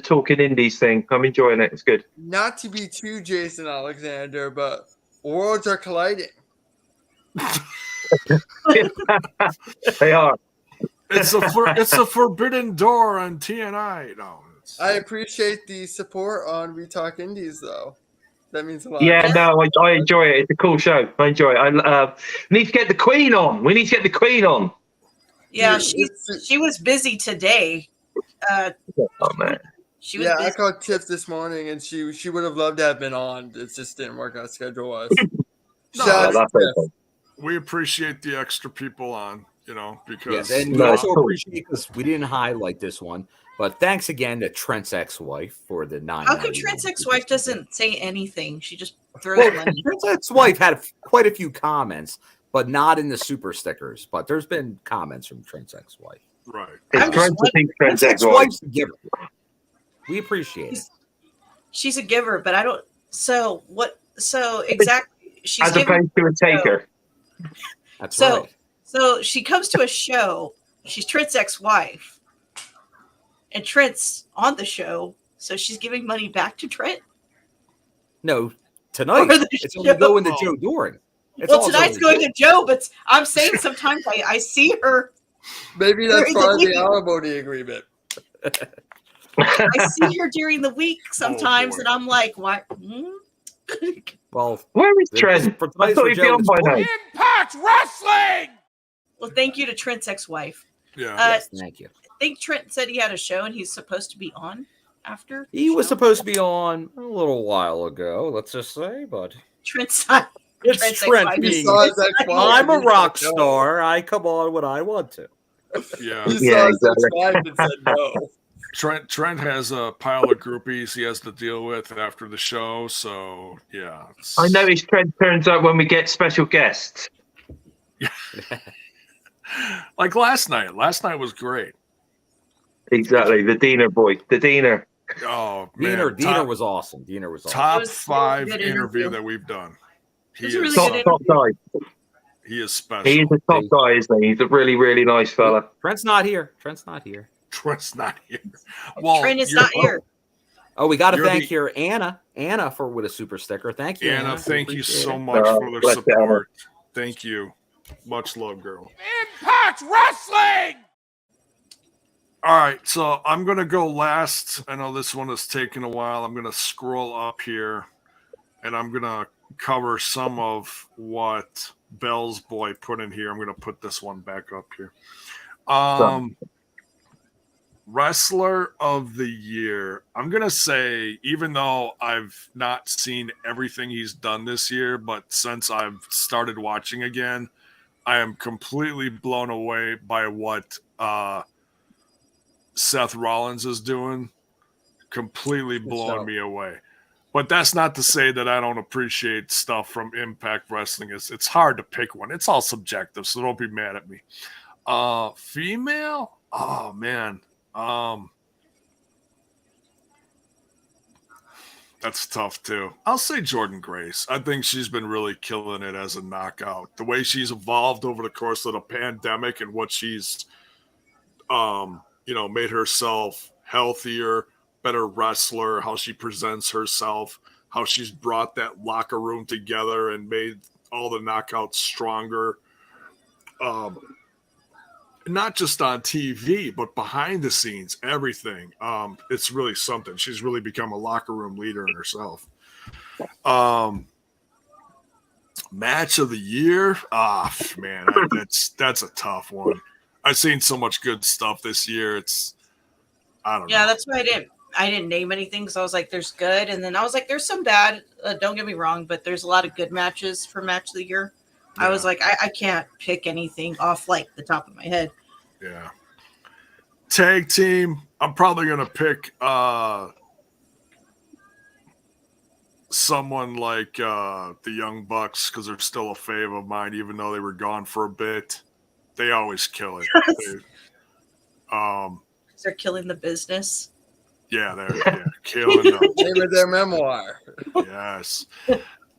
talking indies thing. I'm enjoying it. It's good. Not to be too Jason Alexander, but worlds are colliding. They are. It's a forbidden door on TNI. No, I appreciate the support on We Talk Indies, though. That means a lot. Yeah, no, I enjoy it. It's a cool show. I enjoy it. We need to get the Queen on. Yeah, she was busy today. Oh man. She was busy. I called Tiff this morning, and she would have loved to have been on. It just didn't work out schedule-wise. We appreciate the extra people on, because and we also appreciate because we didn't highlight this one. But thanks again to Trent's ex-wife for the $9. How come Trent's ex-wife doesn't say anything? She just throws money. Trent's ex-wife had quite a few comments, but not in the super stickers. But there's been comments from Trent's ex-wife. Right. Trent's ex-wife's a giver. We appreciate it. She's a giver, but I don't. So what? So exactly, she's as opposed to a taker. That's right. So she comes to a show. She's Trent's ex-wife. And Trent's on the show, so she's giving money back to Trent? No, tonight it's only going to Joe Doring. Tonight's going to Joe, but I'm saying sometimes I see her. Maybe that's part of the alimony agreement. I see her during the week sometimes, and I'm like, "Why?" Well, where is Trent? I thought he'd be on by now. Impact Wrestling. Well, thank you to Trent's ex-wife. Yeah, yes, thank you. I think Trent said he had a show and he's supposed to be on after. He was supposed to be on a little while ago, let's just say, but Trent's not. It's Trent being. I'm a rock star. I come on when I want to. Yeah, exactly. Said no. Trent has a pile of groupies he has to deal with after the show, so yeah. I noticed Trent turns up when we get special guests. Like last night. Last night was great. Exactly, the Diener boy, the Diener. Oh man, Diener was awesome. Diener was awesome. Top 5 interview that we've done. He is really top guy. He is special. He is a top guy, isn't he? He's a really, really nice fella. Trent's not here. Well, Trent is not here. Oh, we got to thank here Anna for with a super sticker. Thank you, Anna. Thank you so much for the support. Thank you. Much love, girl. Impact Wrestling. All right, so I'm going to go last. I know this one has taken a while. I'm going to scroll up here, and I'm going to cover some of what Bell's boy put in here. I'm going to put this one back up here. Wrestler of the Year. I'm going to say, even though I've not seen everything he's done this year, but since I've started watching again, I am completely blown away by what Seth Rollins is doing. Completely blowing me away. But that's not to say that I don't appreciate stuff from Impact Wrestling. It's hard to pick one. It's all subjective, so don't be mad at me. Female? Oh, man. That's tough, too. I'll say Jordan Grace. I think she's been really killing it as a knockout. The way she's evolved over the course of the pandemic and what she's, made herself healthier, better wrestler, how she presents herself, how she's brought that locker room together and made all the knockouts stronger. Not just on TV, but behind the scenes, everything. It's really something. She's really become a locker room leader in herself. Match of the year? Man, that's a tough one. I've seen so much good stuff this year. I don't know. Yeah, that's why I didn't name anything because I was like, there's good. And then I was like, there's some bad. Don't get me wrong, but there's a lot of good matches for match of the year. Yeah. I was like, I can't pick anything off like the top of my head. Yeah. Tag team. I'm probably going to pick someone like the Young Bucks because they're still a fave of mine, even though they were gone for a bit. They always kill it. They're killing the business. Yeah, they're killing them. Name of their memoir. Yes.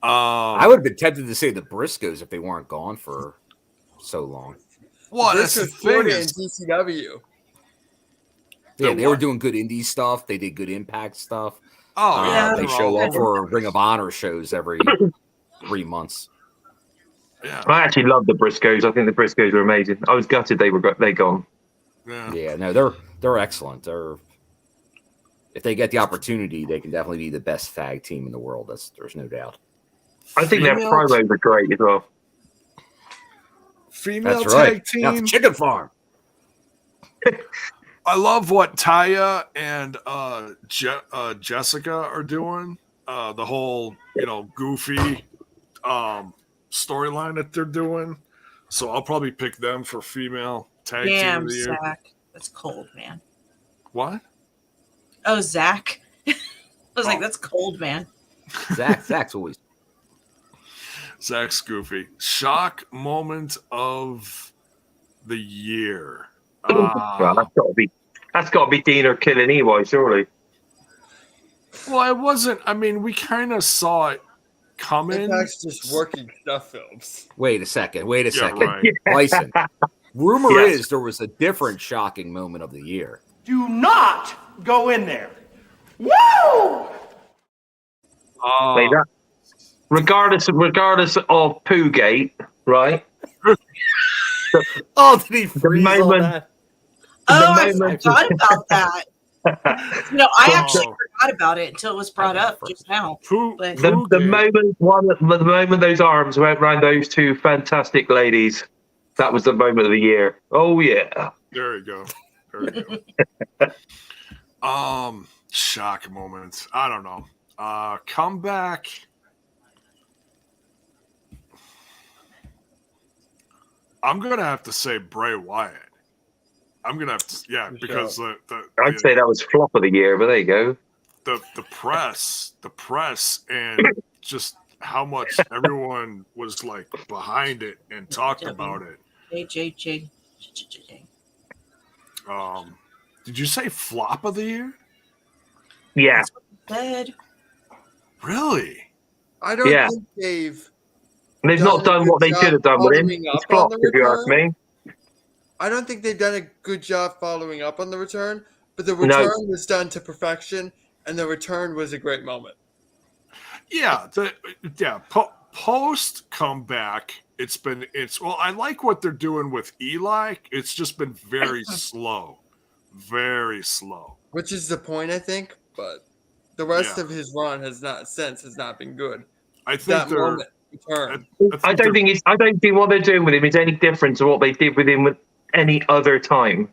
I would have been tempted to say the Briscoes if they weren't gone for so long. Well, that's the thing in DCW. Yeah, they were doing good indie stuff. They did good Impact stuff. Oh, yeah. They show up for Ring of Honor shows every 3 months. Yeah. I actually love the Briscoes. I think the Briscoes are amazing. I was gutted they gone. Yeah, no, they're excellent. If they get the opportunity, they can definitely be the best tag team in the world. There's no doubt. I think their promos are great as well. Female That's tag right. team. Now, Chicken Farm. I love what Taya and Jessica are doing. The whole, goofy storyline that they're doing. So I'll probably pick them for female tag team of the year. Zach. That's cold, man. What? Oh, Zach. I was like, that's cold, man. Zach's always. Zach's goofy. Shock moment of the year. Well, that's got to be Dean or Killing Ewy, surely. Well, it wasn't. I mean, we kind of saw it coming. Impact's just working stuff films. Wait a second. Right. Bison. Rumor is there was a different shocking moment of the year. Do not go in there. Woo! Regardless of Poogate, right? Did he freeze all that? I forgot about that. I actually forgot about it until it was brought up just now. The moment those arms went around those two fantastic ladies, that was the moment of the year. Oh yeah. There you go. Shock moments. I don't know. Comeback. I'm gonna have to say Bray Wyatt. I'm gonna have to, because I'd say that was flop of the year, but there you go. The press, and just how much everyone was like behind it and talked about it. Did you say flop of the year? Yeah. Really? I don't think they've not done what they should have done with him. It's flop, if you ask me. I don't think they've done a good job following up on the return, but the return was done to perfection, and the return was a great moment. Yeah, post comeback, I like what they're doing with Eli. It's just been very slow. Very slow. Which is the point, I think, but the rest of his run has not been good. I think I don't think what they're doing with him is any different to what they did with him with any other time.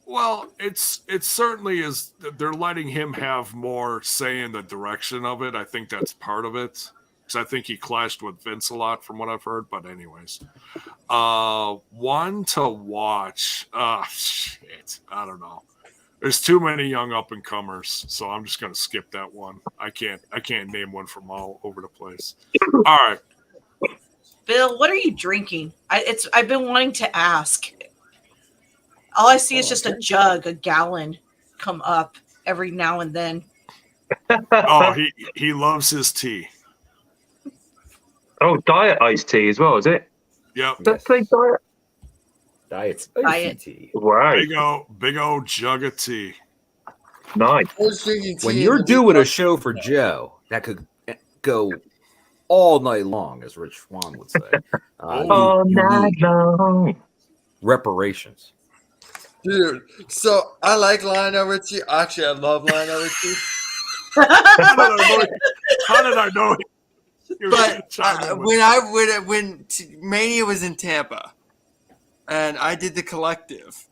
Well, it certainly is. They're letting him have more say in the direction of it. I think that's part of it. Because I think he clashed with Vince a lot from what I've heard. But anyways, one to watch. Shit. I don't know. There's too many young up and comers, so I'm just gonna skip that one. I can't name one from all over the place. All right. Bill, what are you drinking? I've been wanting to ask. All I see is just a gallon come up every now and then. He loves his tea. Oh, diet iced tea as well, is it? Yep. Let's say diet. Diet tea. Wow. Big old jug of tea. Nice. When you're doing a show for Joe, that could go all night long, as Rich Swan would say. All night long. Reparations. Dude, so I like Lionel Richie. Actually, I love Lionel Richie. How did I know? But when Mania was in Tampa, and I did the collective,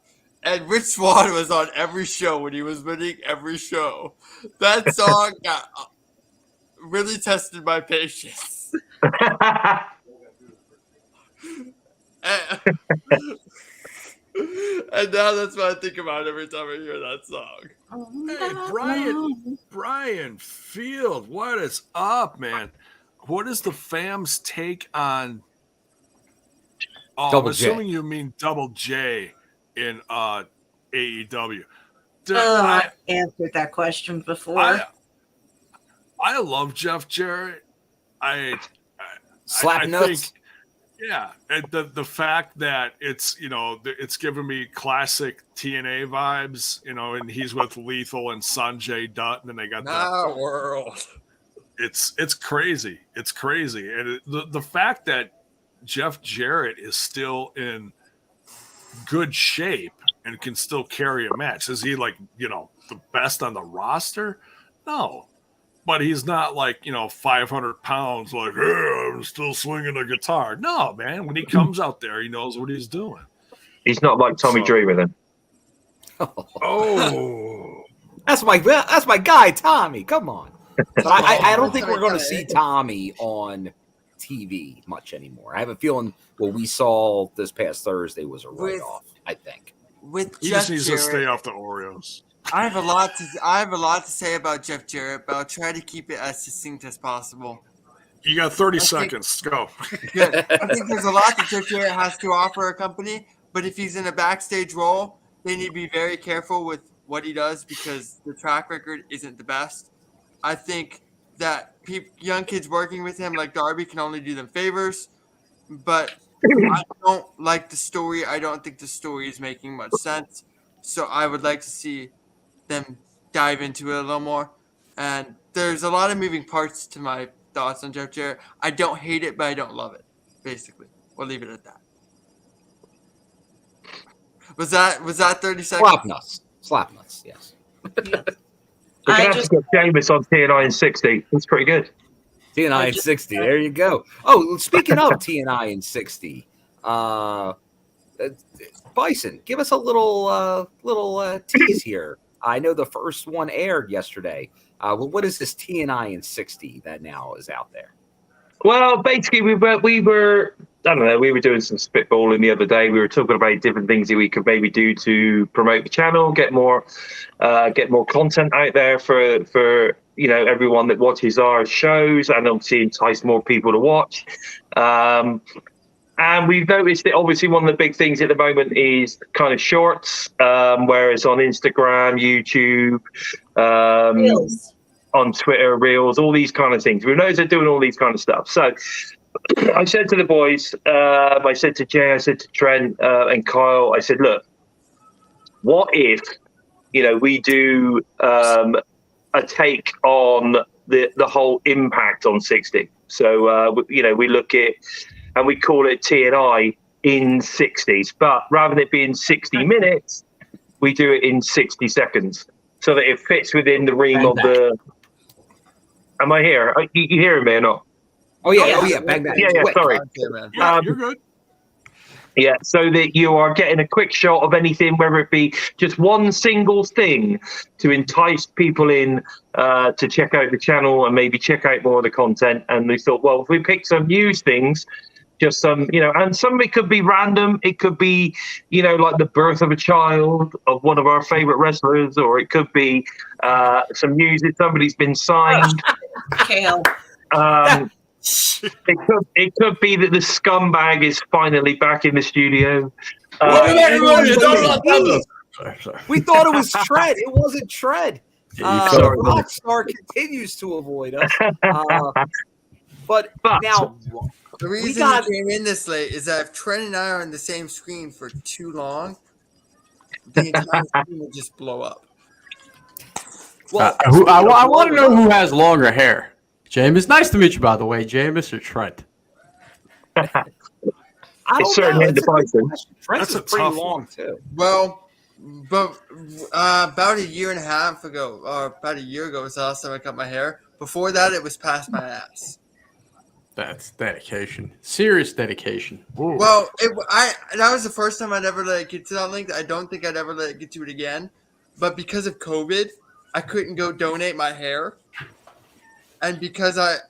And Rich Swann was on every show when he was winning every show. That song got really tested my patience. And now that's what I think about every time I hear that song. Hey, Brian Field, what is up, man? What is the fam's take on? Oh, Double I'm assuming you mean Double J in AEW. I answered that question before. I love Jeff Jarrett. I Slap nuts. think, yeah, and the fact that it's it's giving me classic TNA vibes, and he's with Lethal and Sanjay Dutt, and they got the world. It's crazy. It's crazy, and the fact that Jeff Jarrett is still in good shape and can still carry a match. Is he the best on the roster? No. But he's not 500 pounds, hey, I'm still swinging a guitar. No, man. When he comes out there, he knows what he's doing. He's not like Tommy Dreamer then. Oh. That's my guy, Tommy. Come on. But I don't think we're going to see Tommy on TV much anymore. I have a feeling what we saw this past Thursday was a write-off, I think. He just needs to stay off the Oreos. I have a lot to say about Jeff Jarrett, but I'll try to keep it as succinct as possible. You got 30 seconds. Go. Good. I think there's a lot that Jeff Jarrett has to offer a company, but if he's in a backstage role, they need to be very careful with what he does because the track record isn't the best. I think that young kids working with him like Darby can only do them favors, but I don't like the story. I don't think the story is making much sense, so I would like to see them dive into it a little more. And there's a lot of moving parts to my thoughts on Jeff Jarrett. I don't hate it, but I don't love it. Basically, we'll leave it at that. Was that 30 seconds? Slap nuts. Yes. We can have to get Jameis on TNI in 60. That's pretty good. TNI in 60. There you go. Oh, speaking of TNI in 60, Bison, give us a little tease here. I know the first one aired yesterday. What is this TNI in 60 that now is out there? Well, basically, we were I don't know. We were doing some spitballing the other day. We were talking about different things that we could maybe do to promote the channel, get more content out there for everyone that watches our shows, and obviously entice more people to watch. And we've noticed that obviously one of the big things at the moment is kind of shorts, whereas on Instagram, YouTube, on Twitter, Reels, all these kind of things. We've noticed they're doing all these kind of stuff. So I said to the boys, I said to Jay, I said to Trent and Kyle, I said, look, what if, we do a take on the whole impact on 60? So, we look at, and we call it TNI in 60s, but rather than it being 60 minutes, we do it in 60 seconds so that it fits within the realm of the. Am I here? You hearing me or not? Oh yeah. Bang. Yeah. Sorry. You're good. Yeah, so that you are getting a quick shot of anything, whether it be just one single thing to entice people in to check out the channel and maybe check out more of the content. And we thought, well, if we pick some news things, just some, and some of it could be random. It could be, like the birth of a child of one of our favorite wrestlers, or it could be some news that somebody's been signed. Kale. It could be that the scumbag is finally back in the studio. We thought it was Tread. It wasn't Tread. Rockstar continues to avoid us. But now, the reason he came in this late is that if Trent and I are on the same screen for too long, the entire screen will just blow up. Well, I want to know who has longer hair. Jameis, nice to meet you, by the way. Jameis or Trent? It's certainly the Bison. Trent's pretty long too. Well, but about a year and a half ago, or about a year ago, was the last time I cut my hair. Before that, it was past my ass. That's dedication. Serious dedication. Ooh. Well, that was the first time I'd ever let it get to that link. I don't think I'd ever let it get to it again. But because of COVID, I couldn't go donate my hair. And because I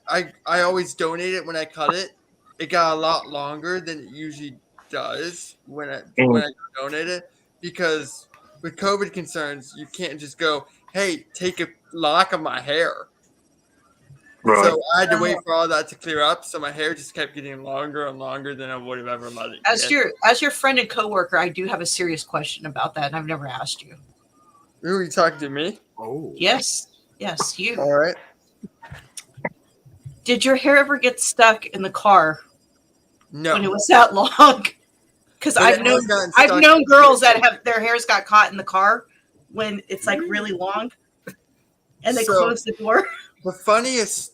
always donate it when I cut it, it got a lot longer than it usually does when I donate it. Because with COVID concerns, you can't just go, hey, take a lock of my hair. Right. So I had to wait for all that to clear up. So my hair just kept getting longer and longer than I would have ever let it get. As your friend and coworker, I do have a serious question about that, and I've never asked you. Who are you talking to, me? Oh. Yes, you. All right. Did your hair ever get stuck in the car? No. When it was that long? Because I've known girls that have their hairs got caught in the car when it's like really long, and they close the door. The funniest,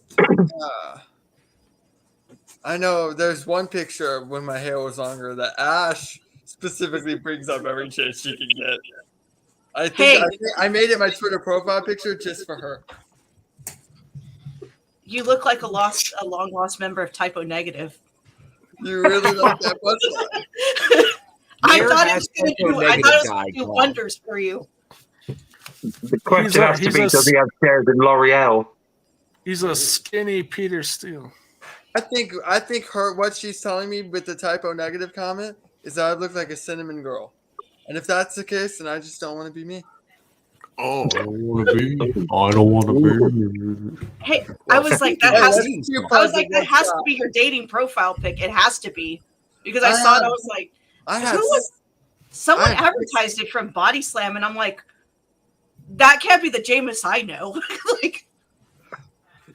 I know there's one picture when my hair was longer that Ash specifically brings up every chance she can get. I think I made it my Twitter profile picture just for her. You look like a long lost member of Typo Negative. You really like that punchline? I thought it was going to do wonders for you. The question has to be, does he have shares in L'Oreal? He's a skinny Peter Steele. I think what she's telling me with the Typo Negative comment is that I look like a cinnamon girl. And if that's the case, then I just don't want to be me. Oh, I don't want to be. I don't want to be. Hey, I was like, that has to be your dating profile pic. It has to be. Because I saw it, I was like, someone advertised it from Body Slam, and I'm like, that can't be the Jameis I know. Like,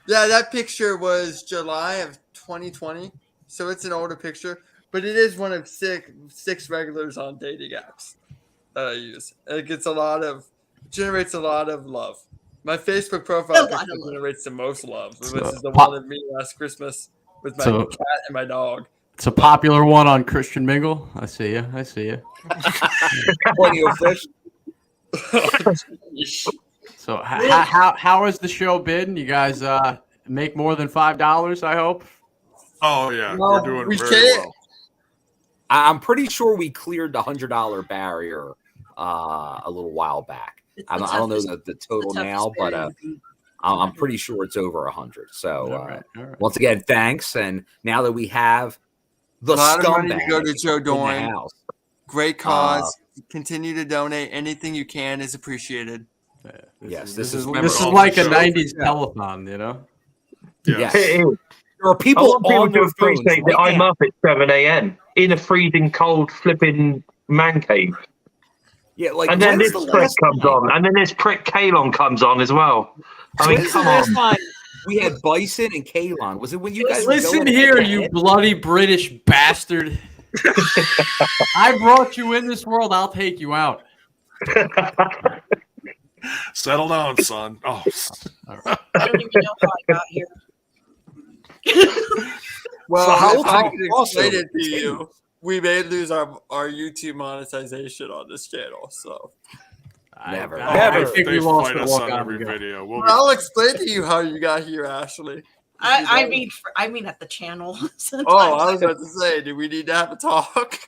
yeah, that picture was July of 2020, so it's an older picture, but it is one of six regulars on dating apps that I use. And it generates a lot of love. My Facebook profile picture generates the most love, which is the one of me last Christmas with my cat and my dog. It's a popular one on Christian Mingle. I see you. Plenty of fish. So how has the show been? You guys make more than $5, I hope? Oh, yeah. We're doing very well. I'm pretty sure we cleared the $100 barrier a little while back. I don't know the total now, but I'm pretty sure it's over 100. So all right. Once again, thanks. And now that we have the scumbag to go to Joe Doring. Great cause. Continue to donate. Anything you can is appreciated. Yes, this is like a 90s telethon, you know? Yes. There are people on their phones appreciate that I'm up at 7 a.m. in a freezing cold flipping man cave. Yeah, like, and then this prick comes on, and then this prick Kalon comes on as well. I mean, come on. We had Bison and Kalon. Was it when you guys listen here, you bloody British bastard? I brought you in this world. I'll take you out. Settle down, son. Oh, all right. I don't even know how I got here. Well, so I can explain it to you. We may lose our YouTube monetization on this channel, so never. I think we lost us on every video. I'll explain to you how you got here, Ashley. I mean at the channel. Oh, I was about to say, do we need to have a talk?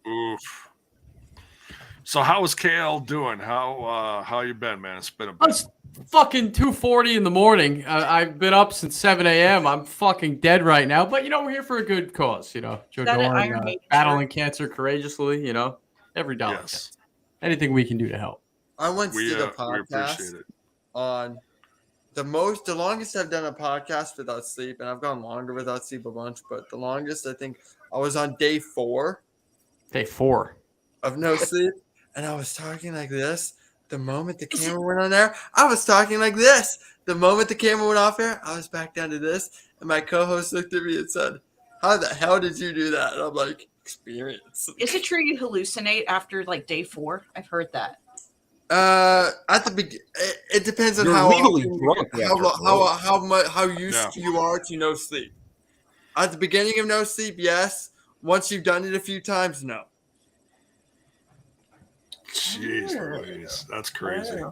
Oof. So how is KL doing? How you been, man? It's been a bit. It's fucking 2:40 in the morning. I've been up since 7 a.m. I'm fucking dead right now, but we're here for a good cause. Joe Doring, battling cancer courageously. Every dollar. Yes. Anything we can do to help. I once did a podcast on the longest I've done a podcast without sleep, and I've gone longer without sleep a bunch, but the longest I think I was on day 4. Day 4 of no sleep, and I was talking like this. The moment the camera went on there, I was talking like this. The moment the camera went off there, I was back down to this, and my co-host looked at me and said, "How the hell did you do that?" And I'm like, "Experience." Is it true you hallucinate after like day 4? I've heard that. At the beginning, it depends on how used you are to no sleep. At the beginning of no sleep, yes. Once you've done it a few times, no. Jeez Louise, that's crazy.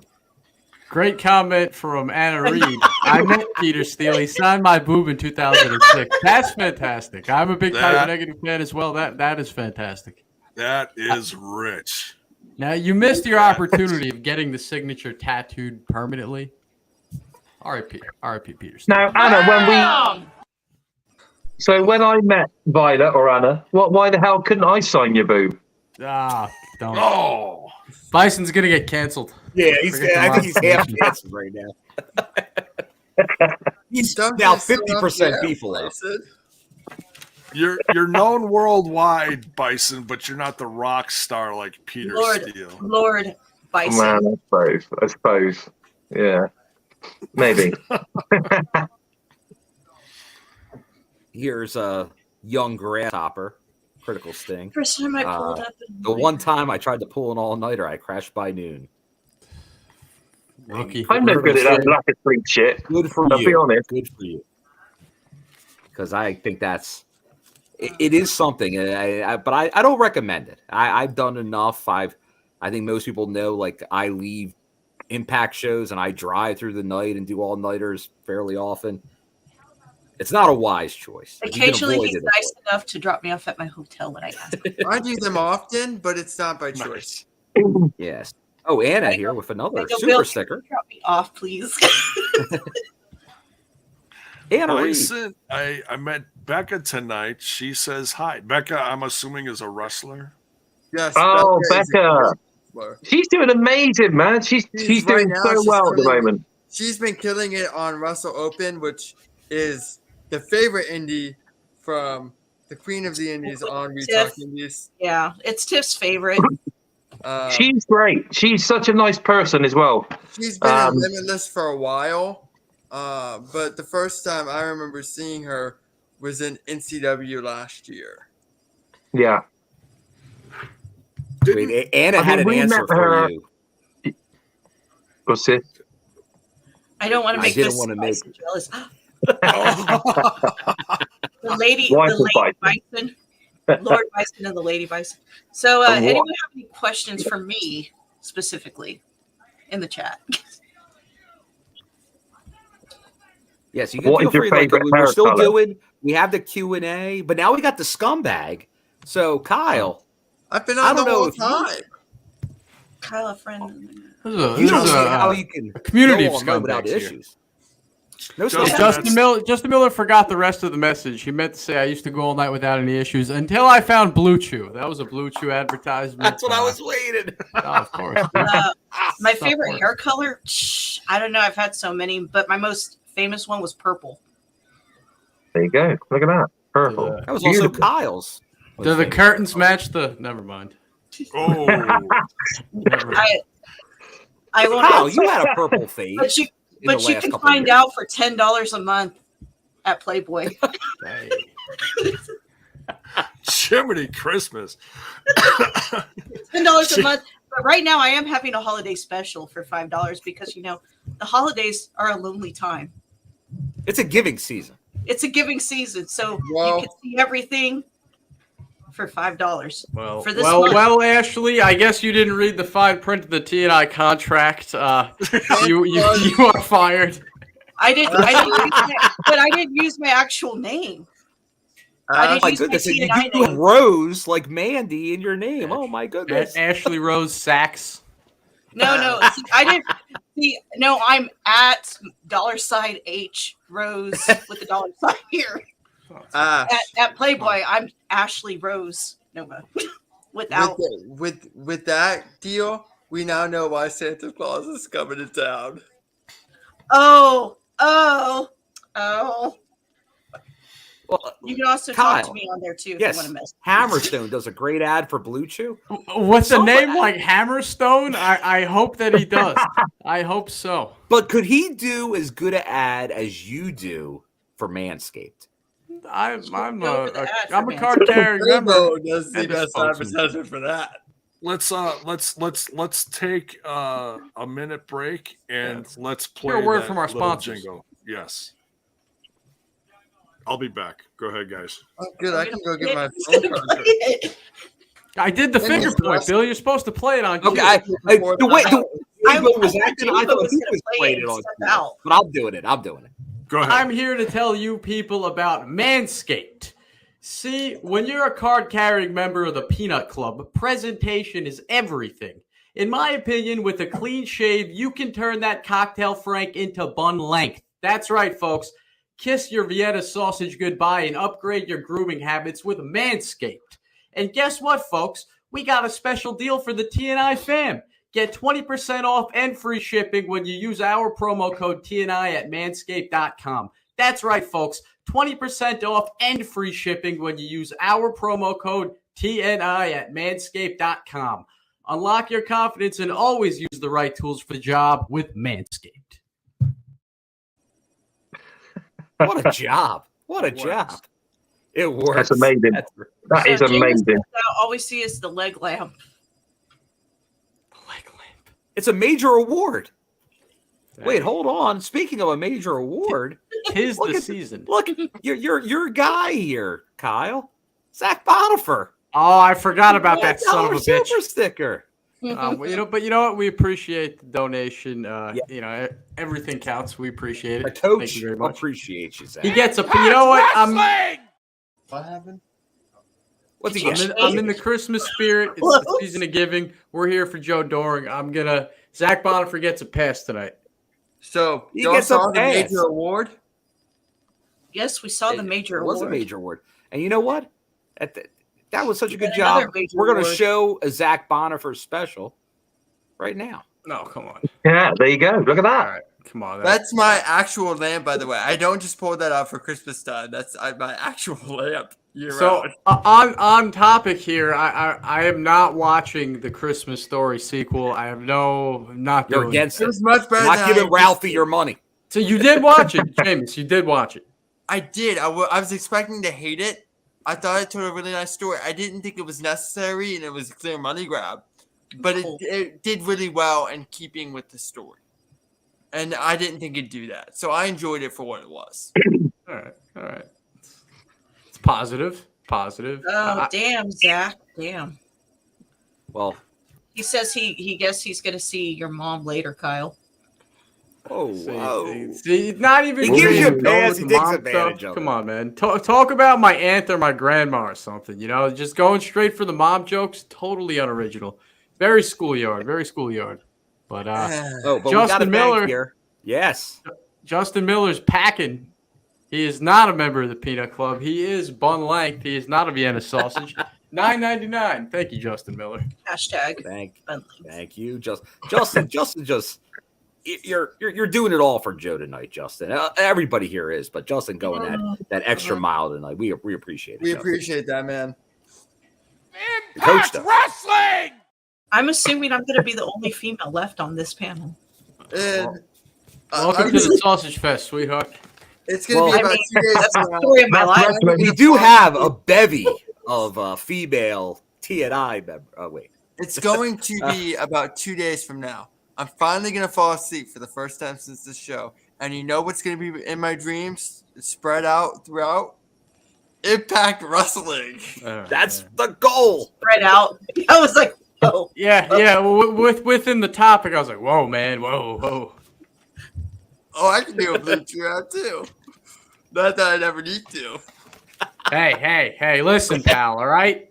Great comment from Anna Reed. I met Peter Steele. He signed my boob in 2006. That's fantastic. I'm a big Type Negative fan as well. That is fantastic. That is rich. Now, you missed your opportunity of getting the signature tattooed permanently. R.I.P. Peter Steele. Now, Anna, when I met Violet or Anna, why the hell couldn't I sign your boob? Don't. Oh. Bison's going to get canceled. Yeah, I think he's half canceled right now. He's now 50% people out. You're known worldwide, Bison, but you're not the rock star like Peter Steele. Lord Bison. Man, I suppose. Yeah. Maybe. Here's a young grasshopper, critical sting. First time I pulled up. The one time I tried to pull an all-nighter, I crashed by noon. Rookie. I'm no good at that lack of sleep shit. Good for I'll you. be honest. Good for you. Because I think it is something, but I don't recommend it. I've done enough. I think most people know, like, I leave Impact shows and I drive through the night and do all-nighters fairly often. It's not a wise choice. Occasionally, he's nice enough to drop me off at my hotel when I ask. I do them often, but it's not by choice. Yes. Oh, Anna here with another super sticker. Drop me off, please. Anna Bison, I met Becca tonight. She says hi. Becca, I'm assuming, is a wrestler. Yes. Oh, Becca. She's doing amazing, man. She's doing so well at the moment. She's been killing it on Wrestle Open, which is the favorite indie from the Queen of the Indies on We Talk Indies. Yeah, it's Tiff's favorite. She's great. She's such a nice person as well. She's been in Limitless for a while, but the first time I remember seeing her was in NCW last year. Yeah. Wait, Anna had an answer for you. What's it? I don't want to make this jealous. The lady Bison, Lord Bison and the Lady Bison. So, anyone have any questions for me specifically in the chat? Yes, you can feel free. Like, we're still doing. We have the Q&A, but now we got the scumbag. So, Kyle, I've been on the whole time. Kyle, a friend. You don't see how you can a community go on without issues. No, Justin Miller forgot the rest of the message. He meant to say, I used to go all night without any issues until I found Blue Chew. That was a Blue Chew advertisement. That's what I was waiting. Of course. My favorite hair color? I don't know. I've had so many, but my most famous one was purple. There you go. Look at that. Purple. That was also Kyle's. Do the curtains match the... Never mind. Oh. I won't Kyle, you had a purple fade. But you can find out for $10 a month at Playboy. Jiminy Christmas. $10 a month. But right now I am having a holiday special for $5 because, the holidays are a lonely time. It's a giving season. It's a giving season. So you can see everything for $5. Well, for this month. Ashley, I guess you didn't read the fine print of the TNI contract. You are fired. I didn't use my actual name. I didn't use my TNI you name. Rose like Mandy in your name. Oh my goodness. Ashley Rose Sachs. No. See, I didn't see. No, I'm at $H Rose with the $sign here. At Playboy, I'm Ashley Rose Nova. Without with that deal, we now know why Santa Claus is coming to town. Oh. Well, you can also talk to me on there too if you want to mess. Hammerstone does a great ad for Blue Chew. What's a name like Hammerstone? I hope that he does. I hope so. But could he do as good an ad as you do for Manscaped? I'm a card carrying member. Does the best advertisement for that. Let's take a minute break and let's play a word from our sponsors. Jingle. Yes. I'll be back. Go ahead, guys. Oh, good. I can go get my phone charger. I did the finger point, Bill. You're supposed to play it on. Okay. The Debo was acting. I thought he gonna was play playing it it on and step TV. out. But I'm doing it. I'm doing it. Go ahead. I'm here to tell you people about Manscaped. See, when you're a card-carrying member of the Peanut Club, presentation is everything. In my opinion, with a clean shave, you can turn that cocktail frank into bun length. That's right, folks. Kiss your Vienna sausage goodbye and upgrade your grooming habits with Manscaped. And guess what, folks? We got a special deal for the TNI fam. Get 20% off and free shipping when you use our promo code TNI at manscaped.com. That's right, folks. 20% off and free shipping when you use our promo code TNI at manscaped.com. Unlock your confidence and always use the right tools for the job with Manscaped. What a job. What a job. It works. That's amazing. That is amazing. All we see is the leg lamp. It's a major award. Wait, hold on. Speaking of a major award, tis the season. Look, your guy here, Kyle, Zach Bonifer. Oh, I forgot about that son of a bitch. Super sticker. But you know what? We appreciate the donation. You know, everything counts. We appreciate it. Coach, thank you very much. Appreciate you, Zach. He gets a. You know what? What happened? What's he getting? I'm in the Christmas spirit. It's the season of giving. We're here for Joe Doring. Zach Bonifer gets a pass tonight. So he y'all gets saw a the pass. major award? Yes, we saw the major award. It was a major award. And you know what? That was such a good another job. major We're going to award. show a Zach Bonifer special right now. No, come on. Yeah, there you go. Look at that. All right, come on. That's my actual lamp, by the way. I don't just pull that out for Christmas time. That's my actual lamp. So on topic here, I am not watching the Christmas Story sequel. I have not You're doing against it. it. was much better Not than giving I Ralphie your money. So you did watch it, James. You did watch it. I did. I was expecting to hate it. I thought it told a really nice story. I didn't think it was necessary, and it was a clear money grab. But it did really well in keeping with the story. And I didn't think it'd do that. So I enjoyed it for what it was. All right. It's positive. Oh, damn, Zach. Damn. Well, he says he guess he's going to see your mom later, Kyle. whoa. See, not even. He gives you a going pass. with He the takes mom advantage stuff. of Come it. on, man. Talk about my aunt or my grandma or something. You know, just going straight for the mom jokes. Totally unoriginal. Very schoolyard. But But we got Justin a Miller bank here. Yes. Justin Miller's packing. He is not a member of the Peanut Club. He is bun length. He is not a Vienna sausage. $9.99. Thank you, Justin Miller. Hashtag. Thank you, Justin. Just you're doing it all for Joe tonight, Justin. Everybody here is, but Justin going that extra mile tonight. We appreciate it. We Justin. appreciate that, man. The coach does. Wrestling! I'm assuming I'm going to be the only female left on this panel. And Welcome to the Sausage Fest, sweetheart. it's going to be about 2 days That's from the now. story of my life. We do have a bevy of female TNI. Wait. It's going to be about 2 days from now. I'm finally going to fall asleep for the first time since this show. And you know what's going to be in my dreams? It's spread out throughout? Impact Wrestling. That's the goal. Spread out. I was like, oh. Yeah. Within the topic, I was like, whoa, man, whoa. Oh, I can do a blue chew out too. Not that I never need to. Hey, listen, pal, all right?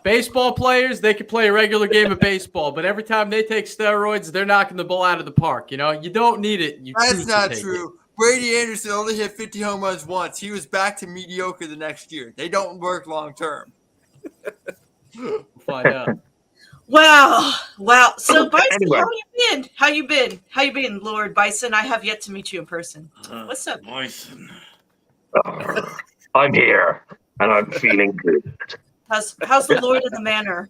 Baseball players, they can play a regular game of baseball, but every time they take steroids, they're knocking the ball out of the park. You know, you don't need it. That's not true. Brady Anderson only hit 50 home runs once. He was back to mediocre the next year. They don't work long term. We'll find out. Wow. So, Bison, Anyway. How you been, Lord Bison? I have yet to meet you in person. What's up? Bison. I'm here, and I'm feeling good. How's the Lord of the Manor?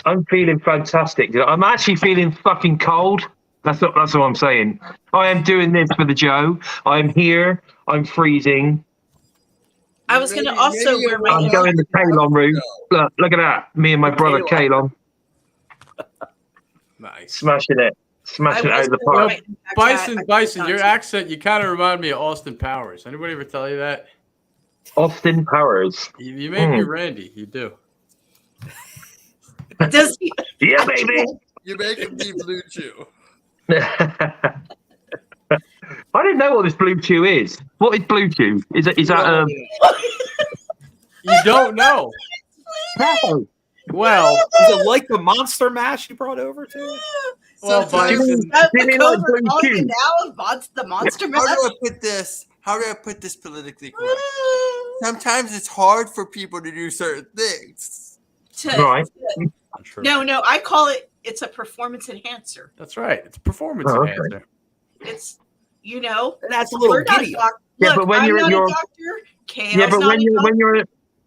I'm feeling fantastic. I'm actually feeling fucking cold. That's what I'm saying. I am doing this for the Joe. I'm here. I'm freezing. I was going to also wear my I'm going the Kalon route. Look at that. Me and my brother Kalon. Nice. Smashing it out of the park. Bison, your accent, you kind of remind me of Austin Powers. Anybody ever tell you that? Austin Powers. You make me Randy. You do. Does he? Yeah, baby. You're making me Blue Chew. I didn't know what this Blue Chew is. What is Blue Chew? Is that You don't know. No. Well, Is it like the Monster Mash you brought over to? Well, Sometimes Bison. the like code Blue we're calling Chew? it now, the monster How mash. do I put this? How do I put this politically correct? Sometimes it's hard for people to do certain things. Right. No, I call it's a performance enhancer. That's right. It's a performance Oh, okay. enhancer. It's, That's a little we're not giddy. Yeah, Look, but when I'm you're not at your a doctor. KL's yeah, but not a doctor.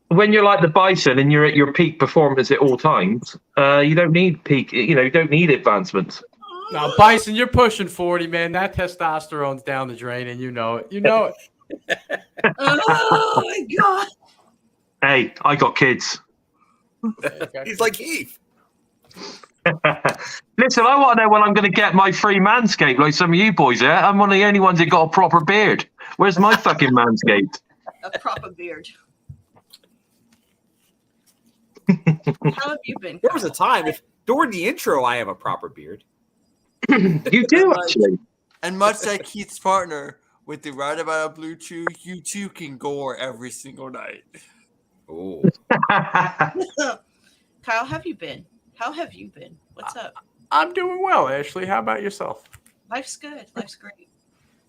when you're like the Bison and you're at your peak performance at all times, you don't need peak. You don't need advancements. Now, Bison, you're pushing 40, man. That testosterone's down the drain, and you know it. You know it. Oh my god! Hey, I got kids. He's like Heath. Listen, I want to know when I'm going to get my free Manscaped like some of you boys. Yeah, I'm one of the only ones that got a proper beard. Where's my fucking Manscaped? A proper beard. How have you been? There was a time during the intro I have a proper beard. You do actually. And much like Keith's partner with the Right About a Blue Chew, you too can gore every single night. Oh. Kyle, have you been? How have you been? What's up? I'm doing well, Ashley. How about yourself? Life's good. Life's great.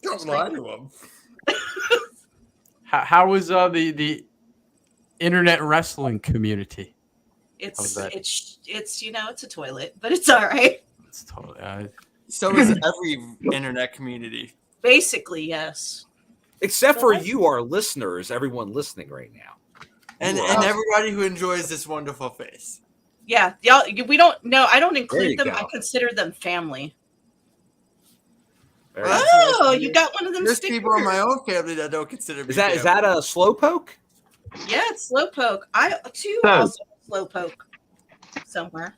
Don't lie to him. How was the internet wrestling community? It's it's a toilet, but it's all right. It's totally. So is every internet community. Basically, yes. Except for you, our listeners, everyone listening right now. And everybody who enjoys this wonderful face. Yeah, y'all. We don't. No, I don't There include you them. go. I consider them family. Very Oh, you got one of them There's stickers. people in my own family that don't consider me Is that a slowpoke? Yeah, it's slowpoke. I too So- also slowpoke somewhere.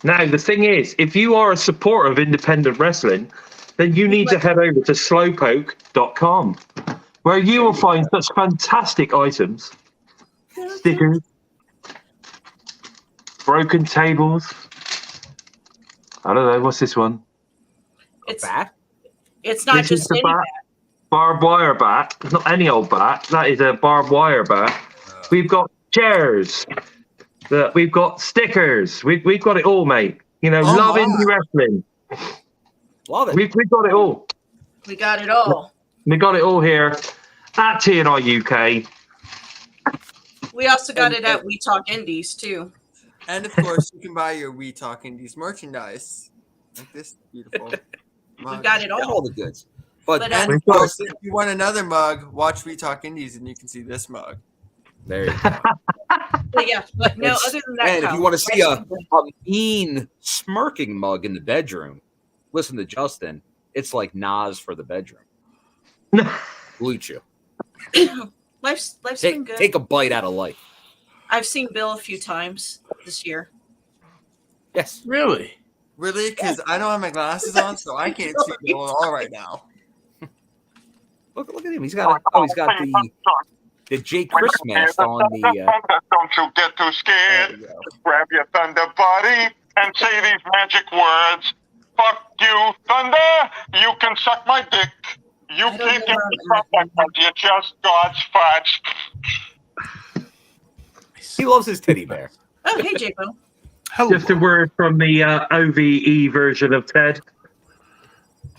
Now, the thing is, if you are a supporter of independent wrestling, then you need to head over to slowpoke.com, where you will find such fantastic items, stickers, broken tables. I don't know, what's this one? It's Bat? It's not This is just the any bat. Barbed wire bat. It's not any old bat. That is a barbed wire bat. We've got chairs. We've got stickers. We've got it all, mate. Love indie wrestling. Love it. We've got it all. We got it all. We got it all here at TNI UK. We also got it at We Talk Indies too. And of course, you can buy your We Talk Indies merchandise. Like this beautiful mug. We got it Got all. all the goods. But And of course, if you want another mug, watch We Talk Indies and you can see this mug. there you go. But yeah, but no. Other than that, And if Kyle, you want to see a wrestling- mean smirking mug in the bedroom, listen to Justin. It's like Nas for the bedroom. Blue Chew. life's been good. Take a bite out of life. I've seen Bill a few times this year. Yes. Really? Really? Because I don't have my glasses on, so I can't see Bill at all right now. Look at him. He's got the Jake Chris mask on the. Don't you get too scared. Grab your thunder buddy and say these magic words. Fuck you, thunder. You can suck my dick. You I don't can't know get how me to from that because you're just God's fudge. He loves his teddy bear. Oh, hey, J-Bo. Hello. Just a word from the OVE version of Ted.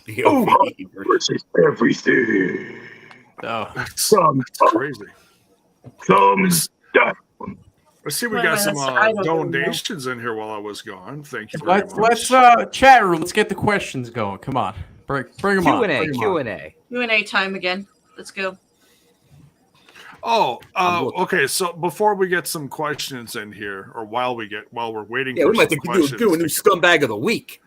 The Oh, OVE version. this is everything. Oh, That's Some crazy. stuff. I see we got some I don't really know. donations in here while I was gone. Thank you very let's much. chat room. Let's get the questions going. Come on, bring them on. Q&A. Bring 'em on. Q&A. Q&A time again. Let's go. Oh, okay. So before we get some questions in here, or while we're waiting Yeah, for we might some have to questions. do a new scumbag of the week.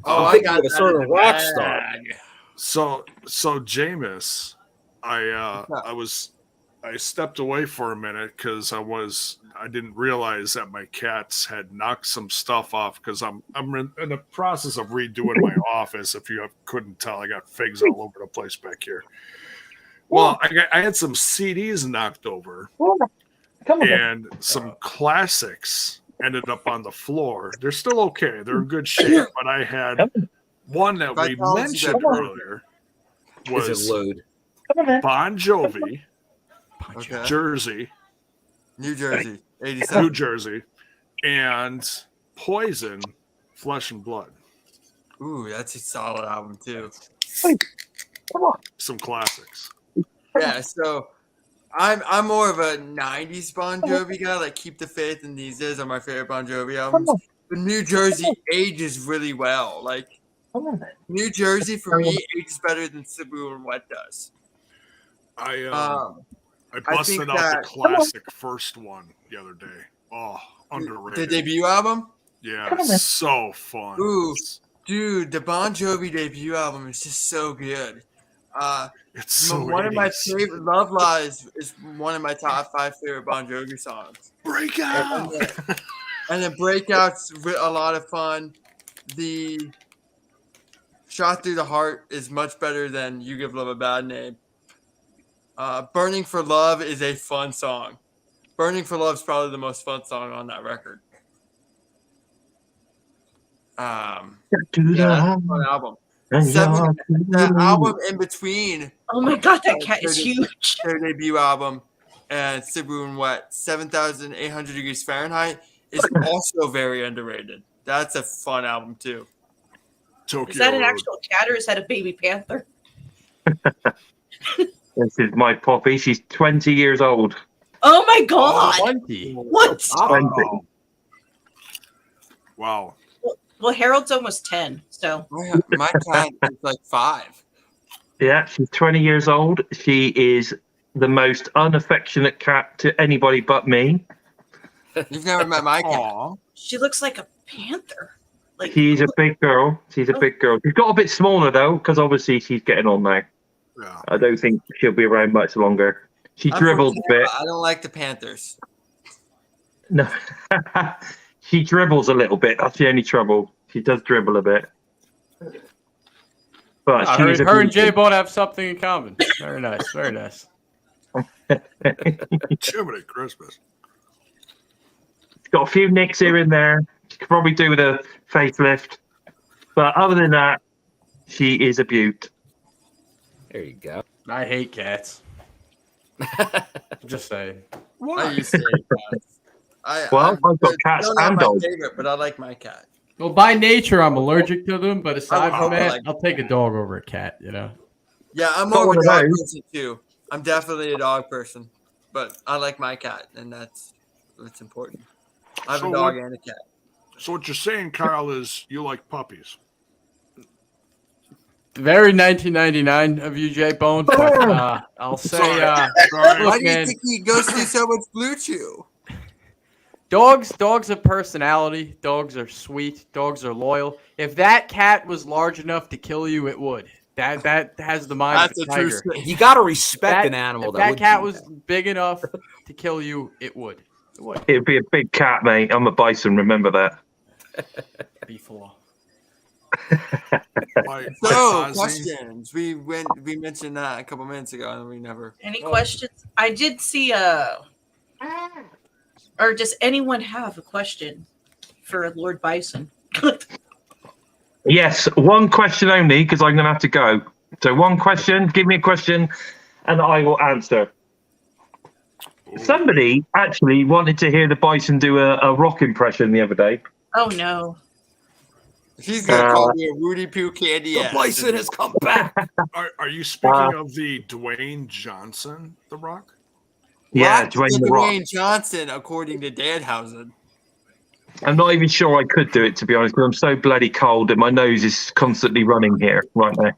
Oh, I'm I thinking got of a that certain in the rock bag. star. So Jameis, I stepped away for a minute because I didn't realize that my cats had knocked some stuff off because I'm in the process of redoing my office. If you couldn't tell, I got figs all over the place back here. Well, I had some CDs knocked over and some classics ended up on the floor. They're still okay. They're in good shape. But I had one that we mentioned earlier was Is it load? Bon Jovi, Jersey, New Jersey, 87. New Jersey, and Poison, Flesh and Blood. Ooh, that's a solid album too. Some classics. Yeah, so I'm more of a 90s Bon Jovi guy. Like Keep the Faith and These Days are my favorite Bon Jovi albums. But New Jersey ages really well. Like New Jersey for me ages better than Cebu and Wet does. I busted out the classic first one the other day. Oh, underrated. The debut album? Yeah, so fun. Ooh, dude, the Bon Jovi debut album is just so good. It's so one of my favorite. Love Lies is one of my top 5 favorite Bon Jovi songs. Breakout, and then Breakout's a lot of fun. The Shot Through the Heart is much better than You Give Love a Bad Name. Burning for Love is a fun song. Burning for Love is probably the most fun song on that record. That's a fun album. The album in between. Oh my god, that cat is huge. Their debut album and Cebu and Wet, 7,800 Degrees Fahrenheit, is also very underrated. That's a fun album too. Is that an actual cat or is that a baby panther? This is my Poppy. She's 20 years old. Oh my god! 20. What? Oh. Wow. Well, Harold's almost 10, so. My cat is like 5. Yeah, she's 20 years old. She is the most unaffectionate cat to anybody but me. You've never met my cat. She looks like a panther. Like She's a big girl. She's a big girl. She's got a bit smaller though, because obviously she's getting on now. Yeah. I don't think she'll be around much longer. She I'm dribbled a bit. I don't like the Panthers. No, she dribbles a little bit. That's the only trouble. She does dribble a bit. But her and Jay both have something in common. Very nice. Very nice. Jiminy Christmas. She's got a few nicks here and there. She could probably do with a facelift. But other than that, she is a beaut. There you go. I hate cats. Just saying. I used to hate cats. I've got cats and dogs. Favorite, but I like my cat. Well, by nature, I'm allergic to them, but aside from that, I'll take a dog over a cat, you know? Yeah, I'm more of a dog person too. I'm definitely a dog person, but I like my cat, and that's what's important. I have a dog and a cat. So what you're saying, Kyle, is you like puppies? Very 1999 of you, Jay Bone, but I'll say... why do you think he goes through so much Blue Chew? Dogs have personality. Dogs are sweet. Dogs are loyal. If that cat was large enough to kill you, it would. That has the mind of a tiger. You got to respect an animal. If that cat was big enough to kill you, it would. It'd be a big cat, mate. I'm a bison. Remember that. Before. So questions. We mentioned that a couple minutes ago, and we never. Any questions? I did see or does anyone have a question for Lord Bison? Yes, one question only, because I'm going to have to go. So one question, give me a question, and I will answer. Somebody actually wanted to hear the Bison do a rock impression the other day. Oh, no. He's going to call me a Rudy Poo Candy. The Bison has come back. Are you speaking of the Dwayne Johnson, The Rock? Yeah, Dwayne Johnson, according to Danhausen. I'm not even sure I could do it, to be honest, because I'm so bloody cold that my nose is constantly running here right now.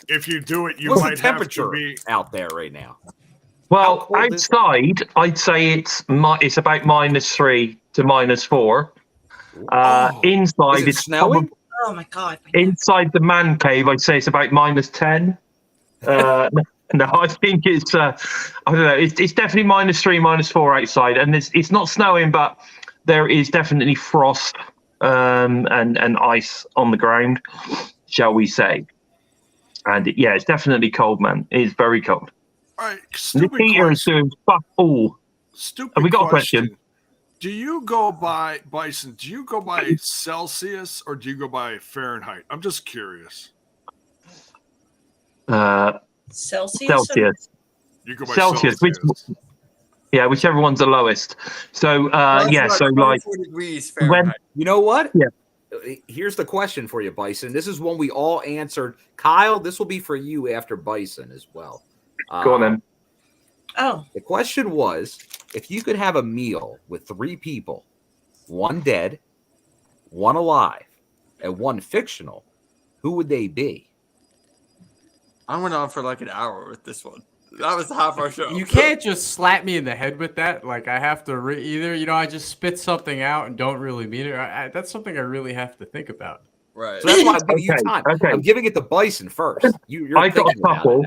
If you do it, you What's might the have temperature to be out there right now? Well, outside, I'd say it's about -3 to -4. Inside, it's snowing. Oh my god! Inside the man cave, I'd say it's about -10. No, I think it's I don't know. It's definitely -3, -4 outside, and it's not snowing, but there is definitely frost and ice on the ground, shall we say? And yeah, it's definitely cold, man. It is very cold. All right, The heater is doing fuck all. Stupid. Have we got a question? Do you go by Bison? Do you go by Celsius or do you go by Fahrenheit? I'm just curious. Celsius. Celsius. You go by Celsius. Whichever one's the lowest. So so like when you know what? Yeah. Here's the question for you, Bison. This is one we all answered. Kyle, this will be for you after Bison as well. Go on then. Oh. The question was, if you could have a meal with 3 people, 1 dead, 1 alive, and 1 fictional, who would they be? I went on for like an hour with this one. That was half our show. You can't just slap me in the head with that. Like, I have to either, I just spit something out and don't really mean it. That's something I really have to think about. Right. So that's why I'm giving you time. Okay. I'm giving it to Bison first. I've got a couple.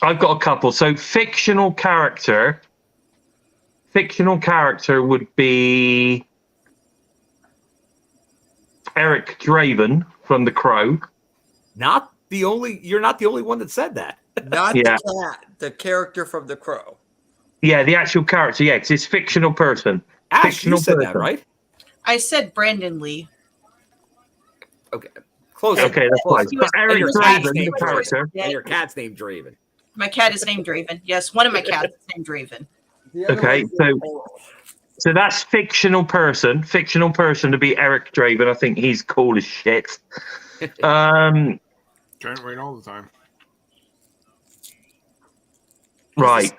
I've got a couple. So fictional character would be Eric Draven from The Crow. You're not the only one that said that. Not the cat, the character from The Crow. Yeah, the actual character. Yeah, because it's fictional person. Ash, you said that, right? I said Brandon Lee. Okay. Close. Okay, that's fine. But Eric Draven, the character. And your cat's named Draven. My cat is named Draven. Yes, one of my cats is named Draven. Okay, so that's fictional person to be Eric Draven. I think he's cool as shit. Can't wait all the time. Right.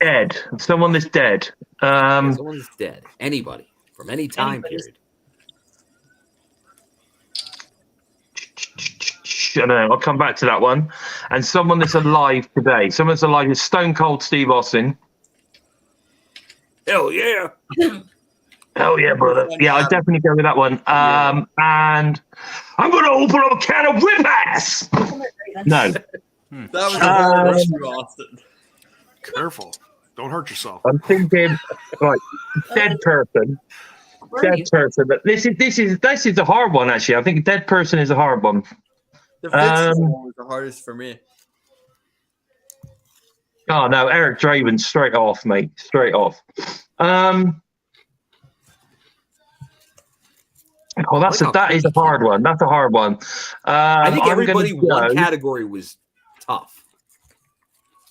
Dead. Someone that's dead. Someone that's dead. Anybody from any time period. I don't know. I'll come back to that one. And someone that's alive today. Someone that's alive is Stone Cold Steve Austin. Hell yeah. Hell yeah, brother. Yeah, I'd definitely go with that one. And I'm going to open up a can of whip ass. No. That was a very Russian Austin. Careful. Don't hurt yourself. I'm thinking, right, dead person. Dead person. But this is a hard one, actually. I think dead person is a hard one. The fictional one was the hardest for me. Oh no, Eric Draven, straight off, mate. Straight off. That is a hard one. That's a hard one. I think everybody one category was tough.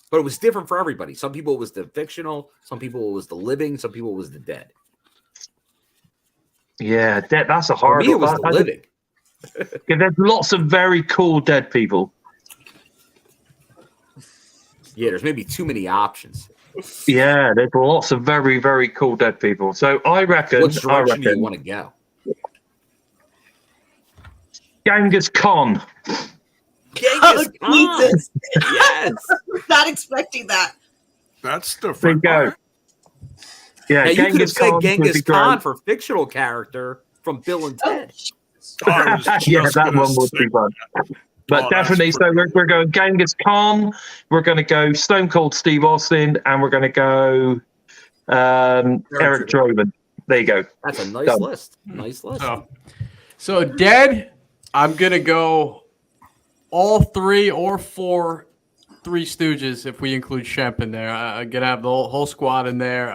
But it was different for everybody. Some people it was the fictional, some people it was the living, some people it was the dead. Yeah, dead. That's a hard one. For me, it was the living. Yeah, there's lots of very cool dead people. Yeah, there's maybe too many options. Yeah, there's lots of very, very cool dead people. So I reckon. What direction do you want to go? Genghis Khan. Genghis Khan. Jesus. Yes. Not expecting that. That's different. There you go. Yeah, now, you could have said Genghis Khan great. for fictional character from Bill and Ted. Yeah, that one would be fun. But definitely, so we're going Genghis Khan, we're going to go Stone Cold Steve Austin, and we're going to go Eric Draven. There you go. That's a nice list. Nice list. So dead, I'm going to go all 3 or 4 Three Stooges, if we include Shemp in there. I'm going to have the whole squad in there.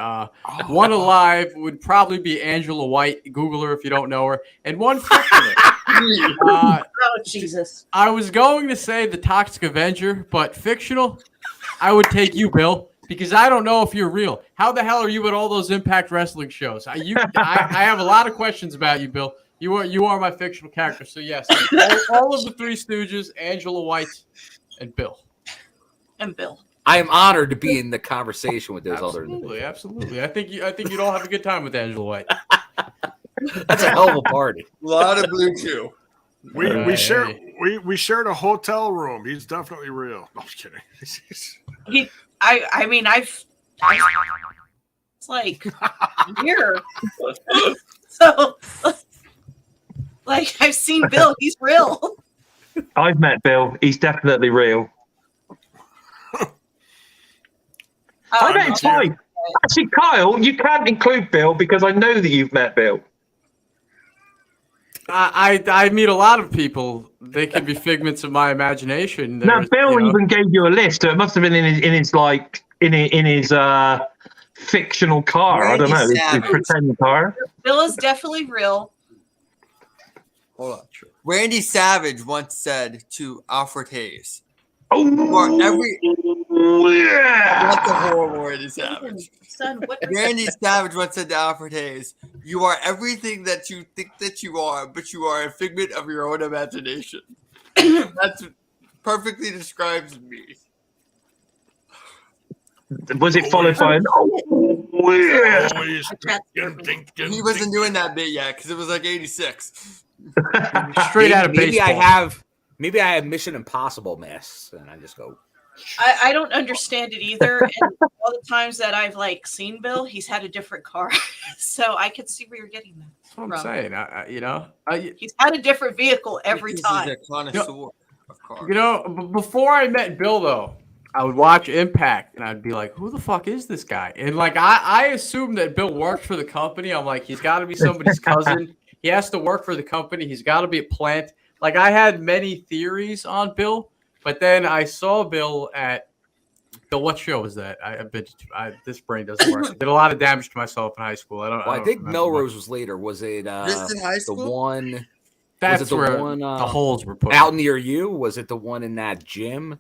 One alive would probably be Angela White. Google her if you don't know her. And one fictional. Oh, Jesus. I was going to say the Toxic Avenger, but fictional, I would take you, Bill, because I don't know if you're real. How the hell are you at all those Impact Wrestling shows? I have a lot of questions about you, Bill. You are my fictional character. So, yes, all of the Three Stooges, Angela White, and Bill. And Bill. I am honored to be in the conversation with those other individuals. Absolutely. I think you'd all have a good time with Angela White. That's a hell of a party. A lot of blue chew. We shared a hotel room. He's definitely real. No, I'm just kidding. It's like here. So like I've seen Bill, he's real. I've met Bill. He's definitely real. I met Ty. Actually, Kyle, you can't include Bill because I know that you've met Bill. I meet a lot of people. They can be figments of my imagination. No, Bill even gave you a list. So it must have been in his fictional car. I don't know. It's pretend car. Bill is definitely real. Hold on. Randy Savage once said to Alfred Hayes, "Oh, that's a horrible Randy Savage." Son, what Randy Savage once said to Alfred Hayes, "You are everything that you think that you are, but you are a figment of your own imagination." That perfectly describes me. Was it followed by an He wasn't doing that bit yet because it was like 86. Straight out of baseball. Maybe I have Mission Impossible masks, and I just go. I don't understand it either. And all the times that I've like seen Bill, he's had a different car, so I can see where you're getting that. That's what I'm saying. He's had a different vehicle every time. He's a connoisseur of cars. Before I met Bill, though, I would watch Impact, and I'd be like, "Who the fuck is this guy?" And like, I assumed that Bill worked for the company. I'm like, he's got to be somebody's cousin. He has to work for the company. He's got to be a plant. Like, I had many theories on Bill, but then I saw Bill at what show was that? This brain doesn't work. I did a lot of damage to myself in high school. I think Melrose was later. Was it just in high school? The one? That's was it where the one the holes were put out near you. Was it the one in that gym?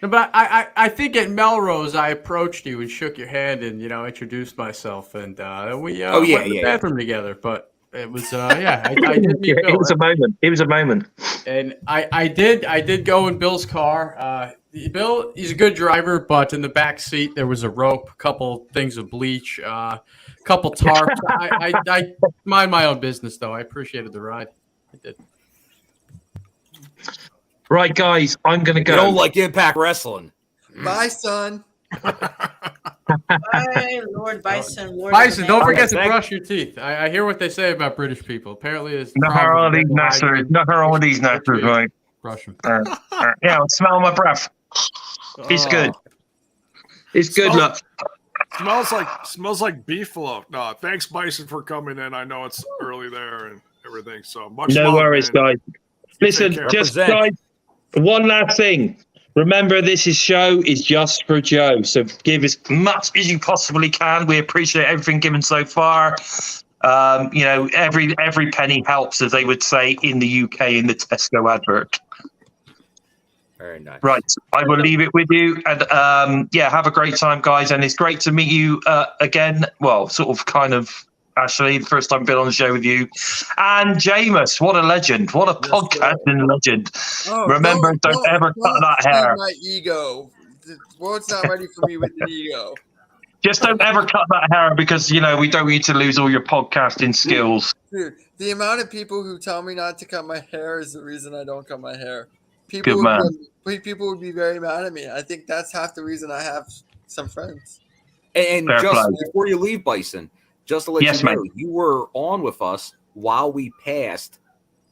But I think at Melrose I approached you and shook your hand and introduced myself and we went to the bathroom together. But it was I did meet Bill. It was a moment. It was a moment. And I did go in Bill's car. Bill, he's a good driver, but in the back seat there was a rope, a couple things of bleach, a couple tarps. I mind my own business though. I appreciated the ride. I did. Right, guys, I'm going to go. You don't like Impact Wrestling. Bye, son. Bye, Lord Bison. Lord Bison, don't forget to brush your teeth. I hear what they say about British people. Apparently, it's not all these nassers. Not all these nassers, right? Brush them. Yeah, smell my breath. It's good. It's good. Look. Smells like beefalo. No, thanks, Bison, for coming in. I know it's early there and everything. So much. No love, worries, man. guys. Listen, just guys. One last thing. Remember, this show is just for Joe. So give as much as you possibly can. We appreciate everything given so far. Every penny helps, as they would say in the UK in the Tesco advert. Very nice. Right. I will leave it with you. And have a great time, guys. And it's great to meet you again. Well, Ashley, the first time I've been on the show with you. And Jameis, what a legend. What a podcasting legend. Remember, don't ever cut that hair. My ego. The world's not ready for me with the ego. Just don't ever cut that hair because, we don't want you to lose all your podcasting skills. Dude, the amount of people who tell me not to cut my hair is the reason I don't cut my hair. People would be very mad at me. I think that's half the reason I have some friends. And just before you leave, Bison, just to let you know, you were on with us while we passed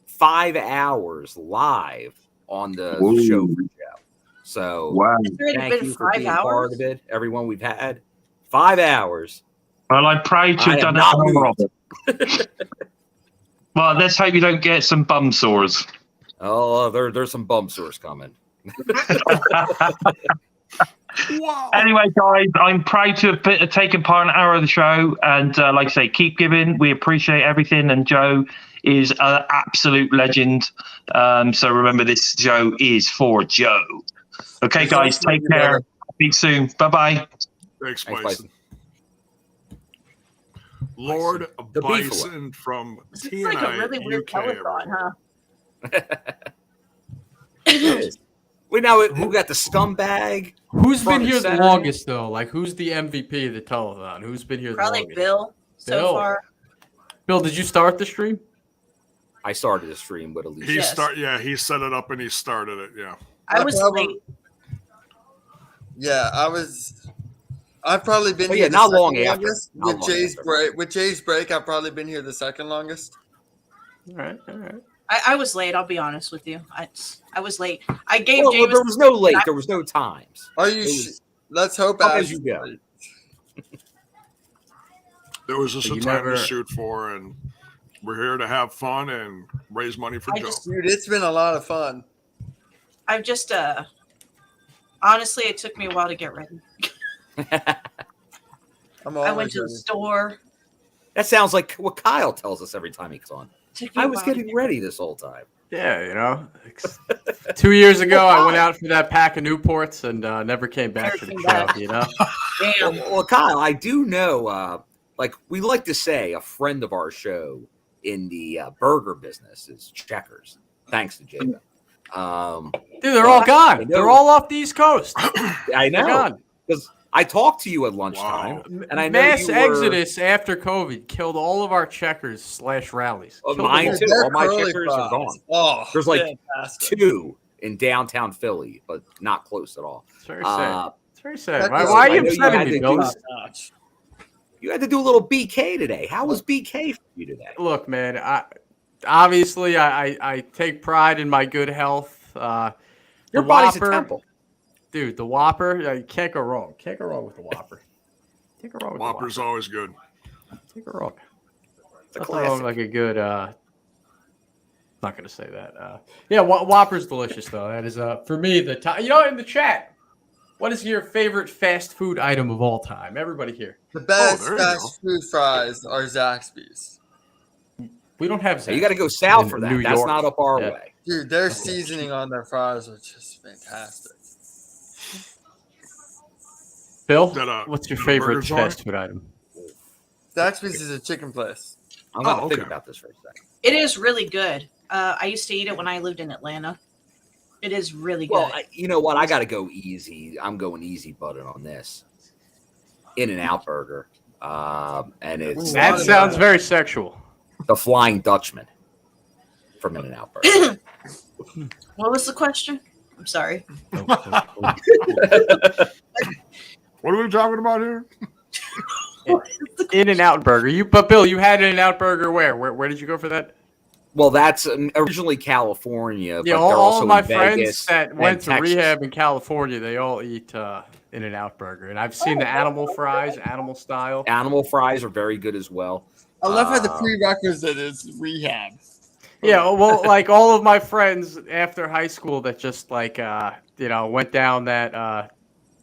5 hours live on the show for Joe. So thank you for being part of it. Everyone we've had 5 hours. Well, I pray to have done it, Robert. Well, let's hope you don't get some bum sores. Oh, there's some bum sores coming. Wow. Anyway, guys, I'm proud to have taken part in an hour of the show. And like I say, keep giving. We appreciate everything. And Joe is an absolute legend. So remember, this show is for Joe. Okay, guys, take care. Speak soon. Bye-bye. Thanks, Bison. Lord Bison from TNI. It's like a really weird telethon, huh? We got the scumbag. Who's been here the longest though? Like, who's the MVP of the telethon? Who's been here the longest? Probably Bill so far. Bill, did you start the stream? I started the stream, but at least he set it up and he started it. Yeah, I was late. Yeah, I've probably been here not long longest. after. With Jay's break, I've probably been here the second longest. All right. I was late. I'll be honest with you. I was late. I gave James. There was no late. There was no times. Are you? Let's hope as you go. There was just a time to shoot for, and we're here to have fun and raise money for Joe. Dude, it's been a lot of fun. I've just honestly, it took me a while to get ready. I went to the store. That sounds like what Kyle tells us every time he's on. I was Body. getting ready this whole time. Yeah, 2 years ago, I went out for that pack of Newports and never came back to the show, Damn. Well, Kyle, I do know, like we like to say, a friend of our show in the burger business is Checkers. Thanks to Jacob. Dude, they're all gone. They're all off the East Coast. I know. Because I talked to you at lunchtime, and I know mass you were... exodus after COVID killed all of our Checkers / rallies. Mine too. All my Checkers are gone. Oh, there's like 2 in downtown Philly, but not close at all. It's very sad. It's very sad. Why are you upsetting me, Bill? You had to do a little BK today. How was BK for you today? Look, man, I take pride in my good health. Your body's a temple. Dude, the Whopper, you can't go wrong. Can't go wrong with the Whopper. Can't go wrong with Whopper's always good. Can't go wrong. It's a Nothing classic. wrong like a good, not going to say that. Yeah, Whopper's delicious, though. That is, for me, the top. You know, in the chat, what is your favorite fast food item of all time? Everybody here. The best fast food fries are Zaxby's. We don't have Zaxby's. You got to go south for that. New That's York. not up our way. Dude, their seasoning on their fries are just fantastic. Bill, what's your favorite burger fast joint? food item? Zaxby's is a chicken place. I'm going to think about this for a second. It is really good. I used to eat it when I lived in Atlanta. It is really good. Well, you know what? I got to go easy. I'm going easy button on this. In-N-Out Burger. And it's That sounds very sexual. the Flying Dutchman from In-N-Out Burger. What was the question? I'm sorry. What are we talking about here? In-N-Out Burger. But Bill, you had In-N-Out Burger where? Where did you go for that? Well, that's originally California. Yeah, but all they're also of my in friends Vegas that went and to Texas. rehab in California, they all eat In-N-Out Burger. And I've seen the animal fries, animal style. Animal fries are very good as well. I love how the prerequisite is rehab. Yeah, well, like all of my friends after high school that just like, went down that,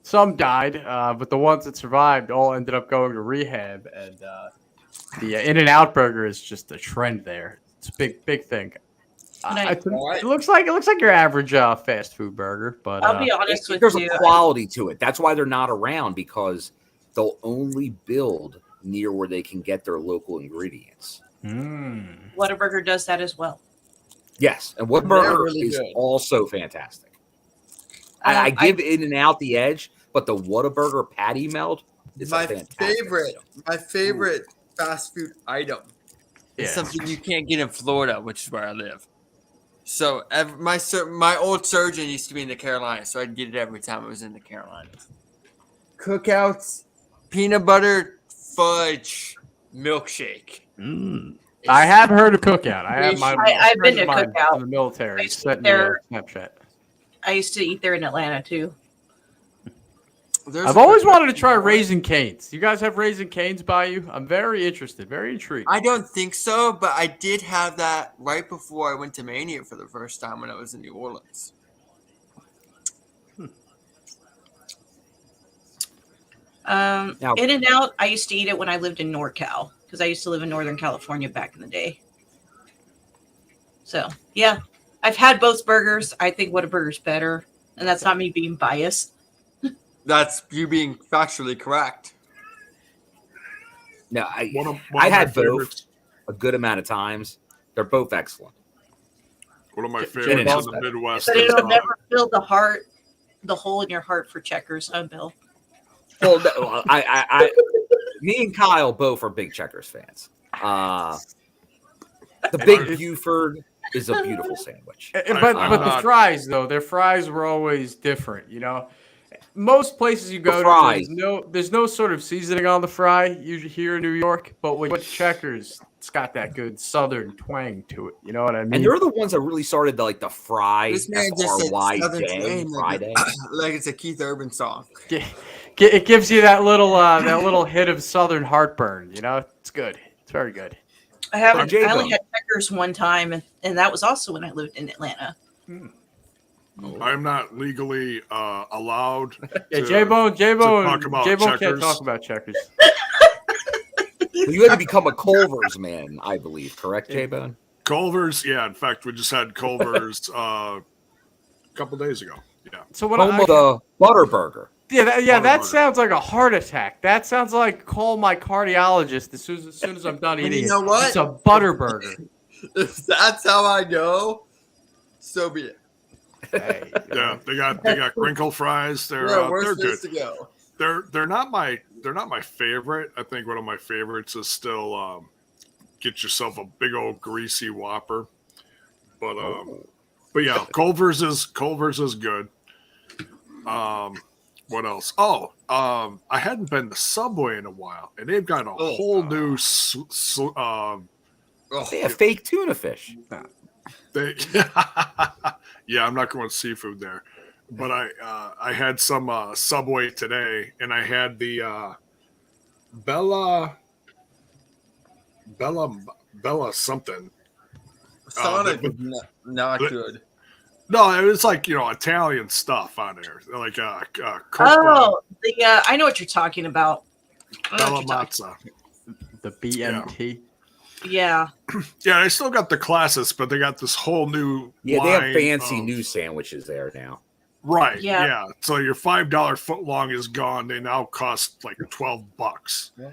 some died, but the ones that survived all ended up going to rehab. And the In-N-Out Burger is just a trend there. It's a big thing. It looks like your average fast food burger, but I'll be honest with there's you. a quality to it. That's why they're not around, because they'll only build near where they can get their local ingredients. Whataburger does that as well. Yes, and Whataburger really is good. also fantastic. I give In-N-Out the edge, but the Whataburger patty melt is My a fantastic favorite fast food item is something you can't get in Florida, which is where I live. So my old surgeon used to be in the Carolinas, so I'd get it every time I was in the Carolinas. Cookouts, peanut butter fudge milkshake. I have heard of Cookout. I have my I've been to friend of mine Cookout. in the military. Sent me There- a Snapchat. I used to eat there in Atlanta too. I've always wanted to try Raising Cane's. You guys have Raising Cane's by you? I'm very interested, very intrigued. I don't think so, but I did have that right before I went to Mania for the first time when I was in New Orleans. In-N-Out, I used to eat it when I lived in NorCal because I used to live in Northern California back in the day. So, yeah, I've had both burgers. I think Whataburger's better, and that's not me being biased. That's you being factually correct. No, One of I my had both favorites. a good amount of times. They're both excellent. One of my favorites In-N-Out's in the better. Midwest. But is, it'll never fill the hole in your heart for Checkers, huh, Bill? Well, no, me and Kyle both are big Checkers fans. The Big Buford is a beautiful sandwich. But the fries, though, their fries were always different, you know? Most places you go to, there's no sort of seasoning on the fry, usually here in New York, but with Checkers, it's got that good southern twang to it, you know what I mean? And they're the ones that really started to, like, the fry, This man just said F-R-Y Southern day, twang Friday. like it's a Keith Urban song. It gives you that little hit of southern heartburn, you know? It's good. It's very good. I only had Checkers one time, and that was also when I lived in Atlanta. I am not legally allowed. Yeah, to, J-Bone talk about can't checkers. talk about checkers. You had to become a Culver's man, I believe. Correct, J-Bone? Culver's, yeah. In fact, we just had Culver's a couple days ago. Yeah. So when Home of the Butterburger. That sounds like a heart attack. That sounds like call my cardiologist as soon as I'm done eating. You know what? It's a Butterburger. If that's how I go, so be it. Hey, Yeah, they got crinkle fries. They're good. To go. They're not my favorite. I think one of my favorites is still get yourself a big old greasy Whopper. But yeah, Culver's is good. What else? Oh, I hadn't been to Subway in a while, and they've got a whole new. They have fake tuna fish. Yeah, I'm not going seafood there, but I had some Subway today, and I had the Bella something. Sonic is not good. No, it was like Italian stuff on there, like I know what you're talking about. Bella Mazza. The BMT. Yeah. Yeah, they still got the classics, but they got this whole new. Yeah, they have fancy new sandwiches there now. Right. Yeah. Yeah. So your $5 footlong is gone. They now cost like $12. Yeah.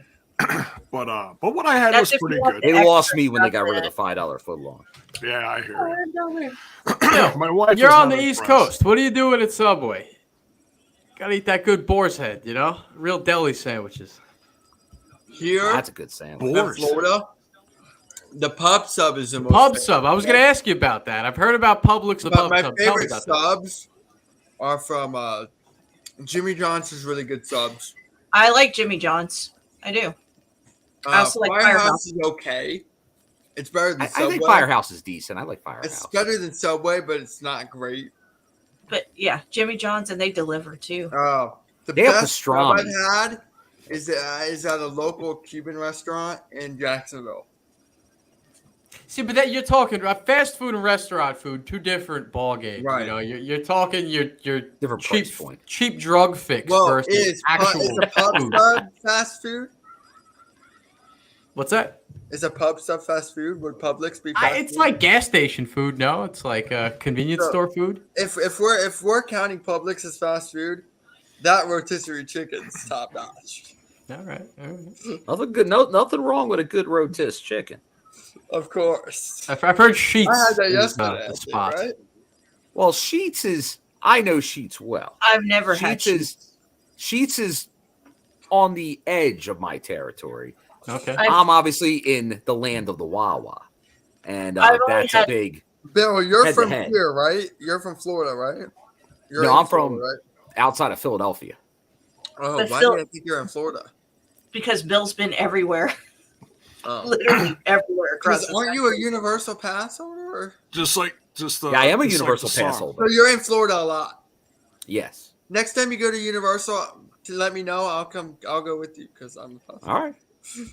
But what I had was pretty good. They lost me when they got rid of the $5 footlong. Yeah, I hear it. My wife. You're on the East Coast. What are you doing at Subway? Gotta eat that good boar's head, real deli sandwiches. Here, that's a good sandwich. In Florida, the pub sub is the most. Pub sub. I was going to ask you about that. I've heard about Publix. The pub my sub. favorite subs are from Jimmy John's. Is really good subs. I like Jimmy John's. I do. I also like Firehouse is okay. It's better than Subway. I think Firehouse is decent. I like Firehouse. It's better than Subway, but it's not great. But yeah, Jimmy John's, and they deliver too. Oh, the they best have pastrami. I've had is at a local Cuban restaurant in Jacksonville. See, but you're talking fast food and restaurant food, two different ball games. Right. You're talking your different price point. Cheap drug fix versus actual is a pub food. sub fast food? What's that? Is a pub sub fast food? Would Publix be fast it's food? like gas station food, no? It's like convenience store food. If we're counting Publix as fast food, that rotisserie chicken's top notch. All right. Nothing good. Nothing wrong with a good rotisserie chicken. Of course. I've heard Sheets. I had that yesterday. Spot. Right? Well, Sheets is. I know Sheets well. I've never had Sheets. Sheets is on the edge of my territory. Okay. I'm obviously in the land of the Wawa, and that's a big. Bill, you're head from to head. here, right? You're from Florida, right? No, I'm from outside of Philadelphia. Oh, why do I think you're in Florida? Because Bill's been everywhere. Oh. Literally everywhere across. Aren't you a Universal Pass holder? Yeah, I am a Universal Pass holder. So you're in Florida a lot. Yes. Next time you go to Universal, to let me know. I'll go with you because I'm. All right.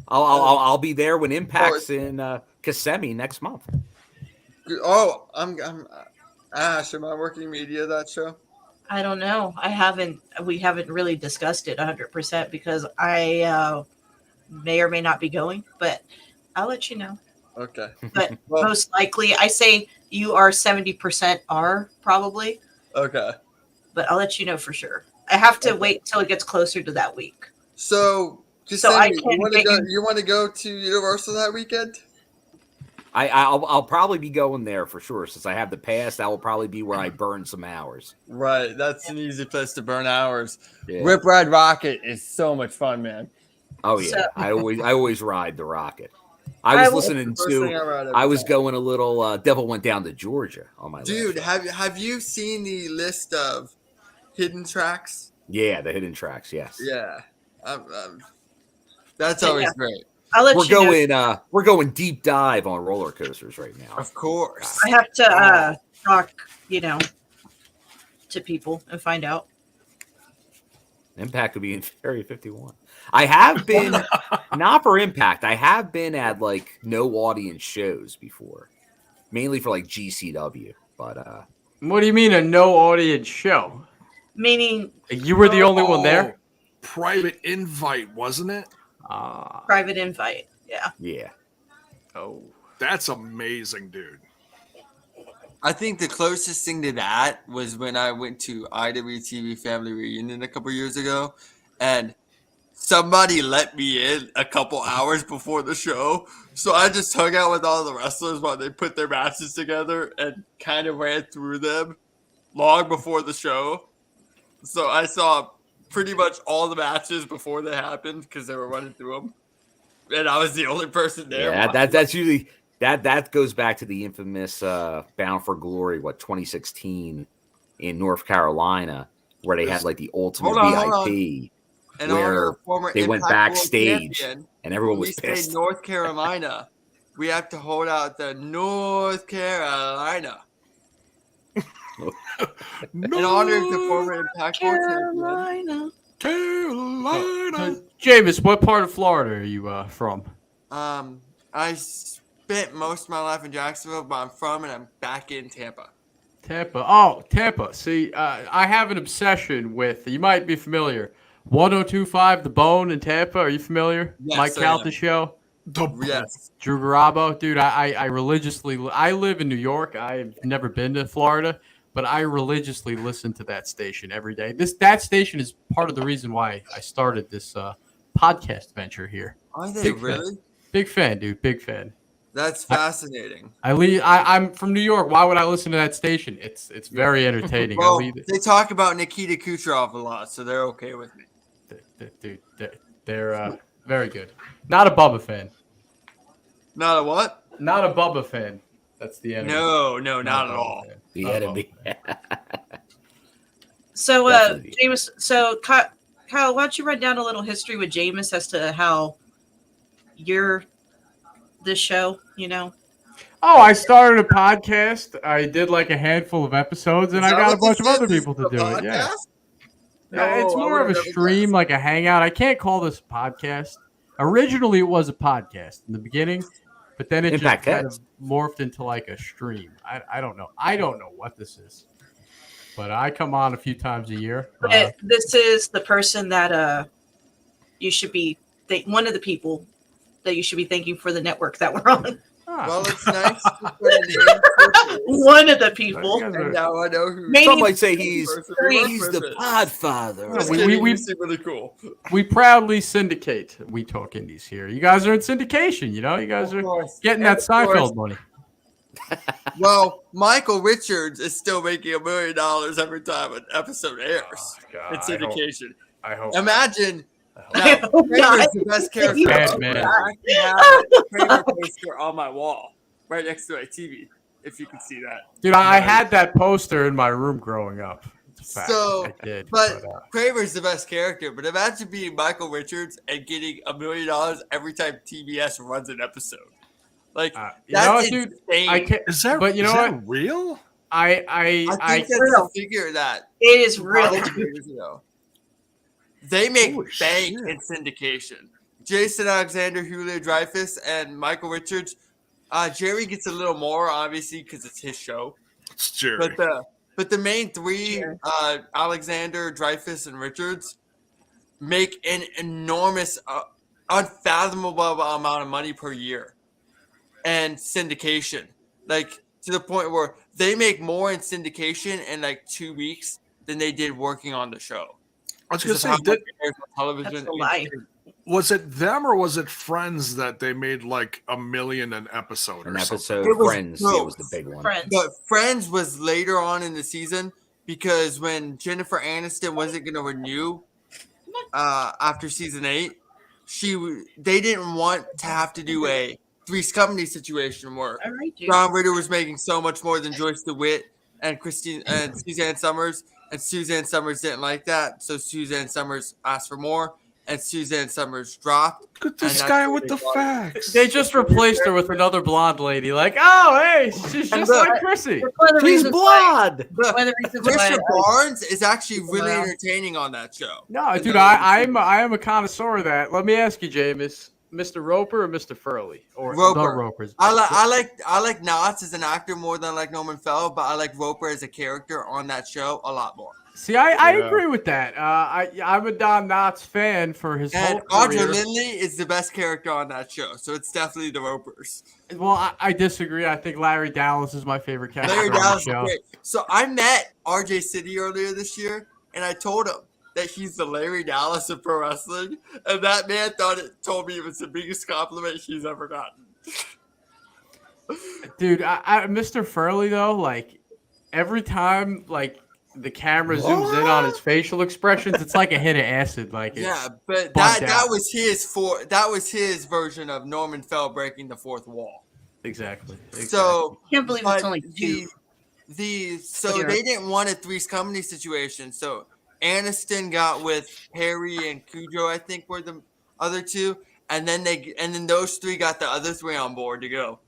I'll be there when Impact's in Kissimmee next month. Oh, I'm Ash. Am I working media that show? I don't know. We haven't really discussed it 100% because I may or may not be going, but I'll let you know. Okay. But most likely, I say you are 70% are probably. Okay. But I'll let you know for sure. I have to wait till it gets closer to that week. So you want to go to Universal that weekend? I'll probably be going there for sure. Since I have the pass, that will probably be where I burn some hours. Right. That's an easy place to burn hours. Yeah. Rip Ride Rocket is so much fun, man. Oh yeah. So, I always ride the Rocket. I was going a little Devil Went Down to Georgia on my Dude, have you seen the list of hidden tracks? Yeah, the hidden tracks, yes. Yeah. That's always great. We're going deep dive on roller coasters right now. Of course. I have to talk, to people and find out. Impact would be in Area 51. I have been not for Impact. I have been at like no audience shows before, mainly for like GCW. But What do you mean a no audience show? Meaning You were the only one there? Private invite, wasn't it? Private invite. Yeah. Yeah. Oh. That's amazing, dude. I think the closest thing to that was when I went to IWTV Family Reunion a couple years ago, and somebody let me in a couple hours before the show. So I just hung out with all the wrestlers while they put their matches together and kind of ran through them long before the show. So I saw pretty much all the matches before they happened because they were running through them. And I was the only person there. Yeah, that's usually that goes back to the infamous Bound for Glory, 2016 in North Carolina, where they had like the ultimate VIP. And where they went backstage champion, and everyone was we pissed. say North Carolina. We have to hold out the North Carolina. In honor of the former Impact Carolina. Carolina. Jameis, what part of Florida are you from? I spent most of my life in Jacksonville, but I'm from and I'm back in Tampa. Tampa. Oh, Tampa. See, I have an obsession with, you might be familiar, 102.5 The Bone in Tampa. Are you familiar? Yes, Mike Calta show. Yes. Drew Garabo. Dude, I religiously, I live in New York. I've never been to Florida, but I religiously listen to that station every day. That station is part of the reason why I started this podcast venture here. Are they really? Big fan, dude. Big fan. That's fascinating. I'm from New York. Why would I listen to that station? It's very entertaining. Well, they talk about Nikita Kucherov a lot, so they're okay with me. Dude, they're very good. Not a Bubba fan. Not a what? Not a Bubba fan. That's the enemy. No, not at all. The enemy. So, Jameis. So, Kyle, why don't you write down a little history with Jameis as to how you're this show? You know. Oh, I started a podcast. I did like a handful of episodes, and I got a bunch of other people to do it. Yeah. Yeah, it's more of a stream, like a hangout. I can't call this a podcast. Originally, it was a podcast in the beginning, but then it just kind of morphed into like a stream. I don't know. I don't know what this is, but I come on a few times a year. This is the person that you should be one of the people that you should be thanking for the network that we're on. Well, it's nice to put one of the people. And now I know who. Some might say he's the Podfather. We really cool. We proudly syndicate. We talk indies here. You guys are in syndication. You know, you guys are getting that Seinfeld money. Well, Michael Richards is still making $1 million every time an episode airs. In syndication. I hope. Imagine. Now, Kramer's the best character. I actually have a Kramer poster on my wall, right next to my TV. If you can see that, dude, I had that poster in my room growing up. So, I did, but Kramer's the best character. But imagine being Michael Richards and getting $1 million every time TBS runs an episode. Like that's dude, insane. Is that? But you know what? what? Real? I think that's a figure that it is real. They make bank in syndication. Jason Alexander, Julio Dreyfus, and Michael Richards. Jerry gets a little more, obviously, because it's his show. It's Jerry. But the main three, Alexander, Dreyfus, and Richards, make an enormous, unfathomable amount of money per year. And syndication. Like, to the point where they make more in syndication in, like, 2 weeks than they did working on the show. I was going to say, television. Was it them or was it Friends that they made like $1 million an episode? An episode. Friends. It was the big one. But Friends was later on in the season because when Jennifer Aniston wasn't going to renew after season 8, they didn't want to have to do a Three's Company situation where John Ritter was making so much more than Joyce DeWitt and Suzanne Summers. And Suzanne Summers didn't like that, so Suzanne Summers asked for more, and Suzanne Summers dropped. Look at this guy with the facts. They just replaced her with another blonde lady. Like, oh, hey, she's just like Chrissy. She's blonde. Trisha Barnes is actually really entertaining on that show. No, dude, I am a connoisseur of that. Let me ask you, Jameis. Mr. Roper or Mr. Furley or Roper. the Ropers? I like Knotts as an actor more than I like Norman Fell, but I like Roper as a character on that show a lot more. See, I agree with that. I'm a Don Knotts fan for his whole Audra career. Lindley is the best character on that show, so it's definitely the Ropers. Well, I disagree. I think Larry Dallas is my favorite character Larry on the Dallas is show. great. So I met RJ City earlier this year, and I told him that he's the Larry Dallas of pro wrestling, and that man told me it was the biggest compliment he's ever gotten. Dude, Mr. Furley though, like every time, like the camera zooms in on his facial expressions, it's like a hit of acid. Like but that was his version of Norman Fell breaking the fourth wall. Exactly. So can't believe it's only two. So they didn't want a Three's Company situation. So Aniston got with Harry and Cujo, I think were the other two, and then those three got the other three on board to go.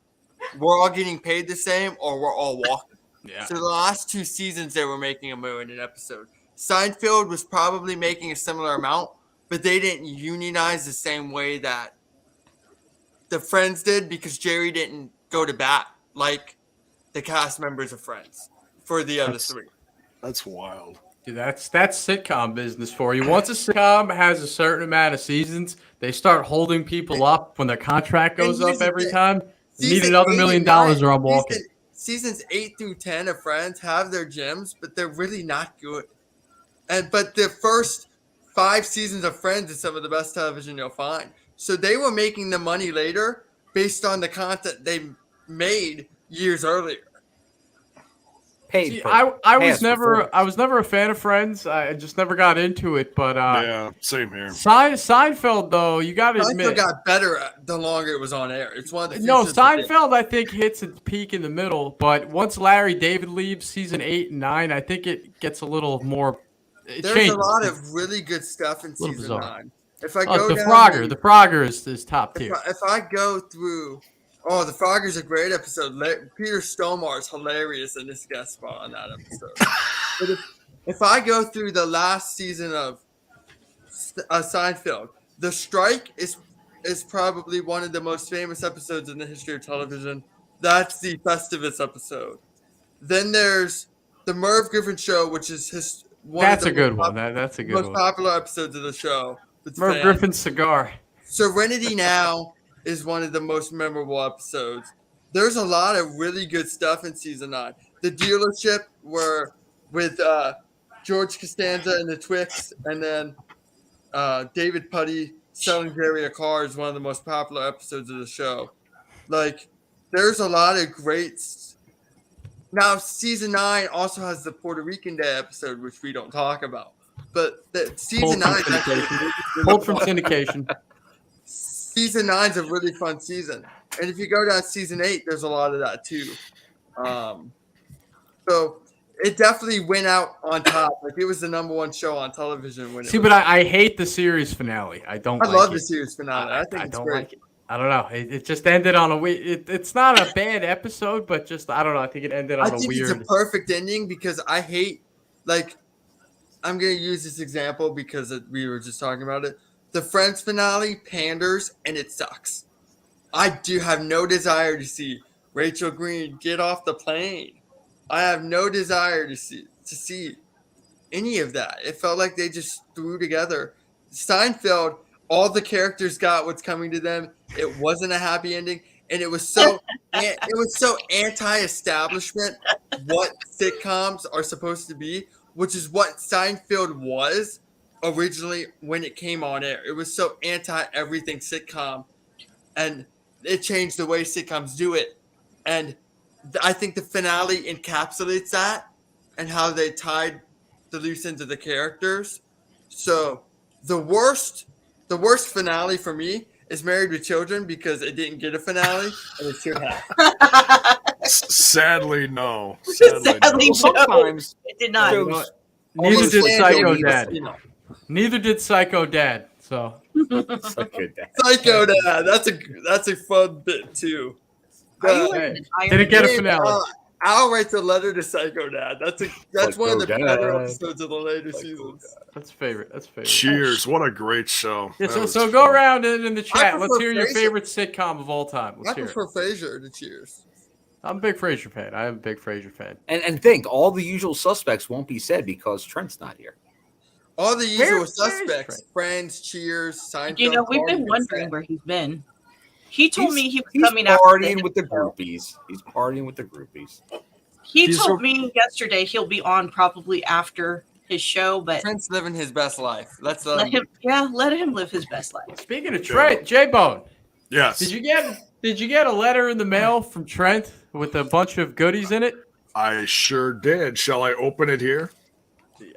We're all getting paid the same, or we're all walking. Yeah. So the last 2 seasons they were making $1 million an episode. Seinfeld was probably making a similar amount, but they didn't unionize the same way that the Friends did because Jerry didn't go to bat like the cast members of Friends for the other three. That's wild. Dude, that's sitcom business for you. Once a sitcom has a certain amount of seasons, they start holding people up when their contract goes up every time. You need another $1 million or I'm walking. Seasons 8 through 10 of Friends have their gems, but they're really not good. But the first 5 seasons of Friends is some of the best television you'll find. So they were making the money later based on the content they made years earlier. See, I was never a fan of Friends. I just never got into it. But yeah, same here. Seinfeld, though, you got to admit, Seinfeld got better the longer it was on air. It's one of the Seinfeld, I think, hits its peak in the middle. But once Larry David leaves, season 8 and 9, I think it gets a little more. There's a lot of really good stuff in season 9. If I go the Frogger is top tier. If I go through. Oh, the Frogger's a great episode. Peter Stormare is hilarious in this guest spot on that episode. But if I go through the last season of Seinfeld, The Strike is probably one of the most famous episodes in the history of television. That's the Festivus episode. Then there's the Merv Griffin Show, which is That's a good one. That's a good one. Most popular episodes of the show. Merv Griffin's cigar. Serenity Now is one of the most memorable episodes. There's a lot of really good stuff in season 9. The Dealership were with George Costanza and the Twix, and then David Puddy selling Jerry a car is one of the most popular episodes of the show. Like, there's a lot of great. Now, season 9 also has the Puerto Rican Day episode, which we don't talk about. But season 9 pulled from syndication. Season 9 is a really fun season. And if you go down season 8, there's a lot of that too. So it definitely went out on top. Like, it was the #1 show on television. But I hate the series finale. I love the series finale. I think it's great. Like it. I don't know. It just ended on a weird. It's not a bad episode, but just I don't know. I think it ended on a weird. It's a perfect ending because I hate. Like, I'm gonna use this example because we were just talking about it. The Friends finale panders and it sucks. I do have no desire to see Rachel Green get off the plane. I have no desire to see any of that. It felt like they just threw together. Seinfeld, all the characters got what's coming to them. It wasn't a happy ending, and it was so anti-establishment what sitcoms are supposed to be, which is what Seinfeld was originally when it came on air. It was so anti-everything sitcom, and it changed the way sitcoms do it. And I think the finale encapsulates that and how they tied the loose ends of the characters. So the worst finale for me is Married with Children because it didn't get a finale and it should have. Sadly, no. Sadly, no. Sometimes it did not. Neither did Psycho Dad. Neither did Psycho Dad. So Psycho Dad. That's a fun bit too. Didn't get a finale. I'll write the letter to Psycho Dad. That's Like one of the better Dad. episodes of the later seasons. That's favorite. That's favorite. Cheers! What a great show. Yeah, That was so go fun. around in the chat. Let's prefer hear your Frasier. favorite sitcom of all time. I Let's hear it. prefer Frasier to Cheers. I'm a big Frasier fan. I am a big Frasier fan. And think, all the usual suspects won't be said because Trent's not here. All the usual Where's suspects: Trent? Friends, Cheers, Seinfeld. You know, we've been Barney, wondering where he's been. He told me he was He's coming after partying with the show. groupies. He's partying with the groupies. He told me yesterday he'll be on probably after his show, but Trent's living his best life. Let's let him live his best life. Speaking of Trent, J-Bone. Yes. Did you get a letter in the mail from Trent with a bunch of goodies in it? I sure did. Shall I open it here?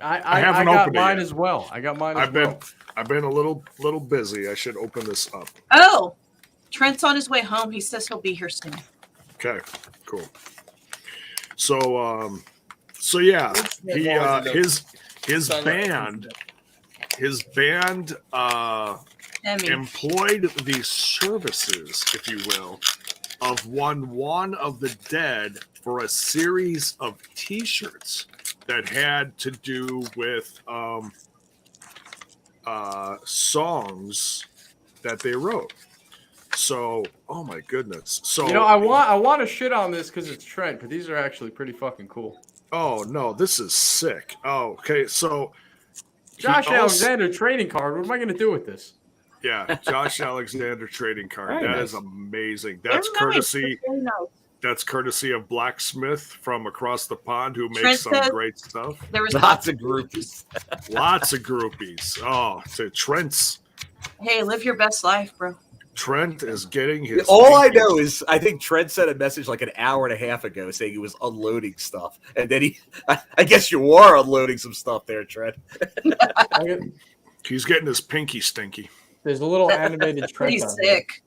I haven't got opened it mine yet. as well. I got mine as well. I've been a little busy. I should open this up. Oh, Trent's on his way home. He says he'll be here soon. Okay, cool. So yeah, his band Hemi. employed the services, if you will, of one of the dead for a series of T-shirts that had to do with songs that they wrote. So, oh my goodness! So I want to shit on this because it's Trent, but these are actually pretty fucking cool. Oh no, this is sick. Oh, okay, so Josh Alexander trading card. What am I going to do with this? Yeah, Josh Alexander trading card. Very That nice. is amazing. That's Very nice. courtesy. Very nice. That's courtesy of Blacksmith from across the pond, who makes Trent some says great stuff. There was Lots of groupies. Lots of groupies. Oh, so Hey, live your best life, bro. Trent is getting his. All I know is I think Trent sent a message like an hour and a half ago saying he was unloading stuff, and then I guess you are unloading some stuff there, Trent. He's getting his pinky stinky. There's a little animated Trent. Pretty on here. sick.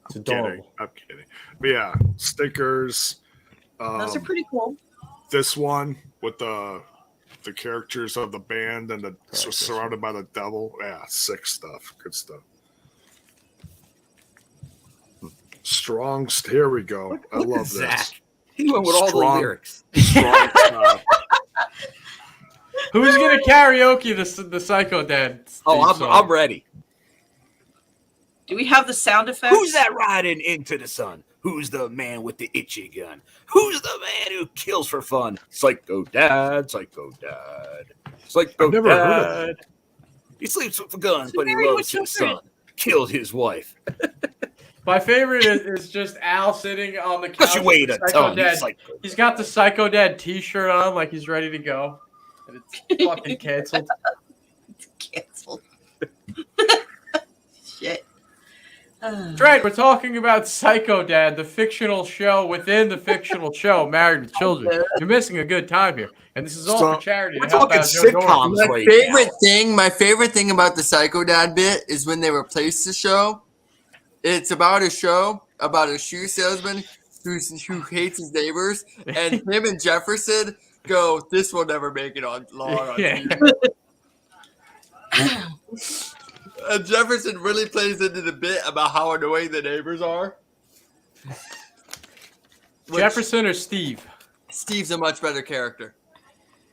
It's adorable. I'm kidding. But yeah, stickers. Those are pretty cool. This one with the characters of the band and the surrounded by the devil. Yeah, sick stuff. Good stuff. Strong. Here we go. I Look at love Zach. this. He went with all the lyrics. Strong stuff. Who's going to karaoke the Psycho Dad? I'm ready. Do we have the sound effects? Who's that riding into the sun? Who's the man with the itchy gun? Who's the man who kills for fun? Psycho Dad, Psycho Dad, Psycho I've never heard of Dad. He sleeps with a gun, but he married loves with his children. son. Killed his wife. My favorite is just Al sitting on the couch. Because you weighed a with ton. Psycho Dad. Psycho. He's got the Psycho Dad T-shirt on, like he's ready to go, and it's fucking canceled. Canceled. Shit. Trent, we're talking about Psycho Dad, the fictional show within the fictional show, Married with Children. You're missing a good time here, and this is all So, for charity. we're to help talking out Joe Doring. sitcoms. My favorite thing about the Psycho Dad bit is when they replaced the show. It's about a show about a shoe salesman who hates his neighbors, and him and Jefferson go, "This will never make it on TV." And Jefferson really plays into the bit about how annoying the neighbors are. Jefferson or Steve? Steve's a much better character.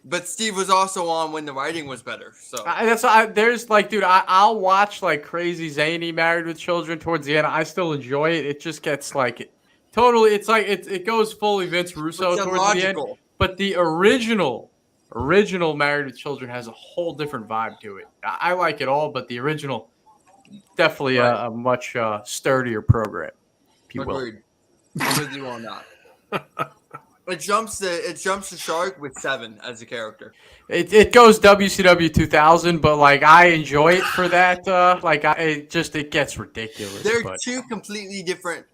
But Steve was also on when the writing was better. So There's like, dude, I'll watch like crazy zany Married with Children towards the end. I still enjoy it. It just gets like totally. It's like it goes fully Vince Russo It's towards the end. illogical. But the original Married with Children has a whole different vibe to it. I like it all, but the original definitely a much sturdier program. If you will. Agreed. I'm with you on that. It jumps the shark with 7 as a character. It goes WCW 2000, but like I enjoy it for that. It gets ridiculous. They're but, two completely different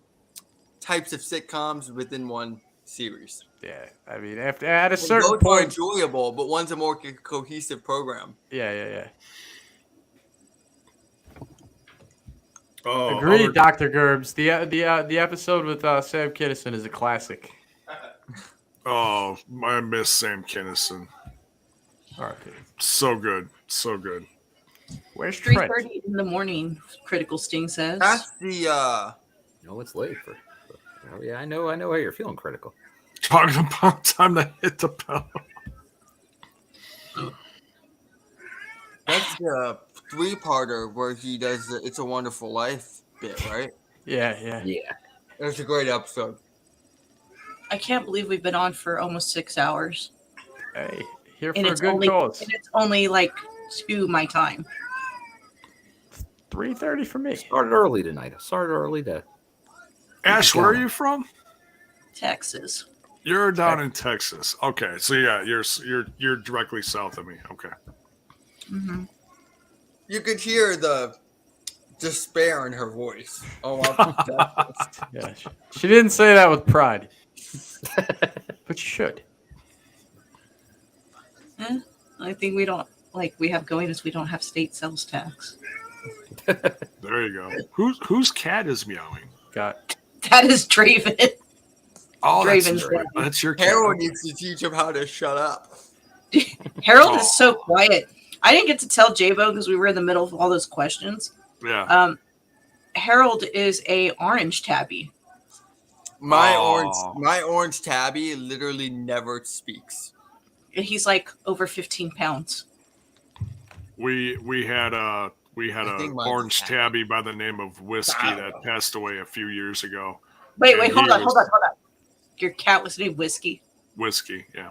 types of sitcoms within one series. yeah, I mean, at a And certain both are point, enjoyable, but one's a more cohesive program. yeah. Oh, Agreed, Dr. Gerbs. The episode with Sam Kinison is a classic. Oh, I miss Sam Kinison. RP. So good. So good. Where's Trent? 3:30 in the morning. Critical Sting says. That's the No, it's late for. Oh, yeah, I know how you're feeling, critical. Talking about time to hit the bell. That's the 3-parter where he does the "It's a Wonderful Life" bit, right? Yeah. It's a great episode. I can't believe we've been on for almost 6 hours. Hey, here And for a it's good only, cause. and it's only like 2 my time. 3:30 for me. Started early tonight. I started early to. Ash, where are you from? Texas. You're down in Texas. Okay, so yeah, you're directly south of me. Okay. Mm-hmm. You could hear the despair in her voice. Oh, yeah, she didn't say that with pride, but she should. I think we don't we have going is we don't have state sales tax. There you go. Whose cat is meowing? That is Draven. Oh, Draven's that's your cat. Harold needs to teach him how to shut up. Harold is so quiet. I didn't get to tell J-Bo because we were in the middle of all those questions. Yeah. Harold is a orange tabby. My orange tabby literally never speaks. He's like over 15 pounds. We had a orange tabby by the name of Whiskey that passed away a few years ago. Wait, hold on. Your cat was named Whiskey. Whiskey, yeah.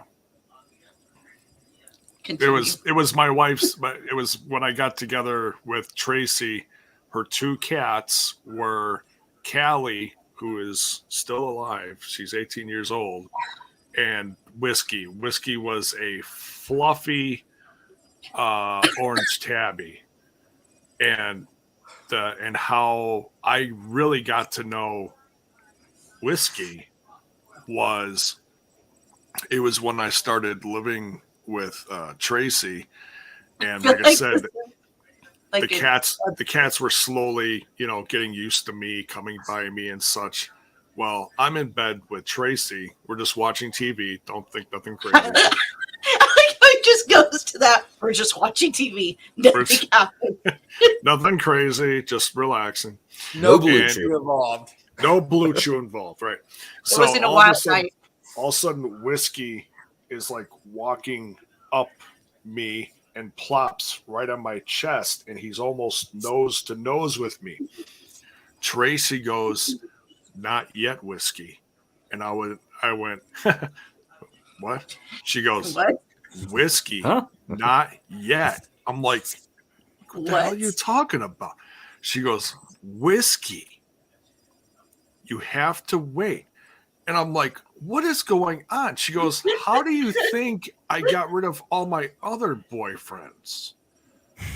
Continue. It was my wife's, but it was when I got together with Tracy. Her 2 cats were Callie, who is still alive. She's 18 years old, and Whiskey. Whiskey was a fluffy orange tabby, and how I really got to know Whiskey was when I started living with Tracy, and like I said, the cats were slowly, getting used to me, coming by me and such. Well, I'm in bed with Tracy. We're just watching TV. Don't think nothing crazy. It just goes to that. We're just watching TV. Nothing happened. Nothing crazy. Just relaxing. No blue chew involved. No blue chew involved. Right. It wasn't a wild night. All of a sudden, Whiskey is like walking up me and plops right on my chest, and he's almost nose to nose with me. Tracy goes, "Not yet, Whiskey," and I went, "What?" She goes, "What? Whiskey? Huh? Not yet." I'm like, "What the hell are you talking about?" She goes, "Whiskey, you have to wait." And I'm like, "What is going on?" She goes, "How do you think I got rid of all my other boyfriends?"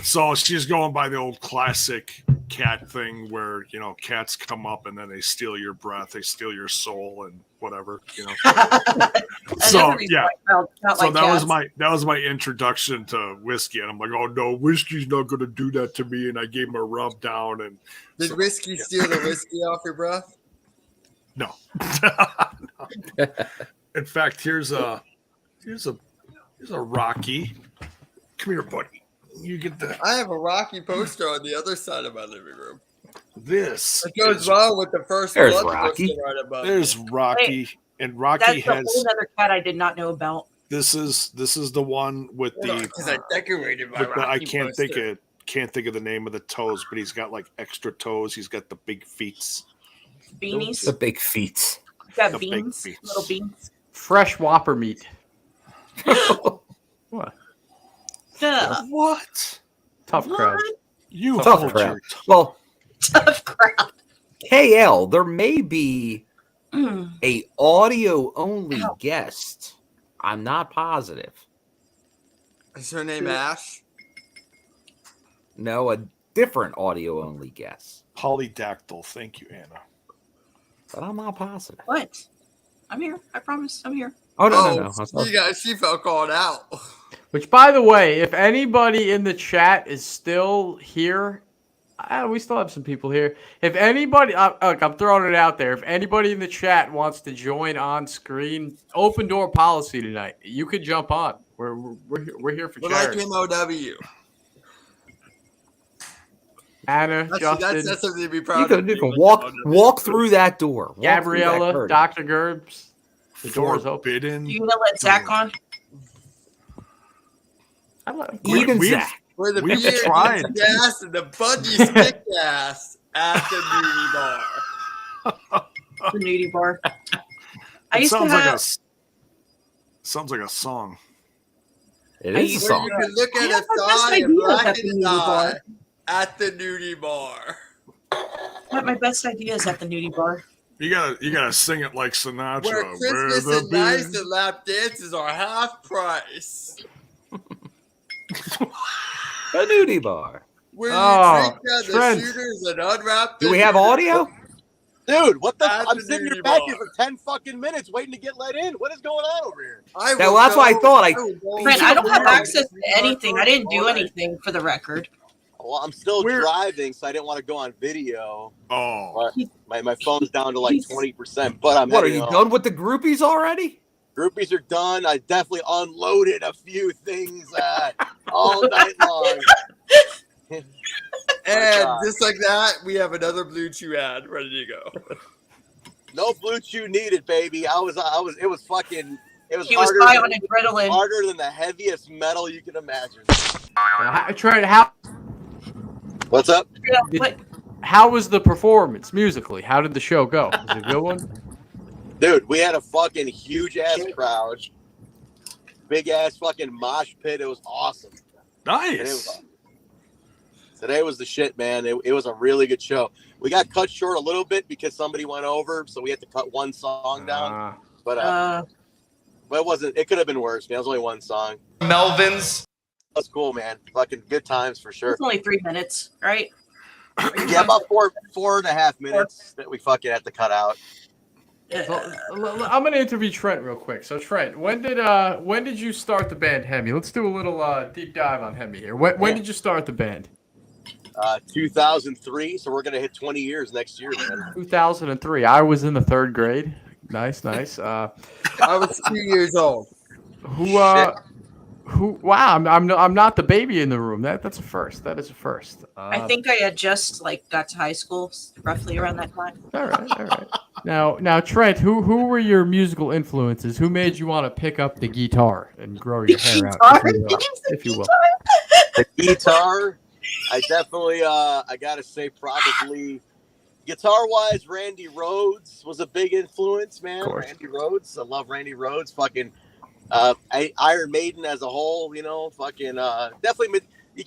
So she's going by the old classic cat thing where, cats come up and then they steal your breath, they steal your soul and whatever, So yeah. So that was my introduction to Whiskey. And I'm like, "Oh no, Whiskey's not gonna do that to me." And I gave him a rub down. And did Whiskey steal the whiskey off your breath? No. No. In fact, here's a Rocky. Come here, buddy. You get that. I have a Rocky poster on the other side of my living room. This it goes well with the first there's blood Rocky. poster right above. There's Rocky. Wait, and Rocky that's has a whole other cat I did not know about. This is the one with because I decorated my Rocky I poster. can't think of the name of the toes, but he's got like extra toes. He's got the big feet. Beanies. The big feet. Got beans. Little beans. Fresh Whopper meat. What? What? Tough crowd. You tough crowd. Well, tough crowd. KL, there may be a audio only guest. I'm not positive. Is her name Ash? No, a different audio only guest. Polydactyl. Thank you, Anna. But I'm not positive. What? I'm here. I promise. I'm here. Oh no. She felt called out. Which, by the way, if anybody in the chat is still here, we still have some people here. If anybody, look, I'm throwing it out there. If anybody in the chat wants to join on screen, open door policy tonight. You could jump on. We're here for charity. We're like MOW. Anna, Justin, that's something to be proud of. You can walk through that door. Gabriella, Dr. Gerbs. The door is open. Forbidden. You gonna let Zach on? Even Zach. Where the We've beer tried. gets gas and the buggy stick gas at the nudie bar. The nudie bar. I It used to sounds have. like sounds like a song. It is a Where song. you can look I at have a my best thigh and ideas blacken at the his nudie eye bar. at the nudie bar. I have my best ideas at the nudie bar. You gotta sing it like Sinatra. Where Christmas the and nice beer- and lap dances are half price. A nudie bar. Where you Oh, drink down the Trent. shooters and unwrap the Do we have audio? Dude, what the? At I'm the sitting nudie here back bar. here for 10 fucking minutes waiting to get let in. What is going on over here? Well, that's what I thought. Friend, I don't have access to anything. I didn't do anything for the record. Well, I'm still We're- driving, so I didn't want to go on video. Oh, But my phone's down to like 20%. But I'm What, are heading you home. done with the groupies already? Groupies are done. I definitely unloaded a few things all night long. And just like that, we have another Blue Chew ad ready to go. No Blue Chew needed, baby. It was He was harder, high on adrenaline. harder than the heaviest metal you can imagine. Trent, how What's up? Yeah, but how was the performance musically? How did the show go? Was it a good one? Dude, we had a fucking huge ass crowd. Big ass fucking mosh pit. It was awesome. nice. Today was the shit, man. It was a really good show. We got cut short a little bit because somebody went over, so we had to cut one song down. But it wasn't. It could have been worse, man. It was only one song. Melvin's. That's cool, man. Fucking good times for sure. it's only 3 minutes, right? Yeah, about 4.5 minutes that we fucking had to cut out. I'm gonna interview Trent real quick. So Trent, when did you start the band HEMI? Let's do a little deep dive on HEMI here. When did you start the band? 2003. So we're gonna hit 20 years next year, man. 2003. I was in the 3rd grade. Nice. I was 2 years old. Wow, I'm not the baby in the room. That's a first. That is a first. I think I had just got to high school, roughly around that time. All right. Now, Trent, who were your musical influences? Who made you want to pick up the guitar and grow your hair out, if you will? The guitar, I definitely, I gotta say, probably guitar-wise, Randy Rhoads was a big influence, man. Randy Rhoads, I love Randy Rhoads. Fucking Iron Maiden as a whole, fucking definitely. You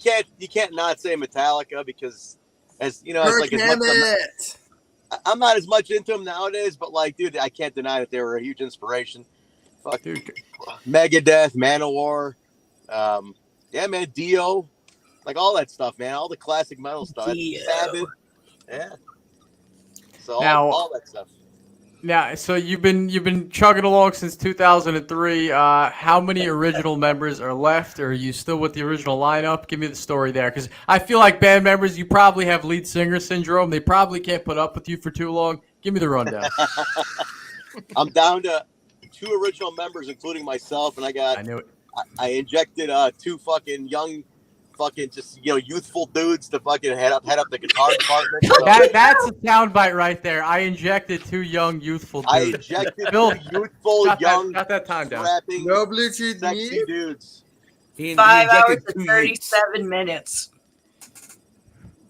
can't not say Metallica because, as you know, it's like as much, I'm not as much into them nowadays, but dude, I can't deny that they were a huge inspiration. Fuck, dude, Megadeth, Manowar, yeah, man, Dio, all that stuff, man, all the classic metal stuff, Sabbath, yeah. So all that stuff. Now, so you've been chugging along since 2003. How many original members are left? Or are you still with the original lineup? Give me the story there, because I feel like band members, you probably have lead singer syndrome. They probably can't put up with you for too long. Give me the rundown. I'm down to 2 original members, including myself, and I knew it. I injected 2 fucking young. Fucking just youthful dudes to fucking head up the guitar department. So. That's a soundbite right there. I injected 2 young youthful dudes. I injected 2 youthful young got that time down. No Bluetooth sexy dudes. 5 hours and 37 minutes.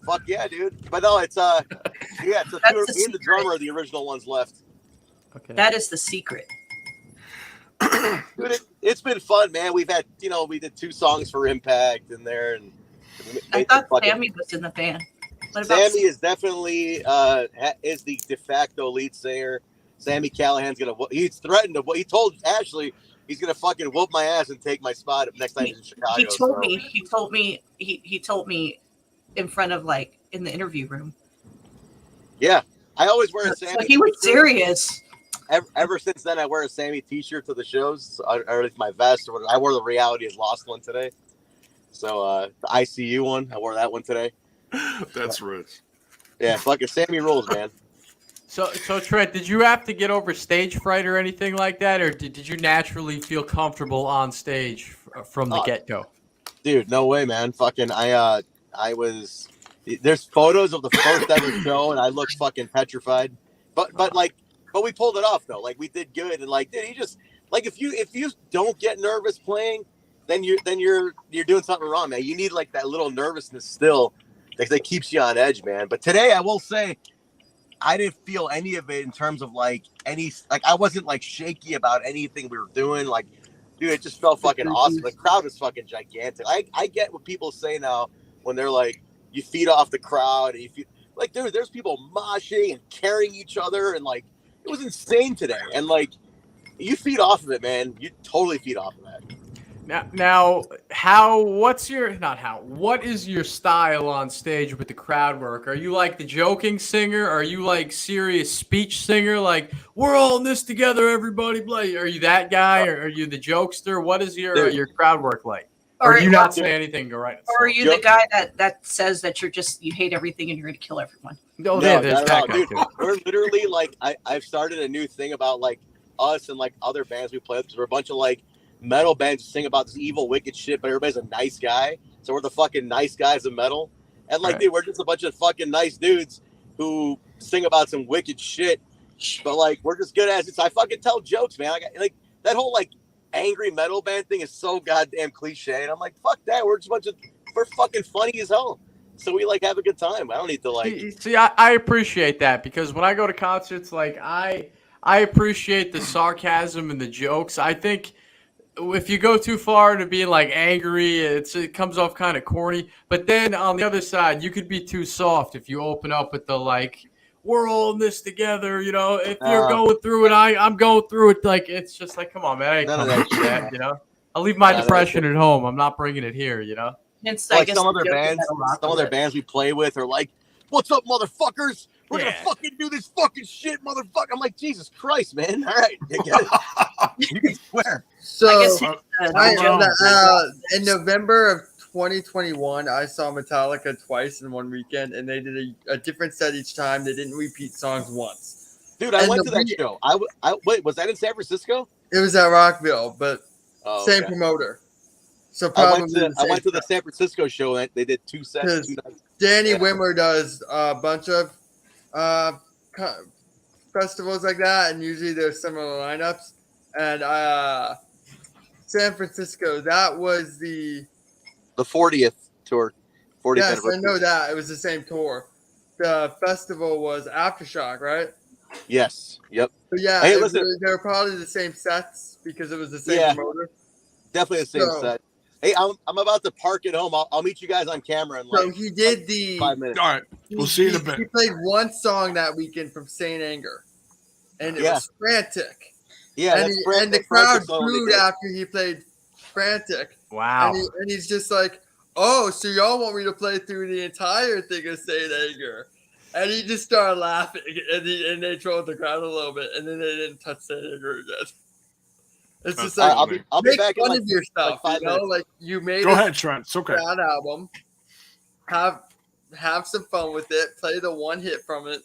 Fuck yeah, dude! But no, it's yeah, it's me and the drummer are the original ones left. Okay. That is the secret. Dude, it's been fun, man. We've had, we did 2 songs for Impact in there, and I thought Sammy was in the band. What about Sammy is definitely is the de facto lead singer. Sammy Callahan's he's threatened to. He told Ashley he's gonna fucking whoop my ass and take my spot next time he's in Chicago. He told me in front of in the interview room. Yeah, I always wear a Sammy. So he was serious. Ever since then, I wear a Sammy T-shirt to the shows, or at least my vest. Or whatever. I wore the Reality Is Lost one today. So the ICU one, I wore that one today. That's rich. Yeah, fucking Sammy rules, man. So Trent, did you have to get over stage fright or anything like that, or did you naturally feel comfortable on stage from the get-go? Dude, no way, man. Fucking, I there's photos of the first ever show, and I look fucking petrified. But but we pulled it off though. Like we did good, and like, dude, you just like if you don't get nervous playing, then you're doing something wrong, man. You need like that little nervousness still that keeps you on edge, man. But today, I will say, I didn't feel any of it in terms of like I wasn't like shaky about anything we were doing. Like, dude, it just felt fucking awesome. The crowd was fucking gigantic. I get what people say now when they're like, you feed off the crowd, and you feel like, dude, there's people moshing and carrying each other, and like it was insane today. And like you feed off of it, man. You totally feed off of that. Now, what is your style on stage with the crowd work? Are you like the joking singer? Are you like serious speech singer? Like, we're all in this together, everybody play. Are you that guy? Or are you the jokester? What is your crowd work like? Or do you not say anything to write? Or are you the guy that says that you hate everything and you're going to kill everyone? No, there's that guy too. We're literally like, I've started a new thing about like us and like other bands we play with, because we're a bunch of like metal bands who sing about this evil, wicked shit, but everybody's a nice guy. So we're the fucking nice guys of metal. And like, dude, we're just a bunch of fucking nice dudes who sing about some wicked shit. But like, we're just good as it. So I fucking tell jokes, man. Like that whole like angry metal band thing is so goddamn cliche. And I'm like, fuck that. We're fucking funny as hell. So we like have a good time. I don't need to like. See, I appreciate that, because when I go to concerts, like I appreciate the sarcasm and the jokes. I think if you go too far to being like angry, it comes off kind of corny. But then on the other side, you could be too soft if you open up with the like, we're all in this together, you know. If you're going through it, I'm going through it. Like, it's just like, come on, man, I ain't coming to that, you know. I leave my depression at home. I'm not bringing it here, you know. It's like some other bands we play with are like, "What's up, motherfuckers? We're gonna fucking do this fucking shit, motherfucker." I'm like, Jesus Christ, man! All right, you can swear. So in November of 2021, I saw Metallica twice in one weekend, and they did a different set each time. They didn't repeat songs once. Dude, I went to that show. Wait, was that in San Francisco? It was at Rockville, but same promoter. So probably I went to the San Francisco show, and they did 2 sets. 2 nights. Danny Wimmer does a bunch of festivals like that, and usually there's similar lineups. And San Francisco, that was the 40th tour. 40th yes, anniversary. I know that. It was the same tour. The festival was Aftershock, right? Yes. Yep. But yeah, hey, they were probably the same sets because it was the same promoter. Definitely the same set. Hey, I'm about to park at home. I'll meet you guys on camera in so he did the 5 minutes. All right, we'll see you in a bit. He played one song that weekend from Saint Anger, and it was Frantic. Yeah, and the crowd booed after he played Frantic. Wow. And he's just like, "Oh, so y'all want me to play through the entire thing of Saint Anger?" And he just started laughing, and they trolled the crowd a little bit, and then they didn't touch Saint Anger again. It's just like, I'll be back fun in of your stuff, like 5 you know? minutes. Like you made Go ahead, Trent. It's okay. that album. Have some fun with it. Play the one hit from it,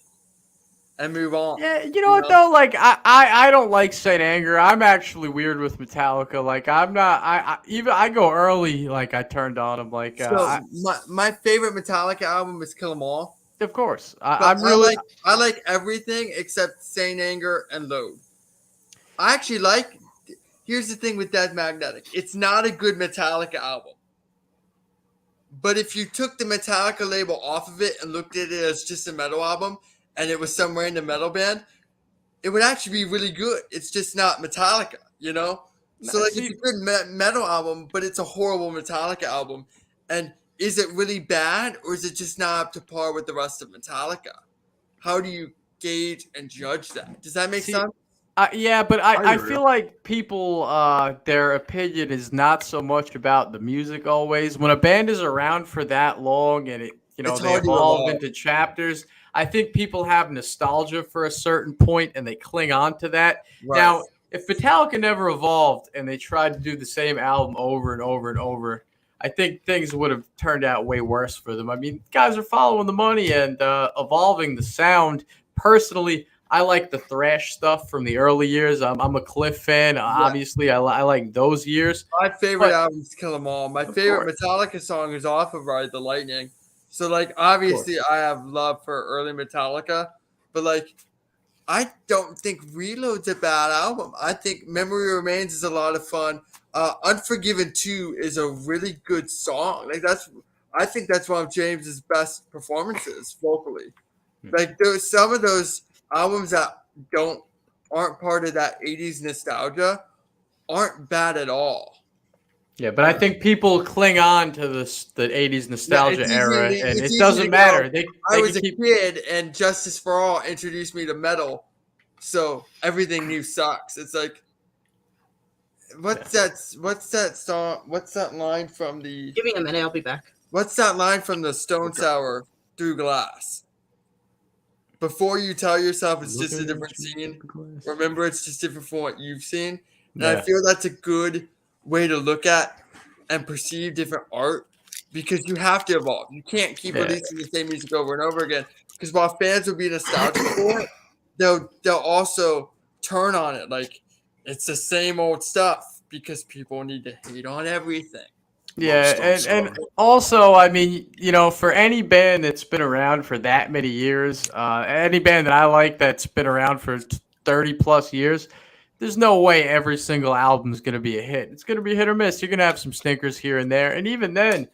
and move on. Yeah, you know what though? Like I don't like Saint Anger. I'm actually weird with Metallica. Like I'm not. I go early. Like I turned on them. Like my favorite Metallica album is Kill 'Em All. Of course, I like everything except Saint Anger and Load. I actually like. Here's the thing with Dead Magnetic. It's not a good Metallica album. But if you took the Metallica label off of it and looked at it as just a metal album, and it was somewhere in the metal band, it would actually be really good. It's just not Metallica, you know? So like it's a good metal album, but it's a horrible Metallica album. And is it really bad, or is it just not up to par with the rest of Metallica? How do you gauge and judge that? Does that make sense? Yeah, but I feel like people, their opinion is not so much about the music always. When a band is around for that long and they evolve into chapters, I think people have nostalgia for a certain point and they cling on to that. Right. Now, if Metallica never evolved and they tried to do the same album over and over and over, I think things would have turned out way worse for them. I mean, guys are following the money and evolving the sound. Personally, I like the thrash stuff from the early years. I'm a Cliff fan. Obviously, I like those years. My favorite album is Kill 'Em All. My favorite Metallica song is off of Ride the Lightning. So, like, obviously, I have love for early Metallica. But, like, I don't think Reload's a bad album. I think Memory Remains is a lot of fun. Unforgiven 2 is a really good song. I think that's one of James's best performances vocally. Like there's some of those albums that aren't part of that 80s nostalgia aren't bad at all. Yeah, but I think people cling on to the 80s nostalgia era, and it doesn't matter. I was a kid, and Justice for All introduced me to metal, so everything new sucks. It's like, what's that song? What's that line from the? Give me a minute, I'll be back. What's that line from the Stone Sour Through Glass? Before you tell yourself it's just a different scene, remember it's just different from what you've seen. And I feel that's a good way to look at and perceive different art, because you have to evolve. You can't keep releasing the same music over and over again, because while fans will be nostalgic for it, they'll also turn on it like it's the same old stuff, because people need to hate on everything. Yeah, and also, I mean, you know, for any band that's been around for that many years, any band that I like that's been around for 30 plus years, there's no way every single album is going to be a hit. It's going to be hit or miss. You're going to have some stinkers here and there. And even then,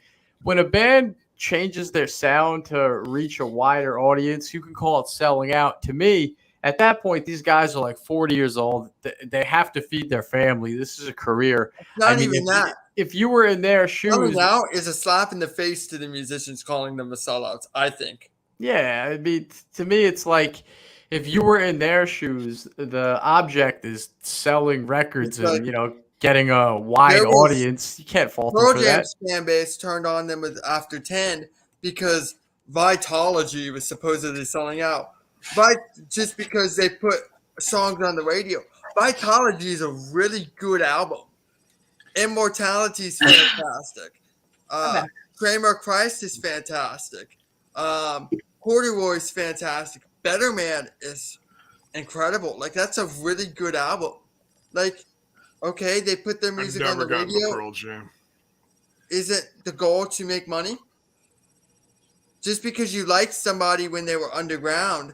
when a band changes their sound to reach a wider audience, you can call it selling out. To me, at that point, these guys are like 40 years old. They have to feed their family. This is a career. Not even that. If you were in their shoes, selling out is a slap in the face to the musicians, calling them the sellouts, I think. Yeah, I mean, to me, it's like if you were in their shoes, the object is selling records and, you know, getting a wide audience. You can't fault them for that. Pearl Jam's fan base turned on them with After 10 because Vitology was supposedly selling out. Just because they put songs on the radio. Vitology is a really good album. Immortality is fantastic. Kramer Christ is fantastic. Corduroy is fantastic. Better Man is incredible. Like, that's a really good album. Like, okay, they put their music on the radio. Pearl Jam. Is it the goal to make money? Just because you liked somebody when they were underground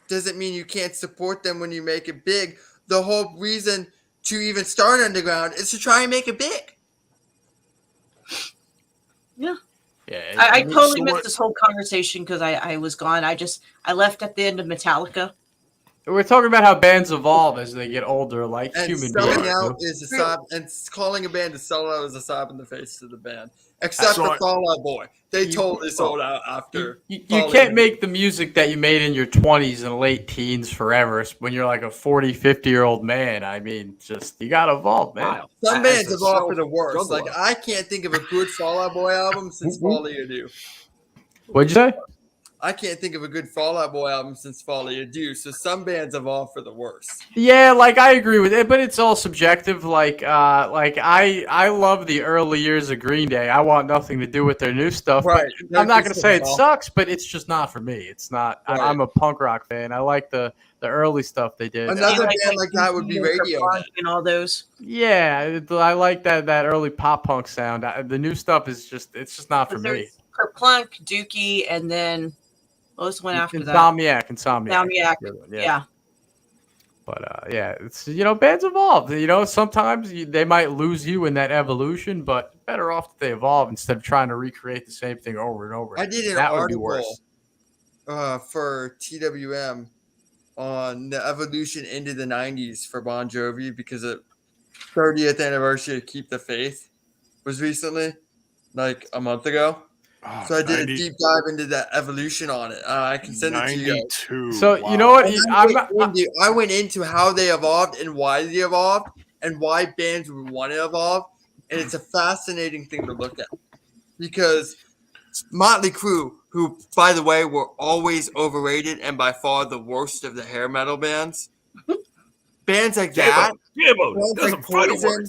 doesn't mean you can't support them when you make it big. The whole reason to even start underground is to try and make it big. Yeah. Yeah, I totally missed this whole conversation because I was gone. I left at the end of Metallica. We're talking about how bands evolve as they get older, like And human selling beings. out is a slap, and calling a band to sell out is a slap in the face to the band. Except for Fall Out Boy. They totally sold out after. You can't make the music that you made in your 20s and late teens forever when you're like a 40, 50-year-old man. I mean, just, you got to evolve, man. Some bands evolve for the worst. Like, I can't think of a good Fall Out Boy album since Folly Ado. What'd you say? I can't think of a good Fall Out Boy album since Folly Ado. So some bands evolve for the worst. Yeah, like I agree with it, but it's all subjective. Like I love the early years of Green Day. I want nothing to do with their new stuff. Right. I'm not going to say it sucks, but it's just not for me. It's not. Right. I'm a punk rock fan. I like the early stuff they did. Another band like that would be Radiohead and all those. Yeah, I like that early pop punk sound. The new stuff is just not for me. Kerplunk, Dookie, and then. What was the one after that? Insomniac. Yeah. But yeah, it's, you know, bands evolve. You know, sometimes they might lose you in that evolution, but better off that they evolve instead of trying to recreate the same thing over and over. I did an article for TWM on the evolution into the 90s for Bon Jovi because the 30th anniversary of Keep the Faith was recently, like a month ago. Oh, so I did a deep dive into that evolution on it. I can send it to you guys. So you know what? I went into how they evolved and why they evolved and why bands would want to evolve. And it's a fascinating thing to look at. Because Motley Crue, who, by the way, were always overrated and by far the worst of the hair metal bands. Bands like that. Bands like Poison.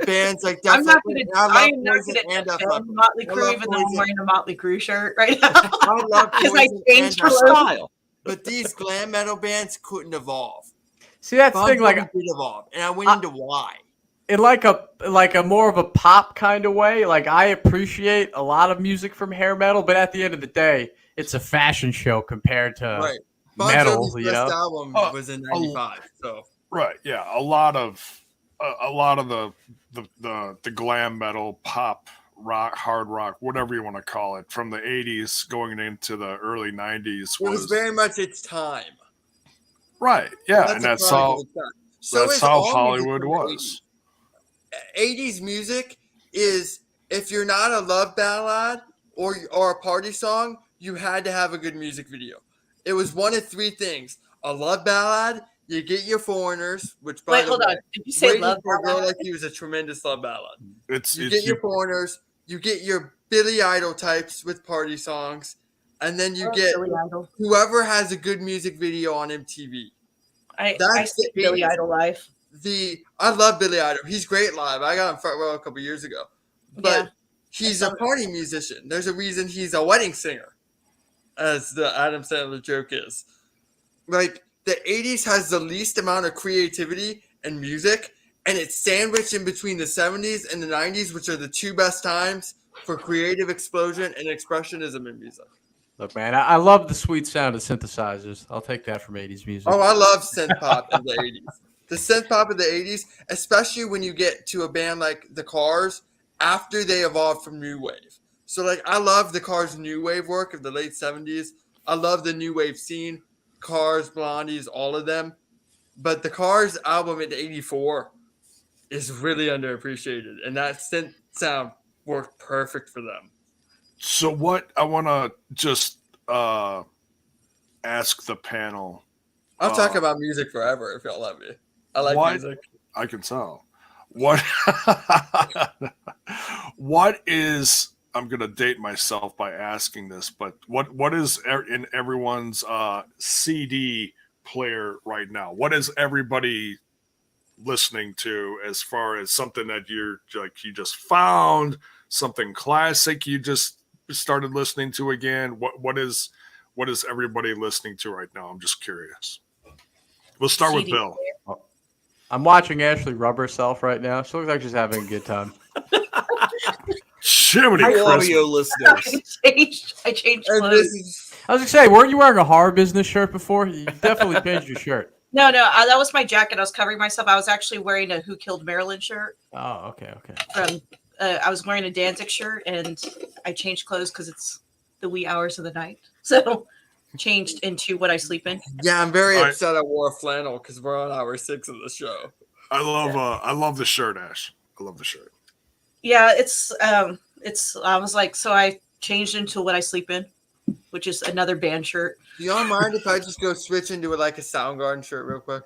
Bands like I'm not going to defend Motley Crue, even though I'm wearing a Motley Crue shirt right now. I love because I changed my style. But these glam metal bands couldn't evolve. See, that's the thing. Like, did evolve, and I went into why. In like a more of a pop kind of way. Like, I appreciate a lot of music from hair metal, but at the end of the day, it's a fashion show compared to Bon metal, Jovi's you best know? album was in '95. So Right, yeah, a lot of the glam metal, pop, rock, hard rock, whatever you want to call it, from the '80s going into the early '90s it was very much its time. right, yeah, and a that's product how of its time. So that's is how all music Hollywood from the was. 80s music is, if you're not a love ballad or a party song, you had to have a good music video. It was one of three things: a love ballad, you get your Foreigners, which by Wait, the hold way, on. Did you say Waiting love for a Girl ballad? Like You is a tremendous love ballad. You It's get your Foreigners, you get your Billy Idol types with party songs, and then you Oh, get Billy Idol. whoever has a good music video on MTV. I That's see the Billy 80s. Idol live. I love Billy Idol. He's great live. I got him front row a couple years ago. But Yeah. he's a party musician. There's a reason he's a wedding singer, as the Adam Sandler joke is. Like, the 80s has the least amount of creativity and music, and it's sandwiched in between the 70s and the 90s, which are the two best times for creative explosion and expressionism in music. Look, man, I love the sweet sound of synthesizers. I'll take that from 80s music. Oh, I love synth pop in the 80s. The synth pop of the 80s, especially when you get to a band like The Cars after they evolved from New Wave. So, like, I love The Cars' New Wave work of the late 70s. I love the New Wave scene, Cars, Blondies, all of them. But The Cars album in '84 is really underappreciated, and that synth sound worked perfect for them. So what I want to just ask the panel. I'll talk about music forever if y'all let me. I like music. I can tell. What is, I'm going to date myself by asking this, but what is in everyone's CD player right now? What is everybody listening to as far as something that you just found, something classic you just started listening to again? What is everybody listening to right now? I'm just curious. We'll start with Bill. I'm watching Ashley rub herself right now. She looks like she's having a good time. Jiminy audio listeners. I changed clothes. I was gonna say, weren't you wearing a horror business shirt before? You definitely changed your shirt. No, that was my jacket. I was covering myself. I was actually wearing a Who Killed Marilyn shirt. Oh, okay. I was wearing a Danzig shirt, and I changed clothes because it's the wee hours of the night. So changed into what I sleep in. Yeah, I'm very upset I wore a flannel because we're on hour 6 of the show. I love the shirt, Ash. I love the shirt. Yeah, I was like, so I changed into what I sleep in, which is another band shirt. Do y'all mind if I just go switch into like a Soundgarden shirt real quick?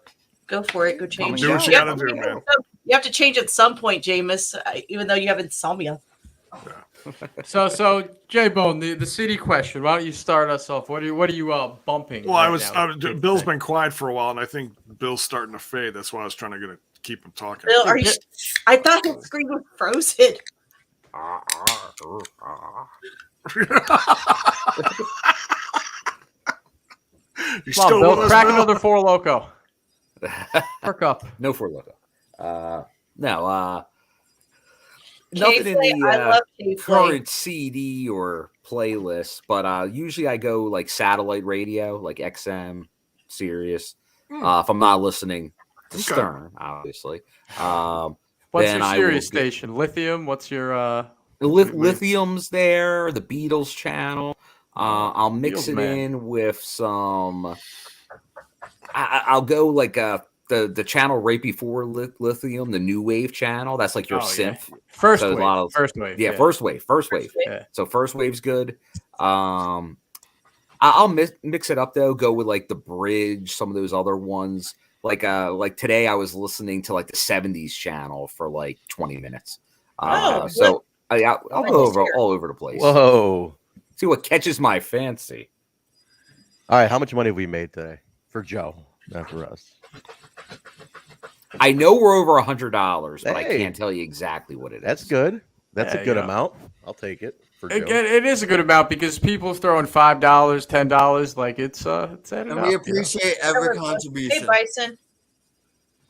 Go for it. Go change. Do what you gotta do, man. You have to change at some point, Jameis, even though you have insomnia. So J-Bone, the CD question. Why don't you start us off? What are you bumping? Well, Bill's been quiet for a while, and I think Bill's starting to fade. That's why I was trying to keep him talking. Bill, I thought his screen was frozen. Come on, Bill, crack another Four Loko. Perk up. No Four Loko. No. Nothing in the current CD or playlist, but usually I go like satellite radio, like XM, Sirius. If I'm not listening to Stern, obviously. What's your Sirius station? Lithium? What's your Lithium's there, the Beatles channel. I'll mix it in with some. I'll go like the channel right before Lithium, the New Wave channel. That's like your synth. Yeah. First wave. Yeah, first wave. Yeah. So first wave's good. I'll mix it up though. Go with like the bridge, some of those other ones. Like today, I was listening to like the '70s channel for like 20 minutes. I'll go all over the place. Whoa! See what catches my fancy. All right, how much money have we made today for Joe, not for us? I know we're over $100, but I can't tell you exactly what it is. That's good. That's a good amount. I'll take it. For Joe. It is a good amount because people throwing $5, $10, like it's adding and up. we appreciate every contribution. Hey, Bison.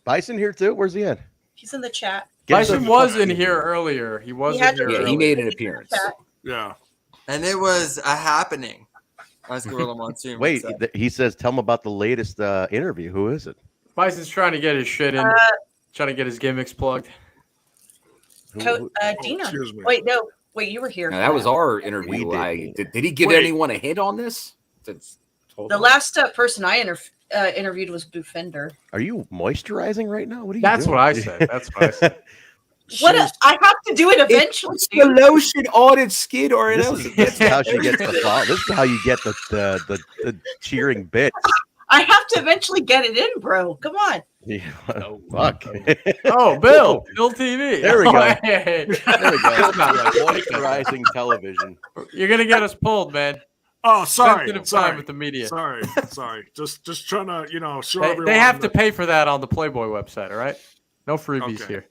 Bison here too? Where's he at? He's in the chat. Bison was in here earlier. He was in here earlier. He made an appearance. Yeah. And it was a happening. As Gorilla Monsoon. Wait, he says, tell him about the latest interview. Who is it? Bison's trying to get his shit in, trying to get his gimmicks plugged. Dina. Excuse me. Wait, no. Wait, you were here. Now, that was our interview. Did he give anyone a hint on this? The last person I interviewed was Bufender. Are you moisturizing right now? What are you That's doing? what I said. That's what I said. I have to do it eventually. It's the lotion on its skin, or else. This is how she gets the fall. This is how you get the cheering bits. I have to eventually get it in, bro. Come on. Yeah, fuck. Oh, Bill TV. There we go. Oh, hey. There we go. Moisturizing television. You're gonna get us pulled, man. Oh, sorry. Sensitive Sorry. time with the media. Sorry. Just trying to, show everyone. They have to pay for that on the Playboy website, all right? No freebies here.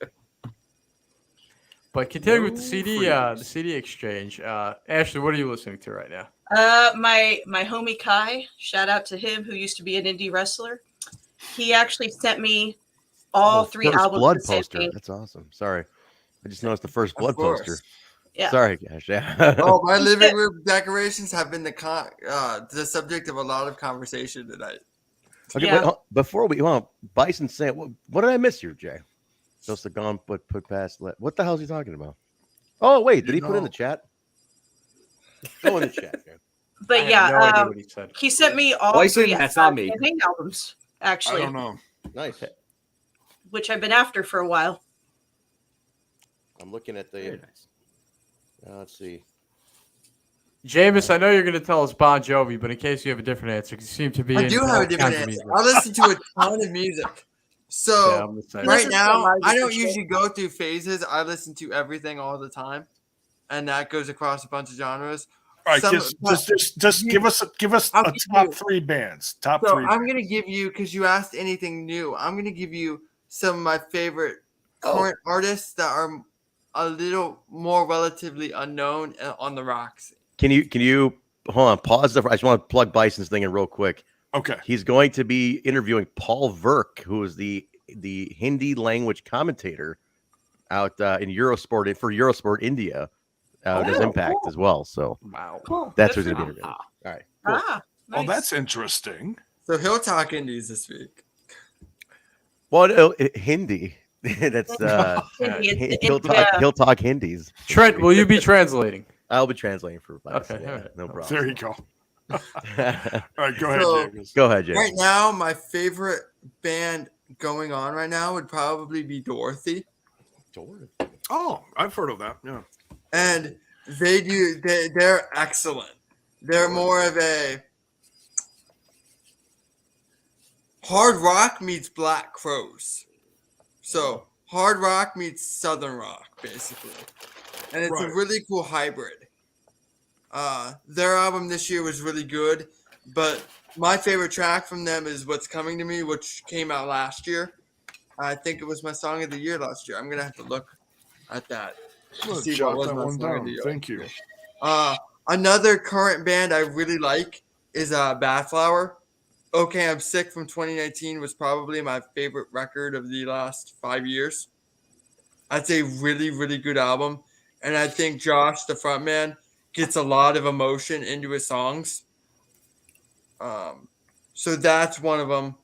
But continue with the CD exchange. Ashley, what are you listening to right now? My homie Kai, shout out to him, who used to be an indie wrestler. He actually sent me all three First albums. Blood poster. That's awesome. Sorry, I just noticed the First Blood poster. Yeah. Sorry, Cash. Yeah. Oh, my living room decorations have been the subject of a lot of conversation tonight. Okay, Yeah. wait, before we Bison saying, what did I miss here, Jay? Just the gone, but put past. What the hell is he talking about? Oh, wait, did he put in the chat? Go in the chat, man. But yeah, he sent me all Bison, three that's not me. campaign albums, actually. I don't know. Nice. Which I've been after for a while. I'm looking at the. Let's see. Jameis, I know you're going to tell us Bon Jovi, but in case you have a different answer, because you seem to be. I do have a different answer. I listen to a ton of music. So right now, I don't usually go through phases. I listen to everything all the time, and that goes across a bunch of genres. All right, just give us a top three bands. Top three. I'm gonna give you, because you asked anything new. I'm gonna give you some of my favorite current artists that are a little more relatively unknown on the rock scene. Can you hold on? Pause. I just want to plug Bison's thing in real quick. Okay. He's going to be interviewing Paul Verk, who is the Hindi language commentator out in Eurosport for Eurosport India. There's Impact as well. So cool. That's what's going to be interviewing. All right. Cool. Nice. Oh, that's interesting. So he'll talk Indies this week. Well, Hindi. That's he'll talk Hindis. Trent, will you be translating? I'll be translating for Bison. Okay, Yeah, right. no problem. There you go. All right, go ahead, James. Go ahead, James. Right now, my favorite band going on right now would probably be Dorothy. Oh, I've heard of that. Yeah. And they're excellent. They're more of a hard rock meets Black Crows. So hard rock meets Southern rock, basically. And it's a really cool hybrid. Their album this year was really good, but my favorite track from them is What's Coming to Me, which came out last year. I think it was my song of the year last year. I'm going to have to look at that. See what was my song of the year. Thank you. Another current band I really like is Badflower. Okay, I'm Sick from 2019 was probably my favorite record of the last 5 years. That's a really, really good album. And I think Josh, the frontman, gets a lot of emotion into his songs. So that's one of them.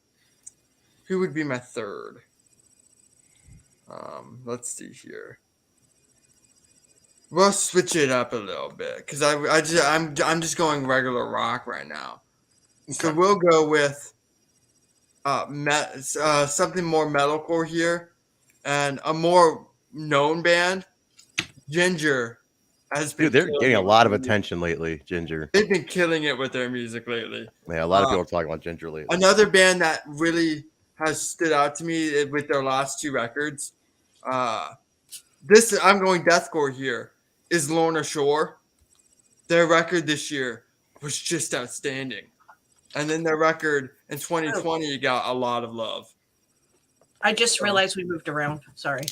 Who would be my third? Let's see here. We'll switch it up a little bit because I'm just going regular rock right now. Okay. So we'll go with something more metalcore here, and a more known band, Ginger. Dude, they're getting a lot of attention lately, Ginger. They've been killing it with their music lately. Yeah, a lot of people are talking about Ginger lately. Another band that really has stood out to me with their last two records. I'm going deathcore here. Is Lorna Shore. Their record this year was just outstanding. And then their record in 2020 got a lot of love. I just realized we moved around. Sorry.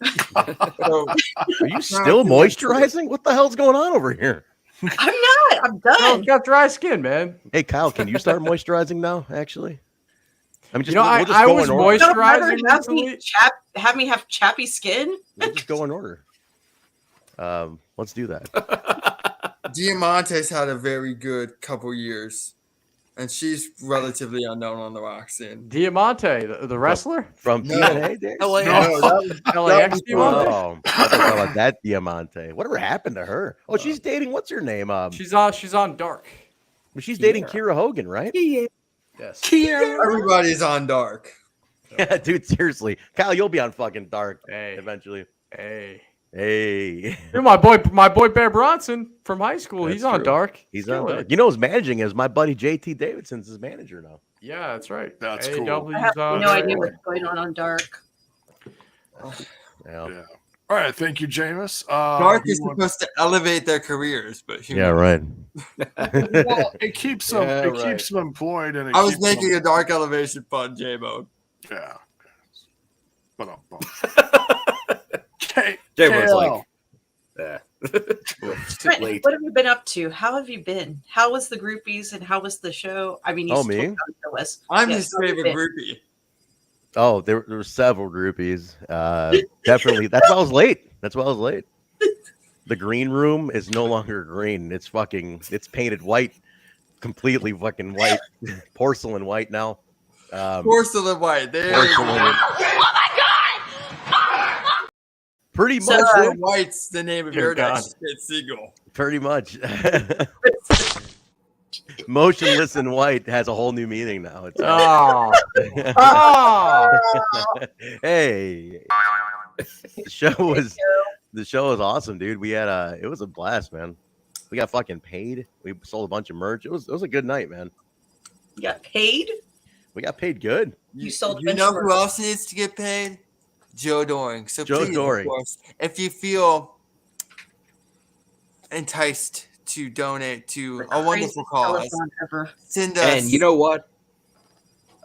So, are you still moisturizing? What the hell's going on over here? I'm not. I'm done. Oh, got dry skin, man. Hey, Kyle, can you start moisturizing now, actually? I mean, just, I was moisturizing recently. Have me have chappy skin? We'll just go in order. Let's do that. Diamante's had a very good couple years, and she's relatively unknown on the rock scene. Diamante, the wrestler from No. TNA days? LAX Diamante. Oh, I thought about that Diamante. Whatever happened to her? Oh, she's dating. What's her name? She's on Dark. She's dating Kira Hogan, right? Yes. Everybody's on Dark. Yeah, dude. Seriously, Kyle, you'll be on fucking Dark eventually. Hey. Dude, my boy Bear Bronson from high school. That's He's on true. Dark. He's on Dark. You know who's managing is my buddy JT Davidson's his manager now. Yeah, that's right. That's cool. I have no idea what's going on Dark. Yeah. All right, thank you, Jameis. Dark is supposed to elevate their careers, but Yeah, right. Well, it keeps them. Yeah, it keeps them employed, and I was making a Dark Elevation fun, J-Mode. Yeah. But J-Mode's like, Trent, what have you been up to? How have you been? How was the groupies and how was the show? I mean, you told me how it was. I'm Yes, his how have you favorite been? groupie. Oh, there were several groupies. Definitely. That's why I was late. The green room is no longer green. It's painted white, completely fucking white, porcelain white now. Porcelain white. There Porcelain. Pretty much. White's the name of your next hit single. Pretty much. Motionless in white has a whole new meaning now. It's Hey, the show was awesome, dude. We had it was a blast, man. We got fucking paid. We sold a bunch of merch. It was a good night, man. You got paid? We got paid good. You sold. You know who else needs to get paid? Joe Doring. So Joe please, Doring. Of course, if you feel enticed to donate to a wonderful cause, send us. And you know what?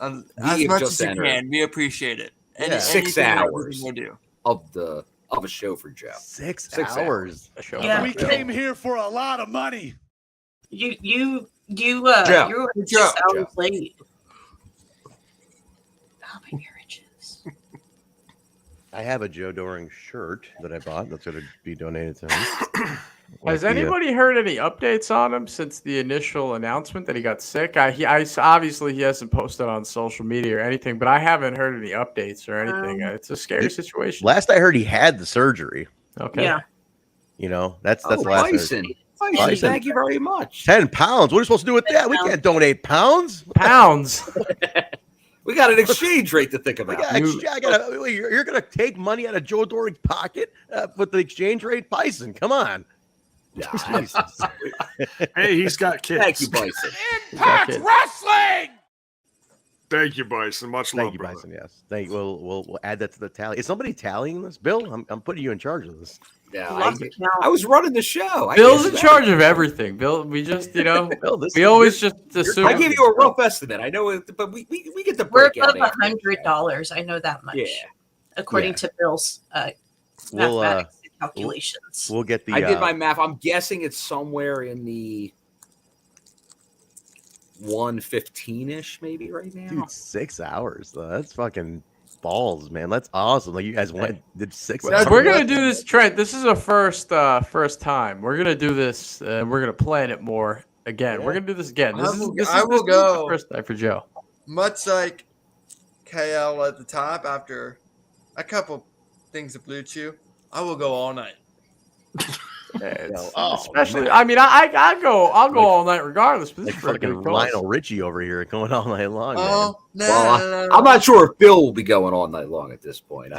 As have much just as you entered. can, we appreciate it. Yeah. 6 anything and hours everything we'll do. of a show for Joe. 6 hours. A show. Yeah. We came here for a lot of money. You Joe. you were 6 hours late. Oh, my marriages. I have a Joe Doring shirt that I bought that's going to be donated to him. Has anybody heard any updates on him since the initial announcement that he got sick? Obviously he hasn't posted on social media or anything, but I haven't heard any updates or anything. It's a scary situation. Last I heard, he had the surgery. Okay. Yeah. You know, that's the last. Bison. Thank you very much. 10 pounds. What are we supposed to do with that? We can't donate pounds. We got an exchange rate to think about. You're going to take money out of Joe Doring's pocket with the exchange rate? Bison, come on. Hey, he's got kids. Thank you, Bison. Impact Wrestling! Thank you, Bison. Much love, Thank you, brother. Bison. Yes. Thank you. We'll add that to the tally. Is somebody tallying this? Bill, I'm putting you in charge of this. Yeah, I was running the show. Bill's in charge of everything. Bill, we just, Bill, we always just assume. I gave you a rough estimate. I know it, but we get the We're breakout. above $100. I know that much. Yeah. According to Bill's mathematics calculations. We'll get the. I did my math. I'm guessing it's somewhere in the 115-ish, maybe right now. Dude, 6 hours though. That's fucking balls, man. That's awesome. Like you guys did 6 hours. We're gonna do this, Trent. This is a first time. We're gonna do this, and we're gonna plan it more again. Yeah. We're gonna do this again. This is go the first time for Joe. Much like KL at the top, after a couple things of Blue Chew, I will go all night. Especially, I mean, I'll go all night regardless. But this Like is for a fucking good cause. Lionel Richie over here going all night long. Oh, I'm not sure if Bill will be going all night long at this point.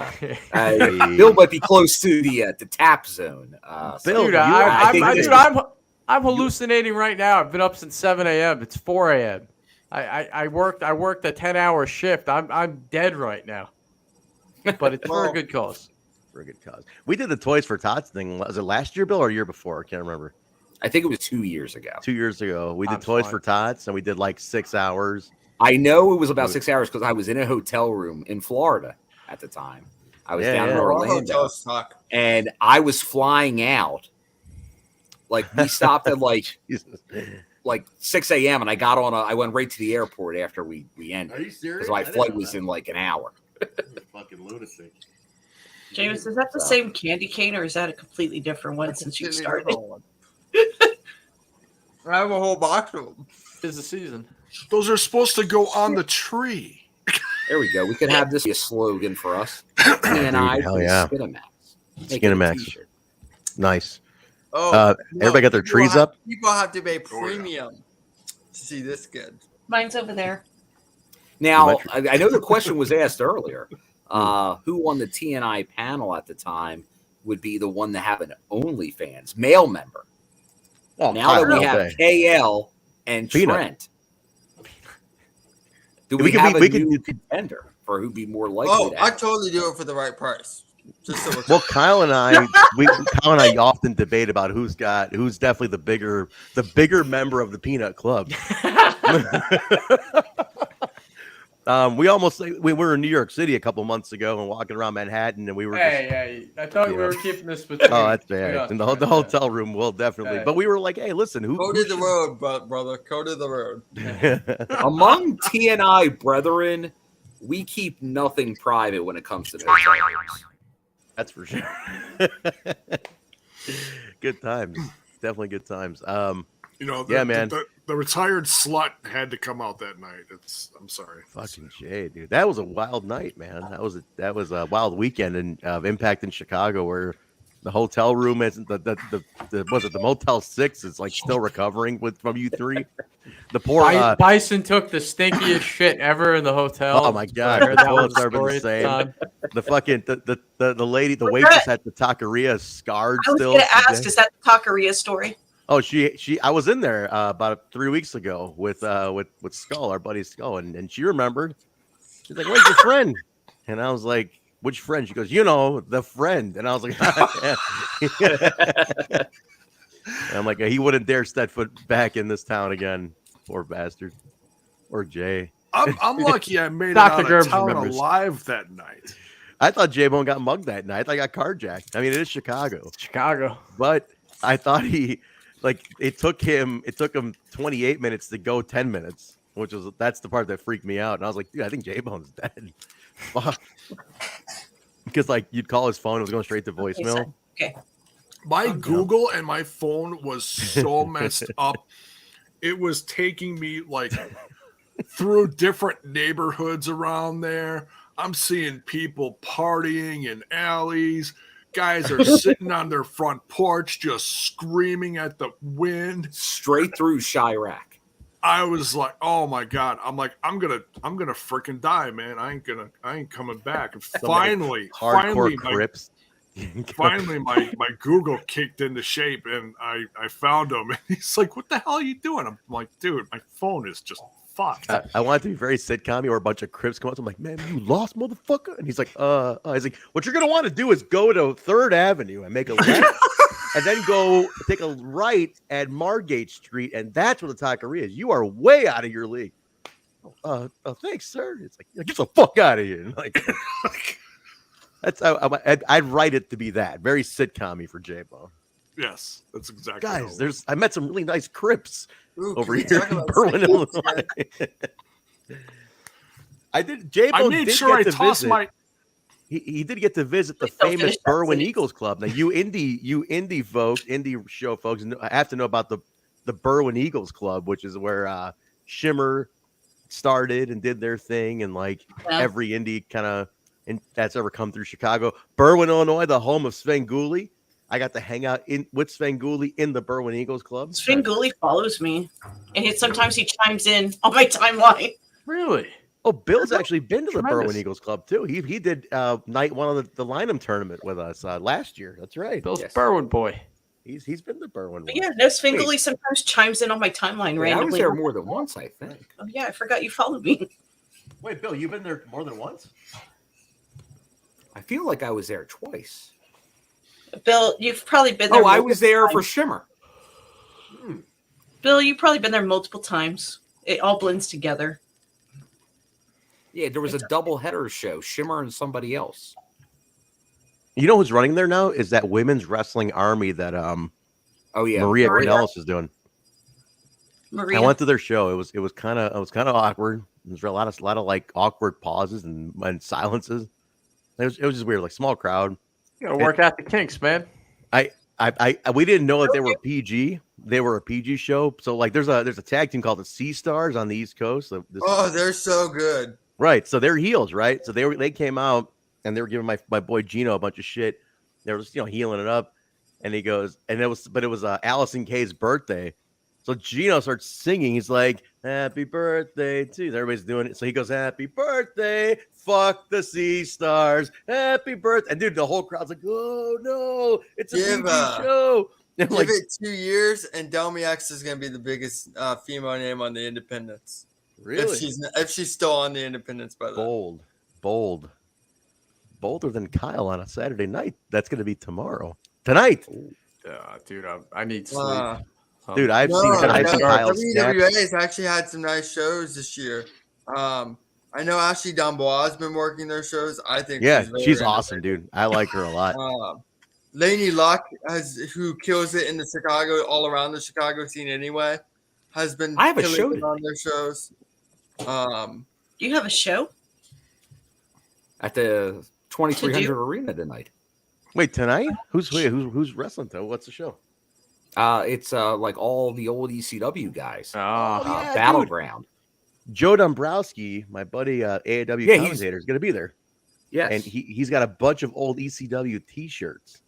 Bill might be close to the tap zone. Bill, Dude, I'm hallucinating right now. I've been up since 7 a.m. It's 4 a.m. I worked a 10-hour shift. I'm dead right now. But it's for a good cause. For a good cause. We did the Toys for Tots thing. Was it last year, Bill, or a year before? I can't remember. I think it was 2 years ago. 2 years ago. We did That's Toys fine. for Tots, and we did like 6 hours. I know it was about 6 hours because I was in a hotel room in Florida at the time. I was down in Orlando, and I was flying out. Like we stopped at like 6 a.m. and I got on. I went right to the airport after we ended. Are you serious? Because my flight was in like an hour. Fucking lunatic. James, is that the same candy cane or is that a completely different one since you started? I have a whole box of them. Is the season. Those are supposed to go on the tree. There we go. We could have this be a slogan for us. TNI, Dude, hell yeah. Skinamax. Skinamax. Nice. Oh, everybody got their trees up? People have to pay premium to see this good. Mine's over there. Now, I know the question was asked earlier. Who on the TNI panel at the time would be the one to have an OnlyFans male member? Oh, now that we have KL and Peanut. Trent, do we have a new contender for who'd be more likely? Oh, to I have? totally do it for the right price. Just so Well, Kyle and I often debate about who's definitely the bigger member of the Peanut Club. We were in New York City a couple months ago and walking around Manhattan, and we were. Hey, I thought we were keeping this between. Oh, that's bad. In the hotel room, we'll definitely. But we were like, hey, listen, go to the road, brother. Go to the road. Among TNI brethren, we keep nothing private when it comes to those things. That's for sure. Good times, definitely good times. Man. The retired slut had to come out that night. I'm sorry. Fucking Jay, dude. That was a wild night, man. That was a wild weekend of Impact in Chicago, where the hotel room isn't the Motel 6 is like still recovering from you three. The poor Bison took the stinkiest shit ever in the hotel. Oh my god, the fucking the lady, the waitress at the taqueria scarred. I was still. gonna ask, is that the taqueria story? Oh, she. I was in there about 3 weeks ago with Skull, our buddy Skull, and she remembered. She's like, "Where's your friend?" And I was like, "Which friend?" She goes, the friend. And I was like, and I'm like, he wouldn't dare step foot back in this town again. Poor bastard. Or Jay. I'm lucky I made it out of town alive that night. I thought J-Bone got mugged that night. I got carjacked. I mean, it is Chicago. But I thought it took him 28 minutes to go 10 minutes, that's the part that freaked me out. And I was like, dude, I think J-Bone's dead. Fuck. Because you'd call his phone, it was going straight to voicemail. Okay. My Google and my phone was so messed up. It was taking me through different neighborhoods around there. I'm seeing people partying in alleys. Guys are sitting on their front porch just screaming at the wind. Straight through Chirac. I was like, oh my God. I'm like, I'm gonna freaking die, man. I ain't coming back. And finally Crips. Finally my Google kicked into shape and I found him. And he's like, what the hell are you doing? I'm like, dude, my phone is just fucked. I want it to be very sitcom or a bunch of Crips come up. I'm like, man, you lost, motherfucker. And he's like, he's like, what you're gonna want to do is go to 3rd Avenue and make a left, and then go take a right at Margate Street, and that's where the taqueria is. You are way out of your league. Thanks, sir. It's like, get the fuck out of here. Like, that's I'd write it to be that very sitcom-y for J-Bone. Yes, that's exactly. Guys, I met some really nice Crips over here in Berwyn, Illinois. J-Bone made sure I tossed my. He did get to visit the famous Berwyn Eagles Club. Now, you indie show folks, have to know about the Berwyn Eagles Club, which is where Shimmer started and did their thing, and every indie kind of that's ever come through Chicago. Berwyn, Illinois, the home of Svengoolie. I got to hang out with Svengoolie in the Berwyn Eagles Club. Svengoolie follows me, and sometimes he chimes in on my timeline. Really? Oh, Bill's actually been to the Berwyn Eagles Club too. He did night one of the Lineham tournament with us last year. That's right. Bill's Berwyn boy. He's been to Berwyn. Yeah, no, Svengoolie sometimes chimes in on my timeline randomly. I was there more than once, I think. Oh yeah, I forgot you followed me. Wait, Bill, you've been there more than once? I feel like I was there twice. Bill, you've probably been there. Oh, I was there for Shimmer. Bill, you've probably been there multiple times. It all blends together. Yeah, there was a double header show, Shimmer and somebody else. You know who's running there now? Is that women's wrestling army that Maria Canellis is doing. Maria. I went to their show. It was kind of awkward. There was a lot of awkward pauses and silences. It was just weird, small crowd. You gotta work out the kinks, man. We didn't know that they were PG. They were a PG show. So like, there's a tag team called the Sea Stars on the East Coast. So they're so good. Right. So they're heels, right? So they came out and they were giving my boy Gino a bunch of shit. They were just healing it up, and he goes, and it was Allison Kay's birthday. So Gino starts singing. He's like, "Happy birthday to you." Everybody's doing it. So he goes, "Happy birthday, fuck the Sea Stars, happy birthday." And dude, the whole crowd's like, "Oh no, it's a PG show." Give it 2 years, and Delmy X is going to be the biggest female name on the Independents. Really? If she's still on the Independents, by then. Bolder than Kyle on a Saturday night. That's going to be tonight. Dude, I need sleep. Dude, I've seen Kyle's WWE has actually had some nice shows this year. I know Ashley Dambois has been working their shows. I think she's awesome, dude. I like her a lot. Lainey Luck, who kills it in the Chicago, all around the Chicago scene anyway, has been I have a show on their shows. Do you have a show at the 2300 Arena tonight? Wait, tonight? Who's wrestling though? What's the show? It's like all the old ECW guys. Yeah, Battleground. Dude. Joe Dombrowski, my buddy, AAW commentator, is going to be there. Yes, and he's got a bunch of old ECW T-shirts.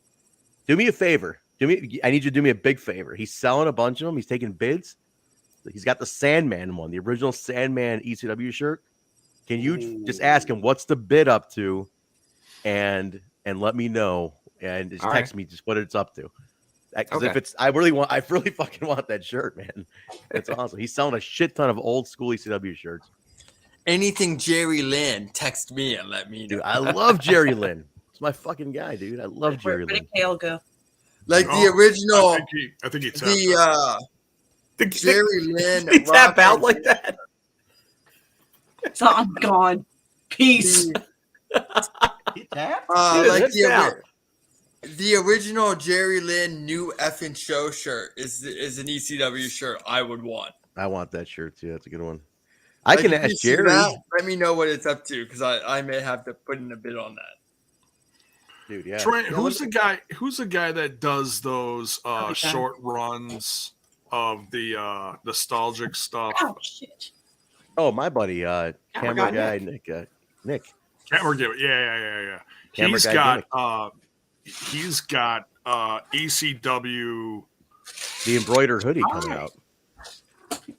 Do me a favor. I need you to do me a big favor. He's selling a bunch of them. He's taking bids. He's got the Sandman one, the original Sandman ECW shirt. Can you just ask him what's the bid up to, and let me know, and just text me just what it's up to. Because if it's, I really fucking want that shirt, man. It's awesome. He's selling a shit ton of old school ECW shirts. Anything Jerry Lynn, text me and let me know. Dude, I love Jerry Lynn. It's my fucking guy, dude. I love Jerry Lynn. Where did Kale go? Like the original. I think he tapped the Jerry Lynn. He tap out like that. So I'm gone. Peace. The original Jerry Lynn new effing show shirt is an ECW shirt I would want. I want that shirt too. That's a good one. I can ask Jerry. Let me know what it's up to because I may have to put in a bid on that. Dude, yeah. Trent, who's the guy that does those short runs of the nostalgic stuff? Oh shit. Oh, my buddy, camera guy Nick. Camera guy, yeah. He's got ECW, the embroidered hoodie coming out.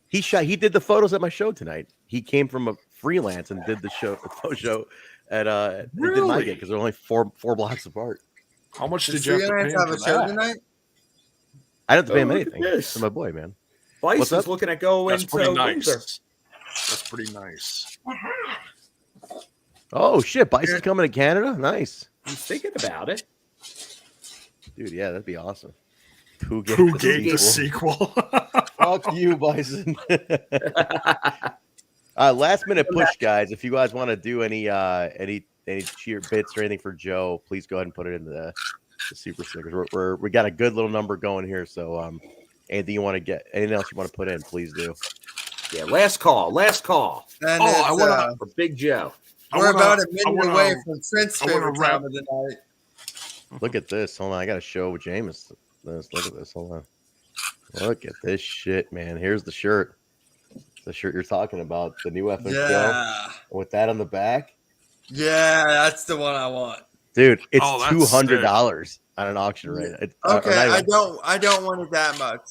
He did the photos at my show tonight. He came from a freelance and did the photo show at did my gig because they're only four blocks apart. How much did you have to pay him for that? Tonight? I don't have to pay him anything. It's my boy, man. Bison's looking at going. That's pretty nice. That's pretty nice. Oh shit! Bison's coming to Canada. Nice. He's thinking about it, dude. Yeah, that'd be awesome. Who gave the sequel? Fuck you, Bison. Last minute push, guys. If you guys want to do any cheer bits or anything for Joe, please go ahead and put it in the super stickers. We got a good little number going here. So anything else you want to put in, please do. Yeah, last call. And I want for Big Joe. We're about a minute away from Trent's favorite time of the night. Look at this. Hold on, I got to show James. Let's look at this. Hold on. Look at this shit, man. Here's the shirt. The shirt you're talking about, the new FNL with that on the back. Yeah, that's the one I want, dude. It's $200 on an auction right now. Okay, I don't want it that much.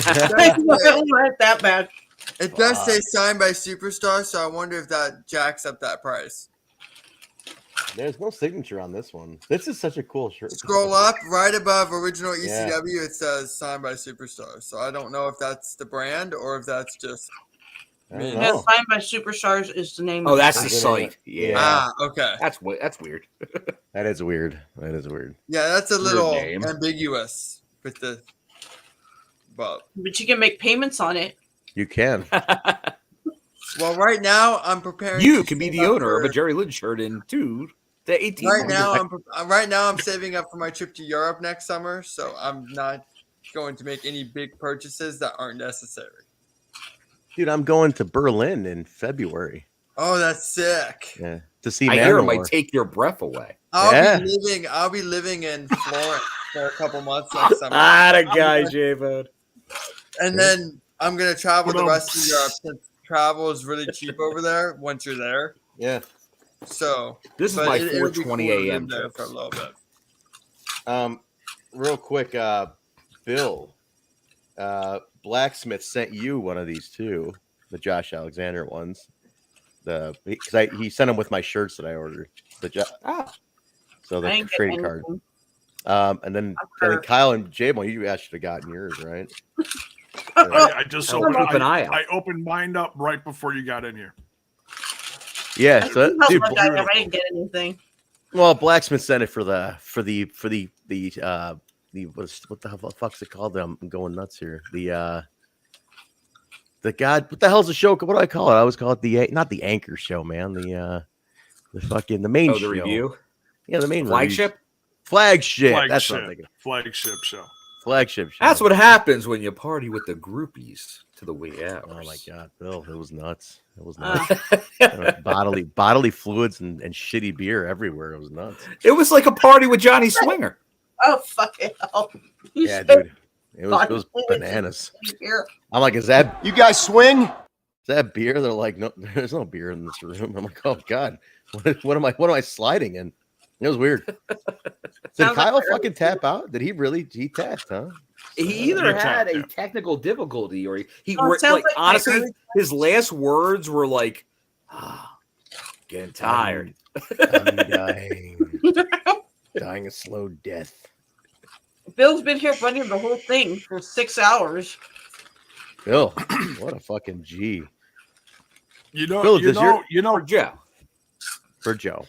I don't want it that bad. It does say signed by Superstar, so I wonder if that jacks up that price. There's no signature on this one. This is such a cool shirt. Scroll up right above original ECW. It says signed by Superstar. So I don't know if that's the brand or if that's just. No, signed by Superstars is the name. Oh, that's the site. Yeah. Okay. That's weird. That is weird. Yeah, that's a little ambiguous with the. But you can make payments on it. You can. Well, right now I'm preparing. You can be the owner of a Jerry Lynn shirt in the 18. Right now I'm saving up for my trip to Europe next summer, so I'm not going to make any big purchases that aren't necessary. Dude, I'm going to Berlin in February. Oh, that's sick. Yeah, to see. I hear it might take your breath away. I'll be living in Florence. for a couple months next summer. The guy, J-Bone. And then I'm gonna travel the rest of Europe since travel is really cheap over there once you're there. Yeah. So this is my 4:20 a.m. there for a little bit. Real quick, Bill, Blacksmith sent you one of these too, the Josh Alexander ones. Because he sent them with my shirts that I ordered. So the trading card. And then Kyle and J-Mo, you guys should have gotten yours, right? I just opened keep an eye out. I opened mine up right before you got in here. Yeah, so dude, I didn't get anything. well, Blacksmith sent it for the what the fuck's it called? I'm going nuts here. The what the hell's the show? What do I call it? I always call it not the anchor show, man. The main show. Review. Yeah, the main flagship. Flagship. That's what I'm thinking. Flagship show. Flagship show. That's what happens when you party with the groupies to the wee hours. Oh my god, Bill, it was nuts. It was nuts. bodily fluids and shitty beer everywhere. It was nuts. It was like a party with Johnny Swinger. Oh fucking hell! Yeah, dude. It was bananas. I'm like, is that You guys swing? Is that beer? They're like, no, there's no beer in this room. I'm like, oh god, what am I sliding in? It was weird. Did Kyle fucking tap out? Did he tapped, huh? He either had a technical difficulty or he like honestly, his last words were like, getting tired. I'm dying. Dying a slow death. Bill's been here running the whole thing for 6 hours. Bill, what a fucking G. Bill, for Joe. For Joe.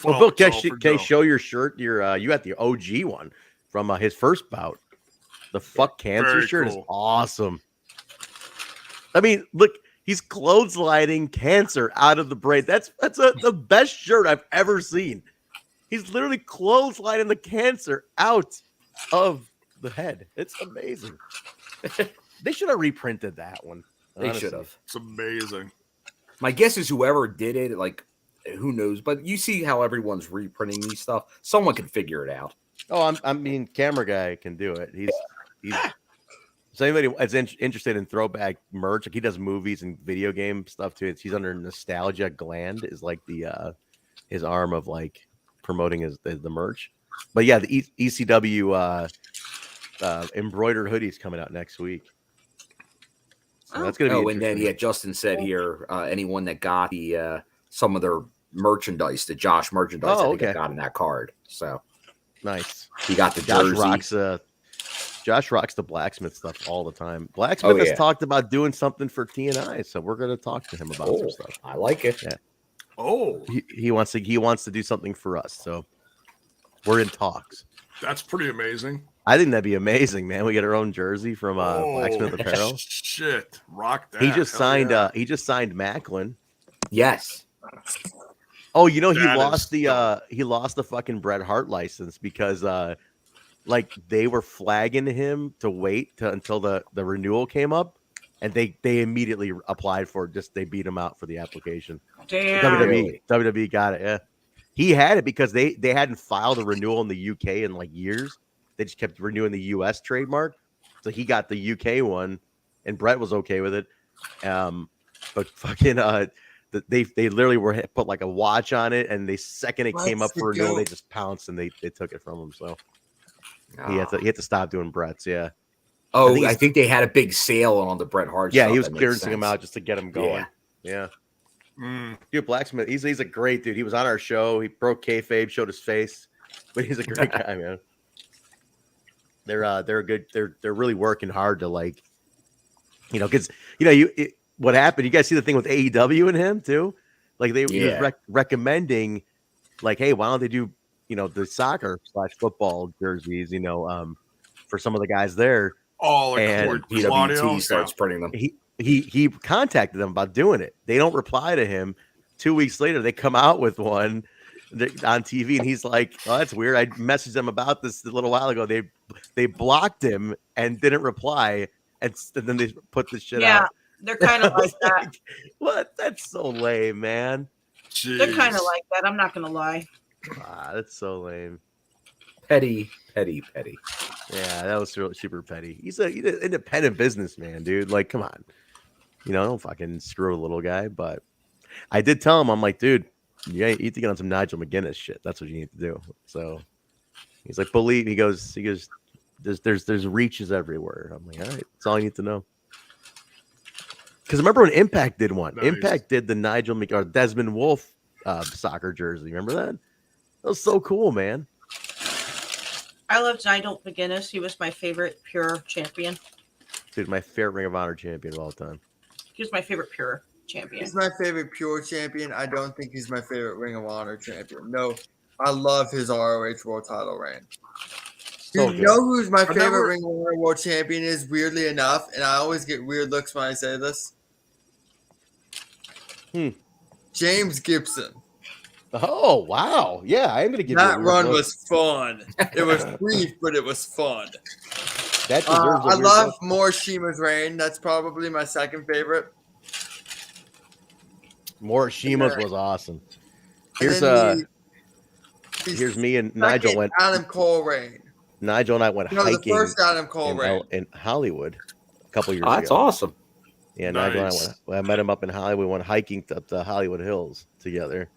Well, Bill, can you show your shirt? You got the OG one from his first bout. The fuck cancer Very shirt cool. is awesome. I mean, look, he's clotheslining cancer out of the brain. That's the best shirt I've ever seen. He's literally clotheslining the cancer out of the head. It's amazing. They should have reprinted that one. They should have. It's amazing. My guess is whoever did it, like, who knows? But you see how everyone's reprinting these stuff. Someone can figure it out. Oh, I mean, camera guy can do it. He's so anybody that's interested in throwback merch, like he does movies and video game stuff too. He's under Nostalgia Gland is like the his arm of like promoting the merch. But yeah, the ECW embroidered hoodies coming out next week. So that's gonna be. And then Justin said here, anyone that got the some of their merchandise, the Josh merchandise, I think I got in that card. So nice. He got the jersey. Josh rocks the Blacksmith stuff all the time. Blacksmith has talked about doing something for TNI, so we're going to talk to him about some stuff. I like it. Yeah. Oh, he wants to do something for us, so we're in talks. That's pretty amazing. I think that'd be amazing, man. We get our own jersey from Blacksmith Apparel. Shit, rock that. He just signed Macklin. Yes. Oh, he lost the fucking Bret Hart license because like they were flagging him to wait until the renewal came up, and they immediately applied for it. They beat him out for the application. Damn. WWE got it. Yeah, he had it because they hadn't filed a renewal in the UK in like years. They just kept renewing the US trademark, so he got the UK one, and Bret was okay with it. But fucking they literally put like a watch on it, and the second it came up for renewal, they just pounced and they took it from him. So. He had to stop doing Bret's, yeah. Oh, I think they had a big sale on the Bret Hart. Yeah, stuff. he was clearancing him out just to get him going. Yeah. Dude, Blacksmith, he's a great dude. He was on our show. He broke kayfabe, showed his face, but he's a great guy, man. They're good. They're really working hard to like, because what happened. You guys see the thing with AEW and him too. Like he was recommending, like, hey, why don't they do the soccer/football jerseys, for some of the guys there. Oh, like and PWT starts printing them. He contacted them about doing it. They don't reply to him. 2 weeks later, they come out with one on TV, and he's like, "Oh, that's weird. I messaged them about this a little while ago. They blocked him and didn't reply, and then they put this shit out." Yeah, they're kind of like that. What? That's so lame, man. Jeez. They're kind of like that. I'm not gonna lie. That's so lame. Petty. Yeah, that was super petty. He's an independent businessman, dude. Like, come on. Don't fucking screw a little guy. But I did tell him, I'm like, dude, you need to get on some Nigel McGuinness shit. That's what you need to do. So he's like, believe. He goes. There's reaches everywhere. I'm like, all right, that's all you need to know. Because remember when Impact did one? Nice. Impact did the Nigel or Desmond Wolfe soccer jersey. Remember that? That was so cool, man. I loved Nigel McGuinness. He was my favorite pure champion. Dude, my favorite Ring of Honor champion of all time. He was my favorite pure champion. He's my favorite pure champion. I don't think he's my favorite Ring of Honor champion. No, I love his ROH World Title reign. So You know who's my favorite Ring of Honor World Champion is, weirdly enough, and I always get weird looks when I say this? James Gibson. Oh, wow. Yeah, I'm going to give that you a run look. was fun. It was brief, but it was fun. That deserves a I weird love look. Morishima's reign. That's probably my second favorite. Morishima's was awesome. Here's me and Nigel went. Adam Cole reign. Nigel and I went No, hiking the first Adam Cole reign. in Hollywood a couple years ago. That's awesome. Yeah, Nice. Nigel and I met him up in Hollywood. We went hiking up the Hollywood Hills together.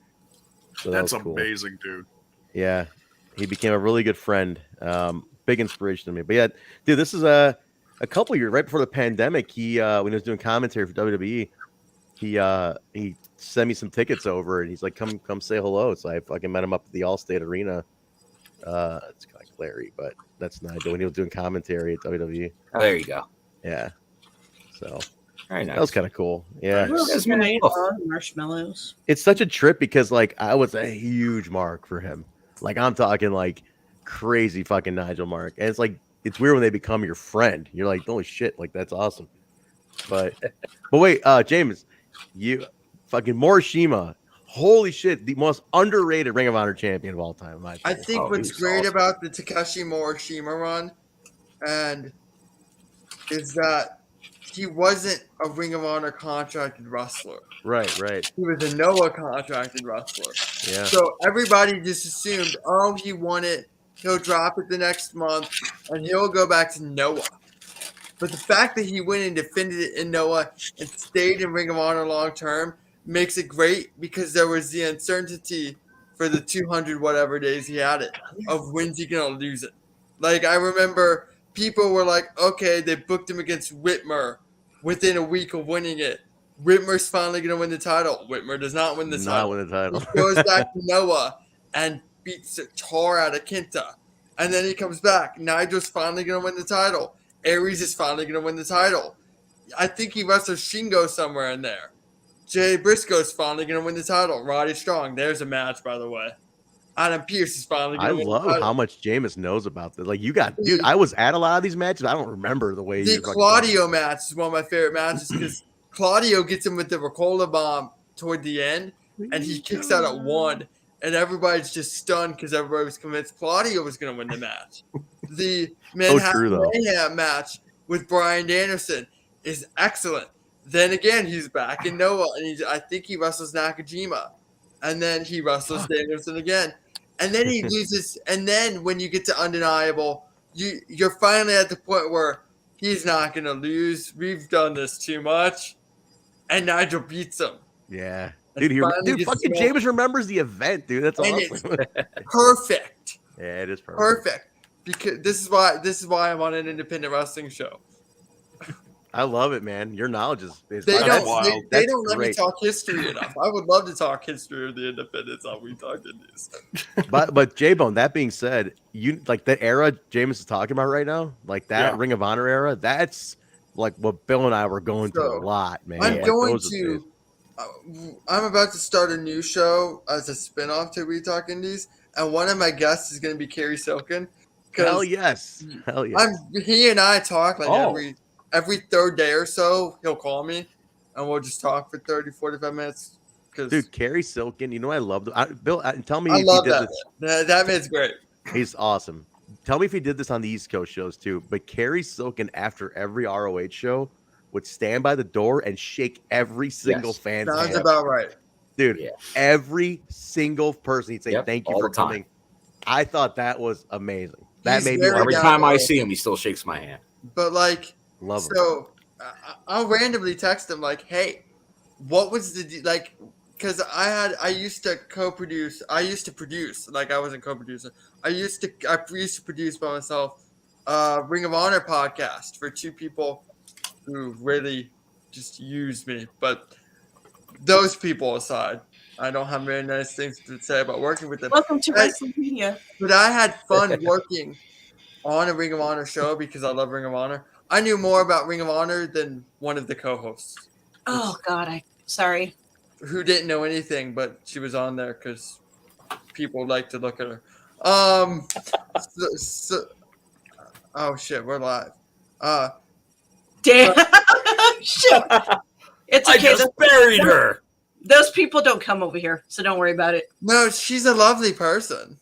So That's that was cool. amazing, dude. Yeah, he became a really good friend. Big inspiration to me. But yeah, dude, this is a couple years right before the pandemic. He when he was doing commentary for WWE, he sent me some tickets over, and he's like, "Come say hello." So I fucking met him up at the Allstate Arena. It's kind of Larry, but that's Nigel when he was doing commentary at WWE. Oh, there you go. Yeah. So Very nice. that was kind of cool. Yeah. Marshmallows. It's such a trip because like I was a huge mark for him. Like I'm talking like crazy fucking Nigel mark. And it's like it's weird when they become your friend. You're like, holy shit, like that's awesome. But wait, James, you fucking Morishima. Holy shit, the most underrated Ring of Honor champion of all time. In my I opinion. think what's great about the Takeshi Morishima run and is that he wasn't a Ring of Honor contracted wrestler. Right. He was a Noah contracted wrestler. Yeah. So everybody just assumed, oh, he won it. He'll drop it the next month, and he'll go back to Noah. But the fact that he went and defended it in Noah and stayed in Ring of Honor long term makes it great because there was the uncertainty for the 200 whatever days he had it of when's he gonna lose it. Like I remember people were like, okay, they booked him against Whitmer within a week of winning it. Whitmer's finally gonna win the title. Whitmer does not win the title. Not win the title. He goes back to Noah and beats the tar out of Kenta. And then he comes back. Nigel's finally gonna win the title. Aries is finally gonna win the title. I think he wrestles Shingo somewhere in there. Jay Briscoe's finally going to win the title. Roddy Strong. There's a match, by the way. Adam Pearce is finally going to win the title. I love how much Jameis knows about this. Like, dude, I was at a lot of these matches. I don't remember the way The Claudio match is one of my favorite matches because Claudio gets him with the Ricola bomb toward the end, and he kicks out at 1, and everybody's just stunned because everybody was convinced Claudio was going to win the match. The Manhattan Mayhem match with Bryan Danielson is excellent. Then again, he's back in Noah, and I think he wrestles Nakajima. And then he wrestles Danielson again. And then he loses. And then when you get to Undeniable, you're finally at the point where he's not going to lose. We've done this too much. And Nigel beats him. Yeah. Dude, fucking James remembers the event, dude. That's awesome. Perfect. Yeah, it is perfect. Perfect. Because this is why I'm on an independent wrestling show. I love it, man. Your knowledge is they don't wild. They don't let me talk history enough. I would love to talk history of the independents. How we talk in these. but J-Bone, that being said, you like that era James is talking about right now, like that Ring of Honor era. That's like what Bill and I were going to a lot, man. I'm about to start a new show as a spinoff to We Talk Indies, and one of my guests is going to be Kerry Silken. Hell yes. He and I talk like every third day or so. He'll call me, and we'll just talk for 30, 45 minutes. Dude, Kerry Silken, you know I love Bill. Tell me, I if love he did that. That man's great. He's awesome. Tell me if he did this on the East Coast shows too. But Kerry Silken, after every ROH show, would stand by the door and shake every single fan's hand. Sounds about right, dude. Every single person, he'd say, "Thank you for coming." I thought that was amazing. That He's made me very Every down time to I earth. see him, he still shakes my hand. But like, love him. so I'll randomly text him like, "Hey, what was like?" Because I used to co-produce. I used to produce. Like I wasn't co-producer. I used to produce by myself. Ring of Honor podcast for two people who really just used me. But those people aside, I don't have very nice things to say about working with them. Welcome to WrestleMania. But I had fun working on a Ring of Honor show because I love Ring of Honor. I knew more about Ring of Honor than one of the co-hosts. Oh God, sorry. Who didn't know anything, but she was on there because people like to look at her. Oh shit, we're live. Damn. Shit. It's I okay. just buried her. Those people don't come over here, so don't worry about it. No, she's a lovely person.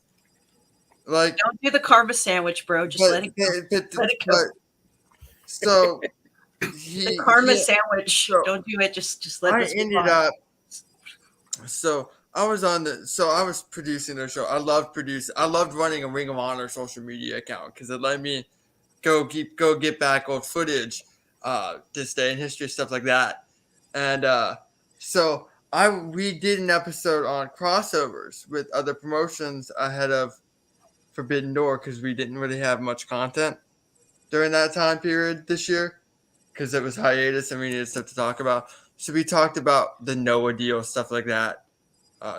Like, don't do the karma sandwich, bro. Just let it go. Let it go. So the karma sandwich. Don't do it. Just let this ended up. So I was producing their show. I loved running a Ring of Honor social media account because it let me go get back old footage, this day in history, stuff like that. And so we did an episode on crossovers with other promotions ahead of Forbidden Door because we didn't really have much content during that time period this year because it was hiatus and we needed stuff to talk about. So we talked about the Noah deal, stuff like that,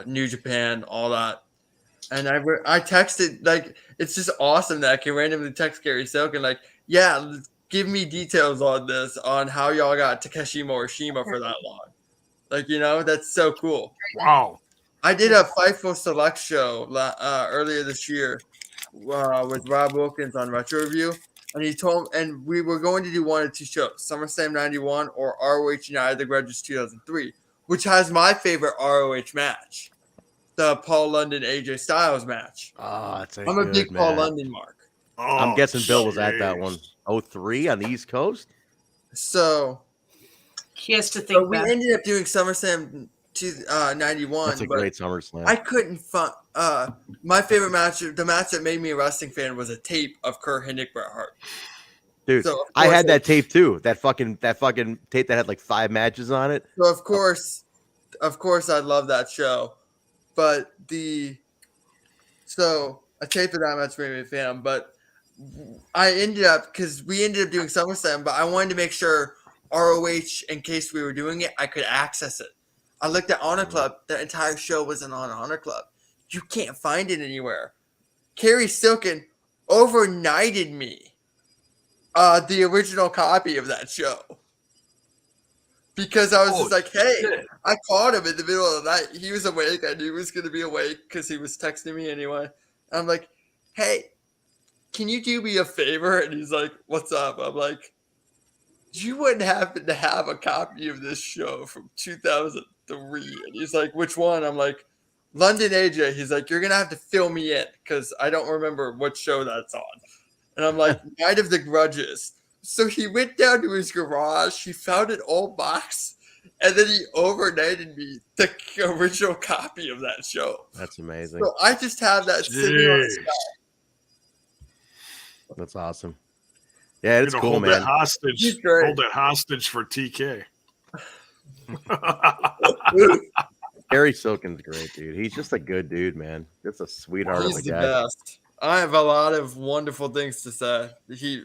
New Japan, all that. And I texted, like, it's just awesome that I can randomly text Gary Silken, like, yeah, give me details on this, on how y'all got Takeshi Morishima for that long. Like, you know, that's so cool. Wow. I did a Fightful Select show earlier this year with Rob Wilkins on Retro Review. And we were going to do one of two shows, SummerSlam 91 or ROH United the Grudges 2003, which has my favorite ROH match, the Paul London AJ Styles match. I'm a big Paul London mark. I'm guessing Bill was at that one. 03 on the East Coast. So he has to think. We ended up doing SummerSlam 91. That's a great SummerSlam. I couldn't find my favorite match. The match that made me a wrestling fan was a tape of Kurt Hennig Bret Hart. Dude, so I had that tape too. That fucking tape that had like 5 matches on it. So of course, I love that show. But a tape of that match made me a fan. But we ended up doing SummerSlam, but I wanted to make sure ROH, in case we were doing it, I could access it. I looked at Honor Club. The entire show wasn't on Honor Club. You can't find it anywhere. Carrie Silken overnighted me the original copy of that show. Because I was just like, hey, shit. I called him in the middle of the night. He was awake. I knew he was going to be awake because he was texting me anyway. I'm like, hey, can you do me a favor? And he's like, what's up? I'm like, you wouldn't happen to have a copy of this show from 2003? And he's like, which one? I'm like, London AJ. He's like, you're going to have to fill me in because I don't remember what show that's on. And I'm like, Night of the Grudges. So he went down to his garage. He found an old box. And then he overnighted me the original copy of that show. That's amazing. So I just have that sitting on the sky. That's awesome. Yeah, it's cool, hold man. That hostage. Hold that hostage for TK. Gary Silken's great, dude. He's just a good dude, man. Just a sweetheart of a guy. Best. I have a lot of wonderful things to say.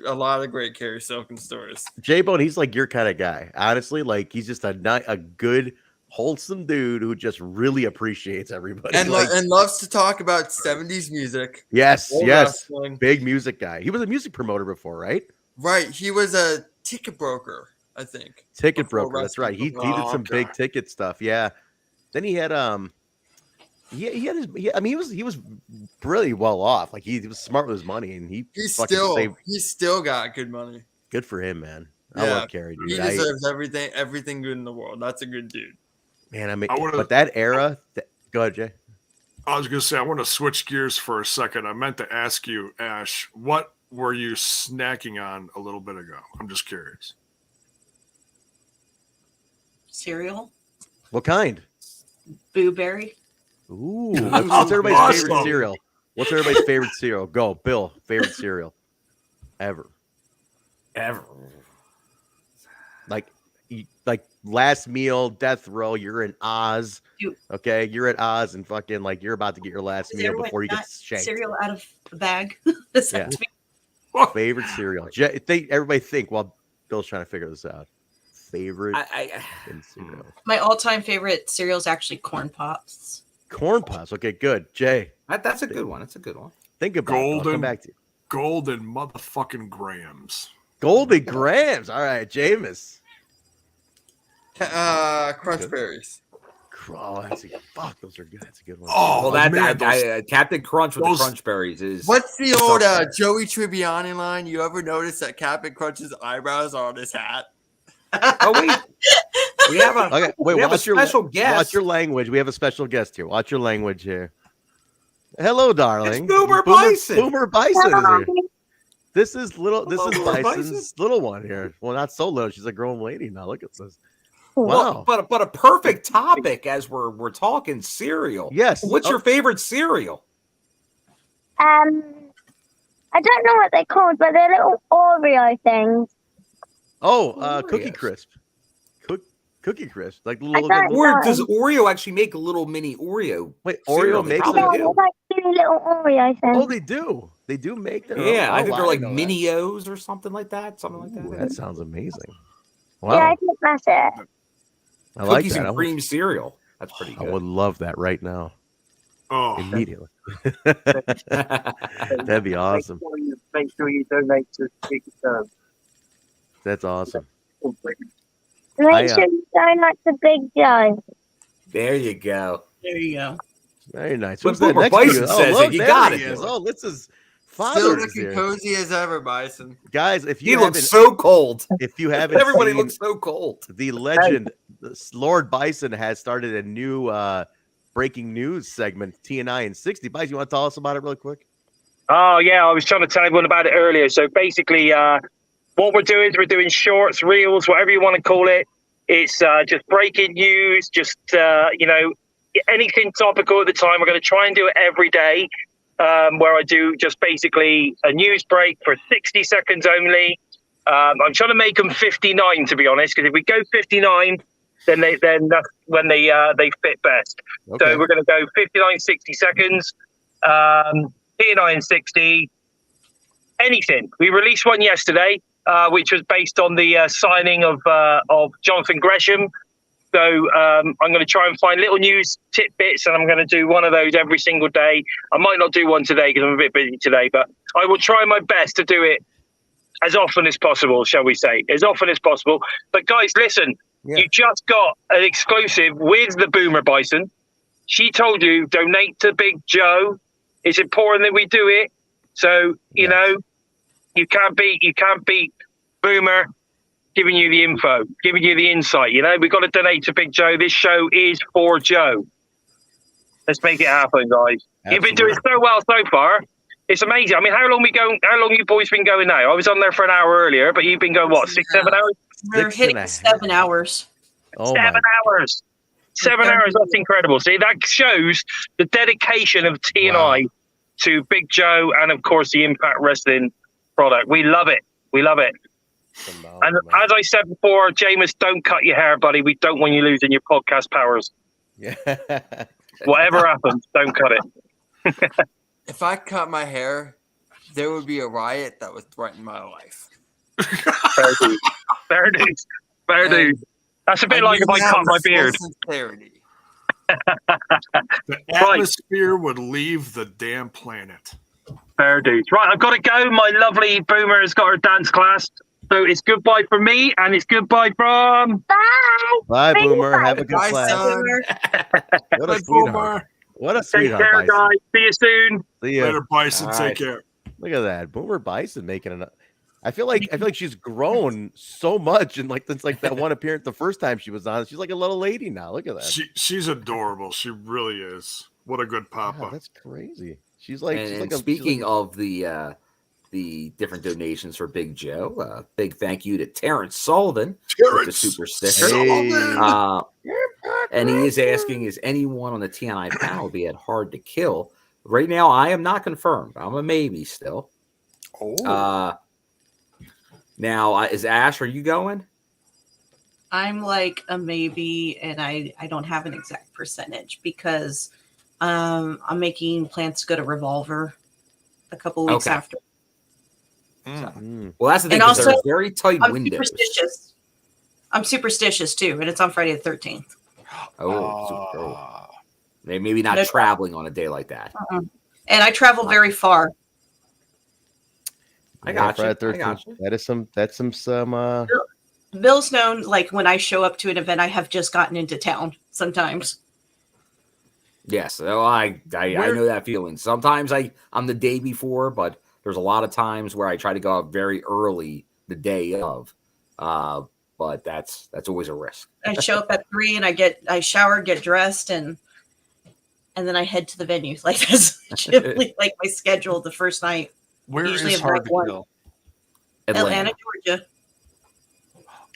A lot of great Gary Silken stories. J-Bone, he's like your kind of guy. Honestly, like he's just a good, wholesome dude who just really appreciates everybody. And loves to talk about 70s music. Yes. Wrestling. Big music guy. He was a music promoter before, right? Right. He was a ticket broker, I think. Ticket broker. That's right. He did some big ticket stuff. Yeah. Then he had he was really well off. Like he was smart with his money, and he still got good money. Good for him, man. I love Kerry, dude. He deserves everything good in the world. That's a good dude. Man, I mean, but that era. Go ahead, Jay. I was gonna say I want to switch gears for a second. I meant to ask you, Ash, what were you snacking on a little bit ago? I'm just curious. Cereal. What kind? Blueberry. Ooh, what's everybody's favorite cereal? What's everybody's favorite cereal? Go, Bill. Favorite cereal ever. Like last meal, death row. You're in Oz. Okay, you're at Oz and fucking like you're about to get your last meal before you get shanked. Cereal out of the bag. Yeah. Favorite cereal. Everybody think while Bill's trying to figure this out. Favorite cereal. My all-time favorite cereal is actually Corn Pops. Corn Pops. Okay, good. Jay. That's a good one. That's a good one. Think about it. I'll come back to you. Golden motherfucking grams. Golden grams. All right, Jameis. Crunch berries. Oh, fuck, those are good. That's a good one. Oh, well, Captain Crunch with the Crunch Berries is. What's the old Joey Tribbiani line? You ever notice that Captain Crunch's eyebrows are on his hat? Oh wait, we have a special guest. Watch your language. We have a special guest here. Watch your language here. Hello, darling. It's Boomer Bison. Boomer Bison is here. This is Bison's little one here. Well, not so little. She's a grown lady now. Look at this. Wow. Well, but a perfect topic as we're talking cereal. Yes. What's your favorite cereal? I don't know what they're called, but they're little Oreo things. Oh, Cookie Crisp. Cookie Crisp. Like little. Or does Oreo actually make a little mini Oreo? Wait, Oreo makes them? Yeah, they're like little Oreo things. Oh, they do. They do make them. Yeah, I think they're like Mini-Os or something like that. That sounds amazing. Wow. Yeah, I think that's it. I like Cookies that. and cream cereal. That's pretty good. I would love that right now. Oh, immediately. That'd be awesome. Make sure you donate to Big Joe. That's awesome. Make sure you donate to Big Joe. There you go. There you go. Very nice. When What's that Boomer next to Bison you? says Look, it, you there got he it. is. Oh, this is Still father is looking here. cozy as ever, Bison. Guys, if He you looks haven't, so cold. if you haven't, Everybody seen looks so cold. The legend, Lord Bison, has started a new breaking news segment, TNI and 60. Bison, you want to tell us about it real quick? Oh, yeah, I was trying to tell everyone about it earlier. So basically, what we're doing is we're doing shorts, reels, whatever you want to call it. It's just breaking news, just, anything topical at the time. We're going to try and do it every day, where I do just basically a news break for 60 seconds only. I'm trying to make them 59, to be honest, because if we go 59, then that's when they fit best. Okay. So we're going to go 59, 60 seconds, TNI and 60, anything. We released one yesterday, which was based on the signing of Jonathan Gresham. So I'm going to try and find little news tidbits, and I'm going to do one of those every single day. I might not do one today because I'm a bit busy today, but I will try my best to do it as often as possible, shall we say, as often as possible. But guys, listen, you just got an exclusive with the Boomer Bison. She told you, donate to Big Joe. It's important that we do it. So, you know, you can't beat Boomer giving you the info, giving you the insight. You know, we've got to donate to Big Joe. This show is for Joe. Let's make it happen, guys. Absolutely. You've been doing so well so far. It's amazing. I mean, how long you boys been going now? I was on there for an hour earlier, but you've been going, what, 6-7 hours? We're hitting 7 hours. Oh, 7 hours. 7 hours. That's incredible. See, that shows the dedication of TNI to Big Joe and, of course, the Impact Wrestling product. We love it. We love it. And as I said before, Jameis, don't cut your hair, buddy. We don't want you losing your podcast powers. Yeah. Whatever happens, don't cut it. If I cut my hair, there would be a riot that would threaten my life. Fair dues. Fair dues. Fair dues. That's a bit like if I cut my beard. Sincerity. The atmosphere would leave the damn planet. Fair dues. Right, I've got to go. My lovely Boomer has got her dance class. So it's goodbye from me, and it's goodbye from... Bye, Boomer. Have a good class. What a sweetheart. What a sweetheart. Take care, Bison. guys. See you soon. See ya. Later, Bison. All Take right. care. Look at that. Boomer Bison making an... I feel like she's grown so much, and like since like that one appearance the first time she was on, she's like a little lady now. Look at that. She's adorable. She really is. What a good papa. Wow, that's crazy. She's like. Speaking of the different donations for Big Joe, big thank you to Terrence Sullivan with the super sticker. And he is asking, is anyone on the TNI panel be at Hard to Kill? Right now, I am not confirmed. I'm a maybe still. Oh. Now, is Ash, are you going? I'm like a maybe, and I don't have an exact percentage because I'm making plans to go to Revolver a couple weeks after. Well, that's the thing. And also, there's very tight I'm windows. superstitious. I'm superstitious too, and it's on Friday the 13th. Oh, maybe not traveling on a day like that. And I travel very far. I got you. That's some. Bill's known, like when I show up to an event, I have just gotten into town sometimes. Yes, I know that feeling. Sometimes I'm the day before, but there's a lot of times where I try to go out very early the day of. But that's always a risk. I show up at 3 and I shower, get dressed, and then I head to the venue. Like that's generally like my schedule the first night. Where Usually is hard to kill? Atlanta, Georgia.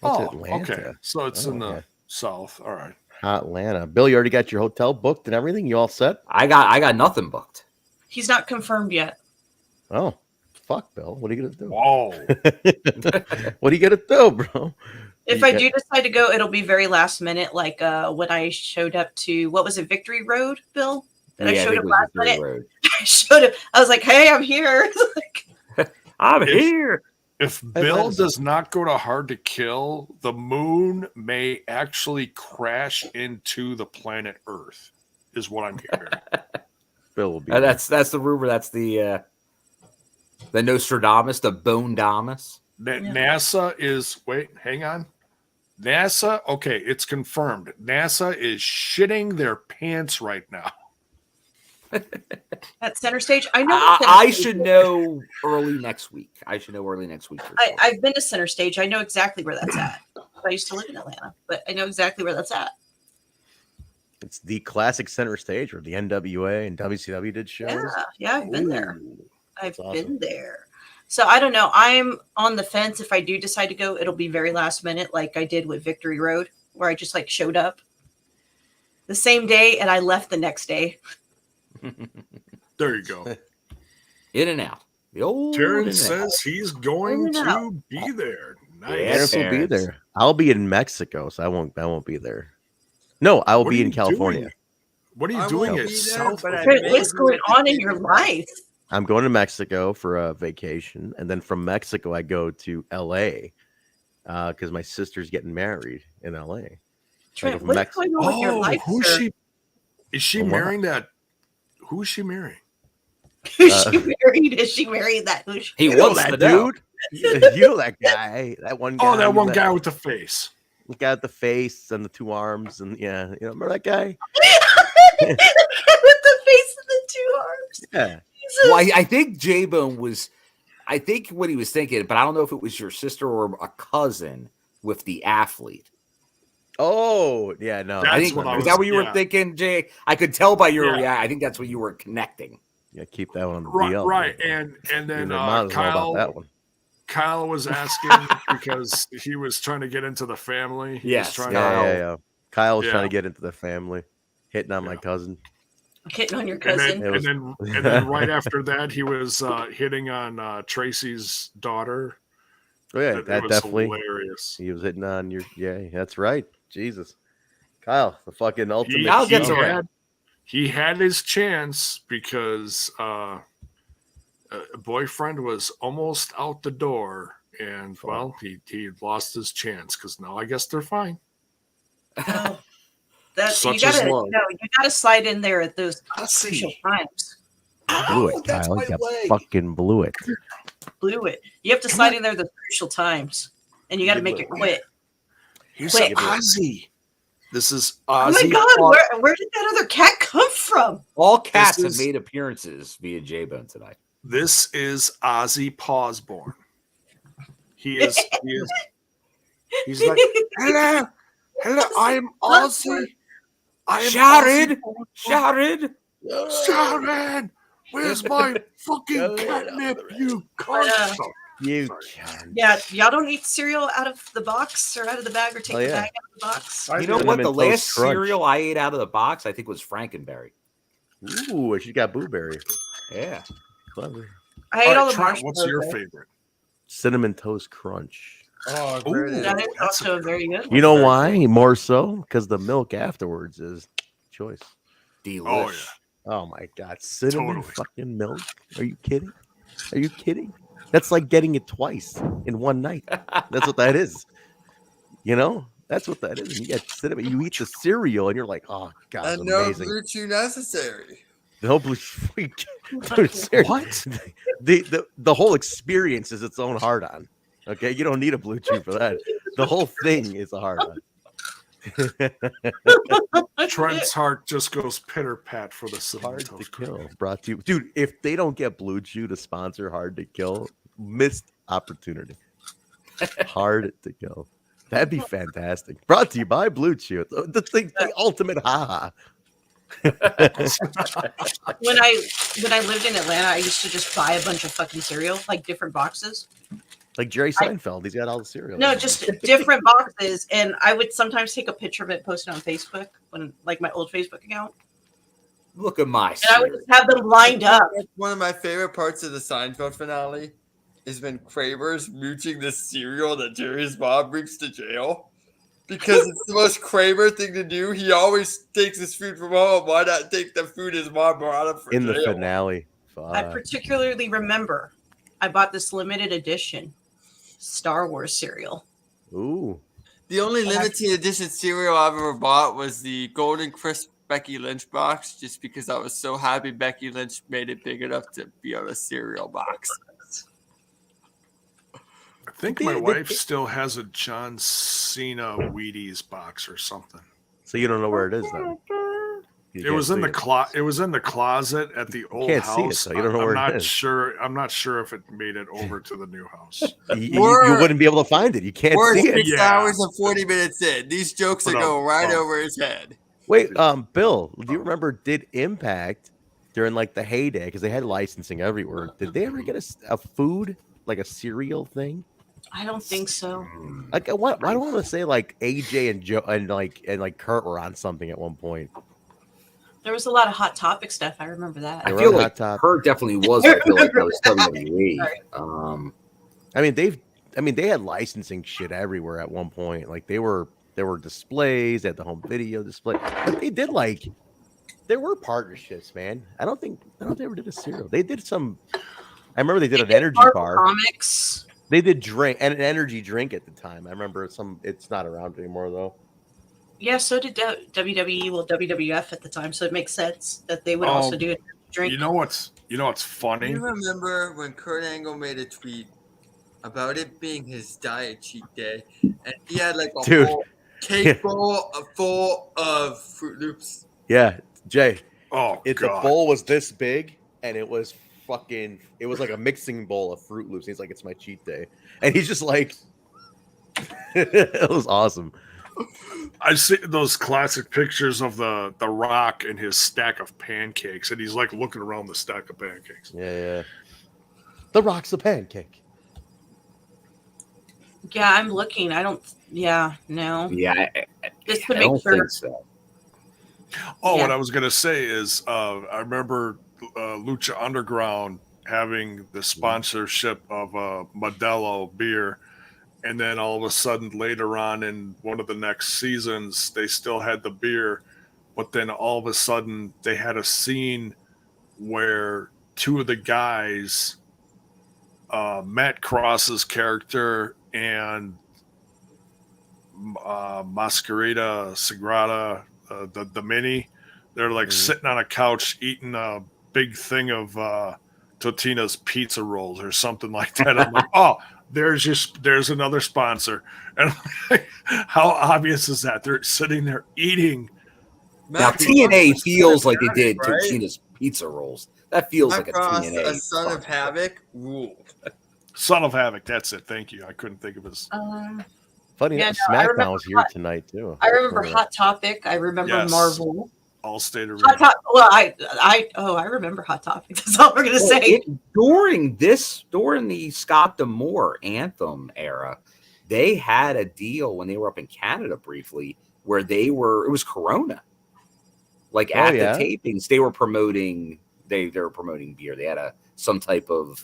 Atlanta. Okay. So it's in the south. All right. Atlanta. Bill, you already got your hotel booked and everything? You all set? I got nothing booked. He's not confirmed yet. Oh, fuck, Bill. What are you gonna do? Whoa. What are you gonna do, bro? If I do decide to go, it'll be very last minute. Like when I showed up to Victory Road, Bill? I showed up last minute. I showed up. I was like, "Hey, I'm here." I'm here. If Bill does not go to Hard to Kill, the moon may actually crash into the planet Earth, is what I'm hearing. Bill will be. That's the rumor. That's the Nostradamus, the Bondamus. NASA is hang on. NASA, okay, it's confirmed. NASA is shitting their pants right now. At Center Stage, I know. I should know early next week. For sure. I've been to Center Stage. I know exactly where that's at. I used to live in Atlanta, but I know exactly where that's at. It's the classic Center Stage where the NWA and WCW did shows. Yeah, I've been there. I've been there. So I don't know. I'm on the fence. If I do decide to go, it'll be very last minute, like I did with Victory Road, where I just like showed up the same day and I left the next day. There you go. In and out. The old Terrence says he's going to be there. Nice. Terrence will be there. I'll be in Mexico, so I won't be there. No, I will be in California. What are you doing at South? What's going on in your life? I'm going to Mexico for a vacation, and then from Mexico I go to LA because my sister's getting married in LA. Trent, what's going on with your life, sir? Is she marrying that? Who is she marrying? Who's she married? Is she married that? He wants that dude. You know that guy. That one guy. Oh, that one guy with the face. The guy with the face and the two arms, and remember that guy? With the face and the two arms. Yeah. Well, I think J-Bone was. I think what he was thinking, but I don't know if it was your sister or a cousin with the athlete. Oh, yeah, no. I think is that what you were thinking, Jay? I could tell by your reaction. I think that's what you were connecting. Yeah, keep that one on the DL. Right, and then Kyle was asking because he was trying to get into the family. Yeah. Kyle was trying to get into the family, hitting on my cousin. Hitting on your cousin. And then right after that, he was hitting on Tracy's daughter. Oh, yeah, that was definitely hilarious. He was hitting on your. Yeah, that's right. Jesus, Kyle, the fucking ultimate. He had his chance because a boyfriend was almost out the door, and well, he lost his chance because now I guess they're fine. Oh, you gotta slide in there at those crucial times. Blew it, Kyle. You fucking blew it. Blew it. You have to slide in there at the crucial times, and you got to make it quit. He's Ozzy. This is Ozzy. Oh my God! Where did that other cat come from? All cats have made appearances via J-Bone tonight. This is Ozzy Pawsborn. He's like, hello, I'm Ozzy. Sharon, where's my fucking catnip, you cunt? You can. Yeah, y'all don't eat cereal out of the box or out of the bag or take the bag out of the box. You know what? The last cereal I ate out of the box, I think, was Frankenberry. Ooh, she got blueberry. Yeah. Clever. I ate all the Trent, marshmallows. what's your though. favorite? Cinnamon Toast Crunch. Oh, That is also very good. You know why? More so because the milk afterwards is choice. Delish. Oh my god, cinnamon Totally. fucking milk? Are you kidding? Are you kidding? That's like getting it twice in one night. That's what that is. You know, that's what that is. And you get cinnamon. You eat the cereal, and you're like, oh god, it's And no amazing. blue chew necessary. No blue. Dude, seriously. What? The whole experience is its own hard on. Okay, you don't need a blue chew for that. The whole thing is a hard on. Trent's heart just goes pitter pat for the Hard cinnamon to toast. Kill. Brought to you, dude. If they don't get Blue Chew to sponsor Hard to Kill, missed opportunity. Hard to Kill. That'd be fantastic. Brought to you by Blue Chew. The ultimate haha. When I lived in Atlanta, I used to just buy a bunch of fucking cereal, like different boxes. Like Jerry Seinfeld, he's got all the cereal. No, just different boxes, and I would sometimes take a picture of it, post it on Facebook, when like my old Facebook account. Look at my. And I would just have them lined up. One of my favorite parts of the Seinfeld finale is when Kramer's mooching the cereal that Jerry's mom brings to jail. Because it's the most Kramer thing to do. He always takes his food from home. Why not take the food his mom brought him for in jail? the finale. I particularly remember I bought this limited edition Star Wars cereal. Ooh. The only limited edition cereal I've ever bought was the Golden Crisp Becky Lynch box, just because I was so happy Becky Lynch made it big enough to be on a cereal box. I think my wife still has a John Cena Wheaties box or something. So you don't know where it is then? It was in the It was in the closet at the old can't house. see it, so you don't know I'm where it not is. sure. I'm not sure if it made it over to the new house. You wouldn't be able to find it. You can't We're see it. 6 hours and 40 minutes in. These jokes are going right over his head. Wait, Bill, do you remember? Did Impact during like the heyday, because they had licensing everywhere? Did they ever get a food like a cereal thing? I don't think so. Like, why do I want to say like AJ and Joe and like Kurt were on something at one point? There was a lot of Hot Topic stuff. I remember that. I feel like her definitely was. I feel like that was WWE. I mean, they had licensing shit everywhere at one point. Like there were displays at the home video display. But they did there were partnerships, man. I don't think they ever did a cereal. They did some. I remember they did an energy bar. Comics. They did drink and an energy drink at the time. I remember some. It's not around anymore though. Yeah, so did WWE. Well, WWF at the time, so it makes sense that they would also do a drink. You know what's funny? You remember when Kurt Angle made a tweet about it being his diet cheat day, and he had like a whole cake bowl full of Fruit Loops. Yeah, Jay. Oh, the bowl was this big, and it was like a mixing bowl of Fruit Loops. He's like, it's my cheat day, and he's just like, it was awesome. I see those classic pictures of the Rock and his stack of pancakes, and he's like looking around the stack of pancakes. Yeah. The Rock's a pancake. Yeah, I'm looking. I don't. Yeah, no. Yeah, just to I make don't sure. think so. What I was gonna say is, I remember Lucha Underground having the sponsorship of Modelo beer. And then all of a sudden, later on in one of the next seasons, they still had the beer. But then all of a sudden, they had a scene where two of the guys, Matt Cross's character and Masquerada Sagrada, the mini, they're like sitting on a couch eating a big thing of Totino's pizza rolls or something like that. I'm like, oh. There's another sponsor. And how obvious is that? They're sitting there eating. Now TNA feels like they did Totino's pizza rolls. That feels like a TNA. A Son of Havoc ruled. Son of Havoc, that's it. Thank you. I couldn't think of his. Funny enough, SmackDown was here tonight too. I remember Hot Topic. I remember Marvel. All State Arena. Well, I remember Hot Topic. That's all we're gonna say. During the Scott D'Amore Anthem era, they had a deal when they were up in Canada briefly where it was Corona. Like at the tapings, they were promoting they were promoting beer. They had some type of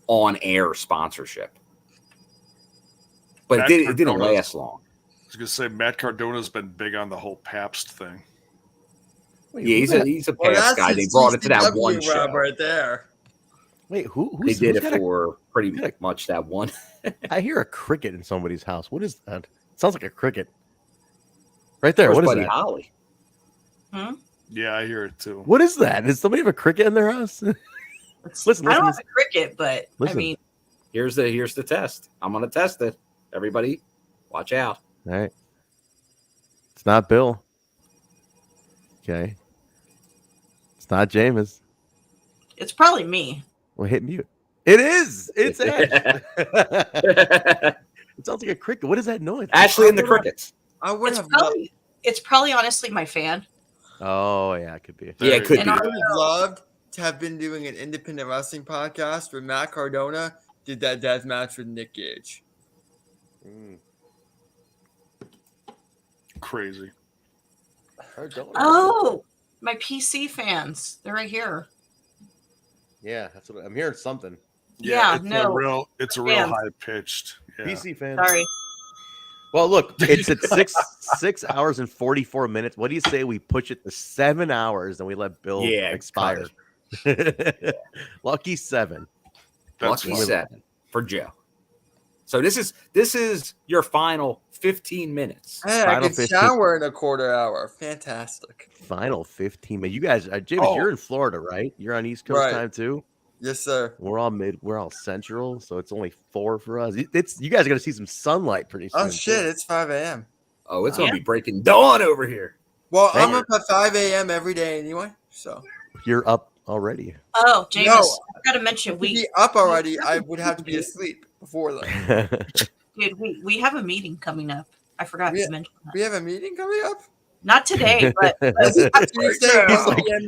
on-air sponsorship, but it didn't last long. I was gonna say Matt Cardona's been big on the whole Pabst thing. Wait, yeah, he's a Pabst guy. They brought it to that one show right there. Wait, who? They did it for pretty much that one. I hear a cricket in somebody's house. What is that? It sounds like a cricket. Right there. What is that? Holly. Yeah, I hear it too. What is that? Does somebody have a cricket in their house? listen. I don't have a cricket, but listen. I mean, here's the test. I'm gonna test it. Everybody, watch out. All right. It's not Bill. Okay. It's not Jameis. it's probably me. Well, hit mute. It is. It's Ash. It sounds like a cricket. What is that noise? Ashley and the crickets. I would It's have probably, it's probably honestly my fan. Oh, yeah, it could be. Yeah, it could and be. I would have loved to have been doing an independent wrestling podcast where Matt Cardona did that death match with Nick Gage. Crazy. Oh, my PC fans. They're right here. Yeah, that's what I'm hearing. Something. Yeah, it's a real fans. high pitched. Yeah. PC fans. Sorry. Well, look, it's at 6 hours and 44 minutes. What do you say we push it to 7 hours and we let Bill expire? Lucky 7. Lucky 7 for Joe. So this is your final 15 minutes. Hey, I could shower in a quarter hour. Fantastic. Final 15 minutes. You guys, James, you're in Florida, right? You're on East Coast time too. Yes, sir. We're all central, so it's only 4 for us. You guys are gonna see some sunlight pretty soon. Oh shit! Too. It's 5 a.m. Oh, it's gonna be breaking dawn over here. Well, I'm up at 5 a.m. every day anyway. So you're up already. Oh, James, I gotta mention to be up already. I would have to be asleep before then. Dude, we have a meeting coming up. I forgot to mention that. We have a meeting coming up. Not today, but Tuesday,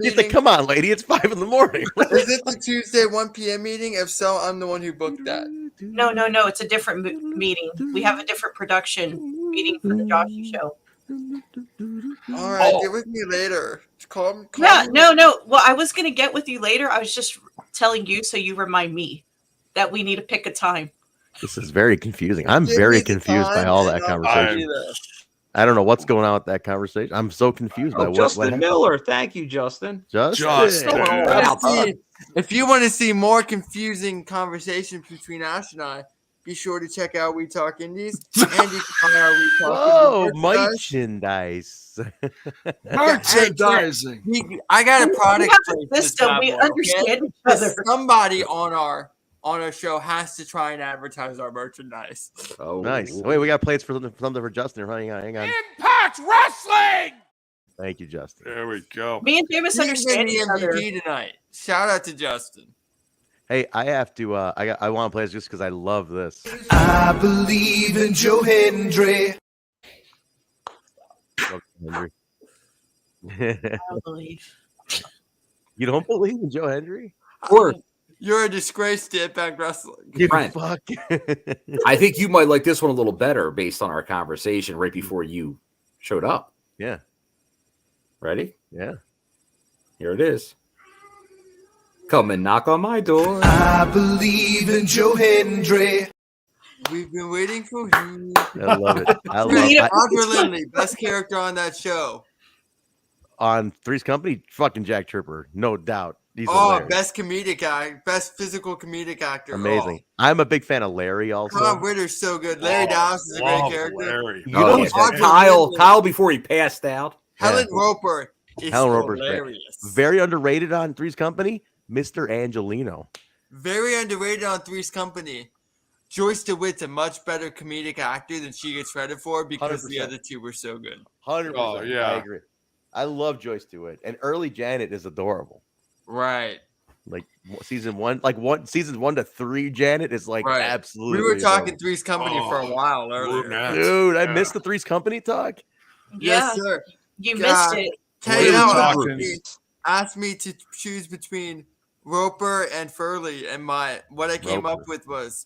he's like, come on, lady, it's 5 in the morning. Is it the Tuesday 1 p.m. meeting? If so, I'm the one who booked that. No, it's a different meeting. We have a different production meeting for the Joshy show. All right, get with me later. Call me. No. Well, I was gonna get with you later. I was just telling you so you remind me that we need to pick a time. This is very confusing. I'm very confused by all that conversation. I don't know what's going on with that conversation. I'm so confused by Justin Miller. Thank you, Justin. If you want to see more confusing conversations between Ash and I, be sure to check out We Talk Indies. And you can find our We Talk merchandise. Merchandising. I got a product system. We understand each other. Somebody on our show has to try and advertise our merchandise. Oh, nice. Wait, we got plates for something for Justin. Hang on. Impact Wrestling. Thank you, Justin. There we go. Me and James understand each other tonight. Shout out to Justin. Hey, I have to. I want to play this just because I love this. I believe in Joe Hendry. I believe. You don't believe in Joe Hendry? Or you're a disgrace to Impact Wrestling. Fuck. I think you might like this one a little better based on our conversation right before you showed up. Yeah. Ready? Yeah. Here it is. Come and knock on my door. I believe in Joe Hendry. We've been waiting for you. I love it. Audra Lindley, best character on that show. On Three's Company, fucking Jack Tripper, no doubt. He's hilarious. Best comedic guy, best physical comedic actor. Amazing. I'm a big fan of Larry also. Tom Ritter's so good. Larry Dallas is a great character. Larry. Kyle before he passed out. Helen Roper is hilarious. Very underrated on Three's Company. Mr. Angelino. Very underrated on Three's Company. Joyce DeWitt's a much better comedic actor than she gets credit for because 100%. the other two were so good. 100%. Oh, yeah. I agree. I love Joyce DeWitt. And early Janet is adorable. Right. Like seasons 1 to 3, Janet is like absolutely. We were talking adorable. Three's Company for a while earlier. Dude, I missed the Three's Company talk. Yeah. Yes, sir. You missed it. Asked me to choose between Roper and Furley, and what I came up with was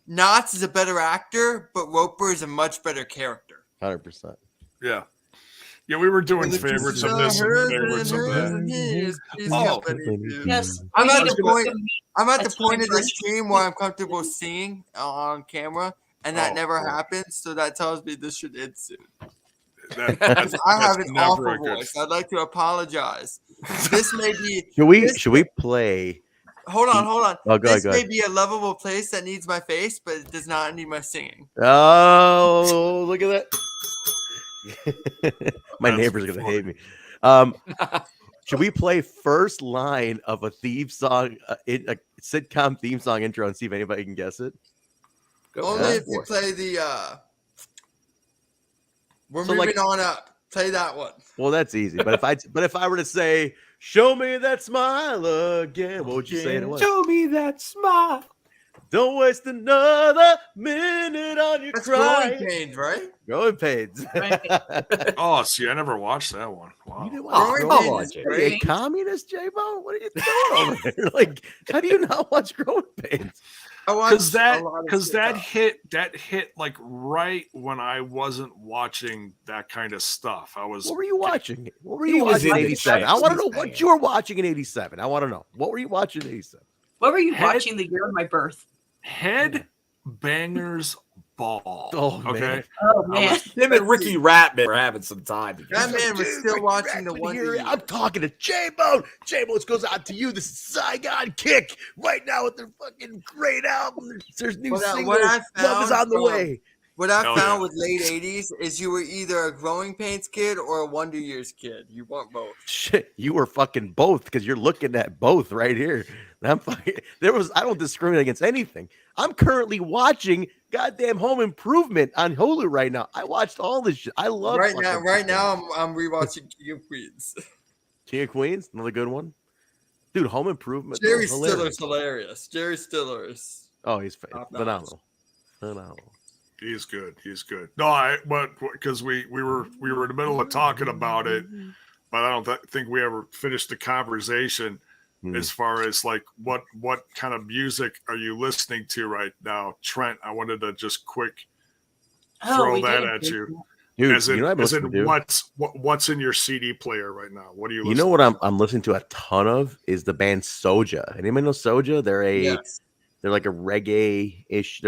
Knotts is a better actor, but Roper is a much better character. 100%. Yeah. Yeah, we were doing favorites of this and favorites of that. Yes. I'm at the point. Give me I'm at a the point of time the stream where I'm comfortable seeing on camera, and that never happens. So that tells me this should end soon. I have an awful voice. I'd like to apologize. This may be. Should we play? Hold on. Oh, go This ahead. may be a lovable place that needs my face, but it does not need my singing. Oh, look at that! My neighbor's gonna hate me. Should we play first line of a theme song, a sitcom theme song intro, and see if anybody can guess it? Only if you play the. We're moving on up. Play that one. Well, that's easy. But if I were to say, "Show me that smile again," what would you say? Show me that smile. Don't waste another minute on your cry. Growing Pains, right? Growing Pains. Oh, see, I never watched that one. Wow. Are you a communist, J-Bo? What are you doing over there? Like, how do you not watch Growing Pains? Because that hit like right when I wasn't watching that kind of stuff. What were you watching? What were you watching in '87? I want to know what you were watching in '87. I want to know what were you watching in '87. What were you watching the year of my birth? Head Bangers Ball. Oh, okay. man. Oh man. Him and Ricky Ratman were having some time together. That man was still watching the one. I'm talking to J-Bone. J-Bone, this goes out to you. This is Saigon Kick right now with their fucking great album. There's new single. Love is on the way. What I found with late 80s is you were either a Growing Pains kid or a Wonder Years kid. You weren't both. Shit, you were fucking both because you're looking at both right here. I'm fucking, I don't discriminate against anything. I'm currently watching goddamn Home Improvement on Hulu right now. I watched all this shit. I love Right now I'm rewatching King of Queens. King of Queens, another good one. Dude, Home Improvement. Jerry Stiller's hilarious. Jerry Stiller is he's phenomenal. Phenomenal. He's good. No, but because we were in the middle of talking about it, but I don't think we ever finished the conversation as far as like what kind of music are you listening to right now, Trent? I wanted to just quick throw that at you. Dude, as in what's in your CD player right now? What are you listening to? You know what I'm listening to a ton of is the band Soja. Anybody know Soja? They're like a reggae-ish.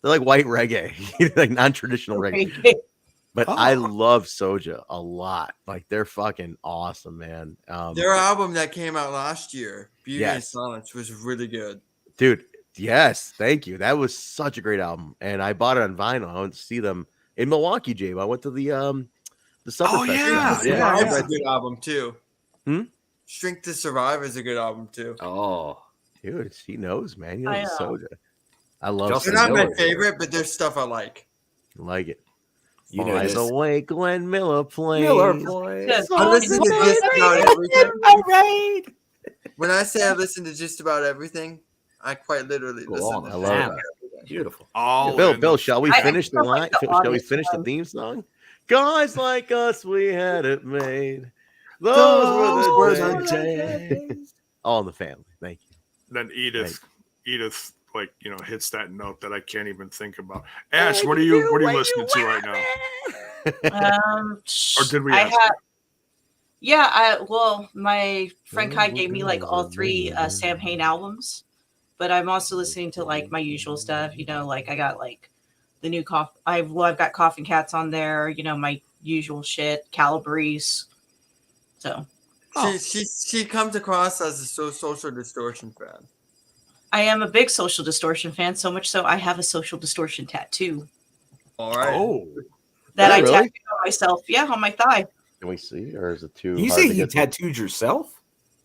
They're like white reggae, like non-traditional reggae. But I love Soja a lot. Like they're fucking awesome, man. Their album that came out last year, Beauty and Silence, was really good. Dude, yes, thank you. That was such a great album. And I bought it on vinyl. I went to see them in Milwaukee, Jay. I went to the Summer Fest. That's a good album too. Shrink to Survive is a good album too. Oh, dude, he knows, man. He knows Soja. I love. They're not my favorite, but there's stuff I like. I like it. You know, Eyes Awake, Glenn Miller plays. I listen to just about everything. When I say I listen to just about everything, I quite literally listen to that. Beautiful. Bill, shall we finish the line? Shall we finish the theme song? Guys like us, we had it made. Those were the days. All in the family. Thank you. Then Edith, like hits that note that I can't even think about. Ash, what are you listening to right now? Or did we? My friend Kai gave me like all three Sam Hain albums, but I'm also listening to like my usual stuff. Like I got like the new I've got Coughing Cats on there. My usual shit, Calabrese. So she comes across as a Social Distortion fan. I am a big Social Distortion fan, so much so I have a Social Distortion tattoo. All right. Oh. That I tattooed on myself. Yeah, on my thigh. Can we see? Or is it too You hard say to you get tattooed yourself?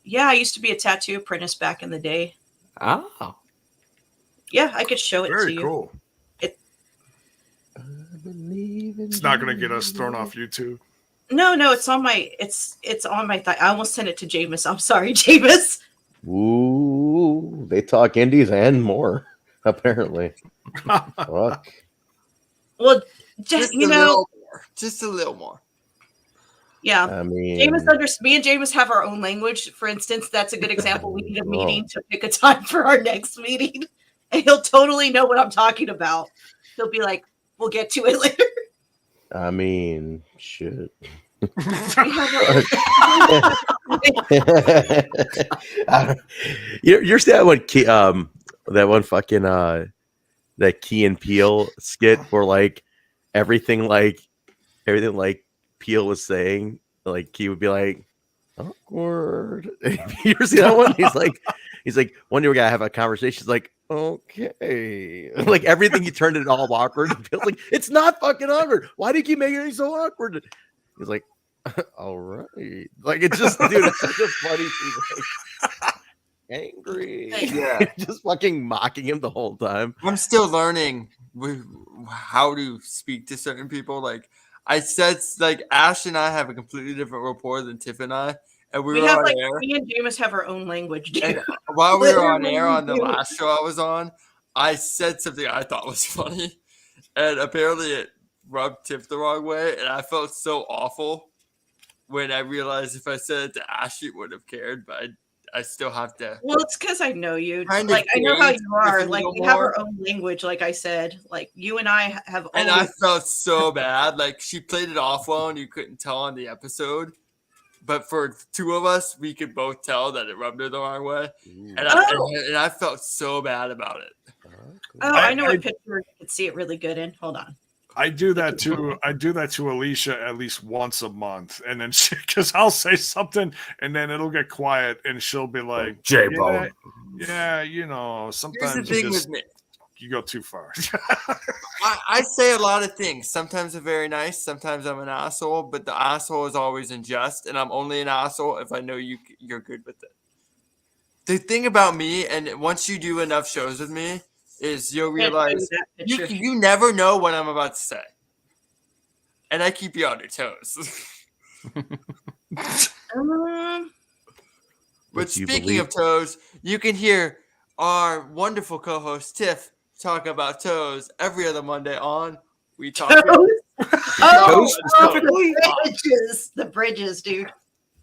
Yeah, I used to be a tattoo apprentice back in the day. Oh. Yeah, I could show it to you. Very cool. It's not going to get us thrown off YouTube. No, it's on my on my thigh. I almost sent it to Jameis. I'm sorry, Jameis. Ooh, they talk indies and more, apparently. Fuck. Well, just a little more. Yeah. I mean, me and Jameis have our own language. For instance, that's a good example. We need a meeting to pick a time for our next meeting, and he'll totally know what I'm talking about. He'll be like, "We'll get to it later." I mean, shit. You're that one fucking that Key and Peele skit where like everything like Peele was saying, like Key would be like awkward. You ever see that one? He's like one day we're gonna have a conversation. He's like, okay, like everything he turned it all awkward. It feels like it's not fucking awkward. Why do you keep making it so awkward? He's like, all right, like it's just, dude, it's such a funny thing. Like, angry, Yeah, just fucking mocking him the whole time. I'm still learning how to speak to certain people. Like I said, like Ash and I have a completely different rapport than Tiff and I, and we were have on like air. me and Jameis have our own language. Dude. And while we were on air on the last show I was on, I said something I thought was funny, and apparently it rubbed Tiff the wrong way, and I felt so awful when I realized if I said it to Ash, she would have cared, but I still have to. Well, it's because I know you. Kind of Like I know how gauge you are. if Like you we know have more. our own language. Like I said, like you and I have. And I felt so bad. Like she played it off well, and you couldn't tell on the episode. But for two of us, we could both tell that it rubbed her the wrong way, and I felt so bad about it. Oh, I know what picture you could see it really good in. Hold on. I do that to Alicia at least once a month, and then because I'll say something and then it'll get quiet, and she'll be like, J-Bone. Yeah, you know, sometimes Here's the thing with me. You go too far. I say a lot of things. Sometimes I'm very nice. Sometimes I'm an asshole. But the asshole is always unjust, and I'm only an asshole if I know you're good with it. The thing about me, and once you do enough shows with me, is you'll realize you never know what I'm about to say, and I keep you on your toes. But speaking of toes, you can hear our wonderful co-host Tiff talk about toes every other Monday on We Talk. Toes specifically? The bridges, dude.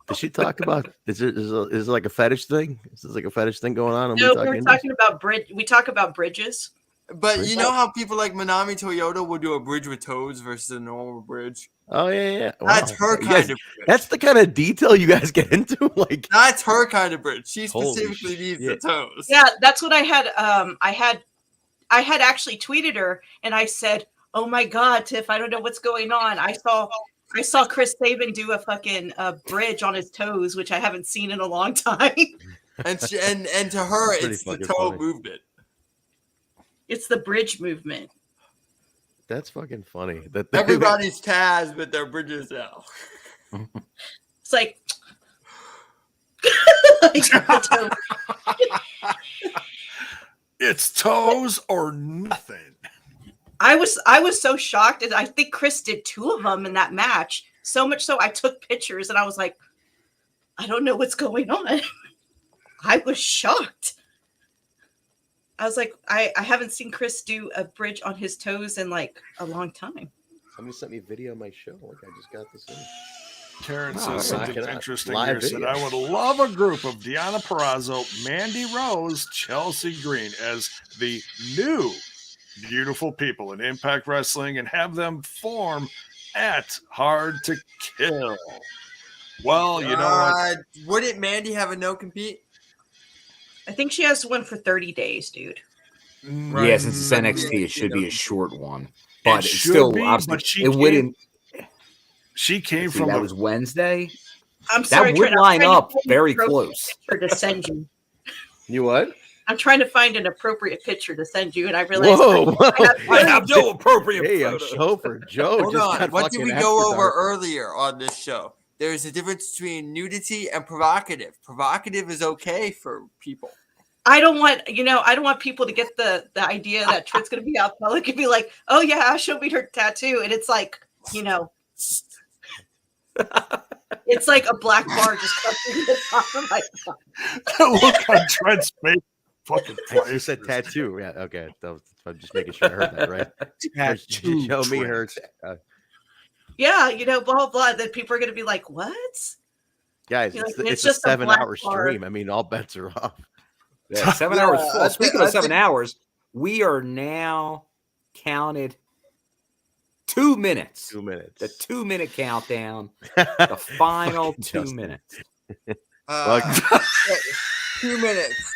Does she talk about? Is it like a fetish thing? Is this like a fetish thing going on? No, we're talking about bridge. We talk about bridges. But you know how people like Manami Toyota will do a bridge with toes versus a normal bridge? Oh yeah. That's her kind of bridge. That's the kind of detail you guys get into. Like that's her kind of bridge. She Holy specifically needs the toes. Yeah, that's what I had. I had actually tweeted her, and I said, "Oh my God, Tiff, I don't know what's going on. I saw Chris Sabin do a fucking bridge on his toes, which I haven't seen in a long time." And to her, it's the toe movement. It's the bridge movement. That's fucking funny. That everybody's Taz, but they're bridges now. It's like, it's toes or nothing. I was so shocked, and I think Chris did 2 of them in that match. So much so, I took pictures, and I was like, I don't know what's going on. I was shocked. I was like, I haven't seen Chris do a bridge on his toes in like a long time. Somebody sent me a video of my show. Like I just got this in. Karen says something interesting live here. Said, video. I would love a group of Deanna Perrazzo, Mandy Rose, Chelsea Green as the new beautiful people in Impact Wrestling and have them form at Hard to Kill. Well, you know what? Wouldn't Mandy have a no compete? I think she has one for 30 days, dude. Right. Yeah, since it's NXT, it should be a short one. But it's still, it wouldn't. She came from. That was Wednesday. I'm sorry. That would line up very close. To send you. You what? I'm trying to find an appropriate picture to send you, and I realized I have no appropriate photo. Hey, chauffeur Joe. Hold on. What did we go over earlier on this show? There's a difference between nudity and provocative. Provocative is okay for people. I don't want people to get the idea that Trit's going to be out public and be like, oh yeah, she'll be her tattoo. And it's like, it's like a black bar just covering the top of my Look on Trent's face. Fucking you said tattoo. Yeah, okay. I'm just making sure I heard that right. Tattoo. Show me her. Yeah, blah, blah, blah. Then people are going to be like, what? Guys, it's a 7-hour stream. I mean, all bets are off. Yeah, 7 hours full. Speaking of 7 hours, we are now counted 2 minutes. 2 minutes. The 2 minute countdown. The final 2 minutes. 2 minutes.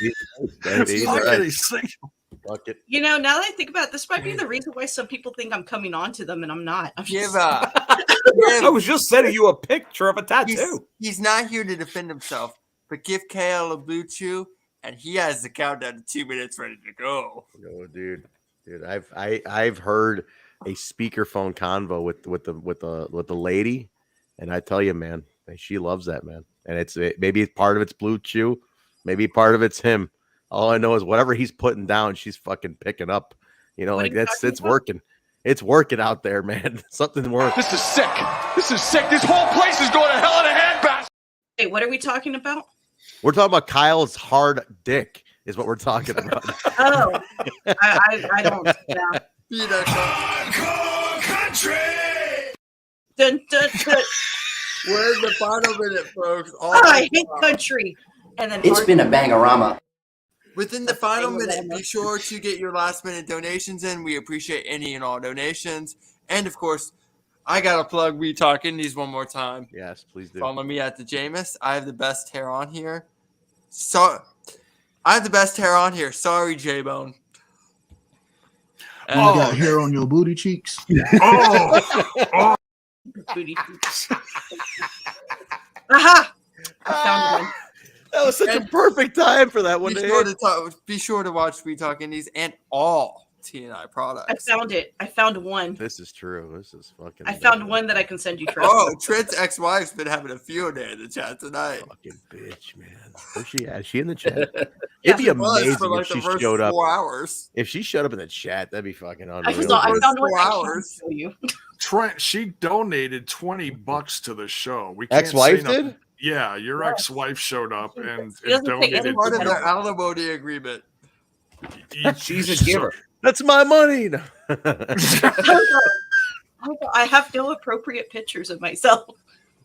You know, now that I think about it, this might be the reason why some people think I'm coming on to them and I'm not. I was just sending you a picture of a tattoo. He's not here to defend himself, but give KL a blue chew, and he has the countdown to 2 minutes ready to go. Oh, dude, I've heard a speakerphone convo with the lady, and I tell you, man, she loves that, man. And maybe part of it's blue chew, maybe part of it's him. All I know is whatever he's putting down, she's fucking picking up. You know, like it's working. It's working out there, man. Something works. This is sick. This is sick. This whole place is going to hell in a handbasket. Hey, what are we talking about? We're talking about Kyle's hard dick, is what we're talking about. Oh, I don't. Yeah. Country. Dun, dun, dun. We're in the final minute, folks. I hate country. And then It's been a bangorama. Within the final minute, be sure to get your last-minute donations in. We appreciate any and all donations. And, of course, I got to plug We Talk Indies one more time. Yes, please do. Follow me at the Jameis. I have the best hair on here. I have the best hair on here. Sorry, J-Bone. You got hair on your booty cheeks. Booty cheeks. Aha! I found one. That was such a perfect time for that one. Be sure to watch We Talk Indies and all TNI products. I found it. I found one. This is true. This is fucking. I found one that I can send you. Trent. Oh, Trent's ex-wife's been having a field day in the chat tonight. Fucking bitch, man. Where's she at? Is she in the chat? It'd be amazing if she showed up. 4 hours. If she showed up in the chat, that'd be fucking unreal. I found one I can show you. Trent, she donated $20 to the show. We can't ex-wife say nothing. did? Yeah, your ex-wife showed up and donated. donated. Part of their alimony agreement. She's a giver. That's my money. I have no appropriate pictures of myself.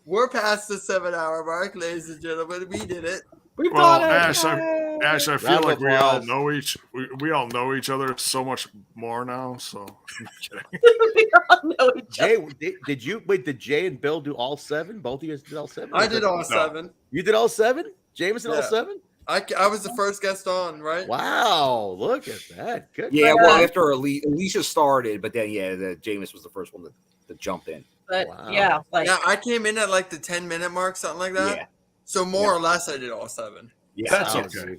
We're past the 7-hour mark, ladies and gentlemen. We did it. Well, Ash, I feel like we all know each other so much more now. So I'm kidding. We all know each other. Jay, did Jay and Bill do all 7? Both of you did all 7? I did all 7. You did all 7? James did all 7? I was the first guest on, right? Wow, look at that. Good. Yeah, well, after Alicia started, but then Jameis was the first one to jump in. But yeah, I came in at like the 10-minute mark, something like that. Yeah. So more or less, I did all 7. Yeah, that's okay.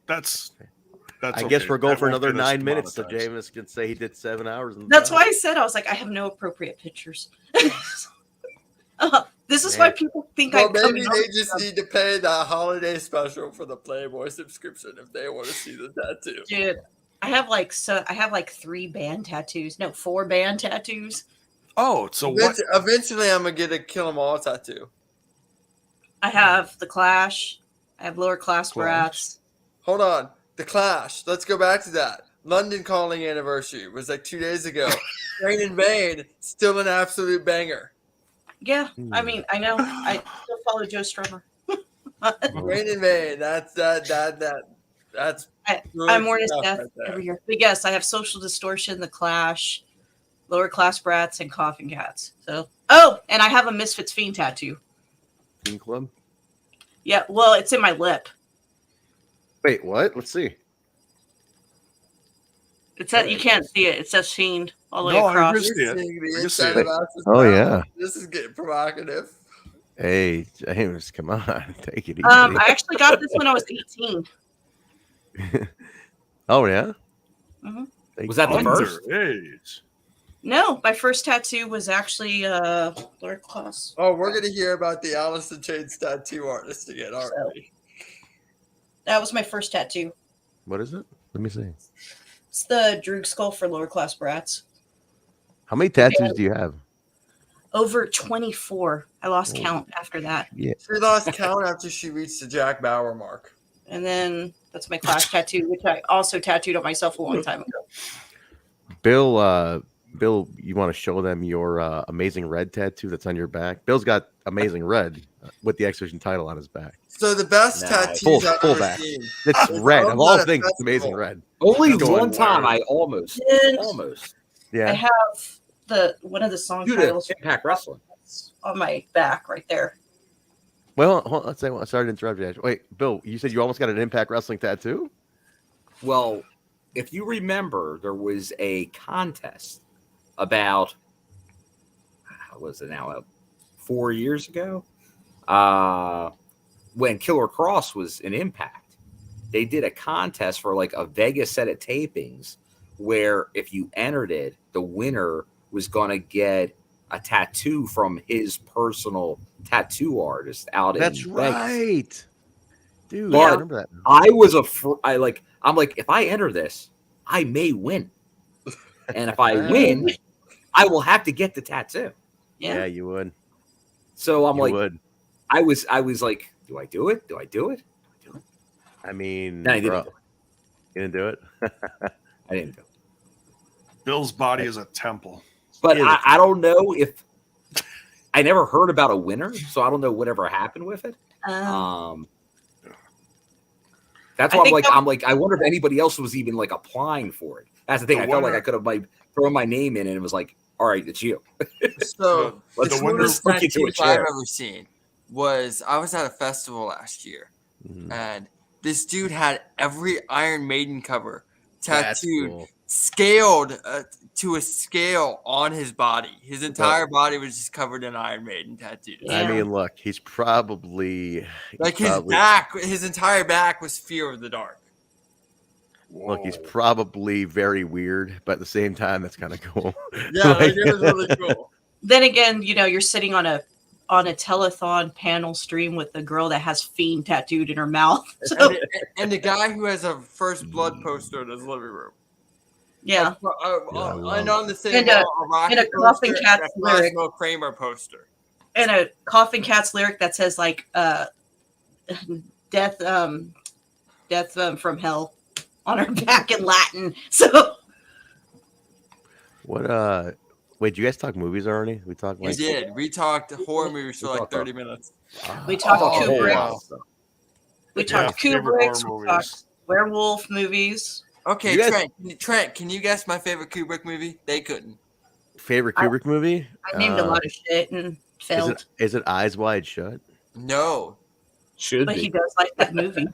That's. I guess we're going for another 9 minutes, so Jameis can say he did 7 hours. That's why I said I was like, I have no appropriate pictures. This is why people think maybe they just need to pay the holiday special for the Playboy subscription if they want to see the tattoo. Dude, I have like 3 band tattoos. No, 4 band tattoos. Oh, so what? Eventually, I'm gonna get a Kill 'Em All tattoo. I have the Clash. I have Lower Class Brats. Hold on, the Clash. Let's go back to that. London Calling anniversary was like 2 days ago. Rain in Vain, still an absolute banger. Yeah, I mean, I know. I still follow Joe Strummer. Rain in Vain. That's I'm more to death every year. But yes, I have Social Distortion, The Clash, Lower Class Brats, and Coffin Cats. So, and I have a Misfits Fiend tattoo. Fiend Club? Yeah, well, it's in my lip. Wait, what? Let's see. It's that you can't see it. It says Fiend all the way across. Oh yeah. This is getting provocative. Hey, James, come on, take it easy. I actually got this when I was 18. Oh yeah. Mm-hmm. Was that the first? Age. No, my first tattoo was actually Lower Class. Oh, we're gonna hear about the Alice in Chains tattoo artist again, aren't we? That was my first tattoo. What is it? Let me see. It's the Droog skull for Lower Class Brats. How many tattoos do you have? Over 24. I lost count after that. Yeah. She lost count after she reached the Jack Bauer mark. And then that's my Clash tattoo, which I also tattooed on myself a long time ago. Bill, you want to show them your Amazing Red tattoo that's on your back? Bill's got Amazing Red with the exhibition title on his back. So the best tattoos I've full ever back. seen. It's red. Of all things, it's Amazing Red. Only one time I almost. Yeah. I have one of the song Dude, titles. Impact Wrestling. On my back right there. Well, let's say. Sorry to interrupt you. Wait, Bill, you said you almost got an Impact Wrestling tattoo? Well, if you remember, there was a contest about, what was it now, 4 years ago? When Killer Cross was in Impact. They did a contest for like a Vegas set of tapings where if you entered it, the winner was going to get a tattoo from his personal tattoo artist out in Vegas. That's right. Dude, But I remember that. I was I'm like, if I enter this, I may win. And if I win, I will have to get the tattoo. Yeah, you would. So I'm You like, would. I was like, do I do it? Do I do it? I mean, No, I didn't bro, do it. you didn't do it? I didn't do it. Bill's body is a temple. But I don't know if I never heard about a winner, so I don't know whatever happened with it. That's why I'm like, I wonder if anybody else was even like applying for it. That's the thing. I felt like I could have like thrown my name in, and it was like, all right, it's you. So But the the winner coolest took you to a tattoos I've chair. ever seen was I was at a festival last year, and this dude had every Iron Maiden cover That's tattooed, cool. scaled to a scale on his body. His entire body was just covered in Iron Maiden tattoos. I mean, look, he's probably his entire back was Fear of the Dark. Look, he's probably very weird, but at the same time, that's kind of cool. Yeah, like, it was really cool. Then again, you're sitting on a telethon panel stream with a girl that has Fiend tattooed in her mouth. So, And the guy who has a First Blood poster in his living room. yeah. And on the same And a- wall, a Rocky and a Coughing poster Cats and a lyric. Cosmo Kramer poster. And a Coughing Cats lyric that says like death from hell on her back in Latin. So What? Wait, do you guys talk movies already? We talked We like did. We talked horror movies for like 30 minutes. we talked Kubrick. wow. We talked Kubrick. We talked werewolf movies. Okay, You guys- Trent, can you guess my favorite Kubrick movie? They couldn't. favorite Kubrick movie? I named a lot of shit and failed. Is it Eyes Wide Shut? No. But he does like that movie.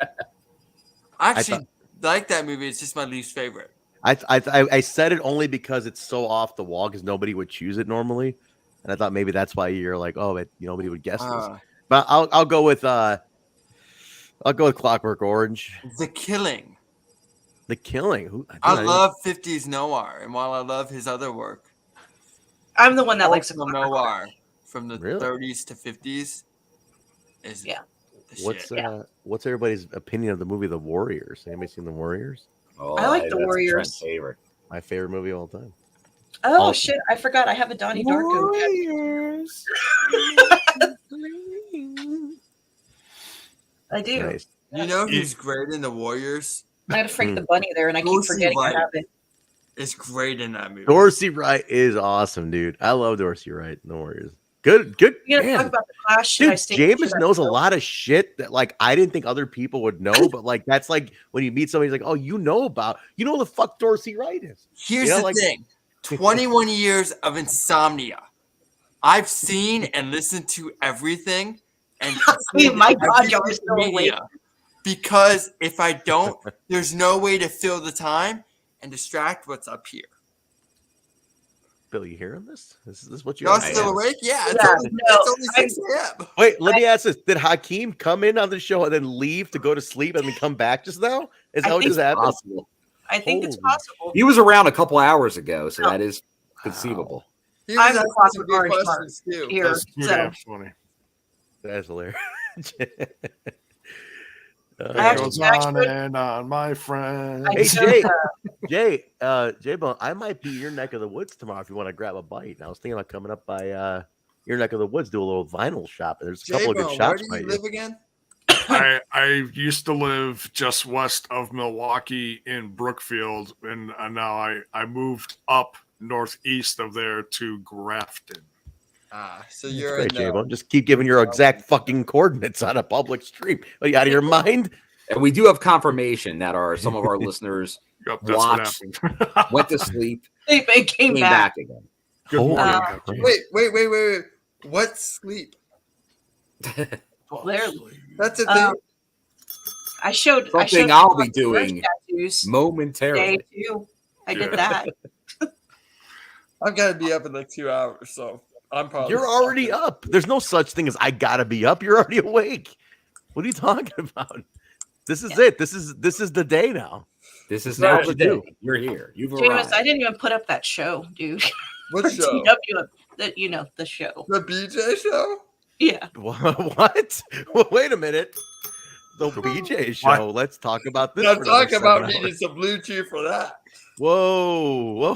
I actually like that movie. It's just my least favorite. I said it only because it's so off the wall because nobody would choose it normally, and I thought maybe that's why you're like, oh, nobody would guess this. But I'll go with Clockwork Orange. The Killing. The Killing. I love 50s noir, and while I love his other work, I'm the one that likes the noir from the Really? 30s to 50s. Is the shit. What's everybody's opinion of the movie The Warriors? Anybody seen The Warriors? Oh, I like The that's Warriors. Trent's favorite. My favorite movie of all time. Oh shit! I forgot. I have a Donnie Darko. Warriors. I do. Nice. You know who's great in The Warriors? I had to freak the bunny there, and I keep forgetting I have it. It's great in that movie. Dorsey Wright is awesome, dude. I love Dorsey Wright in The Warriors. Good. You gonna man. talk about the Clash? Should Dude, I stay? Jameis should I knows a go? lot of shit that like I didn't think other people would know, but like that's like when you meet somebody, he's like, oh, you know who the fuck Dorsey Wright is. Here's You know, the like- thing 21 years of insomnia. I've seen and listened to everything. And My God, y'all are every still media, awake. because if I don't, there's no way to fill the time and distract what's up here. Bill, you hearing this? This is what you Y'all still awake? Yeah, it's only 6 a.m. Wait, let me ask this. Did Hakeem come in on the show and then leave to go to sleep and then come back just now? Is that what just happened? Possible. I think it's possible. He was around a couple hours ago, so that is conceivable. He I'm was the asking Clockwork some good Orange Mark questions, too. here. That's So funny. That's hilarious. It goes on and on, my friend. Hey Jay Bone, I might be in your neck of the woods tomorrow if you want to grab a bite. And I was thinking about coming up by your neck of the woods, do a little vinyl shop. There's a couple of good J-Bone, shops. where do you live again? I used to live just west of Milwaukee in Brookfield, and now I moved up northeast of there to Grafton. So you're Great, in Jay Bone. Just keep giving your exact fucking coordinates on a public stream. Are you out of your mind? And we do have confirmation that some of our listeners Yep, that's what watched, happened. went to sleep, they came back. again. Good morning. Wait. What sleep? That's a thing. I showed Something I'll be my doing tattoos momentarily. today too. I did that. I've got to be up in like 2 hours, so I'm probably. You're already up. There's no such thing as I gotta be up. You're already awake. What are you talking about? This is it. This is the day now. This is now the day. You're here. You've James, arrived. I didn't even put up that show, dude. What For show? TW, the show. The BJ show? Yeah. What? Well, wait a minute. The BJ show. Let's talk about this. Now for talk another about 7 needing hours. some Bluetooth for that. Whoa.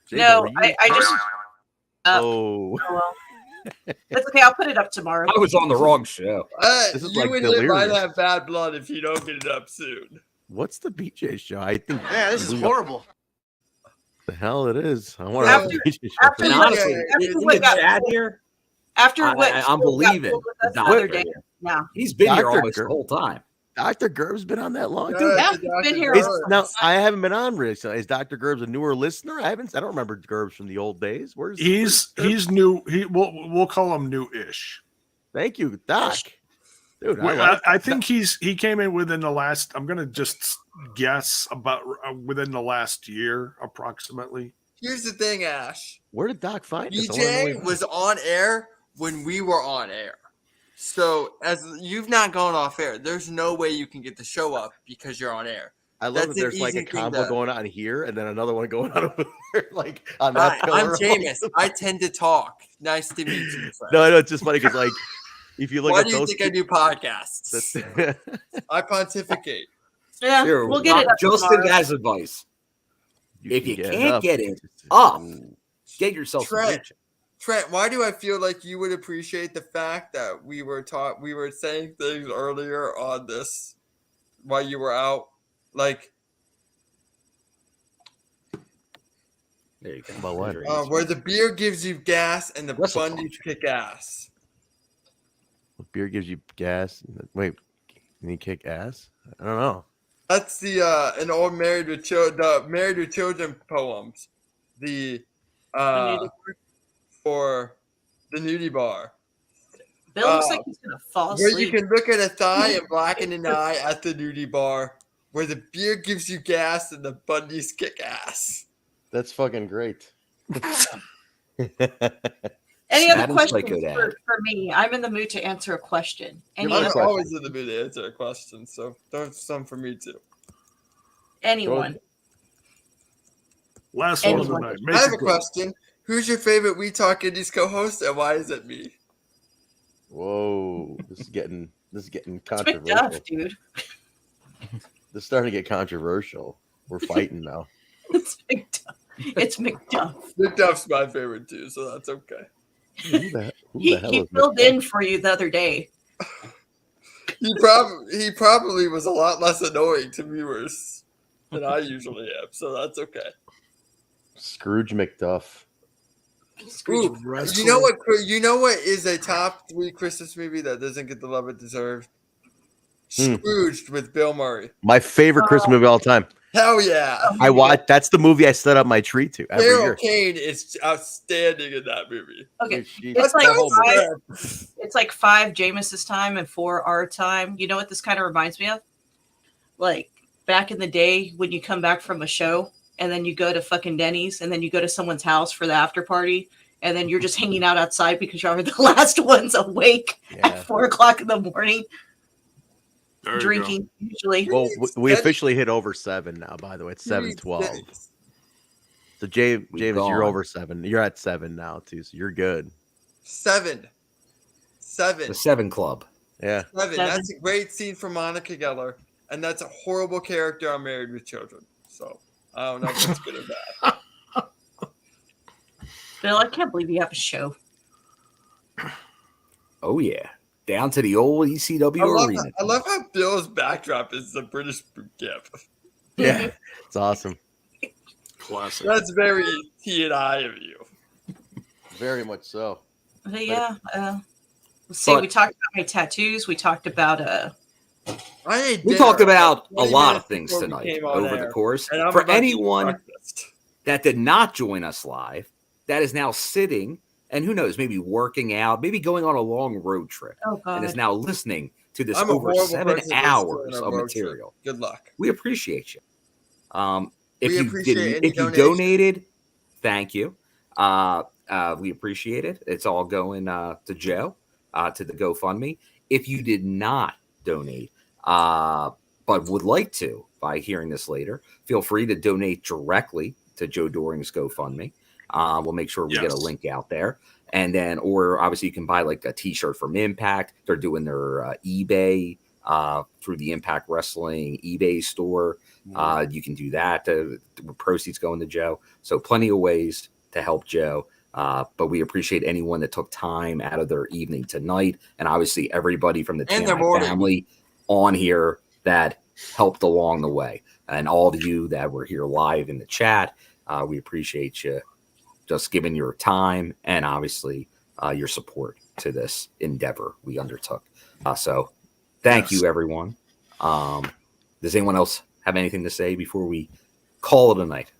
Jake, No, were you- I just. Oh. Oh well. That's okay. I'll put it up tomorrow. I was on the wrong show. This is You like and him might delirious. have bad blood if you don't get it up soon. What's the BJ show? I think. Yeah, this is horrible. The hell it is. I want After- to have a BJ show. after And what- honestly, after in what the got- chat here, After what I'm Phil got believing pulled with the us the other doctor day. here. Yeah. He's been here Dr. almost the whole time. Dr. Gerb's been on that long, Yeah, dude. Yeah, it's he's been Dr. here. Is, Gerb. now I haven't been on recently. Is Dr. Gerb's a newer listener? I don't remember Gerb's from the old days. Where's He's new. We'll call him new-ish. Thank you, Doc. Dude, I think he came in within the last. I'm gonna just guess about within the last year, approximately. Here's the thing, Ash. Where did Doc find us? I wanna know BJ where- was on air when we were on air. So as you've not gone off air, there's no way you can get the show up because you're on air. I love That's that an there's like a easy thing combo to- going on here and then another one going on over there, like on Hi, that pillar. I'm Jameis. I tend to talk. Nice to meet you. Friend. No, it's just funny because like if you look Why at do you those, think I do podcasts? that's- I pontificate. Yeah, Here, we'll get it up Justin tomorrow. has advice. If you can get it can't up. get it up, get yourself some Trent, bitch. Trent, why do I feel like you would appreciate the fact that we were saying things earlier on this while you were out? Like, There you go. About what? where the beer gives you gas and the Whistle bundies kick ass. beer gives you gas. Wait, can you kick ass? I don't know. That's the an old Married with Children poems. The for the nudie bar. Bill looks like he's gonna fall Where asleep. you can look at a thigh and blacken an eye at the nudie bar, where the beer gives you gas and the bundies kick ass. That's fucking great. Any other Adam's questions psycho dad. for me? I'm in the mood to answer a question. I'm Anyone? always in the mood to answer a question, so there's some for me too. Anyone? Last one of the Anyone. night. I have a question. Who's your favorite We Talk Indies co-host, and why is it me? Whoa, this is getting It's controversial. McDuff, dude. This is starting to get controversial. We're fighting now. It's McDuff. It's McDuff. McDuff's my favorite too, so that's okay. Who the He hell is filled McDuff? in for you the other day. He probably was a lot less annoying to viewers than I usually am, so that's okay. Scrooge McDuff. Ooh, you know what? You know what is a top 3 Christmas movie that doesn't get the love it deserved? Scrooged with Bill Murray. My favorite Christmas movie of all time. Hell yeah! I watch. That's the movie I set up my tree to every Carol year. Kane is outstanding in that movie. Okay, That's it's like 5 Jameis's time and 4 our time. You know what this kind of reminds me of? Like back in the day when you come back from a show and then you go to fucking Denny's and then you go to someone's house for the after party and then you're just hanging out outside because you're the last ones awake at 4 o'clock in the morning. Drinking usually. Well, we officially hit over 7 now. By the way, it's 7:12. So James, you're gone. over 7. You're at 7 now too. So you're good. 7. The 7 Club. Yeah. 7. That's a great scene from Monica Geller, and that's a horrible character on Married with Children. So I don't know if that's good or bad. Bill, I can't believe you have a show. Oh yeah, down to the old ECW arena. I love how Bill's backdrop is the British boot camp. Yeah, it's awesome. Classic. That's very TNI of you. Very much so. But yeah, let's see. We talked about my tattoos. We talked about We talked about a 20 lot of minutes things before we tonight came on over air, the course. and I'm For about to eat anyone breakfast. that did not join us live, that is now sitting and who knows, maybe working out, maybe going on a long road trip, and is now listening to this I'm a over horrible 7 person to listen to on hours a of road trip. material. Good luck. We appreciate you. If We you appreciate any if you donation. donated, thank you. We appreciate it. It's all going to Joe, to the GoFundMe. If you did not donate, but would like to, by hearing this later, feel free to donate directly to Joe Doring's GoFundMe. We'll make sure we get a link out there. And then, or obviously you can buy like a t-shirt from Impact. They're doing their eBay through the Impact Wrestling eBay store. You can do that. Proceeds going to Joe. So plenty of ways to help Joe. But we appreciate anyone that took time out of their evening tonight. And obviously everybody from the TNI family on here that helped along the way. And all of you that were here live in the chat, we appreciate you just giving your time and obviously your support to this endeavor we undertook. So thank you, everyone. Does anyone else have anything to say before we call it a night?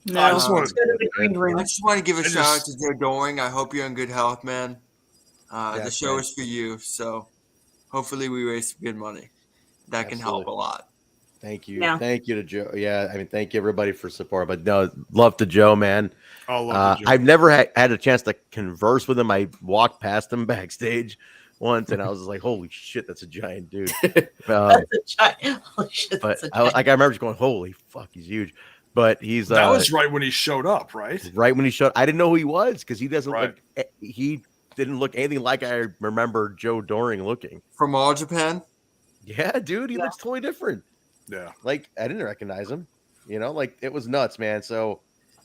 No, I just want let's go to the green room. I just want to give a shout out to Joe Doring. I hope you're in good health, man. The show man. is for you, so hopefully we raise some good money. That can help a lot. Thank you. Yeah. Thank you to Joe. Yeah, I mean, thank you everybody for support. But no, love to Joe, man. Oh, love to Joe. I've never had a chance to converse with him. I walked past him backstage once, and I was just like, "Holy shit, that's a giant dude!" That's a giant. Holy shit, But that's a I giant. remember just going, "Holy fuck, he's huge." But he's that was right when he showed up, right? right when he showed. I didn't know who he was because he doesn't Right. look. He didn't look anything like I remember Joe Doring looking. From All Japan? Yeah, dude, he looks totally different. Yeah. Like, I didn't recognize him, like it was nuts, man. So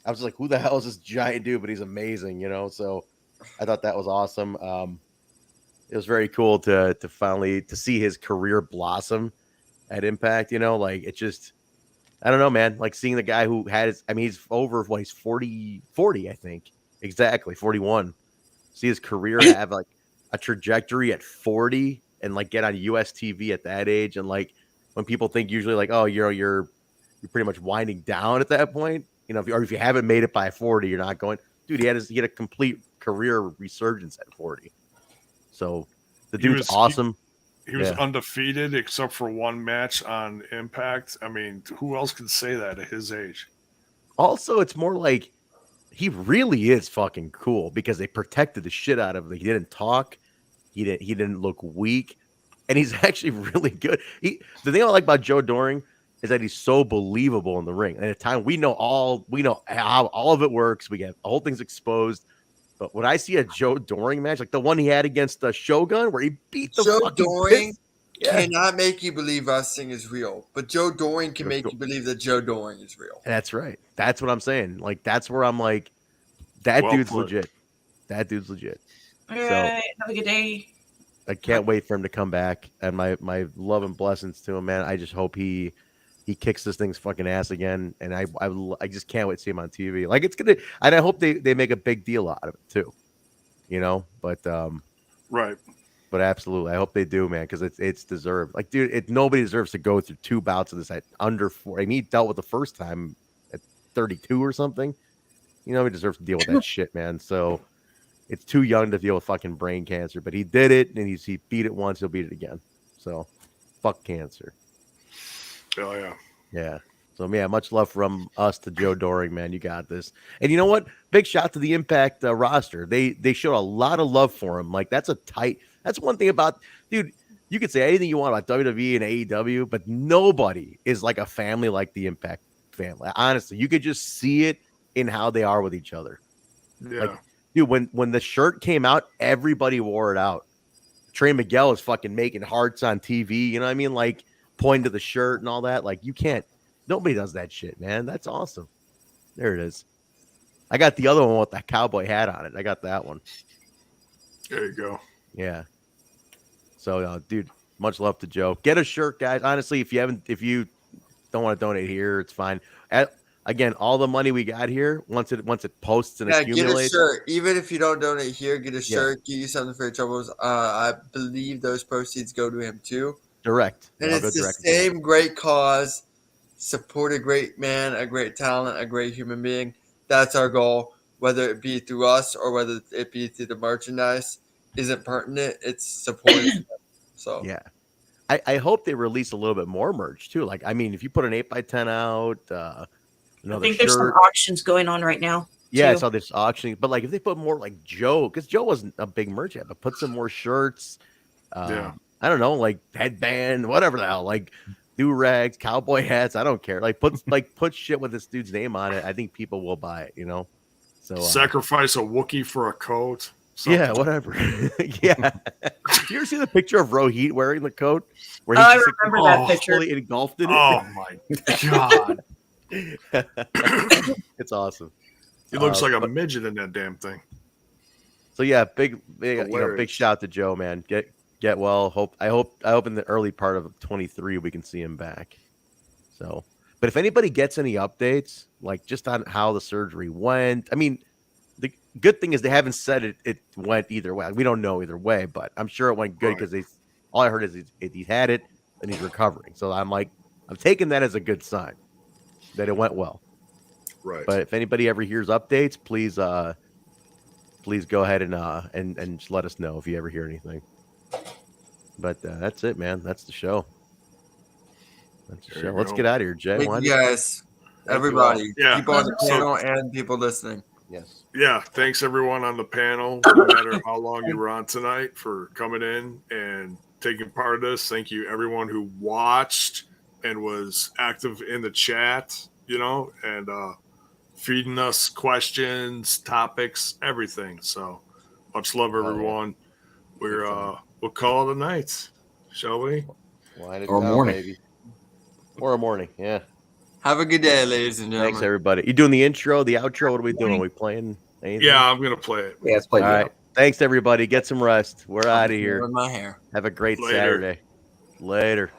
I was like, who the hell is this giant dude? But he's amazing, so I thought that was awesome. It was very cool to finally to see his career blossom at Impact, like it just, I don't know, man, like seeing the guy who had his, I mean, he's over he's 40, I think, exactly 41. See his career have like a trajectory at 40 and like get on US TV at that age. And like, when people think usually like, oh, you're pretty much winding down at that point, if you haven't made it by 40, you're not going. Dude, he had a complete career resurgence at 40. So the dude's awesome. He was undefeated except for one match on Impact. I mean, who else can say that at his age? Also, it's more like he really is fucking cool because they protected the shit out of him. He didn't talk. He didn't look weak. And he's actually really good. The thing I like about Joe Doring is that he's so believable in the ring. And at the time, we know how all of it works. We get the whole thing's exposed. But when I see a Joe Doring match, like the one he had against the Shogun, where he beat the Joe fucking Doring piss- cannot make you believe wrestling is real, but Joe Doring can make you believe that Joe Doring is real. That's right. That's what I'm saying. Like that's where I'm like, that Well dude's put. legit. That dude's legit. All So- right. Have a good day. I can't wait for him to come back, and my love and blessings to him, man. I just hope he kicks this thing's fucking ass again, and I just can't wait to see him on TV. Like it's gonna, and I hope they make a big deal out of it too, But Right. But absolutely, I hope they do, man, because it's deserved. Like, dude, nobody deserves to go through 2 bouts of this at under 4. I mean, he dealt with the first time at 32 or something. He deserves to deal with that shit, man. So. It's too young to deal with fucking brain cancer, but he did it, and he beat it once, he'll beat it again. So, fuck cancer. Oh, yeah. Yeah. So, yeah, much love from us to Joe Doring, man. You got this. And you know what? Big shout to the Impact roster. They showed a lot of love for him. Like, that's one thing about, dude, you could say anything you want about WWE and AEW, but nobody is like a family like the Impact family. Honestly, you could just see it in how they are with each other. Yeah. Like, dude, when the shirt came out, everybody wore it out. Trey Miguel is fucking making hearts on TV. You know what I mean? Like, pointing to the shirt and all that. Like, nobody does that shit, man. That's awesome. There it is. I got the other one with that cowboy hat on it. I got that one. There you go. Yeah. So, dude, much love to Joe. Get a shirt, guys. Honestly, if you don't want to donate here, it's fine. Again, all the money we got here, once it posts and accumulates. Get a shirt. Even if you don't donate here, get a shirt. Get you something for your troubles. I believe those proceeds go to him too. Direct. And I'll it's go the direct. same great cause. Support a great man, a great talent, a great human being. That's our goal. whether it be through us or whether it be through the merchandise, isn't pertinent. It's supporting them. So yeah. I hope they release a little bit more merch too. Like, I mean, if you put an 8x10 out, I another think there's some shirt. auctions going on right now. Yeah, I too. saw this auctioning. But like, if they put more like Joe, because Joe wasn't a big merch yet, but put some more shirts. Yeah. I don't know, like headband, whatever the hell, like do-rags, cowboy hats. I don't care. Like put shit with this dude's name on it. I think people will buy it. You know. So sacrifice a Wookiee for a coat. Yeah, whatever. Yeah. You ever see the picture of Rohit wearing the coat? Where I just, remember that picture. fully engulfed in it? Oh my god. It's awesome. He looks like a midget in that damn thing. So yeah, big shout to Joe, man. Get well. I hope in the early part of 23 we can see him back. So, but if anybody gets any updates, like just on how the surgery went, I mean, the good thing is they haven't said it went either way. We don't know either way, but I'm sure it went good because all I heard is he's had it and he's recovering. So I'm taking that as a good sign that it went well. Right. But if anybody ever hears updates, please go ahead and just let us know if you ever hear anything. But that's it, man. That's the show. Let's get out of here, Jay. Thank you guys, everybody, people on the panel and people listening. Yes. Yeah. Thanks everyone on the panel, no matter how long you were on tonight, for coming in and taking part of this. Thank you everyone who watched and was active in the chat, and feeding us questions, topics, everything. So much love, everyone. We'll call it a night, shall we? Or morning, baby. Or a morning, yeah. Have a good day, ladies and gentlemen. Thanks, everybody. You doing the intro, the outro? What are we doing? Are we playing anything? Yeah, I'm gonna play it. Yeah, let's play it. All right. Thanks, everybody. Get some rest. We're out of here. My hair. Have a great Saturday. Later.